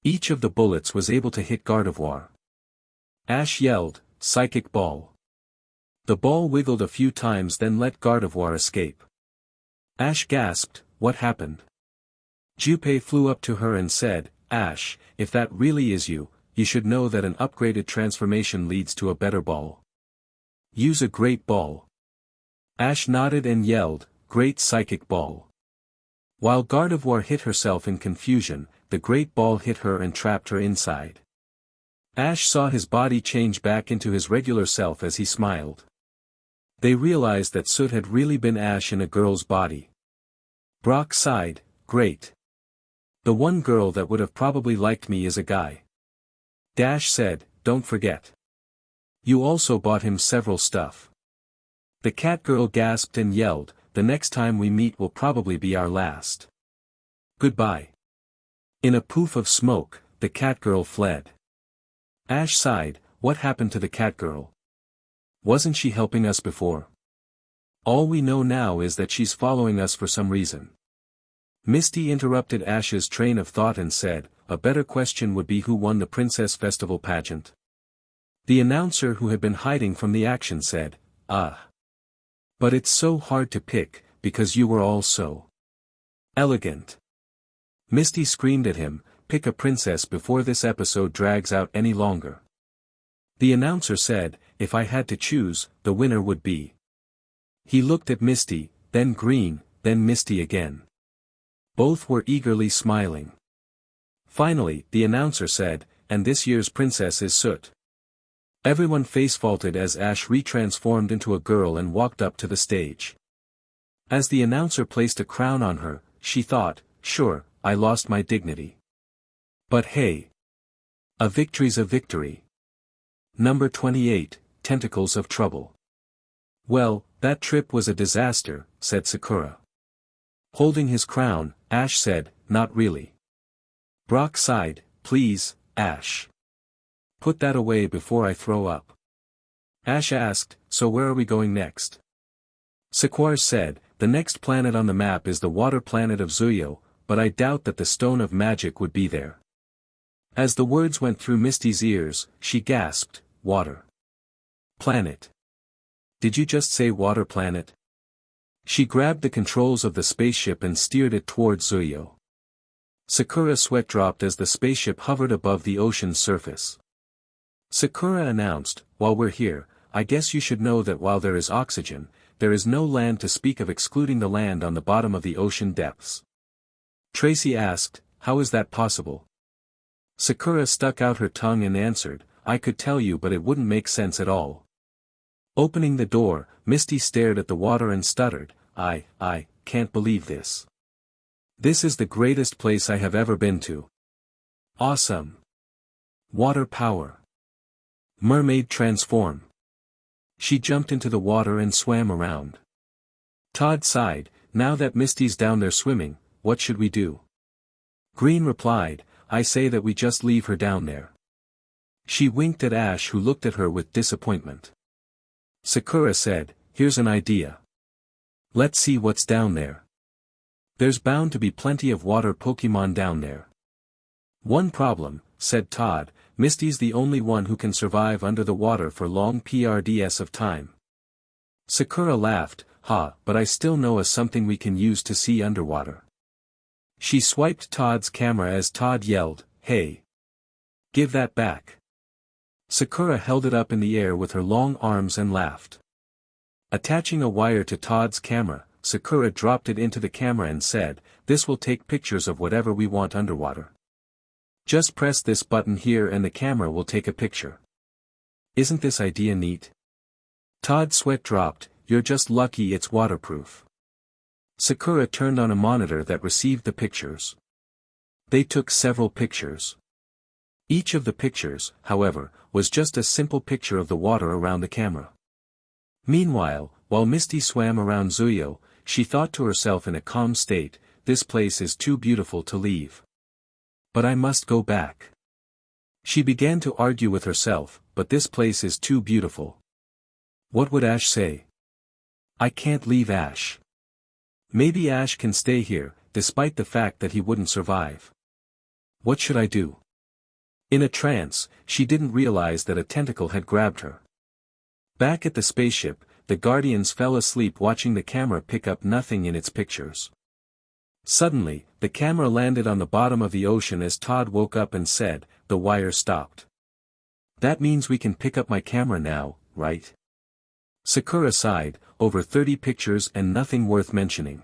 Each of the bullets was able to hit Gardevoir. Ash yelled, "Psychic ball." The ball wiggled a few times then let Gardevoir escape. Ash gasped, "What happened?" Junpei flew up to her and said, "Ash, if that really is you, you should know that an upgraded transformation leads to a better ball. Use a great ball." Ash nodded and yelled, "Great psychic ball." While Gardevoir hit herself in confusion, the great ball hit her and trapped her inside. Ash saw his body change back into his regular self as he smiled. They realized that Soot had really been Ash in a girl's body. Brock sighed, "Great. The one girl that would have probably liked me is a guy." Dash said, "Don't forget. You also bought him several stuff." The cat girl gasped and yelled, "The next time we meet will probably be our last. Goodbye." In a poof of smoke, the cat girl fled. Ash sighed, "What happened to the cat girl? Wasn't she helping us before?" All we know now is that she's following us for some reason. Misty interrupted Ash's train of thought and said, a better question would be who won the Princess Festival pageant. The announcer who had been hiding from the action said, ah. But it's so hard to pick, because you were all so elegant. Misty screamed at him, pick a princess before this episode drags out any longer. The announcer said, if I had to choose, the winner would be. He looked at Misty, then Green, then Misty again. Both were eagerly smiling. Finally, the announcer said, and this year's princess is Soot. Everyone face-faulted as Ash retransformed into a girl and walked up to the stage. As the announcer placed a crown on her, she thought, sure, I lost my dignity. But hey! A victory's a victory. Number 28, Tentacles of Trouble. Well, that trip was a disaster, said Sakura. Holding his crown, Ash said, not really. Brock sighed, please, Ash. Put that away before I throw up. Ash asked, so where are we going next? Sakura said, the next planet on the map is the water planet of Zuyo, but I doubt that the Stone of Magic would be there. As the words went through Misty's ears, she gasped, water planet. Did you just say water planet? She grabbed the controls of the spaceship and steered it towards Zuyo. Sakura's sweat dropped as the spaceship hovered above the ocean's surface. Sakura announced, while we're here, I guess you should know that while there is oxygen, there is no land to speak of excluding the land on the bottom of the ocean depths. Tracy asked, how is that possible? Sakura stuck out her tongue and answered, I could tell you but it wouldn't make sense at all. Opening the door, Misty stared at the water and stuttered, I can't believe this. This is the greatest place I have ever been to. Awesome. Water power. Mermaid transform. She jumped into the water and swam around. Todd sighed, now that Misty's down there swimming, what should we do? Green replied, I say that we just leave her down there. She winked at Ash who looked at her with disappointment. Sakura said, here's an idea. Let's see what's down there. There's bound to be plenty of water Pokémon down there. One problem, said Todd, Misty's the only one who can survive under the water for long periods of time. Sakura laughed, but I still know a something we can use to see underwater. She swiped Todd's camera as Todd yelled, hey! Give that back. Sakura held it up in the air with her long arms and laughed. Attaching a wire to Todd's camera, Sakura dropped it into the camera and said, this will take pictures of whatever we want underwater. Just press this button here and the camera will take a picture. Isn't this idea neat? Todd's sweat dropped, you're just lucky it's waterproof. Sakura turned on a monitor that received the pictures. They took several pictures. Each of the pictures, however, was just a simple picture of the water around the camera. Meanwhile, while Misty swam around Zuyo, she thought to herself in a calm state, this place is too beautiful to leave. But I must go back. She began to argue with herself, but this place is too beautiful. What would Ash say? I can't leave Ash. Maybe Ash can stay here, despite the fact that he wouldn't survive. What should I do? In a trance, she didn't realize that a tentacle had grabbed her. Back at the spaceship, the Guardians fell asleep watching the camera pick up nothing in its pictures. Suddenly, the camera landed on the bottom of the ocean as Todd woke up and said, the wire stopped. That means we can pick up my camera now, right? Sakura sighed, over 30 pictures and nothing worth mentioning.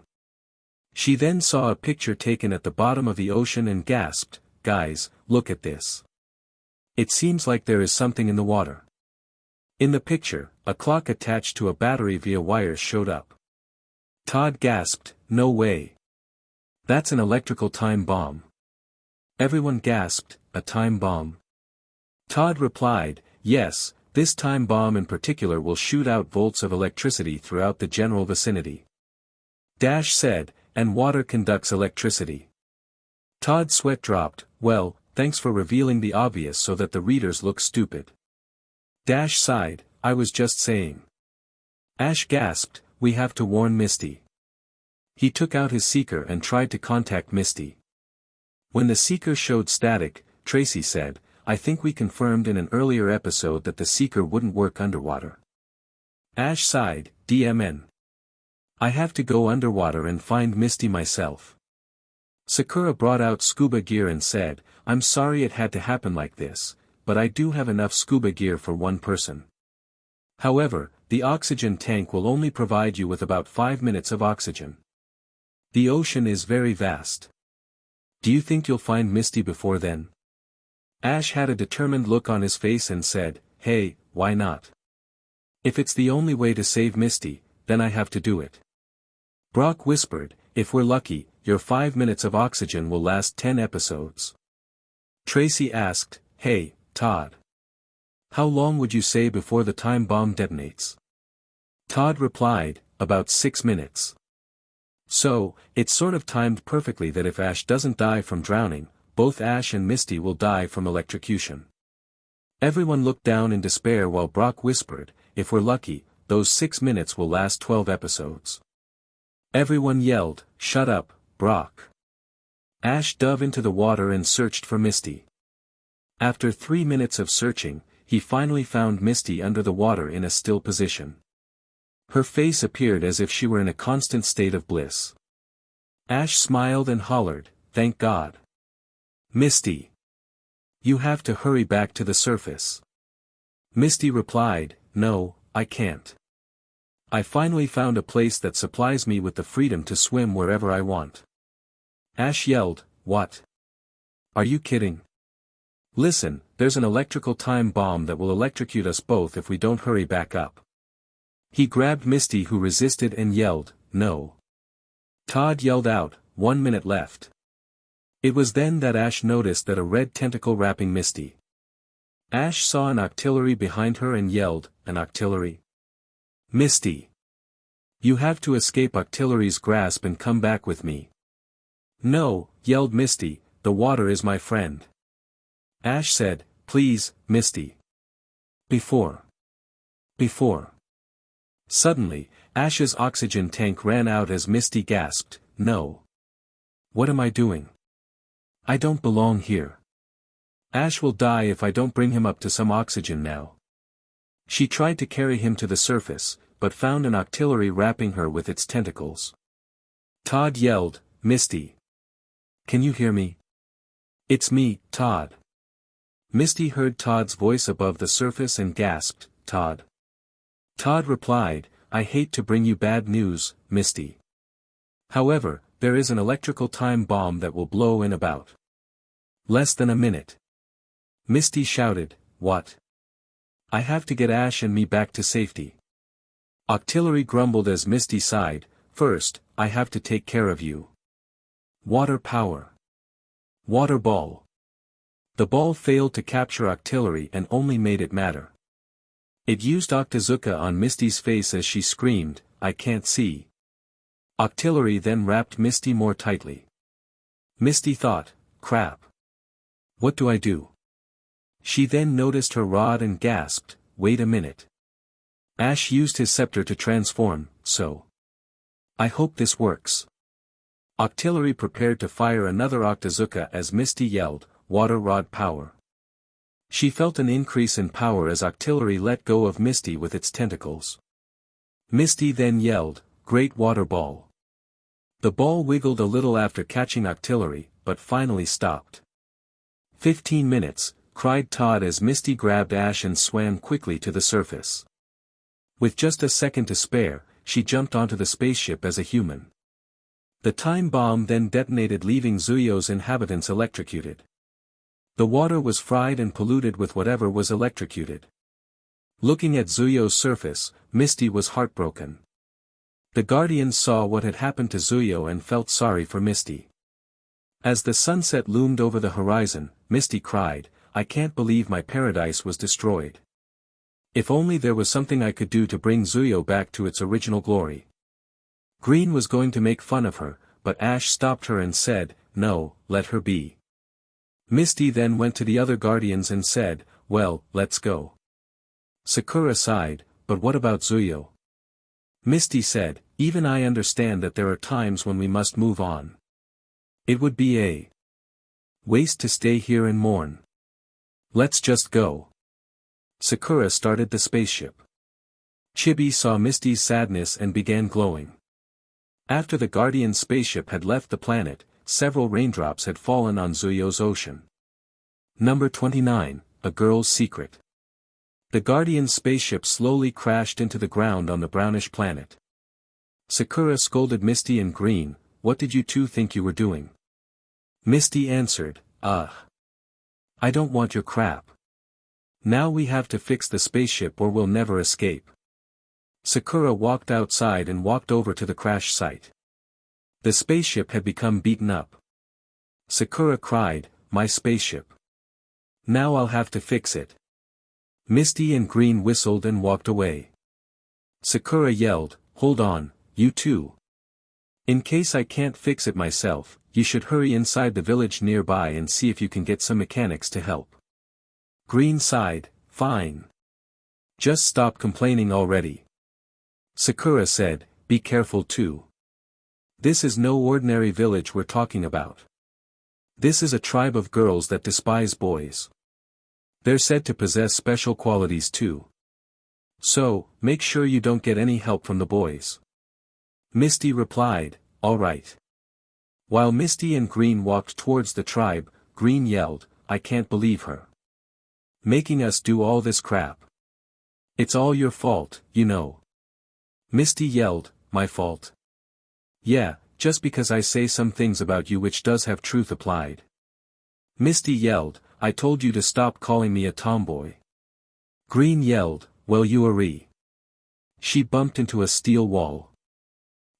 She then saw a picture taken at the bottom of the ocean and gasped, guys, look at this. It seems like there is something in the water. In the picture, a clock attached to a battery via wires showed up. Todd gasped, no way. That's an electrical time bomb. Everyone gasped, a time bomb? Todd replied, yes, this time bomb in particular will shoot out volts of electricity throughout the general vicinity. Dash said, and water conducts electricity. Todd's sweat dropped, well, thanks for revealing the obvious so that the readers look stupid. Dash sighed, I was just saying. Ash gasped, we have to warn Misty. He took out his seeker and tried to contact Misty. When the seeker showed static, Tracy said, I think we confirmed in an earlier episode that the seeker wouldn't work underwater. Ash sighed, DMN. I have to go underwater and find Misty myself. Sakura brought out scuba gear and said, I'm sorry it had to happen like this, but I do have enough scuba gear for one person. However, the oxygen tank will only provide you with about 5 minutes of oxygen. The ocean is very vast. Do you think you'll find Misty before then? Ash had a determined look on his face and said, hey, why not? If it's the only way to save Misty, then I have to do it. Brock whispered, if we're lucky, your 5 minutes of oxygen will last 10 episodes. Tracy asked, hey, Todd. How long would you say before the time bomb detonates? Todd replied, about 6 minutes. So, it's sort of timed perfectly that if Ash doesn't die from drowning, both Ash and Misty will die from electrocution. Everyone looked down in despair while Brock whispered, if we're lucky, those 6 minutes will last 12 episodes. Everyone yelled, shut up, Brock. Ash dove into the water and searched for Misty. After 3 minutes of searching, he finally found Misty under the water in a still position. Her face appeared as if she were in a constant state of bliss. Ash smiled and hollered, thank God. Misty. You have to hurry back to the surface. Misty replied, no, I can't. I finally found a place that supplies me with the freedom to swim wherever I want. Ash yelled, what? Are you kidding? Listen, there's an electrical time bomb that will electrocute us both if we don't hurry back up. He grabbed Misty who resisted and yelled, no. Todd yelled out, 1 minute left. It was then that Ash noticed that a red tentacle wrapping Misty. Ash saw an octillery behind her and yelled, an octillery? Misty. You have to escape octillery's grasp and come back with me. No, yelled Misty, the water is my friend. Ash said, please, Misty. Before. Suddenly, Ash's oxygen tank ran out as Misty gasped, no. What am I doing? I don't belong here. Ash will die if I don't bring him up to some oxygen now. She tried to carry him to the surface, but found an octillery wrapping her with its tentacles. Todd yelled, Misty. Can you hear me? It's me, Todd. Misty heard Todd's voice above the surface and gasped, Todd. Todd replied, I hate to bring you bad news, Misty. However, there is an electrical time bomb that will blow in about less than a minute. Misty shouted, what? I have to get Ash and me back to safety. Octillery grumbled as Misty sighed, first, I have to take care of you. Water power. Water ball. The ball failed to capture Octillery and only made it madder. It used Octazooka on Misty's face as she screamed, I can't see. Octillery then wrapped Misty more tightly. Misty thought, crap. What do I do? She then noticed her rod and gasped, wait a minute. Ash used his scepter to transform, so. I hope this works. Octillery prepared to fire another Octazooka as Misty yelled, water rod power. She felt an increase in power as Octillery let go of Misty with its tentacles. Misty then yelled, great water ball. The ball wiggled a little after catching Octillery, but finally stopped. 15 minutes, cried Todd as Misty grabbed Ash and swam quickly to the surface. With just a second to spare, she jumped onto the spaceship as a human. The time bomb then detonated, leaving Zuyo's inhabitants electrocuted. The water was fried and polluted with whatever was electrocuted. Looking at Zuyo's surface, Misty was heartbroken. The Guardians saw what had happened to Zuyo and felt sorry for Misty. As the sunset loomed over the horizon, Misty cried, I can't believe my paradise was destroyed. If only there was something I could do to bring Zuyo back to its original glory. Green was going to make fun of her, but Ash stopped her and said, no, let her be. Misty then went to the other Guardians and said, well, let's go. Sakura sighed, but what about Zuyo? Misty said, even I understand that there are times when we must move on. It would be a waste to stay here and mourn. Let's just go. Sakura started the spaceship. Chibi saw Misty's sadness and began glowing. After the Guardian spaceship had left the planet, several raindrops had fallen on Zuyo's ocean. Number 29, A Girl's Secret. The Guardian spaceship slowly crashed into the ground on the brownish planet. Sakura scolded Misty and Green, "What did you two think you were doing?" Misty answered, "Ugh. I don't want your crap. Now we have to fix the spaceship or we'll never escape." Sakura walked outside and walked over to the crash site. The spaceship had become beaten up. Sakura cried, "My spaceship. Now I'll have to fix it." Misty and Green whistled and walked away. Sakura yelled, "Hold on, you two. In case I can't fix it myself, you should hurry inside the village nearby and see if you can get some mechanics to help." Green sighed, "Fine. Just stop complaining already." Sakura said, "Be careful too. This is no ordinary village we're talking about. This is a tribe of girls that despise boys. They're said to possess special qualities too. So, make sure you don't get any help from the boys." Misty replied, "All right." While Misty and Green walked towards the tribe, Green yelled, "I can't believe her. Making us do all this crap. It's all your fault, you know." Misty yelled, "My fault? Yeah, just because I say some things about you which does have truth applied." Misty yelled, "I told you to stop calling me a tomboy." Green yelled, "Well you are." She bumped into a steel wall.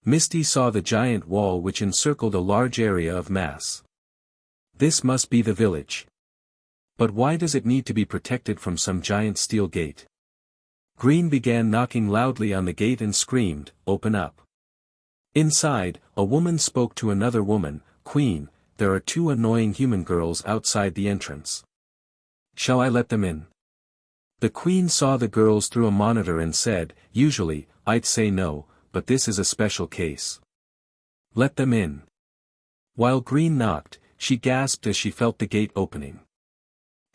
Misty saw the giant wall which encircled a large area of mass. This must be the village. But why does it need to be protected from some giant steel gate? Green began knocking loudly on the gate and screamed, "Open up." Inside, a woman spoke to another woman, "Queen, there are two annoying human girls outside the entrance. Shall I let them in?" The queen saw the girls through a monitor and said, "Usually, I'd say no, but this is a special case. Let them in." While Green knocked, she gasped as she felt the gate opening.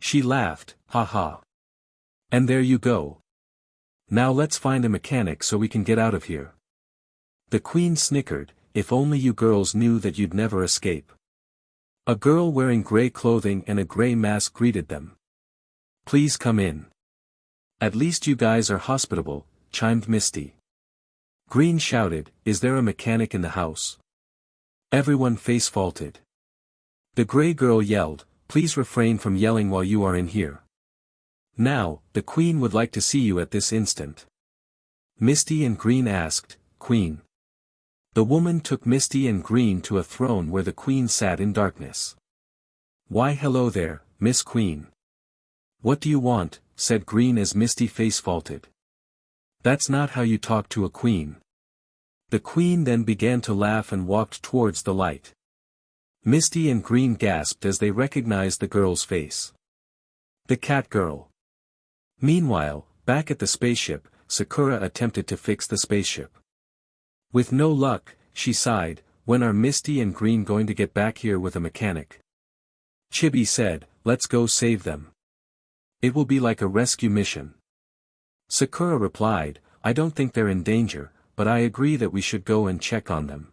She laughed, "Ha ha. And there you go. Now let's find a mechanic so we can get out of here." The queen snickered, "If only you girls knew that you'd never escape." A girl wearing gray clothing and a gray mask greeted them. "Please come in." "At least you guys are hospitable," chimed Misty. Green shouted, "Is there a mechanic in the house?" Everyone face-faulted. The gray girl yelled, "Please refrain from yelling while you are in here. Now, the queen would like to see you at this instant." Misty and Green asked, "Queen?" The woman took Misty and Green to a throne where the queen sat in darkness. "Why hello there, Miss Queen. What do you want?" said Green as Misty face-faulted. "That's not how you talk to a queen." The queen then began to laugh and walked towards the light. Misty and Green gasped as they recognized the girl's face. The cat girl. Meanwhile, back at the spaceship, Sakura attempted to fix the spaceship. With no luck, she sighed, "When are Misty and Green going to get back here with a mechanic?" Chibi said, "Let's go save them. It will be like a rescue mission." Sakura replied, "I don't think they're in danger, but I agree that we should go and check on them."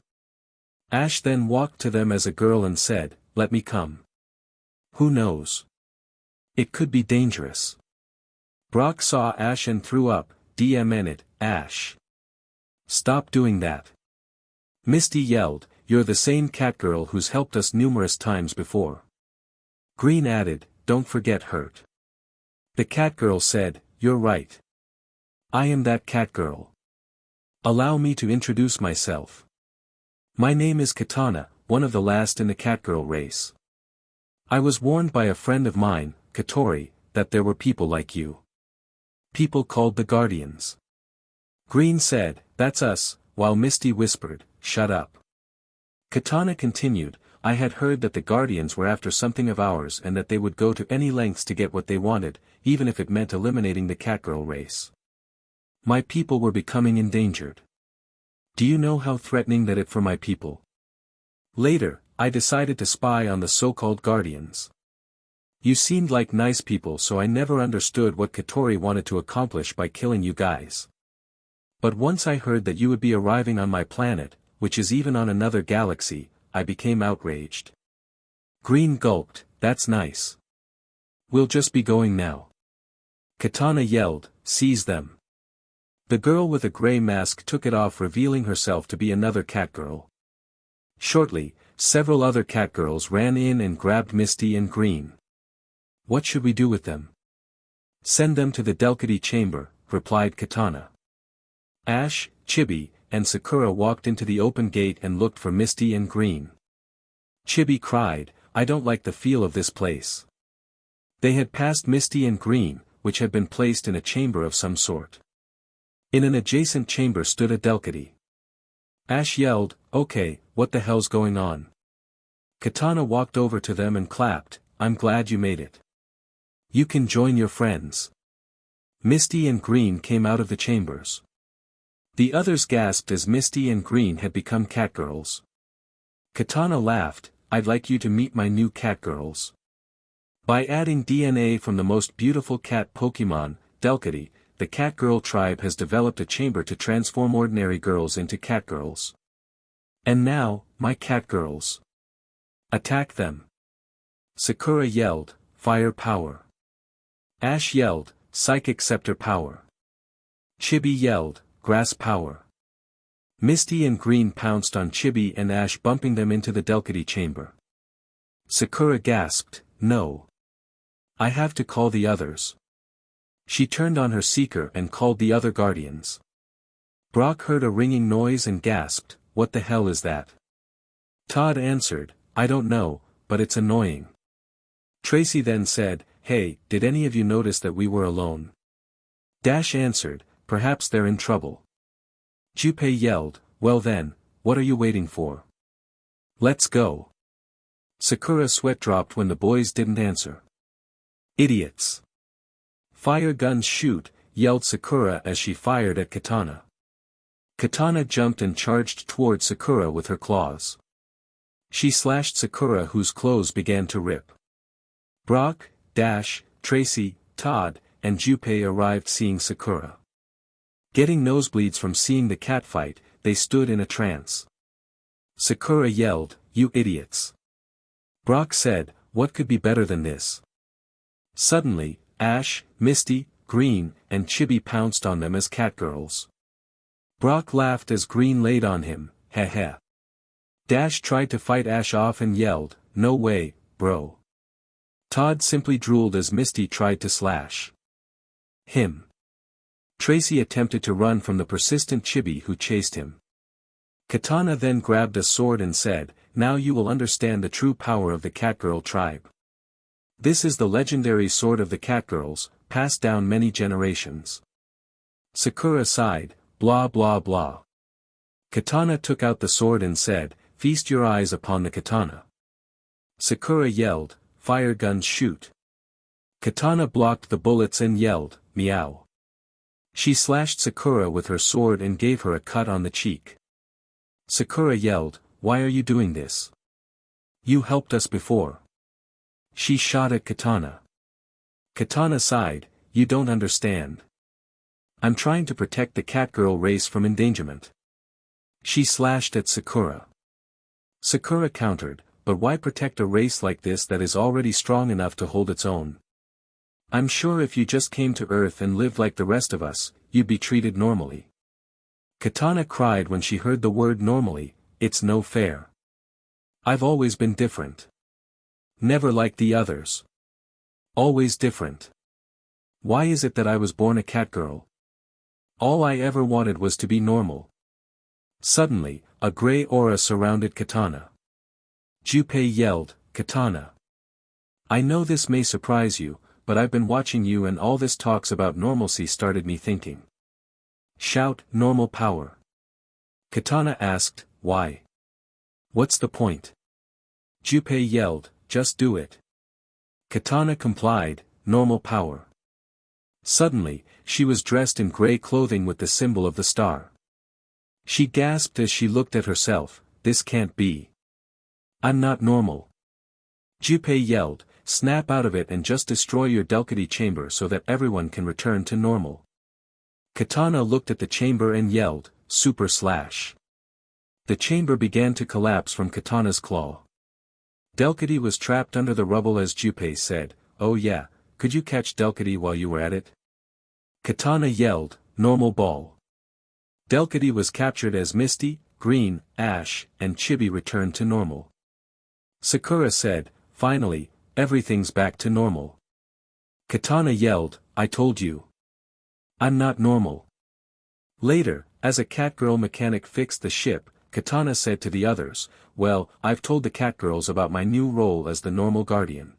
Ash then walked to them as a girl and said, "Let me come. Who knows? It could be dangerous." Brock saw Ash and threw up, "Damn it, Ash. Stop doing that." Misty yelled, "You're the same catgirl who's helped us numerous times before." Green added, "Don't forget Hurt." The catgirl said, "You're right. I am that catgirl. Allow me to introduce myself. My name is Katana, one of the last in the catgirl race. I was warned by a friend of mine, Katori, that there were people like you. People called the Guardians." Green said, "That's us," while Misty whispered, "Shut up." Katana continued, "I had heard that the Guardians were after something of ours and that they would go to any lengths to get what they wanted, even if it meant eliminating the catgirl race. My people were becoming endangered. Do you know how threatening that it for my people? Later, I decided to spy on the so-called guardians. You seemed like nice people, so I never understood what Katori wanted to accomplish by killing you guys. But once I heard that you would be arriving on my planet, which is even on another galaxy, I became outraged. Green gulped, that's nice. We'll just be going now. Katana yelled, seize them. The girl with a gray mask took it off, revealing herself to be another catgirl. Shortly, several other catgirls ran in and grabbed Misty and Green. What should we do with them? Send them to the Delcatty chamber, replied Katana. Ash, Chibi, and Sakura walked into the open gate and looked for Misty and Green. Chibi cried, I don't like the feel of this place. They had passed Misty and Green, which had been placed in a chamber of some sort. In an adjacent chamber stood a Delcatty. Ash yelled, okay, what the hell's going on? Katana walked over to them and clapped, I'm glad you made it. You can join your friends. Misty and Green came out of the chambers. The others gasped as Misty and Green had become catgirls. Katana laughed, I'd like you to meet my new catgirls. By adding DNA from the most beautiful cat Pokémon, Delcatty, the catgirl tribe has developed a chamber to transform ordinary girls into catgirls. And now, my catgirls. Attack them. Sakura yelled, fire power. Ash yelled, psychic scepter power. Chibi yelled, grass power. Misty and Green pounced on Chibi and Ash, bumping them into the Delcatty chamber. Sakura gasped, no. I have to call the others. She turned on her seeker and called the other guardians. Brock heard a ringing noise and gasped, what the hell is that? Todd answered, I don't know, but it's annoying. Tracy then said, hey, did any of you notice that we were alone? Dash answered, perhaps they're in trouble. Junpei yelled, well then, what are you waiting for? Let's go. Sakura sweat dropped when the boys didn't answer. Idiots. Fire guns shoot, yelled Sakura as she fired at Katana. Katana jumped and charged toward Sakura with her claws. She slashed Sakura, whose clothes began to rip. Brock, Dash, Tracy, Todd, and Junpei arrived seeing Sakura. Getting nosebleeds from seeing the catfight, they stood in a trance. Sakura yelled, you idiots. Brock said, what could be better than this? Suddenly, Ash, Misty, Green, and Chibi pounced on them as catgirls. Brock laughed as Green laid on him, heh heh. Dash tried to fight Ash off and yelled, no way, bro. Todd simply drooled as Misty tried to slash him. Tracy attempted to run from the persistent Chibi who chased him. Katana then grabbed a sword and said, now you will understand the true power of the catgirl tribe. This is the legendary sword of the catgirls, passed down many generations. Sakura sighed, blah blah blah. Katana took out the sword and said, feast your eyes upon the katana. Sakura yelled, fire guns shoot. Katana blocked the bullets and yelled, meow. She slashed Sakura with her sword and gave her a cut on the cheek. Sakura yelled, why are you doing this? You helped us before. She shot at Katana. Katana sighed, you don't understand. I'm trying to protect the catgirl race from endangerment. She slashed at Sakura. Sakura countered, but why protect a race like this that is already strong enough to hold its own? I'm sure if you just came to Earth and lived like the rest of us, you'd be treated normally. Katana cried when she heard the word normally, it's no fair. I've always been different. Never like the others. Always different. Why is it that I was born a catgirl? All I ever wanted was to be normal. Suddenly, a gray aura surrounded Katana. Junpei yelled, Katana. I know this may surprise you, but I've been watching you and all this talks about normalcy started me thinking. Shout, normal power. Katana asked, why? What's the point? Junpei yelled, just do it. Katana complied, normal power. Suddenly, she was dressed in gray clothing with the symbol of the star. She gasped as she looked at herself, this can't be. I'm not normal. Junpei yelled, snap out of it and just destroy your Delcatty chamber so that everyone can return to normal. Katana looked at the chamber and yelled, Super Slash. The chamber began to collapse from Katana's claw. Delcatty was trapped under the rubble as Junpei said, oh yeah, could you catch Delcatty while you were at it? Katana yelled, normal ball. Delcatty was captured as Misty, Green, Ash, and Chibi returned to normal. Sakura said, finally, everything's back to normal. Katana yelled, I told you. I'm not normal. Later, as a Catgirl mechanic fixed the ship, Katana said to the others, well, I've told the Catgirls about my new role as the normal guardian.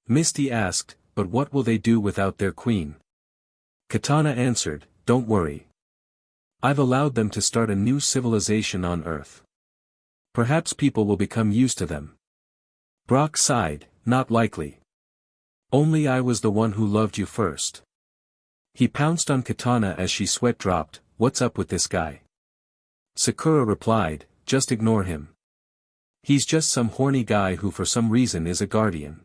Misty asked, but what will they do without their queen? Katana answered, don't worry. I've allowed them to start a new civilization on Earth. Perhaps people will become used to them. Brock sighed, not likely. Only I was the one who loved you first. He pounced on Katana as she sweat dropped, what's up with this guy? Sakura replied, just ignore him. He's just some horny guy who for some reason is a guardian.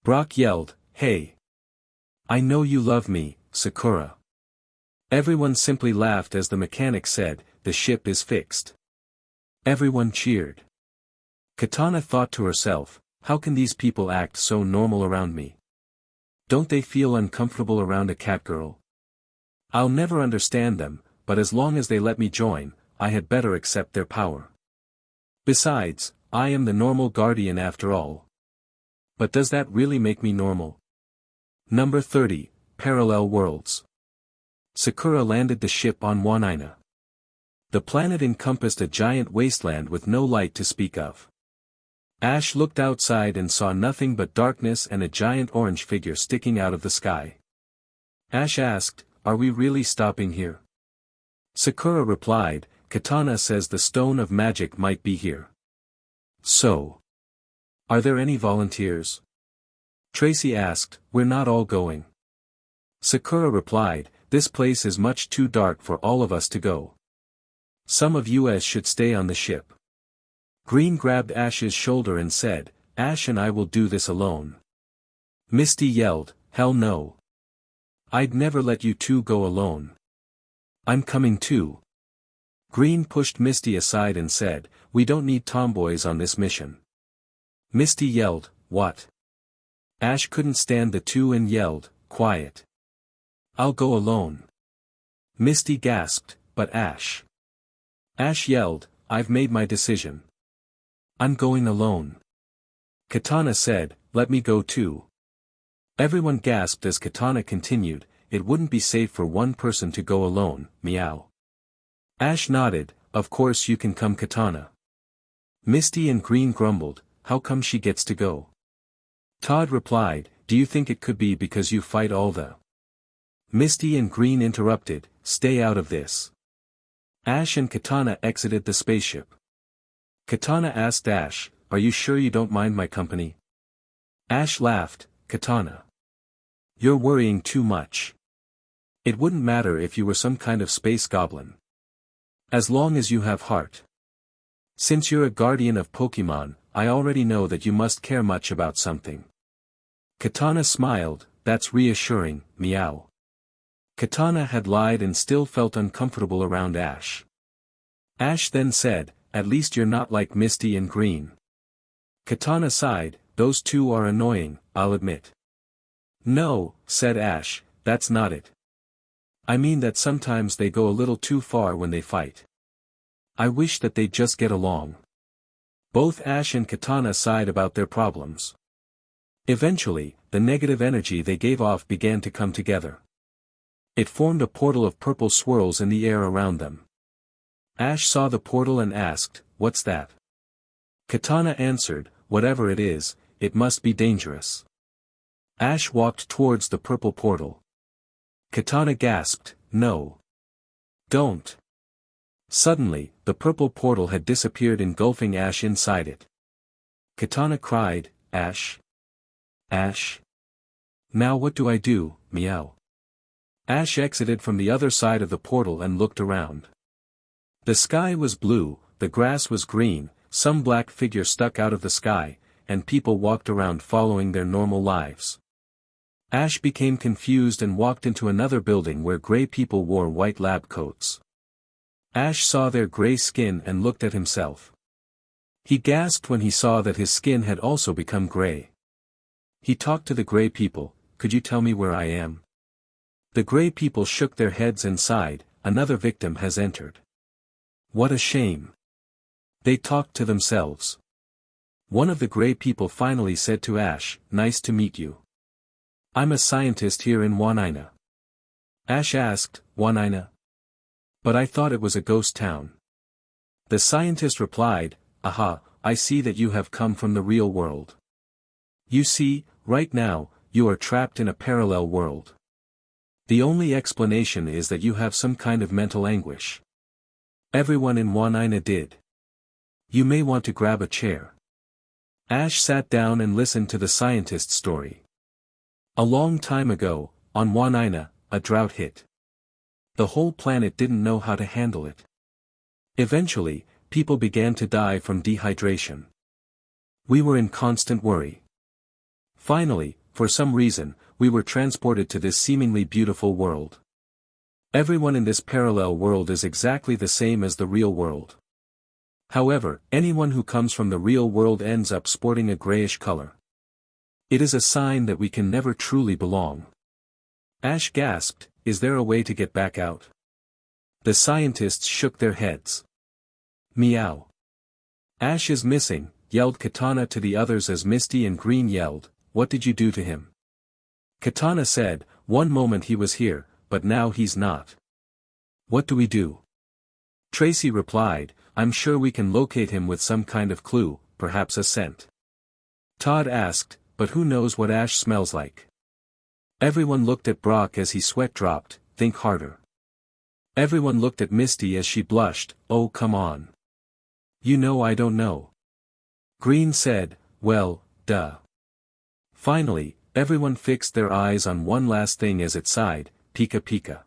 Brock yelled, hey. I know you love me, Sakura. Everyone simply laughed as the mechanic said, the ship is fixed. Everyone cheered. Katana thought to herself, how can these people act so normal around me? Don't they feel uncomfortable around a Catgirl? I'll never understand them, but as long as they let me join, I had better accept their power. Besides, I am the normal guardian after all. But does that really make me normal? Number 30, Parallel Worlds. Sakura landed the ship on Wanaina. The planet encompassed a giant wasteland with no light to speak of. Ash looked outside and saw nothing but darkness and a giant orange figure sticking out of the sky. Ash asked, are we really stopping here? Sakura replied, Katana says the stone of magic might be here. So. Are there any volunteers? Tracy asked, we're not all going. Sakura replied, this place is much too dark for all of us to go. Some of you should stay on the ship. Green grabbed Ash's shoulder and said, Ash and I will do this alone. Misty yelled, hell no. I'd never let you two go alone. I'm coming too. Green pushed Misty aside and said, we don't need tomboys on this mission. Misty yelled, what? Ash couldn't stand the two and yelled, quiet. I'll go alone. Misty gasped, but Ash. Ash yelled, I've made my decision. I'm going alone. Katana said, let me go too. Everyone gasped as Katana continued, it wouldn't be safe for one person to go alone, meow. Ash nodded, of course you can come Katana. Misty and Green grumbled, how come she gets to go? Todd replied, do you think it could be because you fight all the... Misty and Green interrupted, stay out of this. Ash and Katana exited the spaceship. Katana asked Ash, are you sure you don't mind my company? Ash laughed, Katana. You're worrying too much. It wouldn't matter if you were some kind of space goblin. As long as you have heart. Since you're a guardian of Pokémon, I already know that you must care much about something. Katana smiled, that's reassuring, meow. Katana had lied and still felt uncomfortable around Ash. Ash then said, at least you're not like Misty and Green. Katana sighed, those two are annoying, I'll admit. No, said Ash, that's not it. I mean that sometimes they go a little too far when they fight. I wish that they'd just get along. Both Ash and Katana sighed about their problems. Eventually, the negative energy they gave off began to come together. It formed a portal of purple swirls in the air around them. Ash saw the portal and asked, what's that? Katana answered, whatever it is, it must be dangerous. Ash walked towards the purple portal. Katana gasped, no. Don't. Suddenly, the purple portal had disappeared engulfing Ash inside it. Katana cried, Ash? Ash? Now what do I do, meow? Ash exited from the other side of the portal and looked around. The sky was blue, the grass was green, some black figure stuck out of the sky, and people walked around following their normal lives. Ash became confused and walked into another building where gray people wore white lab coats. Ash saw their gray skin and looked at himself. He gasped when he saw that his skin had also become gray. He talked to the gray people, "Could you tell me where I am?" The gray people shook their heads and sighed, "Another victim has entered. What a shame." They talked to themselves. One of the gray people finally said to Ash, "Nice to meet you. I'm a scientist here in Wanina." Ash asked, "Wanina? But I thought it was a ghost town." The scientist replied, "Aha, I see that you have come from the real world. You see, right now, you are trapped in a parallel world. The only explanation is that you have some kind of mental anguish. Everyone in Wanina did. You may want to grab a chair." Ash sat down and listened to the scientist's story. A long time ago, on Wanina, a drought hit. The whole planet didn't know how to handle it. Eventually, people began to die from dehydration. We were in constant worry. Finally, for some reason, we were transported to this seemingly beautiful world. Everyone in this parallel world is exactly the same as the real world. However, anyone who comes from the real world ends up sporting a grayish color. It is a sign that we can never truly belong. Ash gasped, "Is there a way to get back out?" The scientists shook their heads. "Meow. Ash is missing," yelled Katana to the others as Misty and Green yelled, "What did you do to him?" Katana said, "One moment he was here, but now he's not." "What do we do?" Tracy replied, "I'm sure we can locate him with some kind of clue, perhaps a scent." Todd asked, "But who knows what Ash smells like?" Everyone looked at Brock as he sweat dropped, "Think harder." Everyone looked at Misty as she blushed, "Oh come on. You know I don't know." Green said, "Well, duh." Finally, everyone fixed their eyes on one last thing as it sighed, "Pika Pika."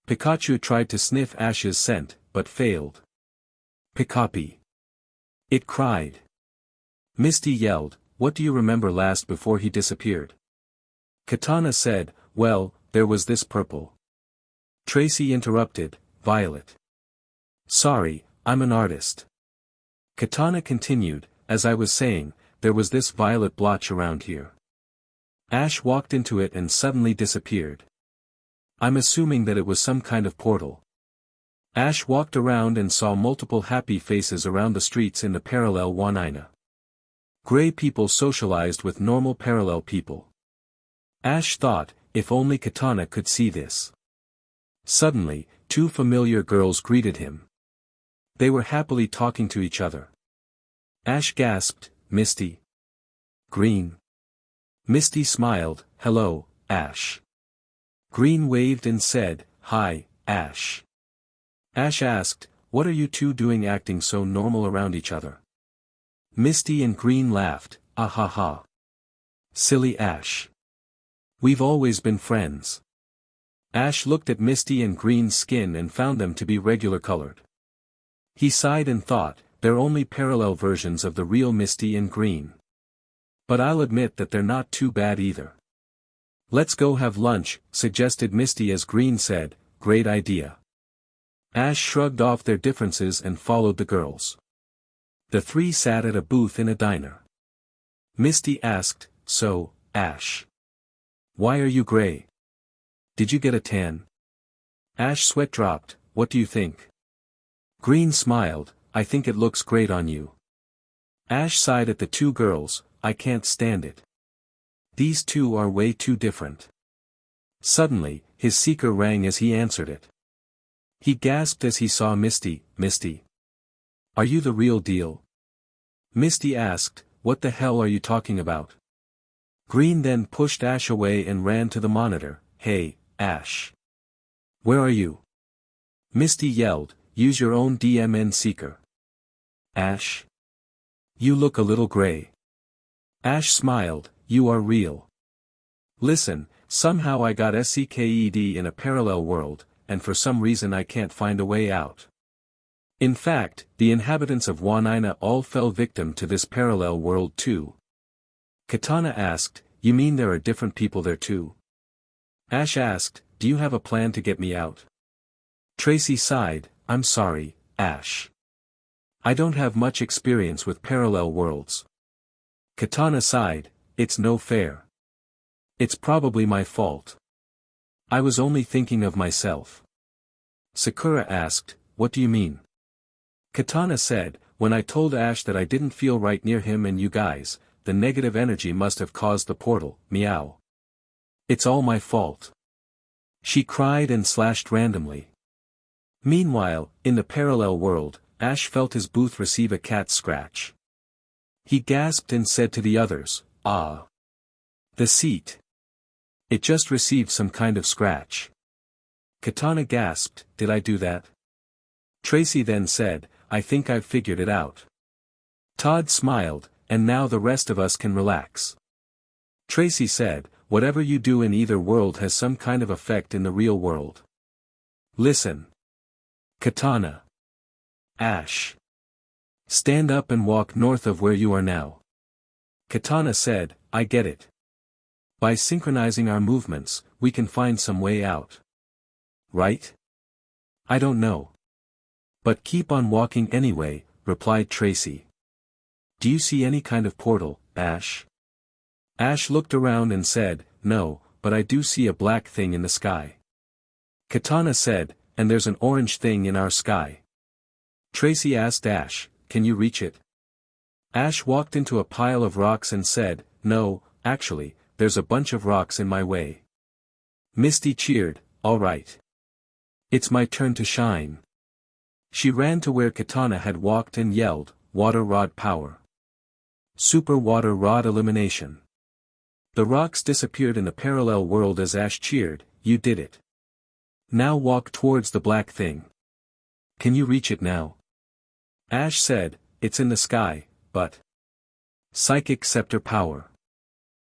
Pikachu tried to sniff Ash's scent, but failed. "Pikapi!" It cried. Misty yelled, "What do you remember last before he disappeared?" Katana said, "Well, there was this purple." Tracy interrupted, "Violet." "Sorry, I'm an artist." Katana continued, "As I was saying, there was this violet blotch around here. Ash walked into it and suddenly disappeared. I'm assuming that it was some kind of portal. Ash walked around and saw multiple happy faces around the streets in the parallel Wanina. Gray people socialized with normal parallel people. Ash thought, if only Katana could see this. Suddenly, two familiar girls greeted him. They were happily talking to each other. Ash gasped, "Misty." "Green." Misty smiled, "Hello, Ash." Green waved and said, "Hi, Ash." Ash asked, "What are you two doing acting so normal around each other?" Misty and Green laughed, "Ah ha ha. Silly Ash. We've always been friends." Ash looked at Misty and Green's skin and found them to be regular colored. He sighed and thought, they're only parallel versions of the real Misty and Green. But I'll admit that they're not too bad either. "Let's go have lunch," suggested Misty as Green said, "Great idea." Ash shrugged off their differences and followed the girls. The three sat at a booth in a diner. Misty asked, "So, Ash. Why are you gray? Did you get a tan?" Ash sweat dropped, "What do you think?" Green smiled, "I think it looks great on you." Ash sighed at the two girls, "I can't stand it. These two are way too different." Suddenly, his seeker rang as he answered it. He gasped as he saw Misty. "Misty. Are you the real deal?" Misty asked, "What the hell are you talking about?" Green then pushed Ash away and ran to the monitor. "Hey, Ash. Where are you?" Misty yelled, "Use your own DMN seeker." "Ash. You look a little gray." Ash smiled, "You are real. Listen, somehow I got SCKED in a parallel world, and for some reason I can't find a way out. In fact, the inhabitants of Wanina all fell victim to this parallel world too. Katana asked, you mean there are different people there too? Ash asked, do you have a plan to get me out? Tracy sighed, I'm sorry, Ash. I don't have much experience with parallel worlds. Katana sighed, it's no fair. It's probably my fault. I was only thinking of myself. Sakura asked, what do you mean? Katana said, when I told Ash that I didn't feel right near him and you guys, the negative energy must have caused the portal, meow. It's all my fault. She cried and slashed randomly. Meanwhile, in the parallel world, Ash felt his booth receive a cat scratch. He gasped and said to the others, ah. The seat. It just received some kind of scratch. Katana gasped, did I do that? Tracy then said, I think I've figured it out. Todd smiled, and now the rest of us can relax. Tracy said, whatever you do in either world has some kind of effect in the real world. Listen. Katana. Ash. Stand up and walk north of where you are now. Katana said, I get it. By synchronizing our movements, we can find some way out. Right? I don't know. But keep on walking anyway, replied Tracy. Do you see any kind of portal, Ash? Ash looked around and said, no, but I do see a black thing in the sky. Katana said, and there's an orange thing in our sky. Tracy asked Ash, can you reach it? Ash walked into a pile of rocks and said, no, actually, there's a bunch of rocks in my way. Misty cheered, all right. It's my turn to shine. She ran to where Katana had walked and yelled, water rod power. Super water rod elimination. The rocks disappeared in the parallel world as Ash cheered, you did it. Now walk towards the black thing. Can you reach it now? Ash said, it's in the sky, but... Psychic scepter power.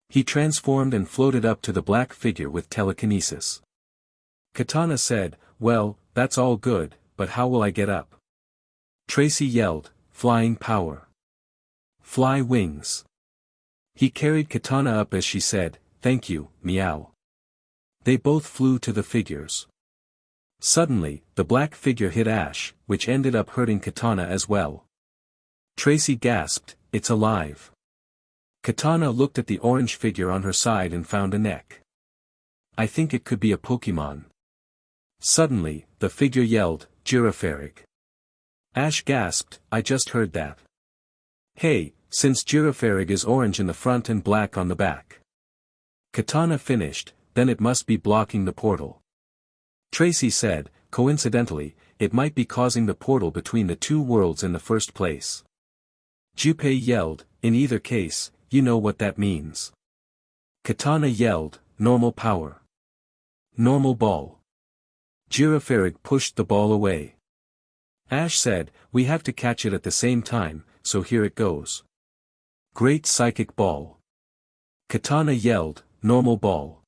He transformed and floated up to the black figure with telekinesis. Katana said, well, that's all good, but how will I get up? Tracy yelled, flying power. Fly wings. He carried Katana up as she said, thank you, meow. They both flew to the figures. Suddenly, the black figure hit Ash, which ended up hurting Katana as well. Tracy gasped, it's alive. Katana looked at the orange figure on her side and found a neck. I think it could be a Pokémon. Suddenly, the figure yelled, Girafarig. Ash gasped, I just heard that. Hey, since Girafarig is orange in the front and black on the back. Katana finished, then it must be blocking the portal. Tracy said, coincidentally, it might be causing the portal between the two worlds in the first place. Junpei yelled, in either case, you know what that means. Katana yelled, normal power. Normal ball. Girafarig pushed the ball away. Ash said, we have to catch it at the same time, so here it goes. Great psychic ball. Katana yelled, normal ball.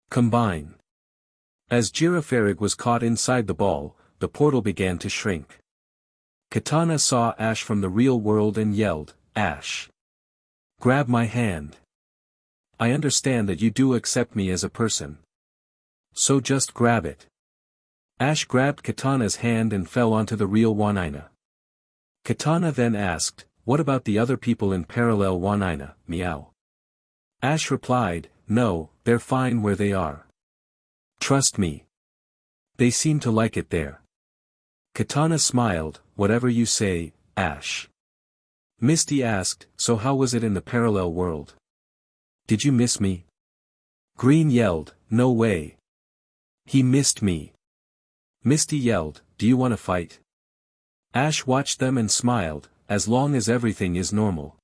Combine. As Girafarig was caught inside the ball, the portal began to shrink. Katana saw Ash from the real world and yelled, Ash. Grab my hand. I understand that you do accept me as a person. So just grab it. Ash grabbed Katana's hand and fell onto the real Wanina. Katana then asked, what about the other people in parallel Wanina, meow? Ash replied, no, they're fine where they are. Trust me. They seem to like it there. Katana smiled, whatever you say, Ash. Misty asked, so how was it in the parallel world? Did you miss me? Green yelled, no way. He missed me. Misty yelled, do you want to fight? Ash watched them and smiled, as long as everything is normal.